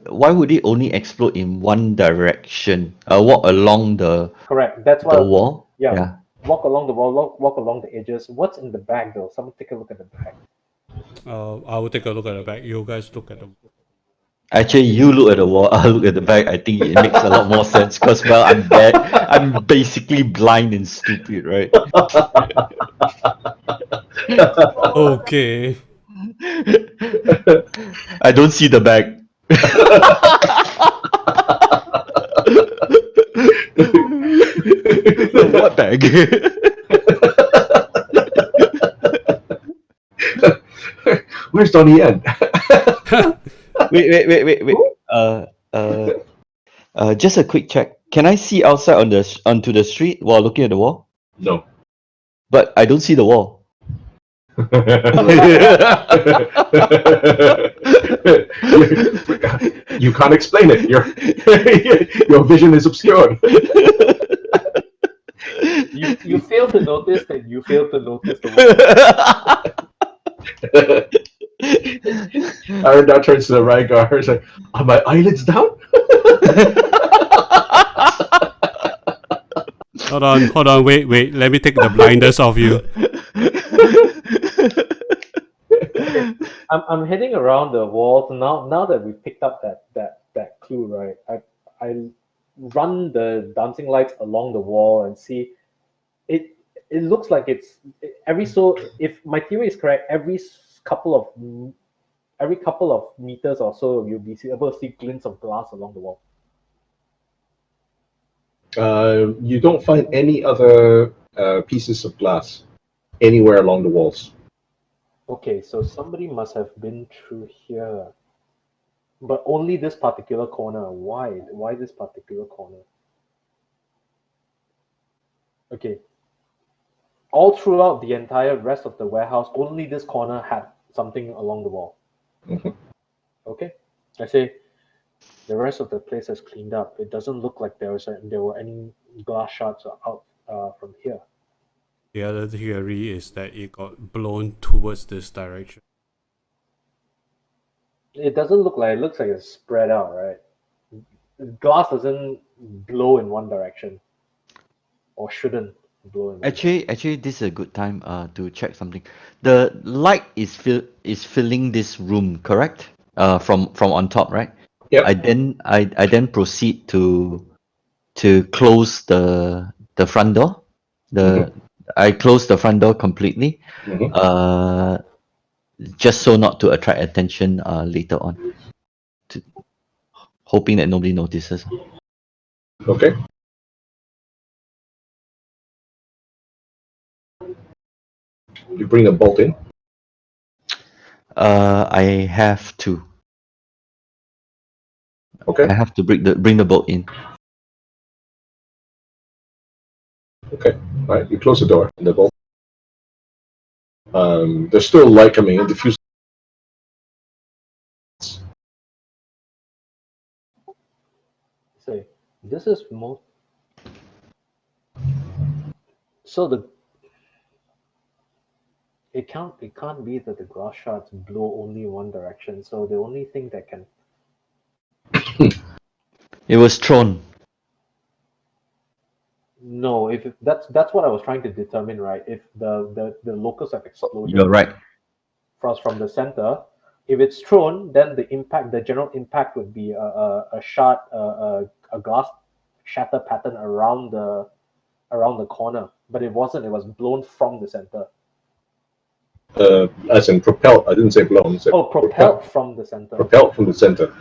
Why would it only explode in one direction? Walk along the correct. That's why. wall? Yeah. Walk along the wall. Walk along the edges. What's in the bag, though? Someone take a look at the bag. I will take a look at the back. You guys look at the. Actually, you look at the wall, I look at the back. I think it makes a lot more sense because, well, I'm bad. I'm basically blind and stupid, right? Okay. I don't see the bag. What bag? Where's Donnie Yen? Wait. Just a quick check. Can I see outside onto the street while looking at the wall? No. But I don't see the wall. You can't explain it. Your vision is obscured. You fail to notice that you fail to notice the word. Aaron now turns to the Rygar. He's like, "Are my eyelids down?" Hold on, wait. Let me take the blinders off you. I'm heading around the walls now. Now that we picked up that clue, right? I run the dancing lights along the wall and see it. It looks like it's every so. If my theory is correct, every couple of meters or so, you'll be able to see glints of glass along the wall. You don't find any other pieces of glass anywhere along the walls. Okay, so somebody must have been through here, but only this particular corner. Why? Why this particular corner? Okay, all throughout the entire rest of the warehouse, only this corner had something along the wall. Mhm. Okay, I say the rest of the place is cleaned up. It doesn't look like there were any glass shards out from here. The other theory is that it got blown towards this direction. It doesn't look like it looks like it's spread out, right? Glass doesn't blow in one direction, or shouldn't blow in one direction. Actually, this is a good time to check something. The light is filling this room, correct? From on top, right? Yep. I then proceed to close the front door. I close the front door completely. Mhm. Just so not to attract attention later on. Hoping that nobody notices. Okay. You bring a bolt in. I have to. Okay. I have to bring the bolt in. Okay. All right. You close the door and the bolt. There's still light coming in. Diffuse. Say, this is most. So it can't be that the glass shards blow only one direction. So the only thing that can It was thrown. no, if that's what I was trying to determine, right? If the locus have exploded You're right. from the center, if it's thrown, then the general impact would be a shard, a glass shatter pattern around the corner. But it wasn't. It was blown from the center. As in propelled. I didn't say blown. I said Oh, propelled from the center. propelled from the center,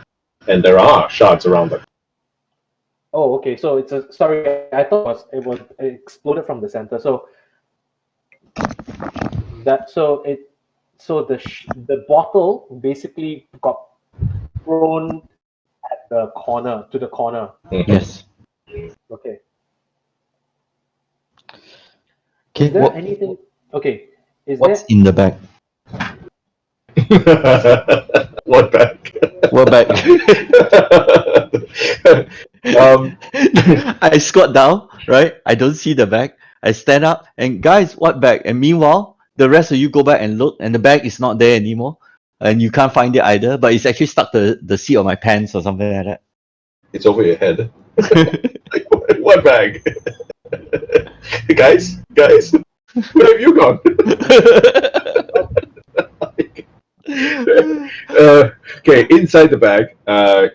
and there are shards around it. Oh, okay. So it's a sorry. I thought it exploded from the center. So the bottle basically got thrown at the corner to the corner. Mhm. Yes. Okay. Okay. Is there anything? Okay. Is What's there? in the bag? What bag? What bag? I squat down, right? I don't see the bag. I stand up and guys, what bag? And meanwhile, the rest of you go back and look, and the bag is not there anymore, and you can't find it either. But it's actually stuck to the seat of my pants or something like that. It's over your head. What bag? guys, where have you gone? Okay, inside the bag,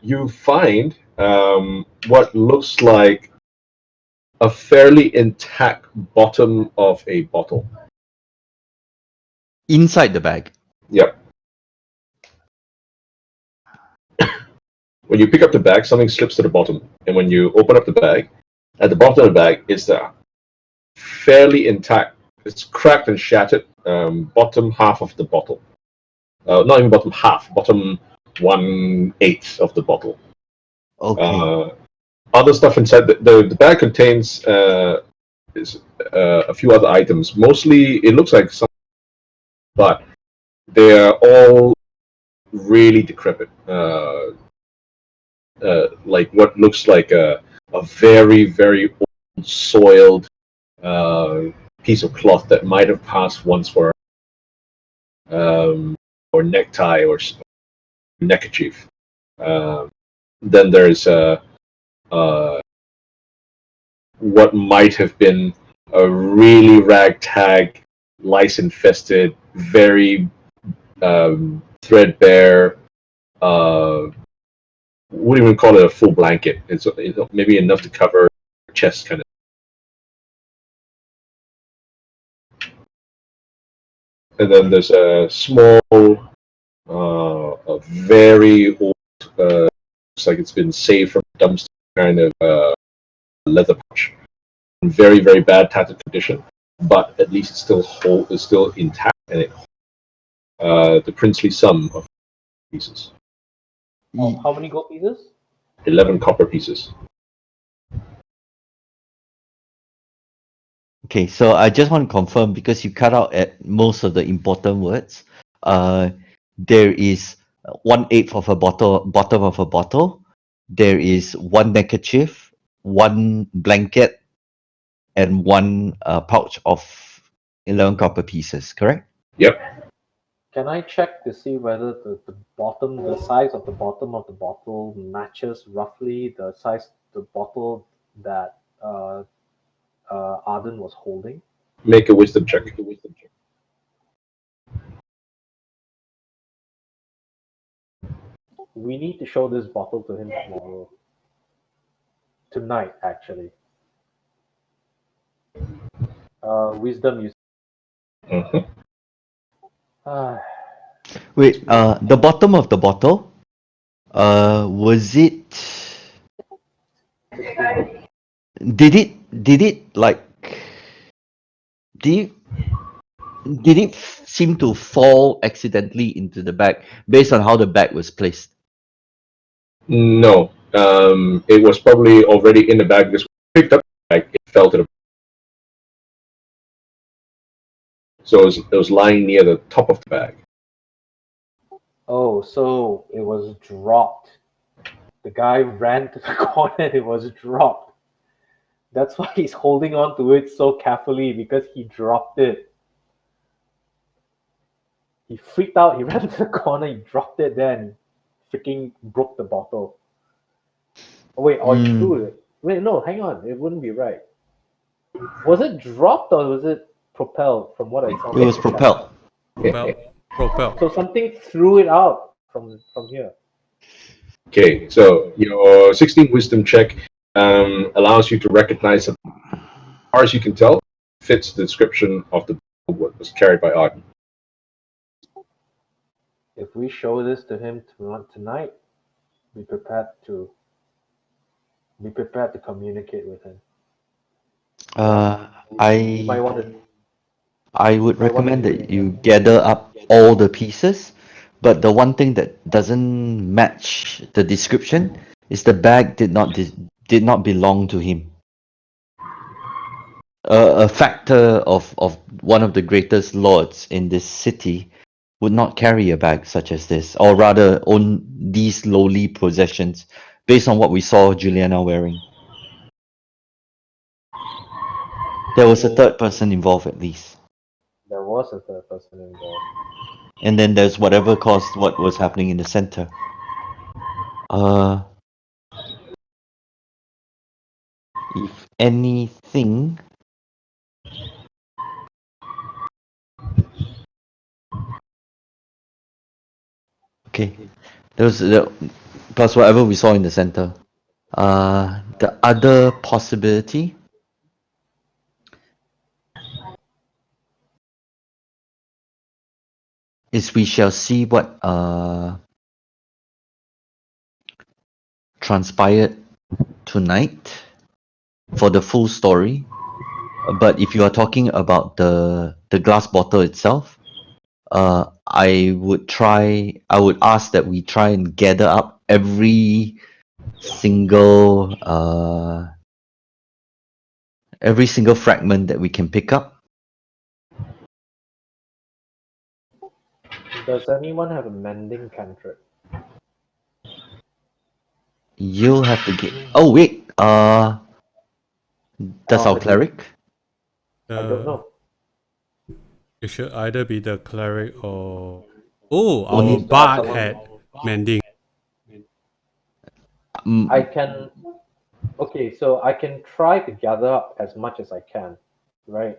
you find what looks like a fairly intact bottom of a bottle. Inside the bag. Yep. When you pick up the bag, something slips to the bottom, and when you open up the bag, at the bottom of the bag is the fairly intact. It's cracked and shattered. Bottom half of the bottle. Not even bottom half. Bottom 1/8 of the bottle. Okay. Other stuff inside the bag contains a few other items. Mostly, it looks like some, but they are all really decrepit. Like what looks like a very very old soiled piece of cloth that might have passed once for or necktie or neckerchief. Then there's what might have been a really ragtag, lice infested, very threadbare. Wouldn't even call it a full blanket. It's maybe enough to cover your chest, kind of. And then there's a small, a very old, looks like it's been saved from a dumpster kind of leather pouch. In very, very bad tattered condition, but at least it's still whole, it's still intact, and it the princely sum of pieces. How many gold pieces? 11 copper pieces. Okay, so I just want to confirm because you cut out at most of the important words. There is 1/8 of a bottle, bottom of a bottle. There is one neckerchief, one blanket, and one pouch of 11 copper pieces. Correct? Yep. Can I check to see whether the size of the bottle matches roughly the size the bottle that Arden was holding? Make a wisdom check. We need to show this bottle to him tomorrow. Tonight, actually. Wisdom, you. Mhm. Ah, Wait, the bottom of the bottle, was it? 16. Did it like? Did did it seem to fall accidentally into the bag based on how the bag was placed? No, it was probably already in the bag because when picked up the bag, it fell to the. So it was lying near the top of the bag. Oh, so it was dropped. The guy ran to the corner and it was dropped. That's why he's holding on to it so carefully because he dropped it. He freaked out, he ran to the corner, he dropped it there and freaking broke the bottle. Oh, wait, or he threw it. Wait, no, hang on, it wouldn't be right. Was it dropped or was it propelled from what I saw? It was propelled. Propel. So something threw it out from here. Okay, so your 16 wisdom check allows you to recognize, as far as you can tell, fits the description of the what was carried by Arden. If we show this to him tonight, be prepared to communicate with him. You might want to. I would might want to recommend do that it. you gather up all the pieces, but the one thing that doesn't match the description is the bag did not belong to him. A factor of one of the greatest lords in this city would not carry a bag such as this, or rather own these lowly possessions, based on what we saw Juliana wearing. There was a third person involved at least. There was a third person involved. And then there's whatever caused what was happening in the center. If anything, okay, plus whatever we saw in the center. The other possibility is we shall see what transpired tonight for the full story. But if you are talking about the glass bottle itself, I would ask that we try and gather up every single fragment that we can pick up. Does anyone have a mending cantrip? You'll have to get. Oh wait, does our cleric? I don't know. It should either be the cleric or our Only- bard had mending. I can. Okay, so I can try to gather up as much as I can, right?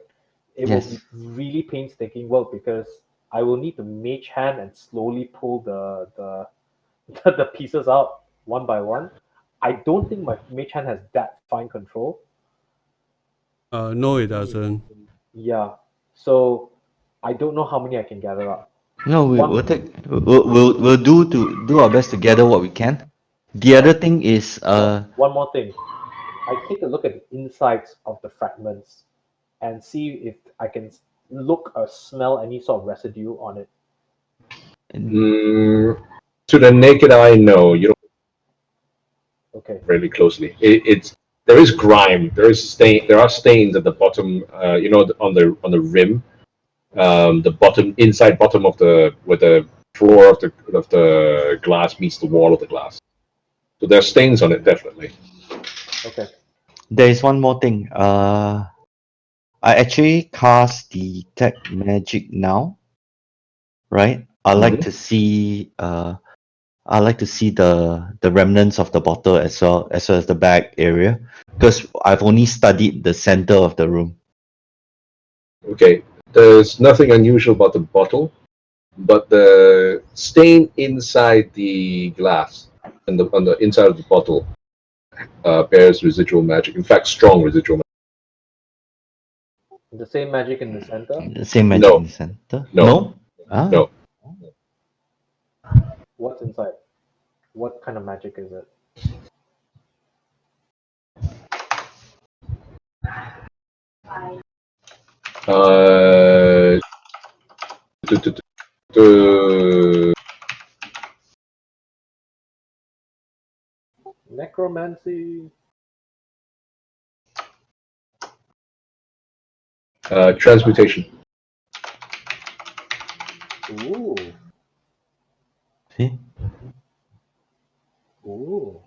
It will be Yes. really painstaking work because I will need to mage hand and slowly pull the pieces out one by one. I don't think my mage hand has that fine control. No, it doesn't. Yeah. So I don't know how many I can gather up. No, One- we'll do our best to gather what we can. The other thing is One more thing. I take a look at the insides of the fragments and see if I can look or smell any sort of residue on it. To the naked eye, no, you don't Okay. really closely. It's there is grime, there is stain, there are stains at the bottom. On the rim, the bottom inside bottom of the where the floor of the glass meets the wall of the glass. So there are stains on it, definitely. Okay. there is one more thing. I actually cast detect magic now, right? I like to see the remnants of the bottle as well as the back area because I've only studied the center of the room. Okay, there's nothing unusual about the bottle, but the stain inside the glass and on the inside of the bottle bears residual magic. In fact, strong residual magic. The same magic in the center. The same magic No. in the center? No. Ah. No. What's inside? What kind of magic is it? Uh, tu- tu- tu- tu- Necromancy. transmutation. Ooh. See? Ooh.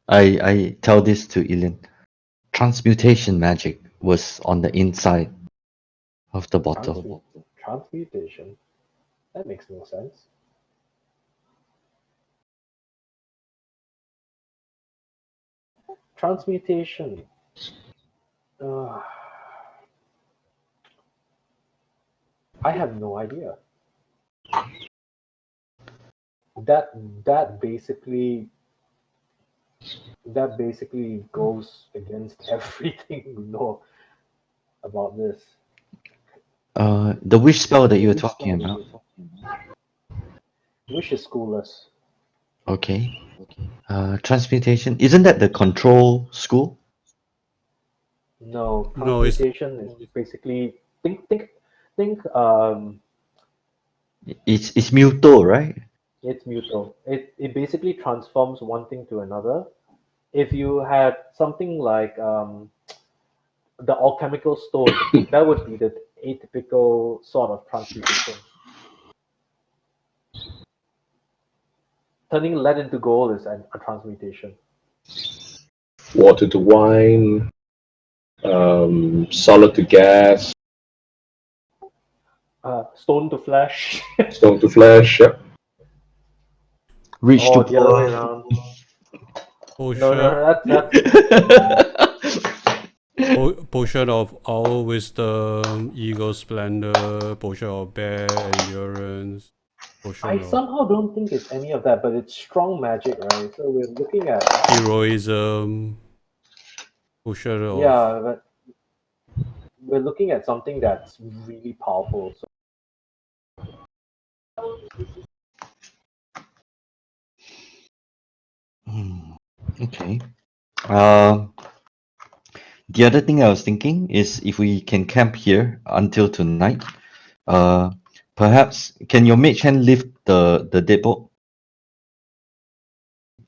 I tell this to Ilin. Transmutation magic was on the inside of the bottle. Transmutation. That makes no sense. Transmutation. Uh, I have no idea. That that basically that basically goes against everything we know about this. The wish spell that you were talking about. Wish is schoolless. Okay. Transmutation. Isn't that the control school? No, No, it's transmutation is basically think It's Muto, right? it's mutual. It basically transforms one thing to another. If you had something like the alchemical stone, that would be the atypical sort of transmutation. Turning lead into gold is a transmutation. Water to wine. Solid to gas. Stone to flesh. Stone to flesh. Yep. Rich Oh, to the other way poor. around. potion, No, that's potion of owl wisdom, eagle splendor, potion of bear endurance, potion I of somehow don't think it's any of that, but it's strong magic, right? So we're looking at heroism, potion of yeah, but we're looking at something that's really powerful. So Okay. The other thing I was thinking is if we can camp here until tonight, perhaps can your mage hand lift the deadbolt?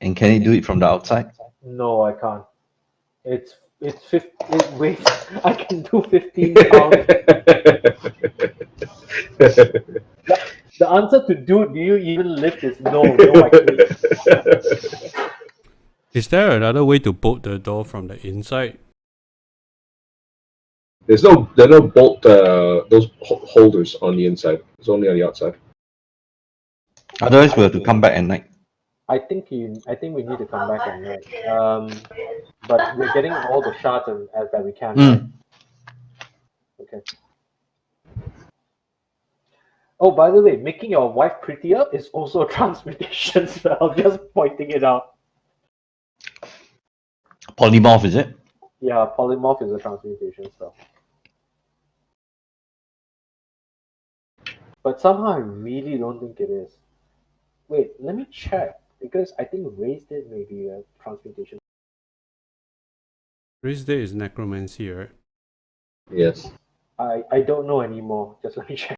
And can it do it from the outside? no, I can't. It's 50. Wait, I can do 15 pounds. The answer to do you even lift is no, no, I can't. Is there another way to bolt the door from the inside? There are no bolt those holders on the inside. It's only on the outside. Otherwise, we have to come back at night. I think we need to come back at night. But we're getting all the shards that we can. Right? Mm. Okay. Oh, by the way, making your wife prettier is also a transmutation spell. Just pointing it out. Polymorph, is it? Yeah, polymorph is a transmutation spell. But somehow I really don't think it is. Wait, let me check because I think raised it may be a transmutation. Raise Day is necromancy, right? Yes. I don't know anymore. Just let me check.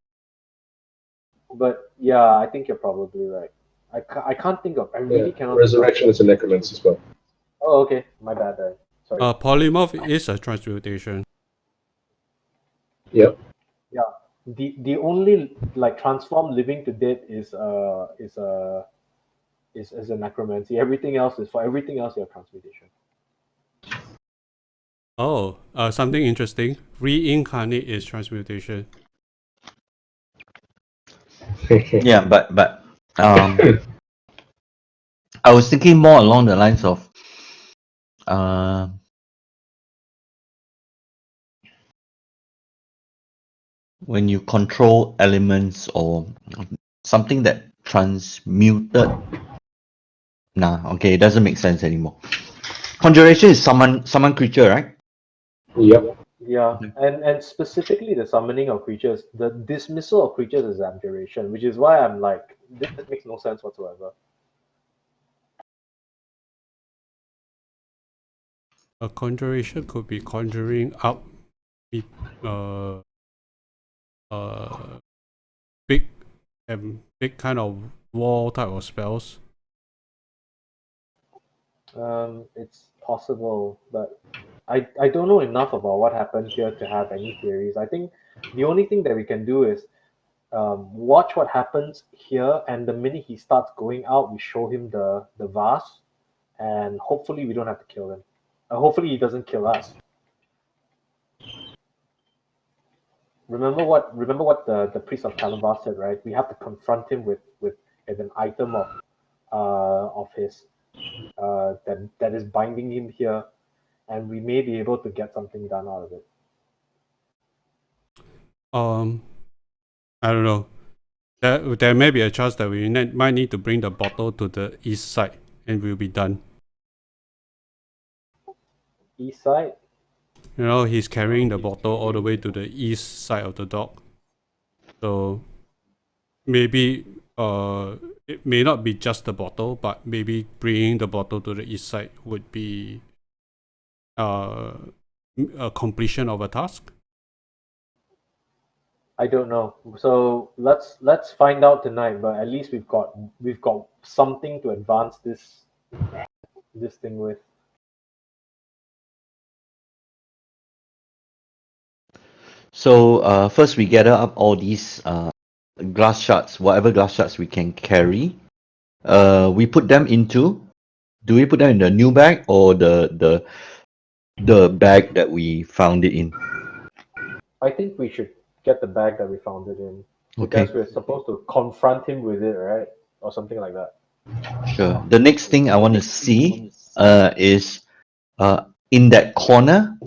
But yeah, I think you're probably right. I can't think of. I Yeah. really cannot. Resurrection is a necromancy spell. Oh, okay. My bad. Sorry. Polymorph is a transmutation. Yep. Yeah. The only like transform living to dead is a necromancy. Everything else is for everything else you have transmutation. Oh, something interesting. Reincarnate is transmutation. Yeah, but I was thinking more along the lines of when you control elements or something that transmuted. Nah, okay, it doesn't make sense anymore. Conjuration is summon creature, right? Yep. Yeah, Okay. and specifically the summoning of creatures, the dismissal of creatures is abjuration, which is why I'm like, this makes no sense whatsoever. A conjuration could be conjuring up uh big big kind of wall type of spells. It's possible, but I don't know enough about what happened here to have any theories. I think the only thing that we can do is watch what happens here, and the minute he starts going out, we show him the vase, and hopefully we don't have to kill him. Hopefully he doesn't kill us. Remember what the priest of Calabar said, right? We have to confront him with an item of his that is binding him here, and we may be able to get something done out of it. I don't know. There may be a chance that we might need to bring the bottle to the east side, and we'll be done. East side. You know, he's carrying the bottle all the way to the east side of the dock. So maybe it may not be just the bottle, but maybe bringing the bottle to the east side would be a completion of a task. I don't know. So let's find out tonight. But at least we've got something to advance this thing with. So first we gather up all these glass shards, whatever glass shards we can carry. We put them into. Do we put them in the new bag or the bag that we found it in? I think we should get the bag that we found it in Okay, because we're supposed to confront him with it, right, or something like that. sure. The next thing I want to see is in that corner.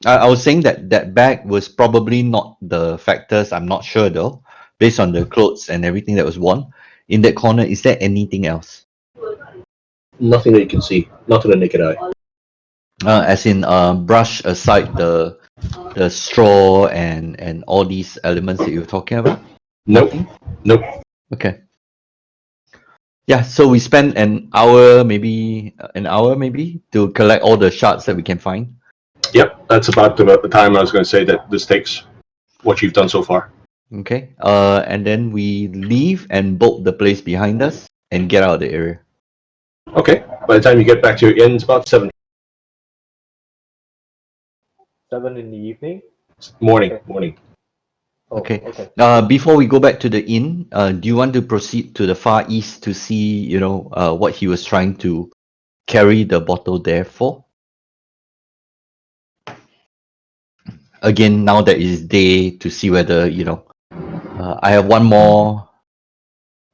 I was saying that that bag was probably not the factors. I'm not sure though, based on the clothes and everything that was worn. In that corner, is there anything else? Nothing that you can see. Not to the naked eye. As in, brush aside the straw and all these elements that you were talking about. Nope. Nothing? Nope. Okay. Yeah. So we spent an hour, maybe to collect all the shards that we can find. Yep. That's about the time I was going to say that this takes what you've done so far. Okay. And then we leave and bolt the place behind us and get out of the area. Okay. By the time you get back to your inn, it's about 7 7 in the evening. morning. Okay. Morning. Oh, Okay. okay. Before we go back to the inn, do you want to proceed to the far east to see, what he was trying to carry the bottle there for? Again, now that it's day, to see whether, I have one more.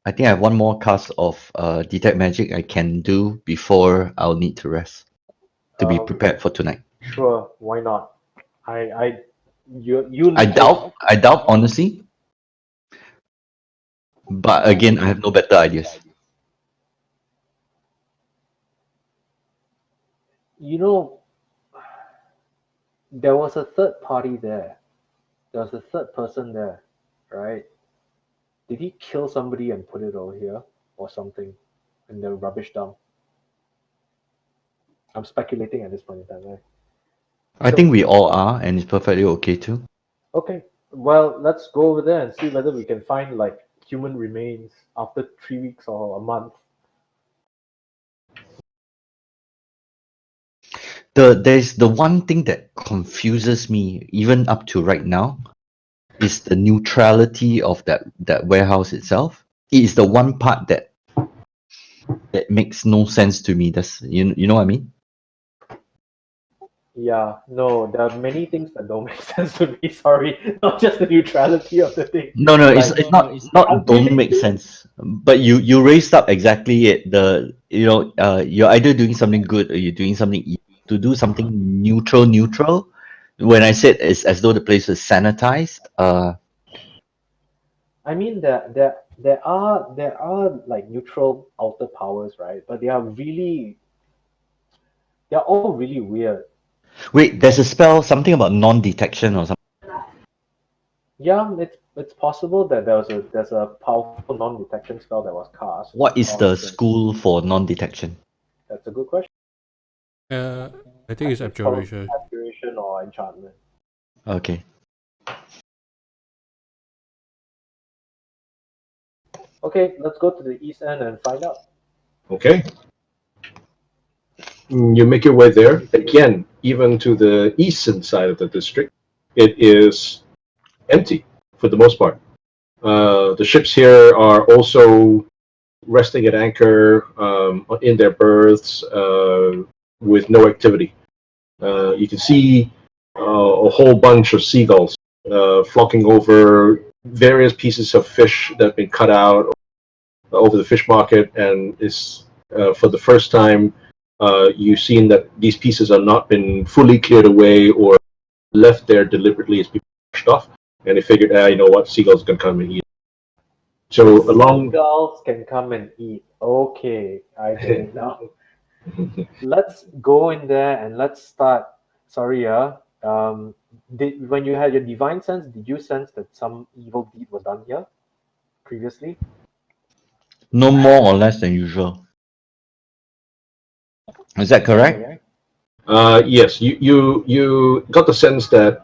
I think I have one more cast of detect magic I can do before I'll need to rest to be prepared for tonight. Sure. Why not? I You I doubt honestly, but again, I have no better ideas. you know there was a third party there. There was a third person there, right? Did he kill somebody and put it over here or something in the rubbish dump? I'm speculating at this point in time, right? I think we all are, and it's perfectly okay too. Okay, well, let's go over there and see whether we can find like human remains after 3 weeks or a month. There's the one thing that confuses me even up to right now is the neutrality of that warehouse itself. It is the one part that makes no sense to me. That's you know what I mean? Yeah, no, there are many things that don't make sense to me. Sorry, not just the neutrality of the thing. No, no, Like, it's not don't make sense. But you raised up exactly it. You're either doing something good or you're doing something evil. To do something neutral. When I said it's as though the place was sanitized, I mean, there are like neutral outer powers, right? But they're all really weird. wait, there's a spell, something about non-detection or something. Yeah, it's possible that there's a powerful non-detection spell that was cast What is the on. school for non-detection? That's a good question. I think it's Probably abjuration. abjuration or enchantment. Okay. Okay, let's go to the east end and find out. Okay. You make your way there. Again, even to the eastern side of the district, it is empty for the most part. The ships here are also resting at anchor in their berths with no activity. You can see a whole bunch of seagulls flocking over various pieces of fish that have been cut out over the fish market, and is for the first time you've seen that these pieces are not been fully cleared away or left there deliberately as people pushed off, and they figured, you know what, seagulls can come and eat. So along, Seagulls can come and eat. Okay, I get it now. Let's go in there and let's start. Sorry, when you had your divine sense, did you sense that some evil deed was done here previously? No more or less than usual. Is that correct? yes, you got the sense that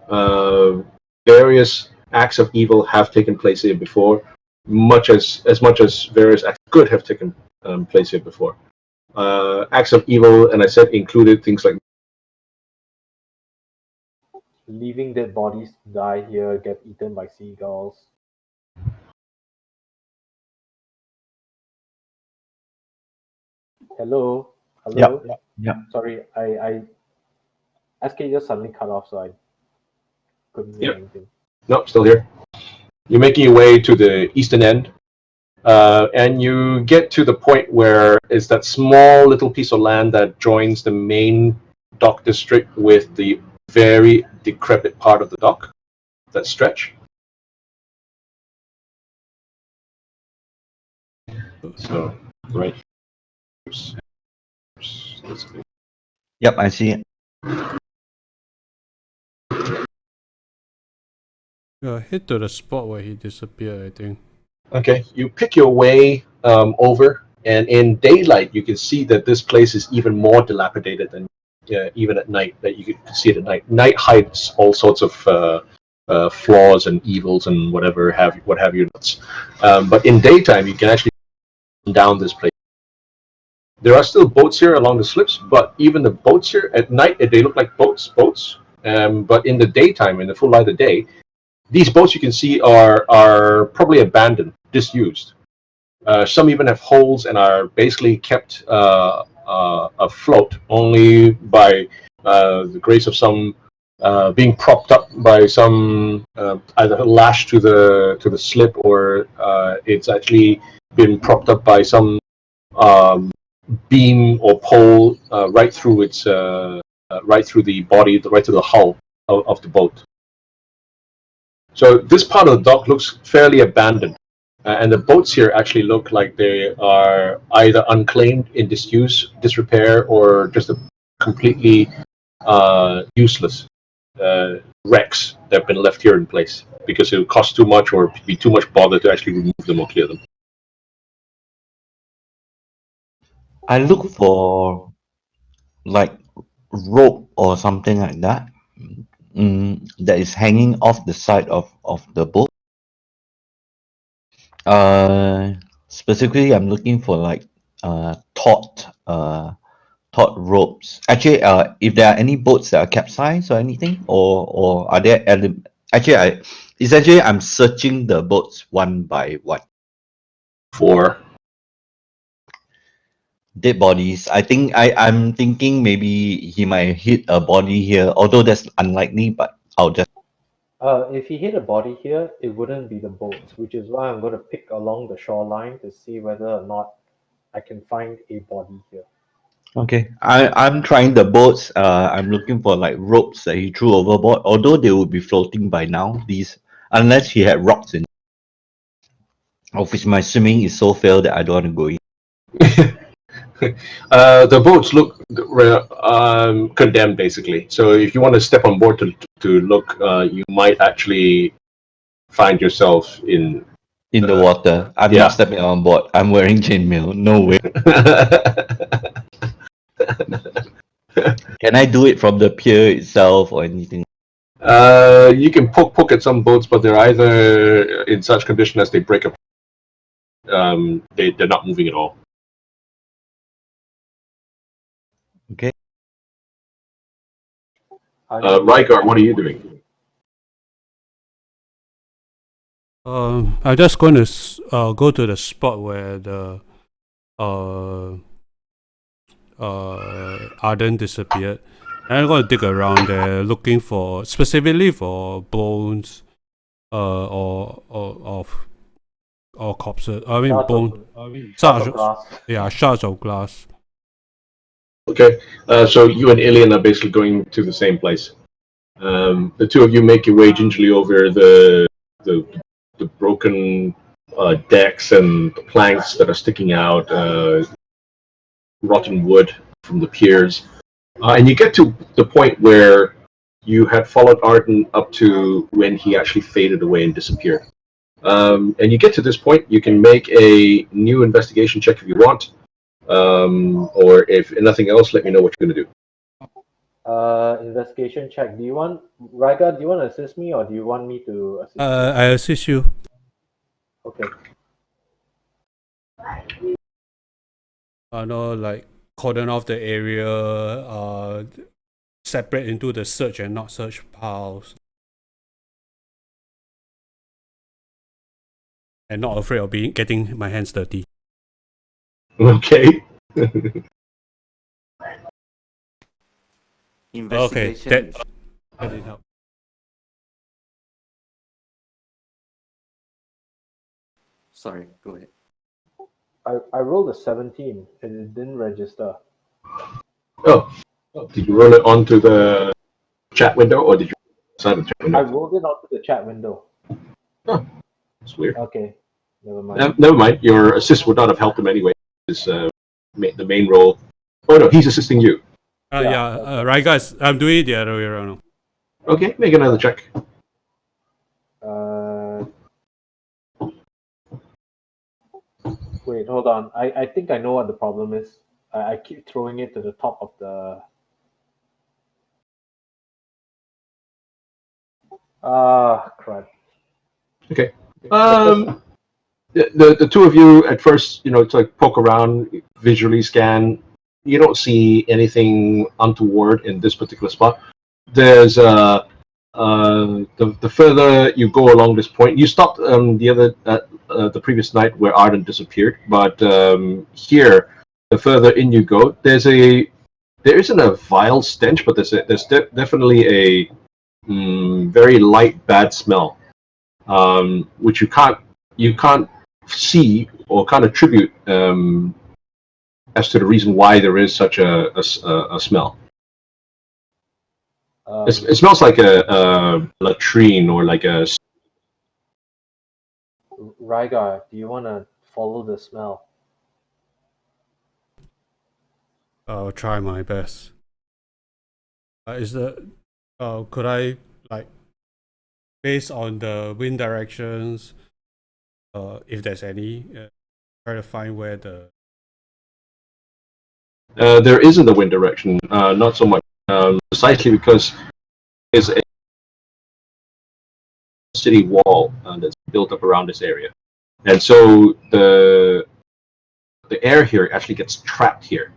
various acts of evil have taken place here before, much as various acts of good have taken place here before. Acts of evil, and I said included things like Leaving dead bodies to die here, get eaten by seagulls. Hello, hello. Yep. Sorry, I SK just suddenly cut off, so I couldn't hear anything. no, still here. You're making your way to the eastern end, and you get to the point where it's that small little piece of land that joins the main dock district with the very decrepit part of the dock, that stretch. So, right. Yep, I see it. Hit to the spot where he disappeared, I think. Okay, you pick your way over, and in daylight, you can see that this place is even more dilapidated than even at night. That you can see it at night. Night hides all sorts of flaws and evils and what have you. But in daytime, you can actually down this place. There are still boats here along the slips, but even the boats here at night, they look like boats. But in the daytime, in the full light of day, these boats you can see are probably abandoned, disused. Some even have holes and are basically kept afloat only by the grace of some being propped up by some either lashed to the slip, or it's actually been propped up by some beam or pole right through its right through the body, right through the hull of the boat. So this part of the dock looks fairly abandoned, and the boats here actually look like they are either unclaimed, in disuse, disrepair, or just a completely useless wrecks that have been left here in place because it would cost too much or be too much bother to actually remove them or clear them. I look for like rope or something like that, that is hanging off the side of the boat. Specifically, I'm looking for like taut ropes. Actually, if there are any boats that are capsized or anything, or are there essentially I'm searching the boats one by one. For Dead bodies. I'm thinking maybe he might hit a body here, although that's unlikely, but I'll just If he hit a body here, it wouldn't be the boats, which is why I'm going to pick along the shoreline to see whether or not I can find a body here. okay. I'm trying the boats. I'm looking for like ropes that he threw overboard, although they would be floating by now. These unless he had rocks in. Of which my swimming is so failed that I don't want to go in. the boats look condemned, basically. So if you want to step on board to look, you might actually find yourself in The water. I'm yeah. not stepping on board. I'm wearing chainmail. No way. Can I do it from the pier itself or anything? You can poke at some boats, but they're either in such condition as they break up. They're not moving at all. Okay. Rygar, what are you doing? I'm just going to go to the spot where the Arden disappeared. And I'm going to dig around there, looking for specifically for bones, or corpses. I mean Shards of glass. Yeah, shards of glass. Okay, so you and Ilian are basically going to the same place. The two of you make your way gingerly over the broken decks and the planks that are sticking out, rotten wood from the piers, and you get to the point where you had followed Arden up to when he actually faded away and disappeared. And you get to this point, you can make a new investigation check if you want, or if nothing else, let me know what you're going to do. Investigation check. Do you want Rygar? Do you want to assist me, or do you want me to assist? I assist you. Okay. Like cordon off the area, separate into the search and not search piles, and not afraid of getting my hands dirty. Okay. Investigation. that didn't help. Sorry, go ahead. I rolled a 17 and it didn't register. Oh, did you roll it onto the chat window, or did you inside the chat I window? rolled it onto the chat window. Oh, that's weird. Okay, never mind. Never mind. Your assist would not have helped him anyway. Is the main role? Oh no, he's assisting you. Right, guys. I'm doing it the other way around. Okay, make another check. Wait, hold on. I think I know what the problem is. I keep throwing it to the top of the. Crap. Okay. The two of you at first, it's like poke around, visually scan. You don't see anything untoward in this particular spot. There's the further you go along this point, you stopped the previous night where Arden disappeared, but here, the further in you go, there isn't a vile stench, but there's definitely a very light bad smell, which you can't see or can't attribute as to the reason why there is such a smell. It smells like a latrine or like a Rygar, do you want to follow the smell? I'll try my best. Could I, like, based on the wind directions, if there's any, try to find where the There isn't a wind direction, not so much, precisely because it's a city wall that's built up around this area, and so the air here actually gets trapped here.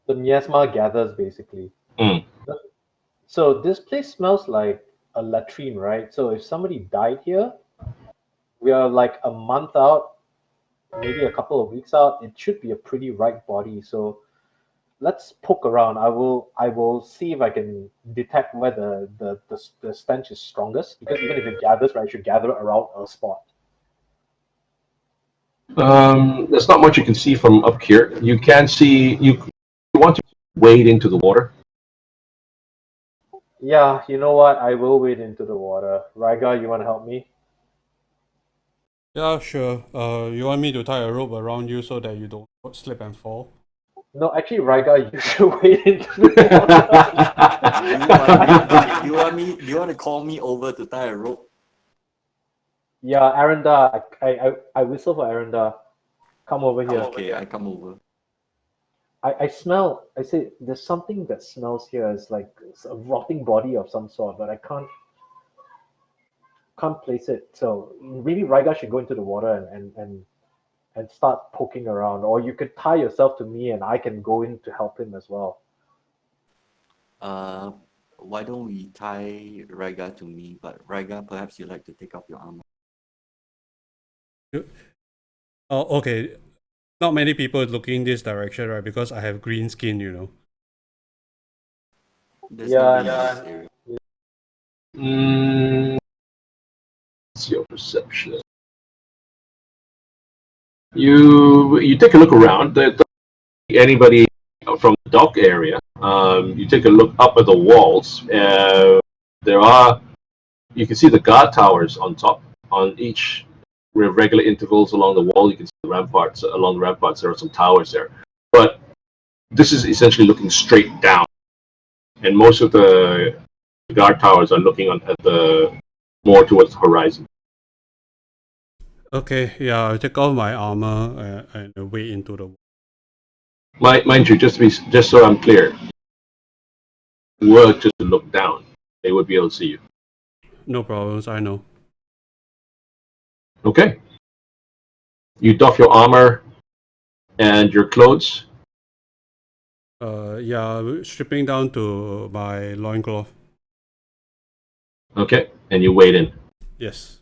The miasma gathers basically. Mm. So this place smells like a latrine, right? So if somebody died here, we are like a month out, maybe a couple of weeks out. It should be a pretty ripe body. So let's poke around. I will see if I can detect where the stench is strongest. Because even if it gathers, right, it should gather around a spot. There's not much you can see from up here. You can see you want to wade into the water. Yeah, you know what? I will wade into the water. Rygar, you want to help me? Yeah, sure. You want me to tie a rope around you so that you don't slip and fall? No, actually, Rygar, you should wade into the water. Do you want to call me over to tie a rope? Yeah, Aranda, I whistle for Aranda. Come over here. Okay, I come over. I smell. I say there's something that smells here. It's like it's a rotting body of some sort, but I can't place it. So maybe Rygar should go into the water and start poking around, or you could tie yourself to me and I can go in to help him as well. Why don't we tie Rygar to me? But Rygar, perhaps you'd like to take off your armor. Oh, okay. Not many people looking in this direction, right? Because I have green skin, you know. There's Yeah, nobody in yeah. this area. What's your perception? You take a look around. There doesn't see anybody from the dock area. You take a look up at the walls. You can see the guard towers on top, on each regular intervals along the wall. You can see the ramparts. Along the ramparts, there are some towers there. But this is essentially looking straight down, and most of the guard towers are looking at the more towards the horizon. Okay, yeah, I'll take off my armor and wade into the. Mind you, just so I'm clear, were just to look down, they would be able to see you. No problems, I know. Okay. You doff your armor and your clothes. Yeah, stripping down to my loincloth. Okay, and you wade in. Yes.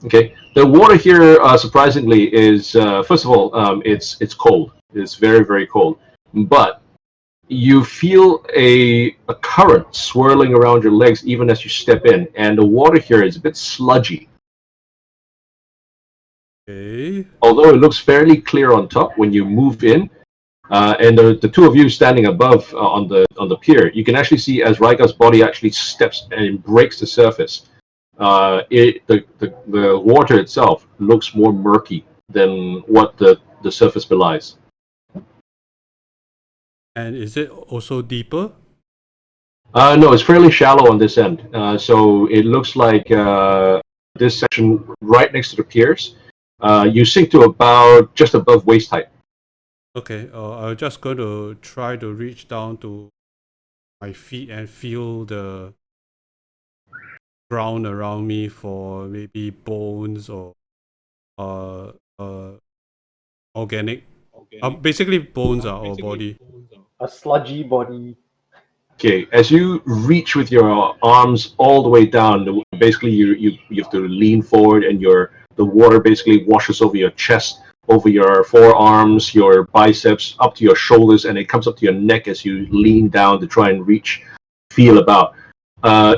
Okay. The water here, surprisingly, is first of all, it's cold. It's very, very cold. But you feel a current swirling around your legs even as you step in, and the water here is a bit sludgy. Okay. Although it looks fairly clear on top when you move in, and the two of you standing above on the pier, you can actually see as Rygar's body actually steps and breaks the surface. The water itself looks more murky than what the surface belies. And is it also deeper? No, it's fairly shallow on this end. So it looks like this section right next to the piers, you sink to about just above waist height. Okay, I'm just going to try to reach down to my feet and feel the ground around me for maybe bones or organic. Basically bones are our body. A sludgy body. Okay, as you reach with your arms all the way down, basically you have to lean forward, and the water basically washes over your chest, over your forearms, your biceps, up to your shoulders, and it comes up to your neck as you lean down to try and feel about.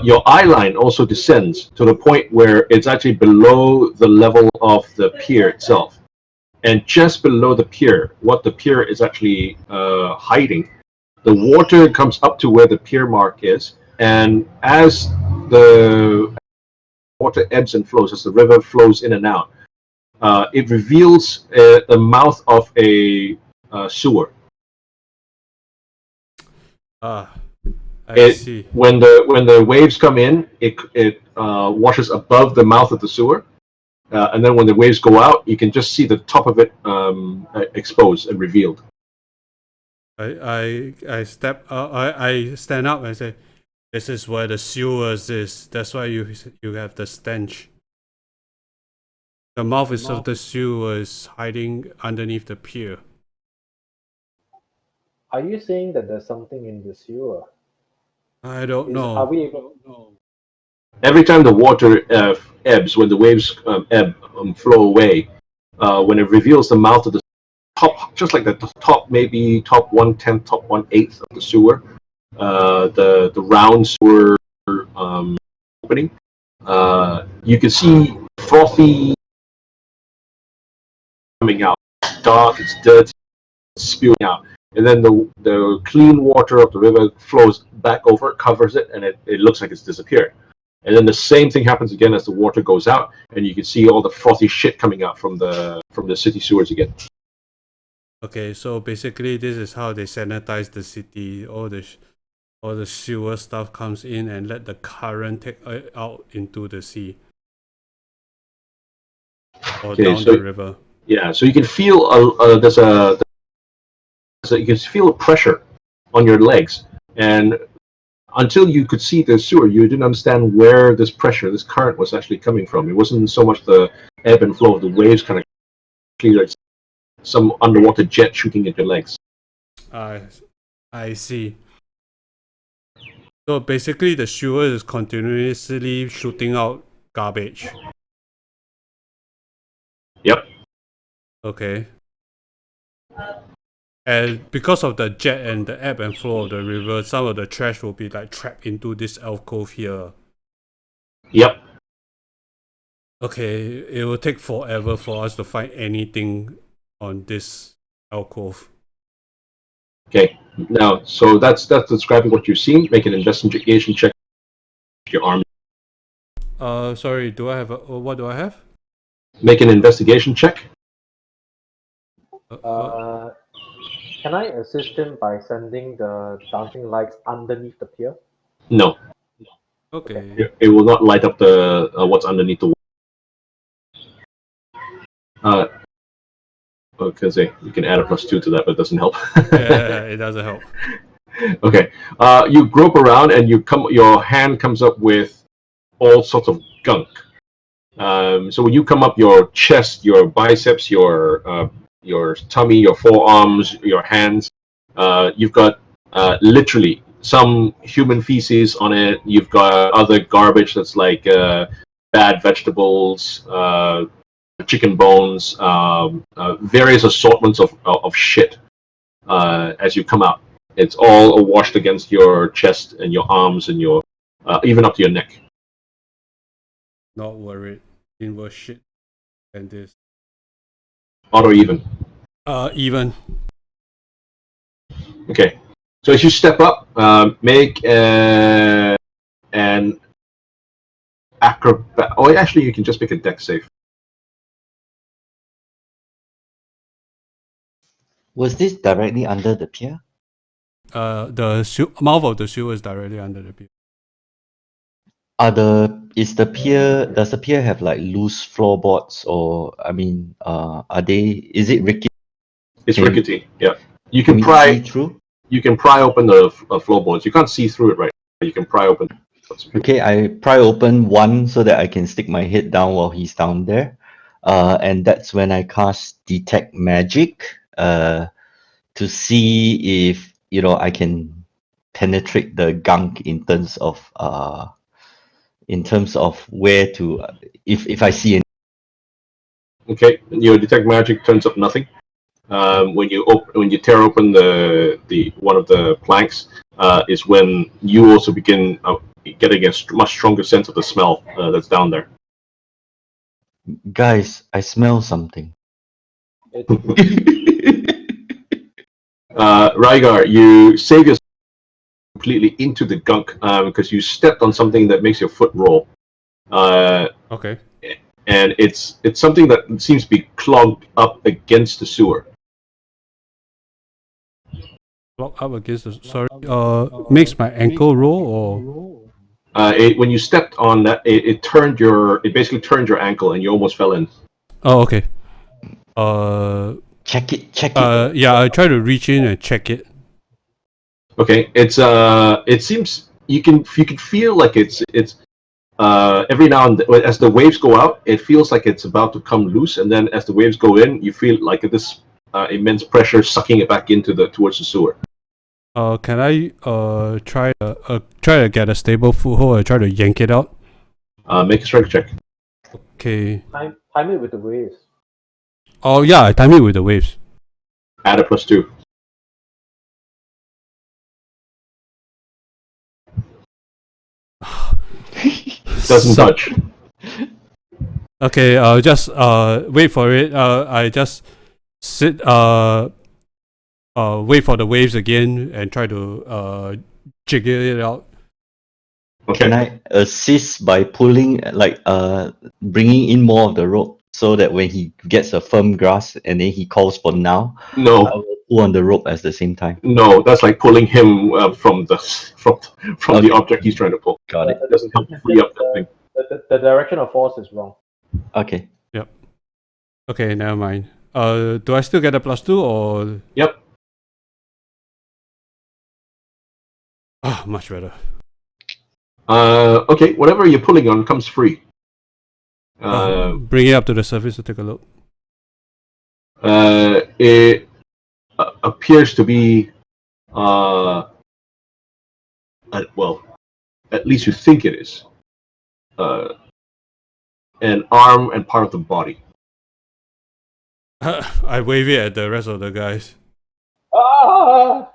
Your eye line also descends to the point where it's actually below the level of the pier itself. And just below the pier, what the pier is actually hiding, the water comes up to where the pier mark is, and as the water ebbs and flows, as the river flows in and out, it reveals the mouth of a sewer. Ah, I see. When the waves come in, it washes above the mouth of the sewer, and then when the waves go out, you can just see the top of it exposed and revealed. I stand up and say, "This is where the sewers is. That's why you have the stench. The mouth is of the sewers hiding underneath the pier." Are you saying that there's something in the sewer? I don't Are know. we able? Every time the water ebbs, when the waves flow away, when it reveals the mouth of the top, just like the top, maybe top 1/10, top 1/8 of the sewer, the round sewer opening, you can see frothy coming out. It's dark, it's dirty, it's spewing out. And then the clean water of the river flows back over, covers it, and it looks like it's disappeared. And then the same thing happens again as the water goes out, and you can see all the frothy shit coming out from the city sewers again. Okay, so basically this is how they sanitize the city. All the sewer stuff comes in and let the current take out into the sea or Okay, down so the river. yeah, so you can feel you can feel a pressure on your legs, and until you could see the sewer, you didn't understand where this pressure, this current, was actually coming from. It wasn't so much the ebb and flow of the waves, kind of clear, like some underwater jet shooting at your legs. I see. So basically, the sewer is continuously shooting out garbage. Yep. Okay. And because of the jet and the ebb and flow of the river, some of the trash will be like trapped into this alcove here. Yep. Okay, it will take forever for us to find anything on this alcove. Okay. Now, so that's describing what you've seen. Make an investigation check. Your arm. Sorry, do I have what do I have? Make an investigation check. Can I assist him by sending the dancing lights underneath the pier? No, Okay. it will not light up the what's underneath the wall. Because you can add a +2 to that, but it doesn't help. Yeah, it doesn't help. Okay. You grope around and your hand comes up with all sorts of gunk. So when you come up, your chest, your biceps, your tummy, your forearms, your hands, you've got literally some human feces on it. You've got other garbage that's like bad vegetables, chicken bones, various assortments of shit as you come out. It's all washed against your chest and your arms and your even up to your neck. Not worried. In worse shit than this. Odd or even. Even. Okay. So as you step up, make an acrobat. Oh, actually, you can just make a dex save. Was this directly under the pier? The mouth of the sewer is directly under the pier. Does the pier have like loose floorboards, or I mean, is it rickety? It's Can- rickety. Yeah. You Can can we pry. see through? You can pry open the floorboards. You can't see through it, right? You can pry open. Okay, I pry open one so that I can stick my head down while he's down there. And that's when I cast Detect Magic to see if, I can penetrate the gunk in terms of where to, if I see any. Okay. Your detect magic turns up nothing. When you tear open the one of the planks, is when you also begin getting a much stronger sense of the smell that's down there. Guys, I smell something. Rygar, you save yourself completely into the gunk because you stepped on something that makes your foot roll. Okay. and it's something that seems to be clogged up against the sewer. Block up against the. Sorry. Makes my ankle roll or. When you stepped on that, it basically turned your ankle, and you almost fell in. Oh, okay. Check it. Yeah, I try to reach in and check it. Okay, it seems you can feel like it's every now and then, as the waves go out, it feels like it's about to come loose, and then as the waves go in, you feel like this immense pressure sucking it back towards the sewer. Can I try to get a stable foothold and try to yank it out? Make a strength check. Okay. Time it with the waves. Oh yeah, I time it with the waves. Add a +2. Doesn't touch. Okay, just wait for it. I just sit wait for the waves again and try to jiggle it out. Okay. Can I assist by pulling, bringing in more of the rope so that when he gets a firm grasp and then he calls for now, I No, will pull on the rope at the same time. no, that's like pulling him from the Okay. the object he's trying to pull. Got it. It doesn't help free up that thing. The direction of force is wrong. Okay. Okay, never mind. Do I still get a +2 or? Yep. Ah, much better. Okay, whatever you're pulling on comes free. Bring it up to the surface to take a look. It appears to be, well, at least you think it is, an arm and part of the body. I wave it at the rest of the guys. Ah!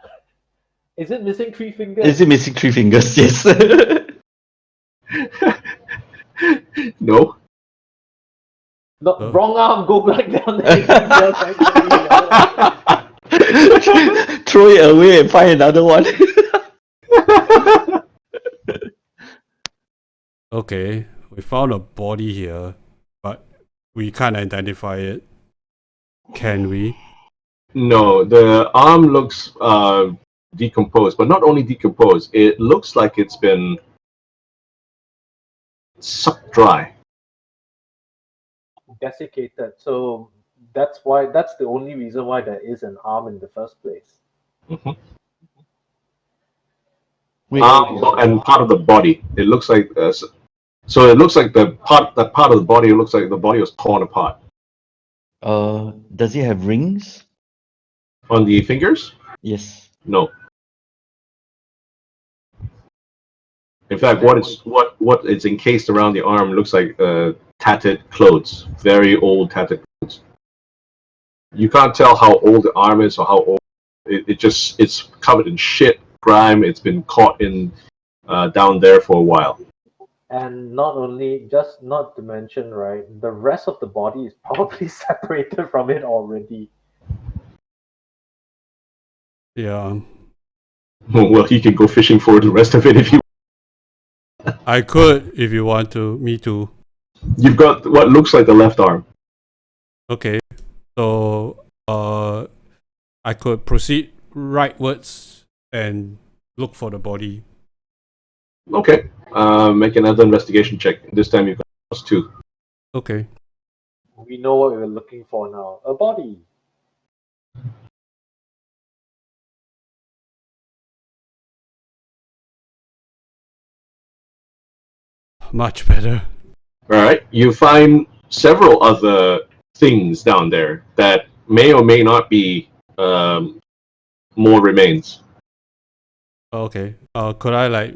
Is it missing 3 fingers? Is it missing 3 fingers? Yes. No. No, Oh. wrong arm. Go back down there. Throw it away and find another one. Okay, we found a body here, but we can't identify it. Can we? No, the arm looks decomposed, but not only decomposed, it looks like it's been sucked dry. Desiccated. So that's the only reason why there is an arm in the first place. Arm and part of the body. It looks like so. It looks like that part of the body. It looks like the body was torn apart. Does it have rings? On the fingers? Yes. No. In fact, what is encased around the arm looks like tattered clothes, very old tattered clothes. You can't tell how old the arm is or how old it's covered in shit, grime. It's been caught in down there for a while. And not to mention, right, the rest of the body is probably separated from it already. Yeah, Well, he can go fishing for the rest of it if you. I could if you want to. Me too. You've got what looks like the left arm. Okay, so I could proceed rightwards and look for the body. Okay. Make another investigation check. This time you've got +2. Okay. We know what we're looking for now. A body. Much better. All right. You find several other things down there that may or may not be more remains. Okay. Could I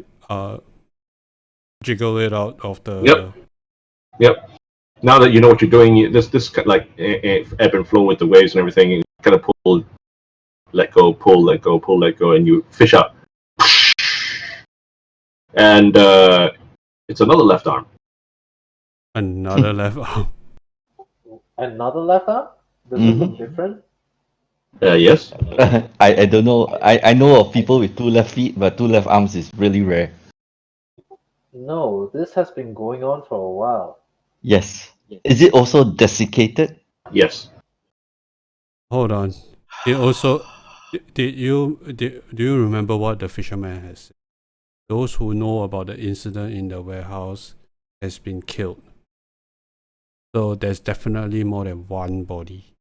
jiggle it out of the? Yep. Now that you know what you're doing, this like ebb and flow with the waves and everything, you kind of pull, let go, pull, let go, pull, let go, and you fish out. And it's another left arm. Another left arm. Another left arm? Does it look different? Yes. I don't know. I know of people with 2 left feet, but 2 left arms is really rare. No, this has been going on for a while. Yes. Is it also desiccated? Yes. Hold on. It also do you remember what the fisherman has said? Those who know about the incident in the warehouse has been killed. So there's definitely more than one body.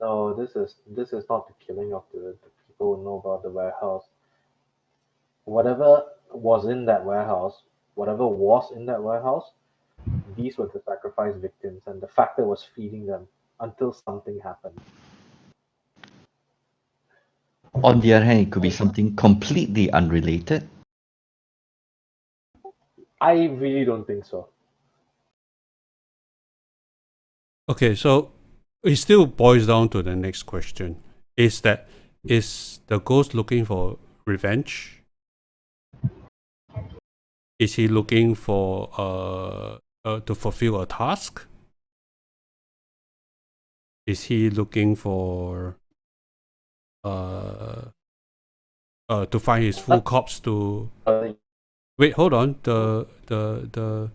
No, this is not the killing of the people who know about the warehouse. Whatever was in that warehouse, whatever was in that warehouse, these were the sacrifice victims, and the factor was feeding them until something happened. On the other hand, it could be something completely unrelated. I really don't think so. Okay, so it still boils down to the next question. Is the ghost looking for revenge? Is he looking for to fulfill a task? Is he looking for to find his full corpse to wait, hold on. The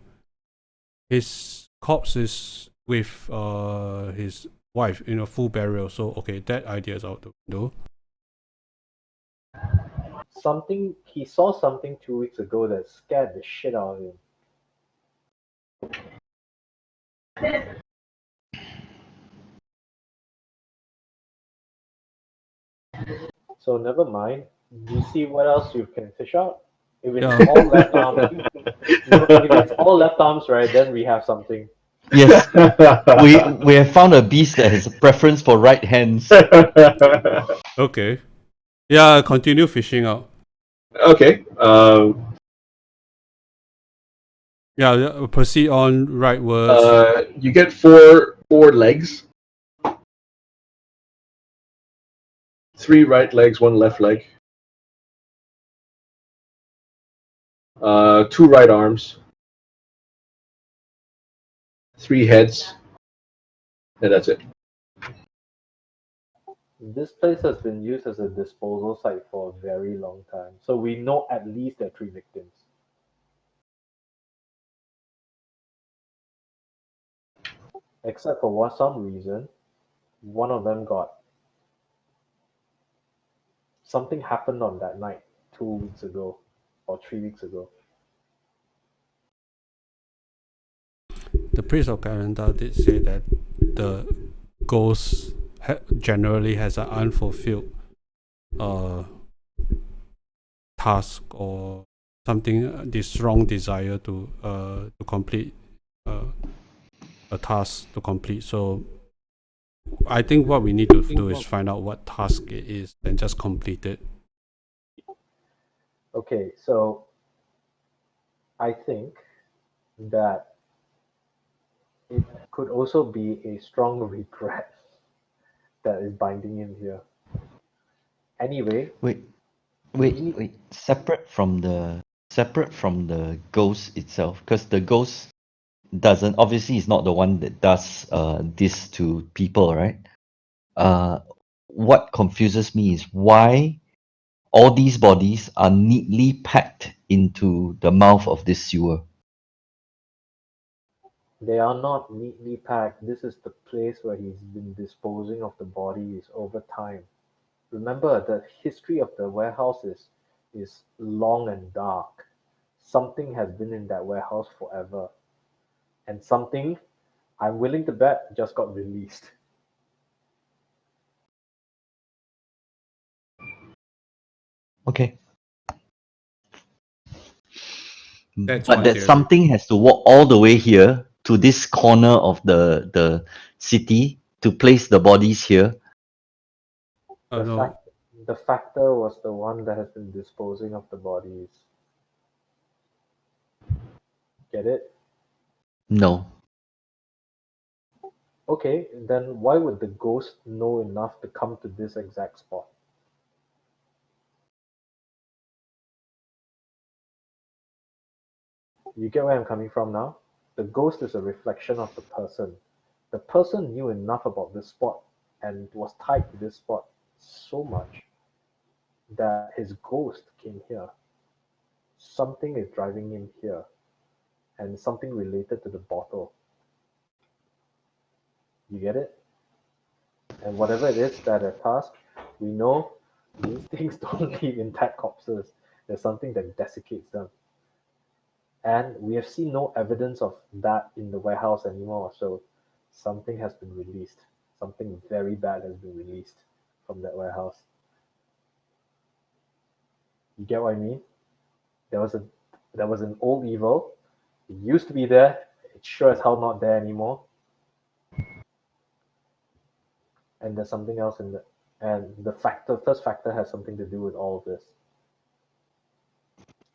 his corpse is with his wife in a full burial, so okay, that idea is out the window. Something he saw something 2 weeks ago that scared the shit out of him. So never mind. You see what else you can fish out? If it's Yeah. all left arms, if it's all left arms, right, then we have something. Yes. We have found a beast that has a preference for right hands. Okay. Yeah, continue fishing out. Okay. Yeah, proceed on rightwards. You get four legs. 3 right legs, 1 left leg. 2 right arms. 3 heads. And that's it. This place has been used as a disposal site for a very long time, so we know at least there are 3 victims. Except for some reason, one of them got something happened on that night 2 weeks ago or 3 weeks ago. The priest of Garanda did say that the ghost generally has an unfulfilled uh, task or something, this strong desire to complete a task to complete. So I think what we need to do is find out what task it is and just complete it. Okay, so I think that it could also be a strong regret that is binding him here. Anyway, Wait, we wait, need wait. Separate from the ghost itself, because the ghost doesn't obviously is not the one that does this to people, right? What confuses me is why all these bodies are neatly packed into the mouth of this sewer. They are not neatly packed. This is the place where he's been disposing of the bodies over time. Remember, the history of the warehouses is long and dark. Something has been in that warehouse forever. And something, I'm willing to bet, just got released. Okay. That's But one that theory. something has to walk all the way here to this corner of the city to place the bodies here. The No, fact the factor was the one that has been disposing of the bodies. Get it? No. Okay, then why would the ghost know enough to come to this exact spot? You get where I'm coming from now? The ghost is a reflection of the person. The person knew enough about this spot and was tied to this spot so much that his ghost came here. something is driving him here, and something related to the bottle. You get it? And whatever it is that are tasked, we know these things don't leave intact corpses. There's something that desiccates them. And we have seen no evidence of that in the warehouse anymore. So something has been released. Something very bad has been released from that warehouse. You get what I mean? There was an old evil. It used to be there. It's sure as hell not there anymore. And there's something else in the and the first factor has something to do with all of this.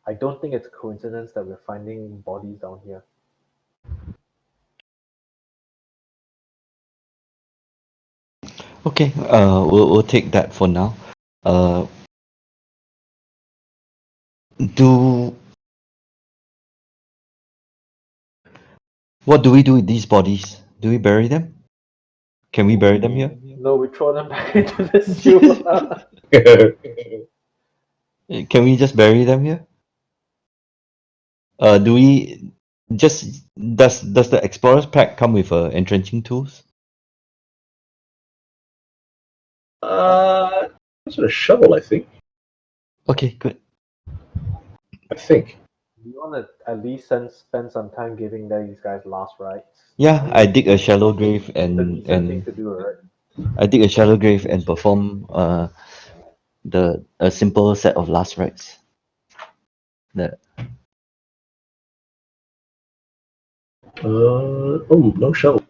I don't think it's a coincidence that we're finding bodies down here. Okay, we'll take that for now. Uh, do what do we do with these bodies? Do we bury them? Can we bury them here? No, we throw them back into the sewer. Can we just bury them here? Do we just does the explorer's pack come with entrenching tools? It's a shovel, I think. Okay, good. I think. Do you want to at least spend some time giving these guys last rites? Yeah, I dig a shallow grave It's a decent thing to do, right? I dig a shallow grave and perform a simple set of last rites. The No shovel.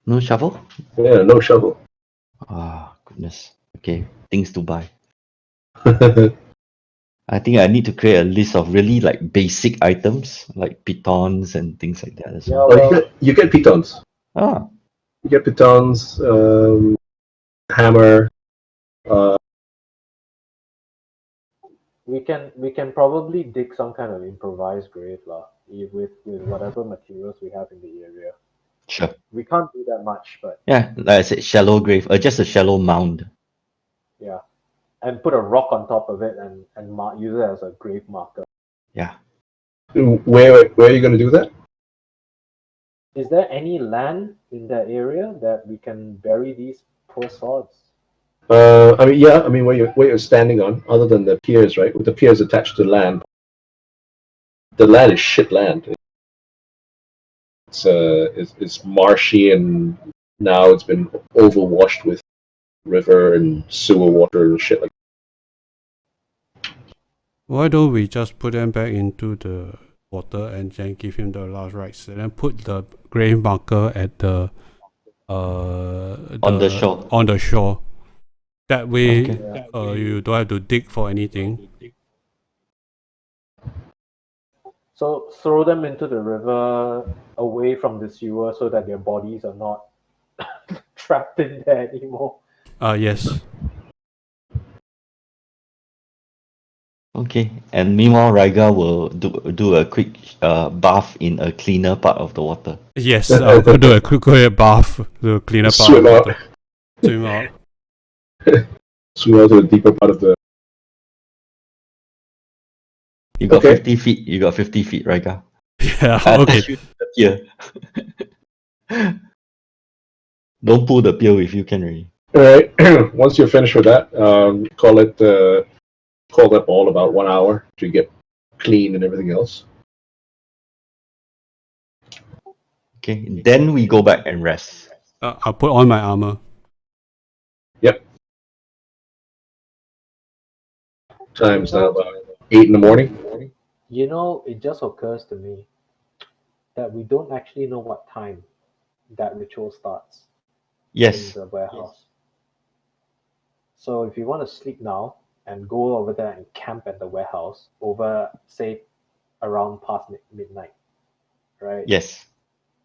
no shovel? Yeah, no shovel. Ah, goodness. Okay, things to buy. I think I need to create a list of really like basic items like pitons and things like that as Yeah, well. Oh, you get pitons. Ah, You get pitons, hammer. we can probably dig some kind of improvised grave lah, with whatever materials we have in the area. sure. We can't do that much, but Yeah, like I said, shallow grave, just a shallow mound. yeah, and put a rock on top of it and use it as a grave marker. Yeah. Where are you going to do that? Is there any land in that area that we can bury these poor sods? I mean, yeah. I mean, where you're standing on, other than the piers, right? With the piers attached to land, the land is shit land. It's marshy, and now it's been overwashed with river and sewer water and shit like. Why don't we just put them back into the water and then give him the last rites, and then put the grave marker at the On the shore. On the shore. That way, Okay. you don't have to dig for anything. So throw them into the river away from the sewer so that their bodies are not trapped in there anymore. Yes. Okay. And meanwhile, Raiga will do a quick bath in a cleaner part of the water. Yes, I'll go do a quick bath to clean up Swim out. Swim out. Swim out to the deeper part of the. You got Okay. 50 feet. You got 50 feet, Raiga. Yeah, I'll okay. attach you to the pier. Don't pull the pier with you, can already. All right. Once you're finished with that, call that all about 1 hour to get clean and everything else. Okay. Then we go back and rest. I'll put on my armor. Time's now about 8 in the morning. You know, it just occurs to me that we don't actually know what time that ritual starts Yes. in the warehouse. So if you want to sleep now and go over there and camp at the warehouse over, say, around past midnight, right? Yes.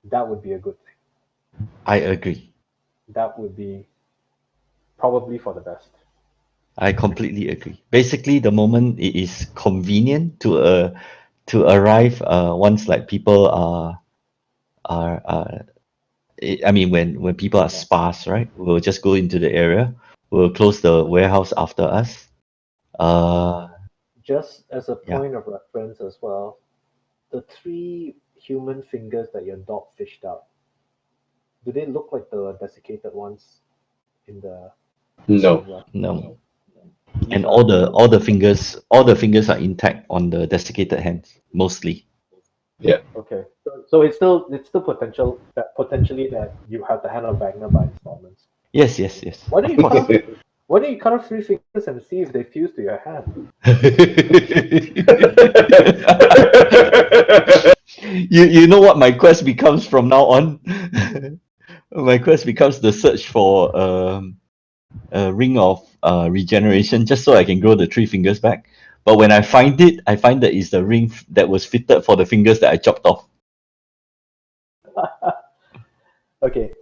That would be a good thing. I agree. That would be probably for the best. I completely agree. Basically, the moment it is convenient to arrive, once like people are I mean, when people are sparse, right? We'll just go into the area. We'll close the warehouse after us. Just as a Yeah. point of reference as well, the three human fingers that your dog fished out, do they look like the desiccated ones in the No. scene? No. These And are all the fingers are intact on the desiccated hands, mostly. okay. So it's still potentially that you have the hand of Wagner by installments. Yes, yes, yes. Why don't you cut off why don't you cut off three fingers and see if they fuse to your hand? You know what my quest becomes from now on? My quest becomes the search for a ring of regeneration, just so I can grow the three fingers back. But when I find it, I find that it's the ring that was fitted for the fingers that I chopped off. Okay.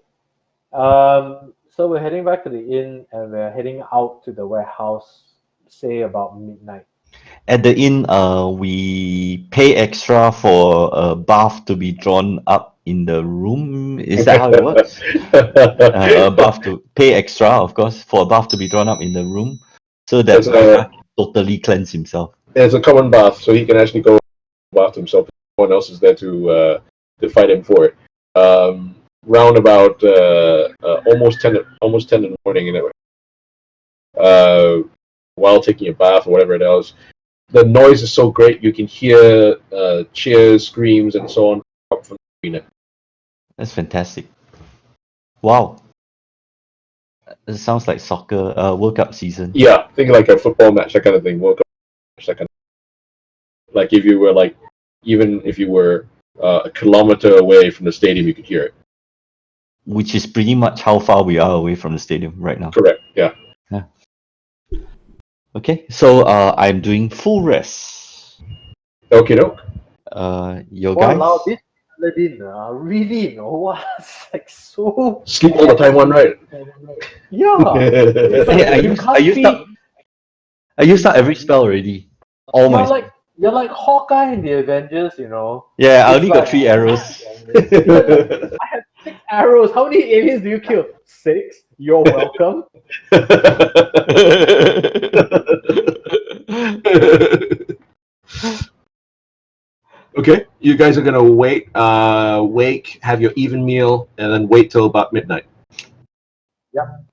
So we're heading back to the inn and we're heading out to the warehouse, say about midnight. At the inn, we pay extra for a bath to be drawn up in the room. Is that how it works? A bath to pay extra, of course, for a bath to be drawn up in the room, so that It's Raika a- can totally cleanse himself. It's a common bath, so he can actually go bath himself. No one else is there to fight him for it. Round about almost 10 in the morning, while taking a bath or whatever it is. The noise is so great you can hear cheers, screams, and so on up from the arena. That's fantastic. Wow, it sounds like soccer, World Cup season. Yeah, think like a football match, that kind of thing. World Cup match, that kind of. Like if you were even if you were a kilometer away from the stadium, you could hear it. Which is pretty much how far we are away from the stadium right now. Correct. Yeah. Okay, so I'm doing full rest. Okay, no. Your guys? Wow, this Aladdin, really, you know, what? It's like so. Sleep all the time, one right. Yeah. It's like Hey, I you used can't I used see. up I used up every spell already. All my You're like Hawkeye in the Avengers, you know. yeah, I It's only got like- 3 arrows. I had 6 arrows. How many aliens do you kill? 6. You're welcome. Okay, you guys are gonna wake, have your even meal, and then wait till about midnight.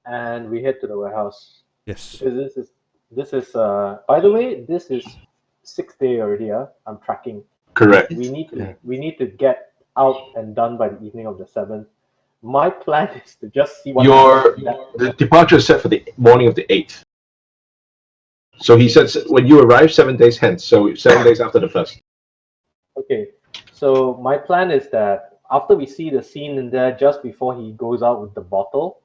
And we head to the warehouse. Yes. Because this is by the way, this is 6th day already, I'm tracking. Correct. We need to Yeah. we need to get out and done by the evening of the 7th. My plan is to just see what Your happens. the departure is set for the morning of the 8th. So he says when you arrive 7 days hence, so 7 days after the first. Okay, so my plan is that after we see the scene in there, just before he goes out with the bottle,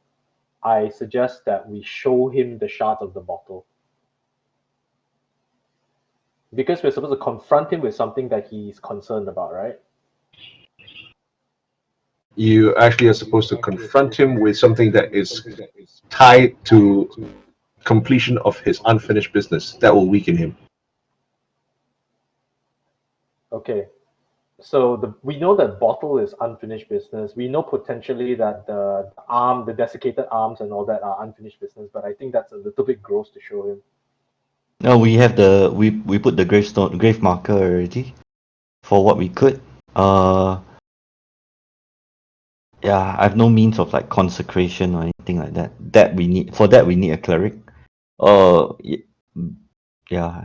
I suggest that we show him the shards of the bottle. Because we're supposed to confront him with something that he's concerned about, right? You actually are supposed to confront him with something that is tied to completion of his unfinished business. That will weaken him. Okay. So we know that bottle is unfinished business. We know potentially that the desiccated arms and all that are unfinished business, but I think that's a little bit gross to show him. No, we have we put the grave marker already for what we could. Yeah, I have no means of like consecration or anything like that. We need a cleric. Yeah,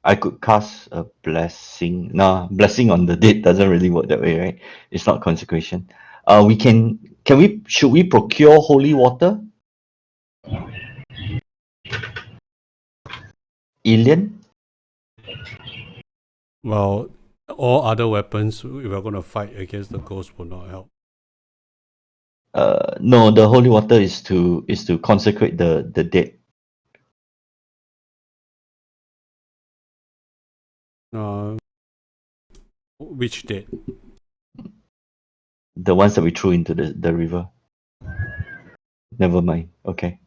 I could cast a blessing. No, blessing on the dead doesn't really work that way, right? It's not consecration. Should we procure holy water? Alien? Well, all other weapons, if we're going to fight against the ghost, will not help. No, the holy water is to consecrate the dead. Which date? The ones that we threw into the river. Never mind. Okay.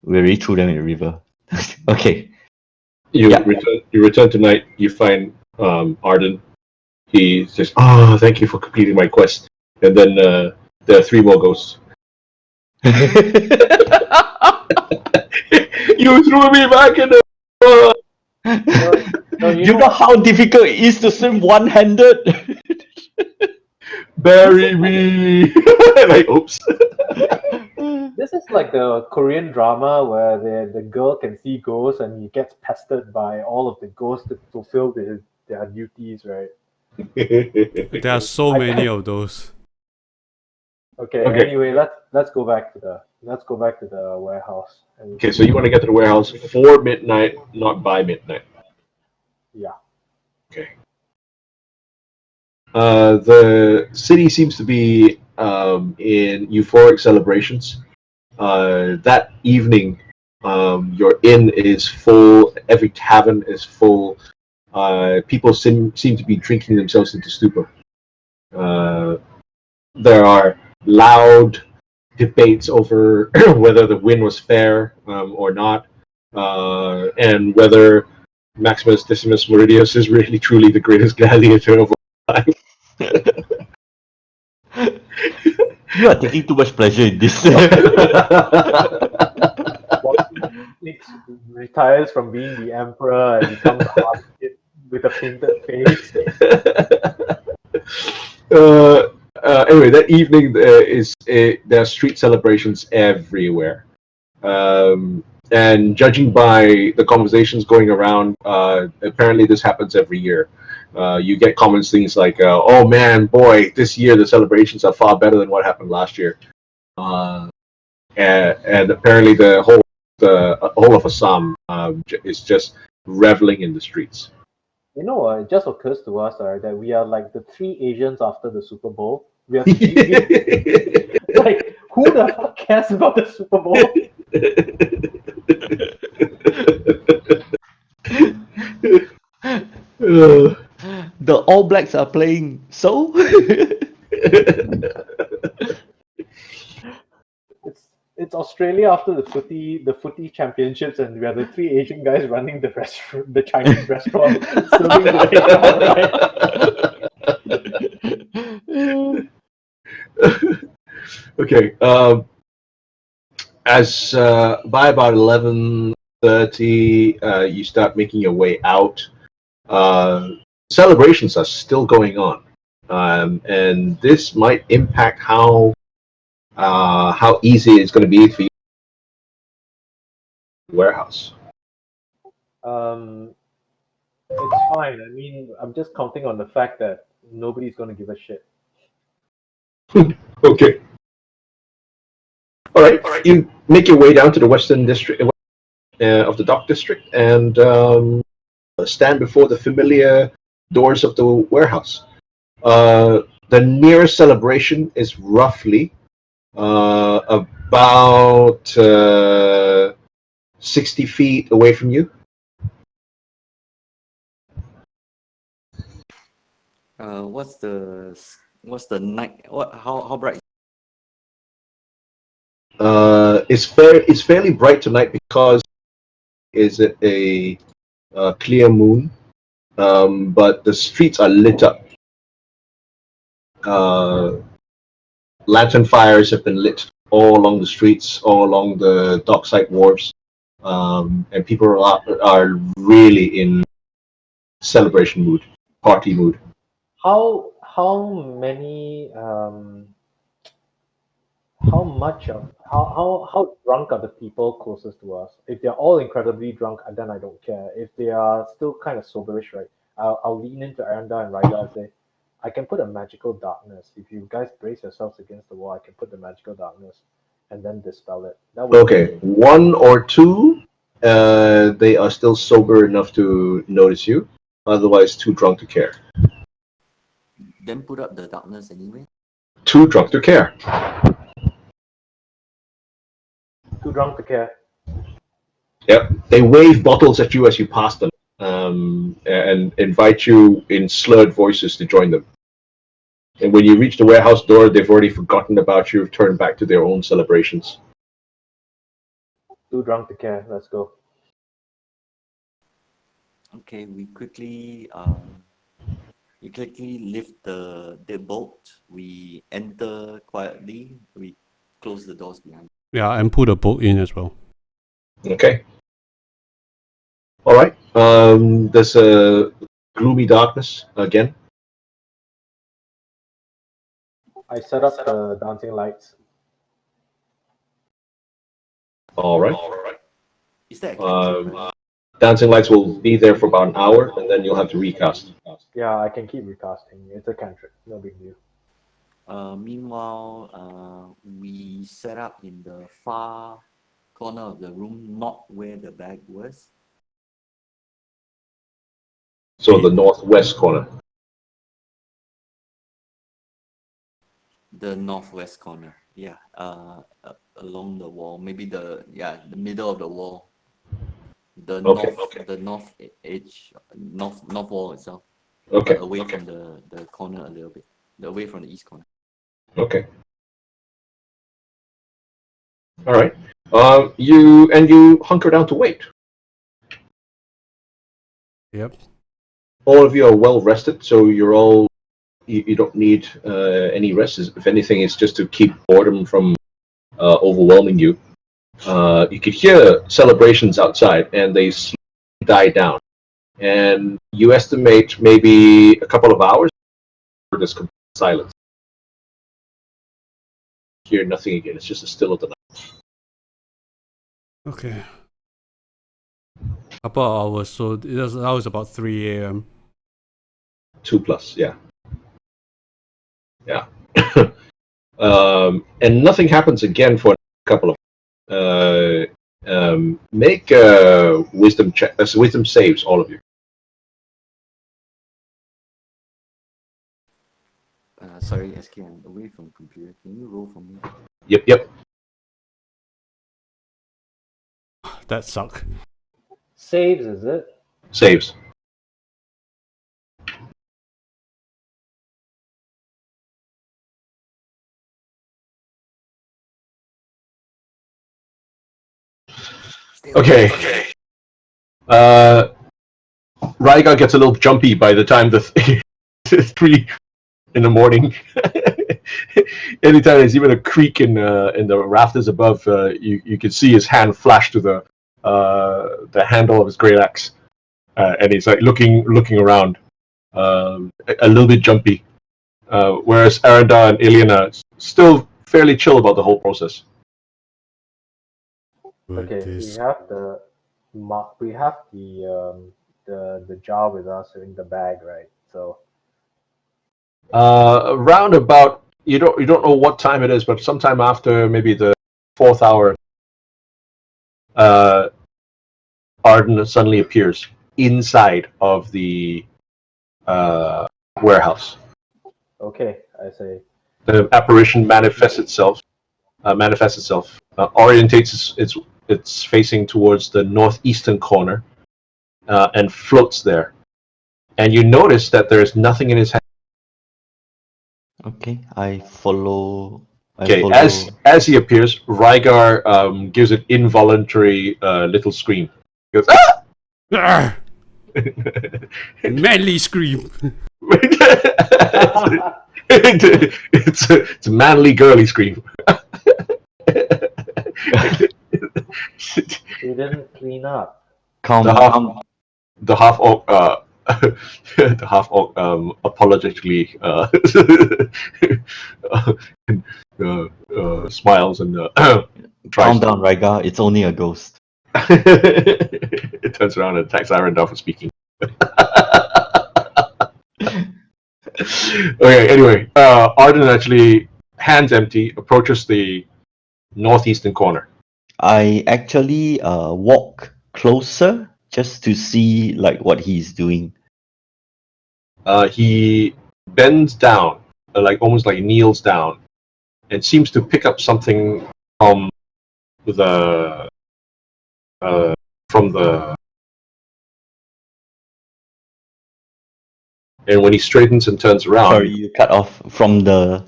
We already threw them in the river. Okay. You Yeah. return tonight. You find Arden. He says, "Oh, thank you for completing my quest." And then there are 3 more ghosts. You threw me back in the. No, You know how difficult it is to swim one-handed? Bury me. Like, oops. this is like the Korean drama where the girl can see ghosts and he gets pestered by all of the ghosts to fulfill their duties, right? There are so I- many of those. Okay. Okay. Anyway, let's go back to the warehouse. And Okay, so you want to get to the warehouse for midnight, not by midnight. yeah. Okay. The city seems to be in euphoric celebrations. That evening, your inn is full. Every tavern is full. People seem to be drinking themselves into stupor. There are loud debates over whether the win was fair or not, and whether Maximus Decimus Meridius is really truly the greatest gladiator of all time. You are taking too much pleasure in this. Nick retires from being the emperor and becomes a hobbit with a painted face. Anyway, that evening there are street celebrations everywhere, and judging by the conversations going around, apparently this happens every year. You get comments, things like, "Oh man, boy, this year the celebrations are far better than what happened last year," and apparently the whole of Assam is just reveling in the streets. You know, it just occurs to us that we are like the three Asians after the Super Bowl. Like, who the fuck cares about the Super Bowl? The All Blacks are playing, so? It's Australia after the footy championships, and we are the three Asian guys running the Chinese restaurant, serving the takeout, right? Okay. As by about 11:30, you start making your way out. Celebrations are still going on, and this might impact how easy it's going to be for you to warehouse. It's fine. I mean, I'm just counting on the fact that nobody's gonna give a shit. Okay. All right. You make your way down to the western district of the dock district and stand before the familiar doors of the warehouse. The nearest celebration is roughly about 60 feet away from you. What's the night? How bright? It's fairly bright tonight because is it a clear moon, but the streets are lit up. Lantern fires have been lit all along the streets, all along the dockside wharves, and people are really in celebration mood, party mood. How many how much of how drunk are the people closest to us? If they're all incredibly drunk, then I don't care. If they are still kind of soberish, right? I'll lean into Aranda and Ryga and say, I can put a magical darkness. If you guys brace yourselves against the wall, I can put the magical darkness and then dispel it. That would Okay, one or two, they are still sober enough to notice you. Otherwise, too drunk to care. Then put up the darkness anyway. Too drunk to care. too drunk to care. Yep. They wave bottles at you as you pass them, and invite you in slurred voices to join them. And when you reach the warehouse door, they've already forgotten about you, turned back to their own celebrations. Too drunk to care. Let's go. Okay, we quickly lift the bolt. We enter quietly. We close the doors behind. Yeah, and put a boat in as well. Okay. All right. There's a gloomy darkness again. I set up the dancing lights. All right. Is that a cantrip, right? Dancing lights will be there for about an hour, and then you'll have to recast. Yeah, I can keep recasting. It's a cantrip, no big deal. Meanwhile, we set up in the far corner of the room, not where the bag was. So the northwest corner. The northwest corner, yeah. Along the wall, maybe the middle of the wall. The north edge, north wall itself, Okay. but away from the corner a little bit, away from the east corner. Okay. All right. You hunker down to wait. Yep. All of you are well rested, so you're all. You don't need any rest. If anything, it's just to keep boredom from overwhelming you. You could hear celebrations outside, and they slowly die down. And you estimate maybe a couple of hours for this complete silence. Hear nothing again. It's just a still of the night. Okay. Couple of hours, so now it's about 3 a.m. 2+, yeah. Yeah. And nothing happens again for a couple of make wisdom check, wisdom saves, all of you. Sorry, SK, I'm away from computer. Can you roll for me? Yep. That sucked. Saves, is it? Saves. Okay. Rygar gets a little jumpy by the time the 3 in the morning. Anytime there's even a creak in the rafters above, you can see his hand flash to the handle of his great axe, and he's like looking around, a little bit jumpy. Whereas Aranda and Ileana still fairly chill about the whole process. Okay, This- we have the jar with us in the bag, right? So Around about, you don't know what time it is, but sometime after maybe the 4th hour, Arden suddenly appears inside of the warehouse. okay, I say The apparition manifests itself, orientates its facing towards the northeastern corner, and floats there. And you notice that there's nothing in his hand. Okay, I follow. Okay, as he appears, Rygar gives an involuntary little scream. He goes, ah! Ah! Manly scream. It's a manly girly scream. we didn't clean up. Calm, The half- calm, The half orc, the half orc, apologetically smiles and calm tries. down, Rygar. It's only a ghost. It turns around and attacks Arendar for speaking. Okay, anyway, Arden actually, hands empty, approaches the northeastern corner. I actually walk closer just to see like what he's doing. He bends down, almost like kneels down, and seems to pick up something from the and when he straightens and turns around, Sorry, you cut off from the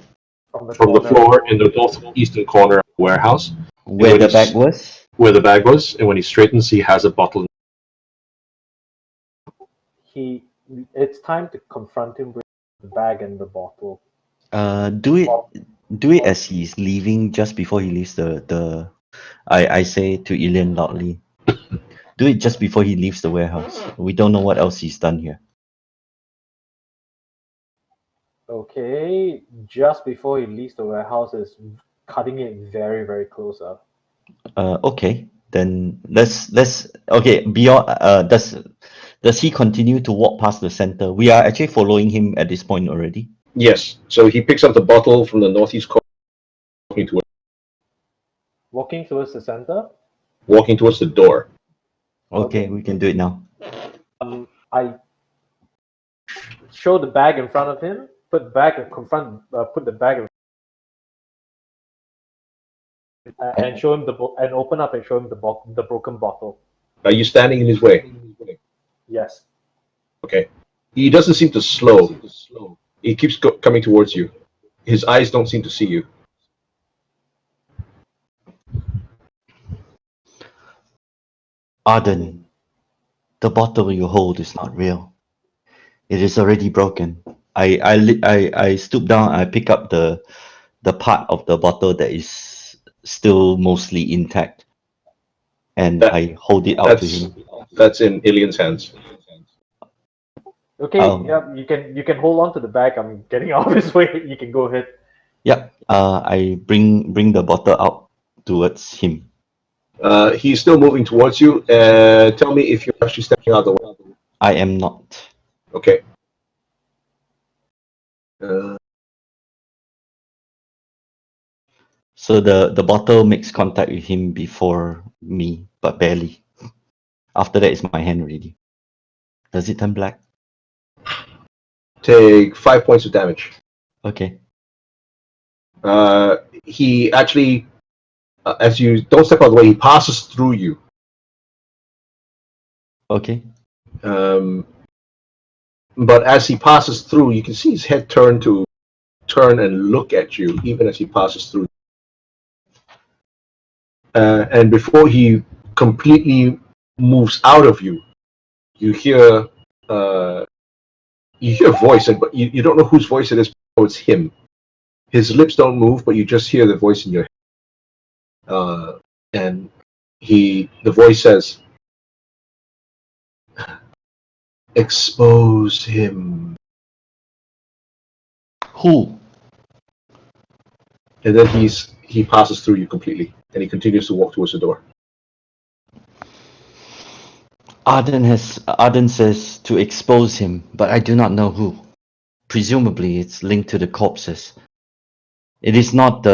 from the floor in the northeastern corner of the warehouse, where the bag was. where the bag was, and when he straightens, he has a bottle. It's time to confront him with the bag and the bottle. Do it as he's leaving, just before he leaves the I say to Ilian loudly. Do it just before he leaves the warehouse. We don't know what else he's done here. Okay, just before he leaves the warehouse is cutting it very, very close up. Okay, then let's okay, beyond does he continue to walk past the center? We are actually following him at this point already. Yes. So he picks up the bottle from the northeast corner, Walking towards the center. walking towards the door. Okay, Okay. we can do it now. I show the bag in front of him. Put the bag in confront. Put the bag in, and show him and open up and show him the broken bottle. Are you standing in his way? Yes. Okay. He doesn't seem to slow. He keeps coming towards you. His eyes don't seem to see you. Arden, the bottle you hold is not real. It is already broken. I stoop down. I pick up the part of the bottle that is still mostly intact, and I hold it out to him. That's in Ilian's hands. Okay. Yeah. You can hold on to the bag. I'm getting out of his way. You can go ahead. Yep. I bring the bottle out towards him. He's still moving towards you. Tell me if you're actually stepping out of the way. I am not. Okay. So the bottle makes contact with him before me, but barely. After that, it's my hand already. Does it turn black? Take 5 points of damage. Okay. He actually, as you don't step out of the way, he passes through you. Okay. But as he passes through, you can see his head turn and look at you, even as he passes through. And before he completely moves out of you, you hear a voice, but you don't know whose voice it is. Oh, it's him. His lips don't move, but you just hear the voice in your head. And the voice says, "Expose him." Who? And then he passes through you completely, and he continues to walk towards the door. Arden says to expose him, but I do not know who. Presumably, it's linked to the corpses. It is not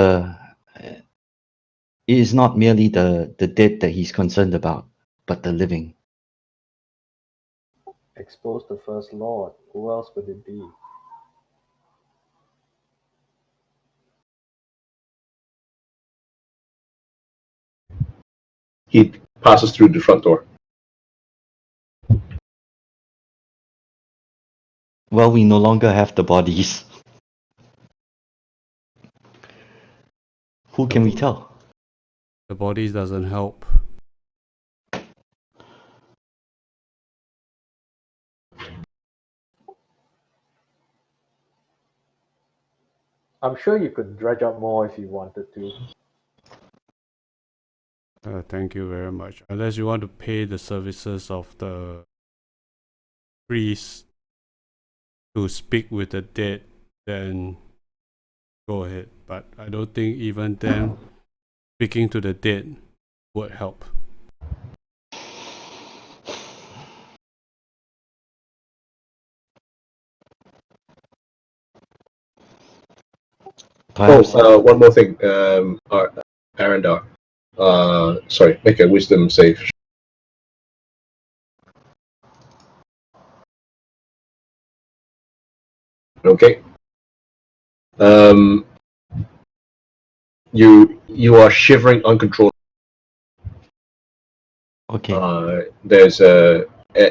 merely the dead that he's concerned about, but the living. Expose the First Lord. Who else would it be? He passes through the front door. Well, we no longer have the bodies. Who can we tell? The bodies doesn't help. I'm sure you could dredge up more if you wanted to. Thank you very much. Unless you want to pay the services of the priest to speak with the dead, then go ahead. But I don't think even then speaking to the dead would help. Perhaps One more thing, Arendar. Sorry, make a wisdom save. Okay. You are shivering uncontrollably. okay. There's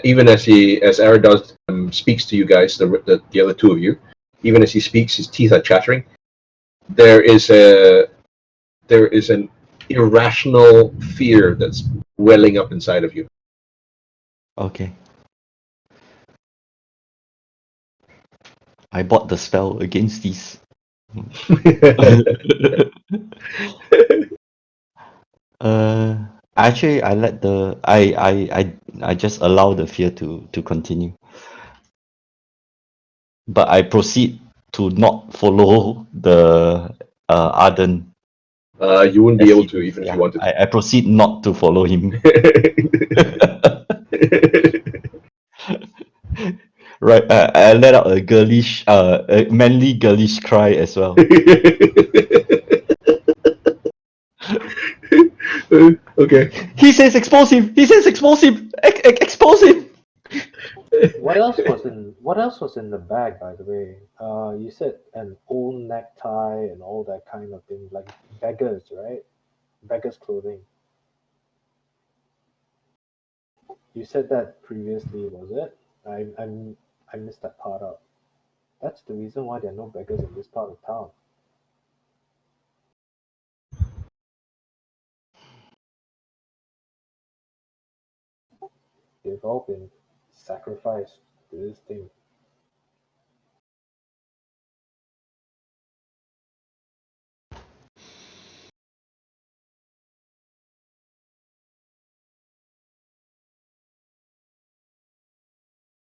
even as Arendar speaks to you guys, the other two of you, even as he speaks, his teeth are chattering. There is an irrational fear that's welling up inside of you. Okay. I bought the spell against these. Actually, I let the I just allow the fear to continue, but I proceed to not follow the Arden. You wouldn't be able to even if you Yeah, wanted. I proceed not to follow him. Right, I let out a girlish, a manly girlish cry as well. Okay. He says explosive. He says explosive. Expose him. What else was in the bag, by the way? You said an old necktie and all that kind of thing, like beggars, right? Beggars' clothing. You said that previously, was it? I missed that part out. That's the reason why there are no beggars in this part of town. They've all been sacrificed to this thing.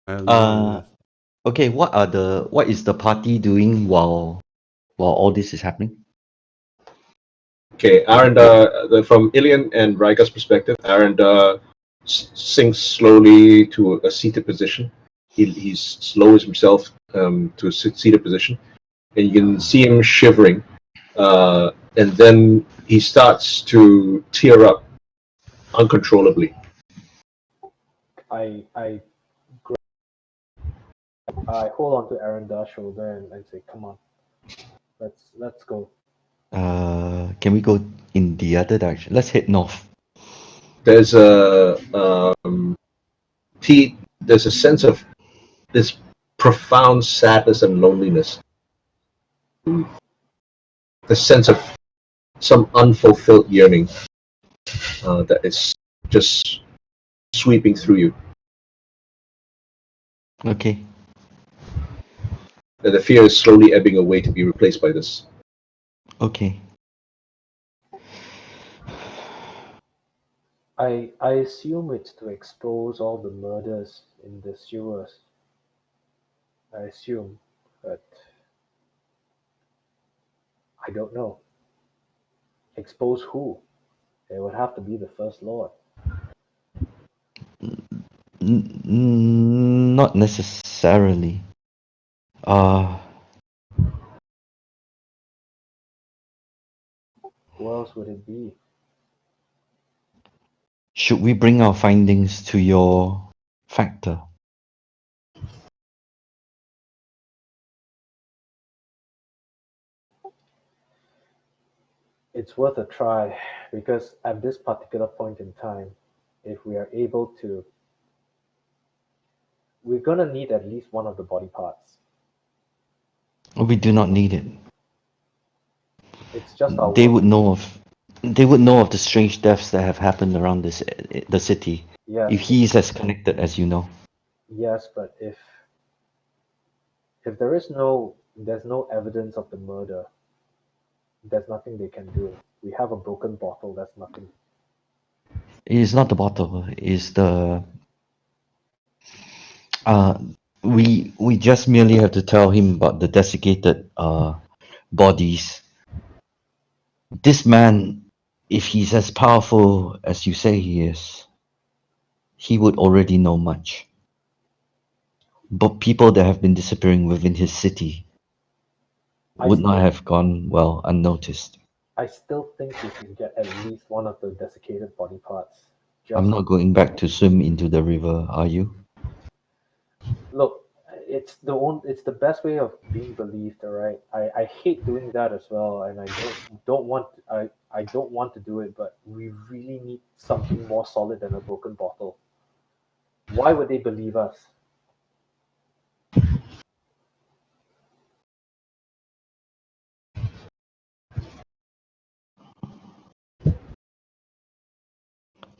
Uh, okay. What is the party doing while all this is happening? Okay, from Ilian and Raiga's perspective, Aranda sinks slowly to a seated position. He slows himself to a seated position, and you can see him shivering. And then he starts to tear up uncontrollably. I I hold on to Aranda's shoulder and say, "Come on, let's go." Can we go in the other direction? Let's head north. There's there's a sense of this profound sadness and loneliness. The sense of some unfulfilled yearning that is just sweeping through you. Okay. And the fear is slowly ebbing away to be replaced by this. Okay. I assume it's to expose all the murders in the sewers. I assume, but I don't know. Expose who? It would have to be the First Lord. Not necessarily. Uh, Who else would it be? should we bring our findings to your factor? It's worth a try because at this particular point in time, if we are able to, we're gonna need at least one of the body parts. We do not need it. It's just our They work. would know of they would know of the strange deaths that have happened around the city. Yes, If he is as connected as you know. yes, but if there's no evidence of the murder, there's nothing they can do. We have a broken bottle. That's nothing. It is not the bottle, it is the uh we just merely have to tell him about the desiccated bodies. This man, if he's as powerful as you say he is, he would already know much. But people that have been disappearing within his city I would not still, have gone well unnoticed. I still think we can get at least one of the desiccated body parts. I'm Just not going back to swim into the river, are you? look, it's the best way of being believed. All right, I hate doing that as well, and I don't want to do it, but we really need something more solid than a broken bottle. Why would they believe us?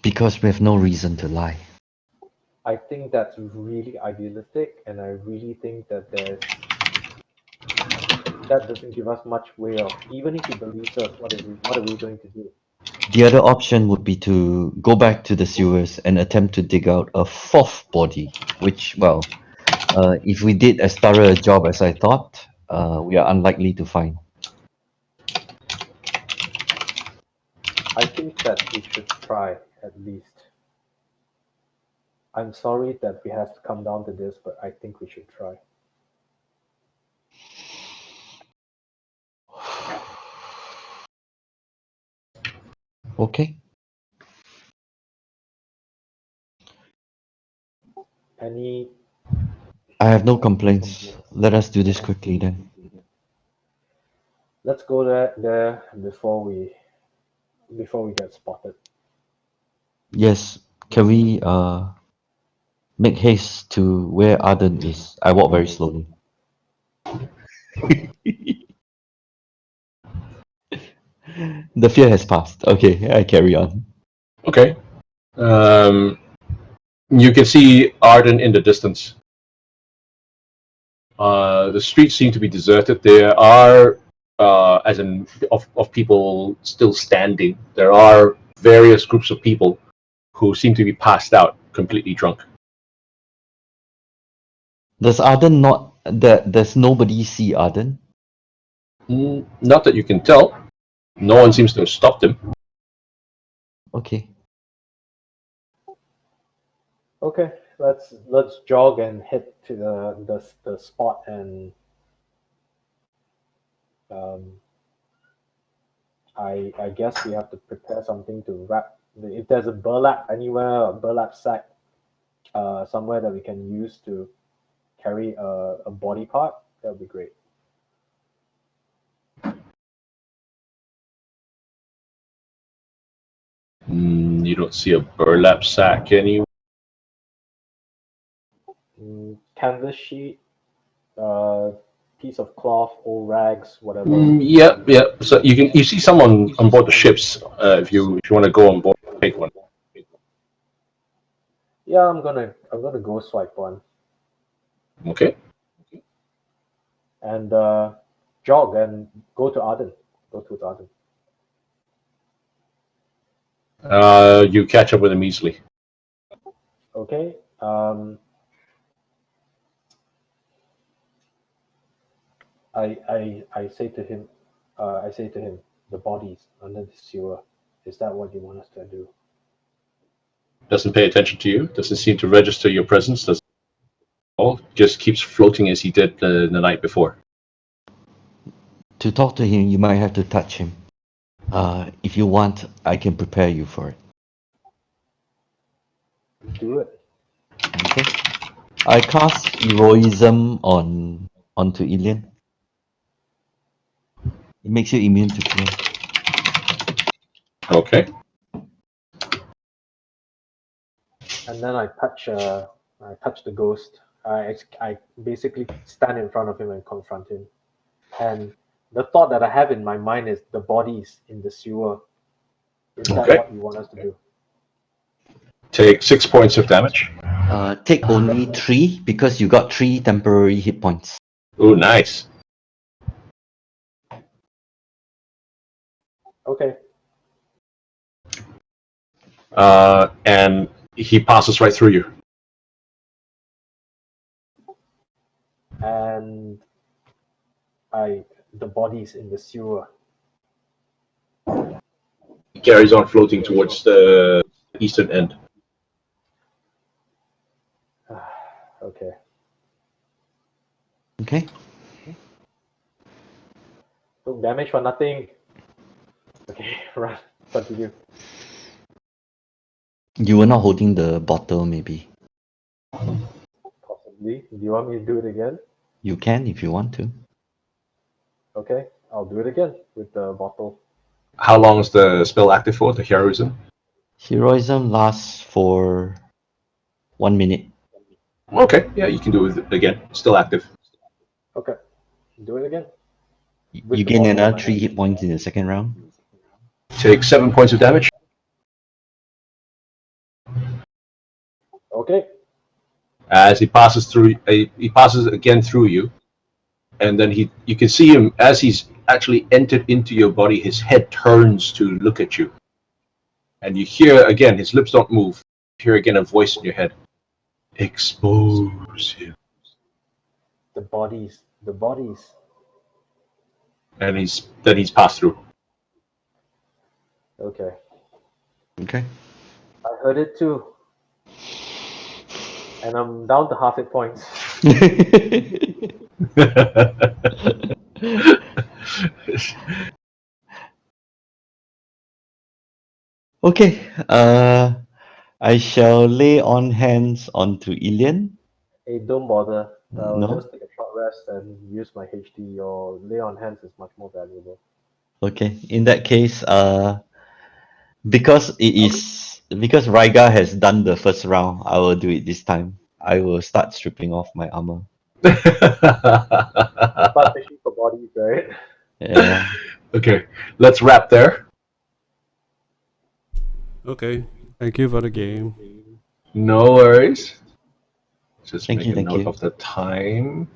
Because we have no reason to lie. I think that's really idealistic, and I really think that that doesn't give us much way of, even if he believes us, what are we going to do? The other option would be to go back to the sewers and attempt to dig out a fourth body, which, well, if we did as thorough a job as I thought, we are unlikely to find. I think that we should try at least. I'm sorry that we have to come down to this, but I think we should try. Okay. Any? I have no complaints. Let us do this quickly then. Let's go there before we get spotted. Yes. Can we make haste to where Arden is? I walk very slowly. The fear has passed. Okay, I carry on. Okay. You can see Arden in the distance. The streets seem to be deserted. There are, as in of people still standing. There are various groups of people who seem to be passed out, completely drunk. Does Arden not that does nobody see Arden? Not that you can tell. No one seems to have stopped him. Okay. Okay, let's jog and head to the spot and I guess we have to prepare something to wrap. If there's a burlap anywhere, a burlap sack, somewhere that we can use to carry a body part, that would be great. You don't see a burlap sack anywhere. Canvas sheet, piece of cloth, old rags, whatever. Yeah. So you see someone on board the ships. If you want to go on board, take one. Yeah, I'm gonna go swipe one Okay. and jog and go to Arden. Go to Arden. You catch up with him easily. Okay. I say to him, the bodies under the sewer. Is that what you want us to do? Doesn't pay attention to you. Doesn't seem to register your presence. Doesn't all. Just keeps floating as he did the night before. To talk to him, you might have to touch him. If you want, I can prepare you for it. Do it. Okay. I cast heroism onto Ilian. It makes you immune to fear. Okay. And then I touch the ghost. I basically stand in front of him and confront him. And the thought that I have in my mind is the bodies in the sewer. Is that Okay. what you want us to do? Take 6 points of damage. Take only 3 because you got 3 temporary hit points. Oh, nice. Okay. And he passes right through you. And the bodies in the sewer. He carries on floating towards the eastern end. Okay. Okay. Took damage for nothing. Okay, run. Continue. You were not holding the bottle, maybe. Possibly. Do you want me to do it again? You can if you want to. Okay, I'll do it again with the bottle. How long is the spell active for, the heroism? Heroism lasts for 1 minute. Okay, yeah, you can do it again. Still active. Okay, do it again. You With the gain bottle in another my 3 hand. hit points in the second round. Take 7 points of damage. Okay. As he passes again through you, and then you can see him as he's actually entered into your body. His head turns to look at you, And you hear again, his lips don't move. You hear again a voice in your head. Expose him. The bodies. The bodies. And he's passed through. Okay. Okay. I heard it too. And I'm down to half hit points. Okay. I shall lay on hands onto Ilian. Hey, don't bother. I'll No? just take a short rest and use my HD. Your lay on hands is much more valuable. Okay. In that case, because Raiga has done the first round, I will do it this time. I will start stripping off my armor. Start fishing for bodies, right? Yeah. Okay, let's wrap there. Okay. Thank you for the game. No worries. Just Thank make you, a thank note you. of the time.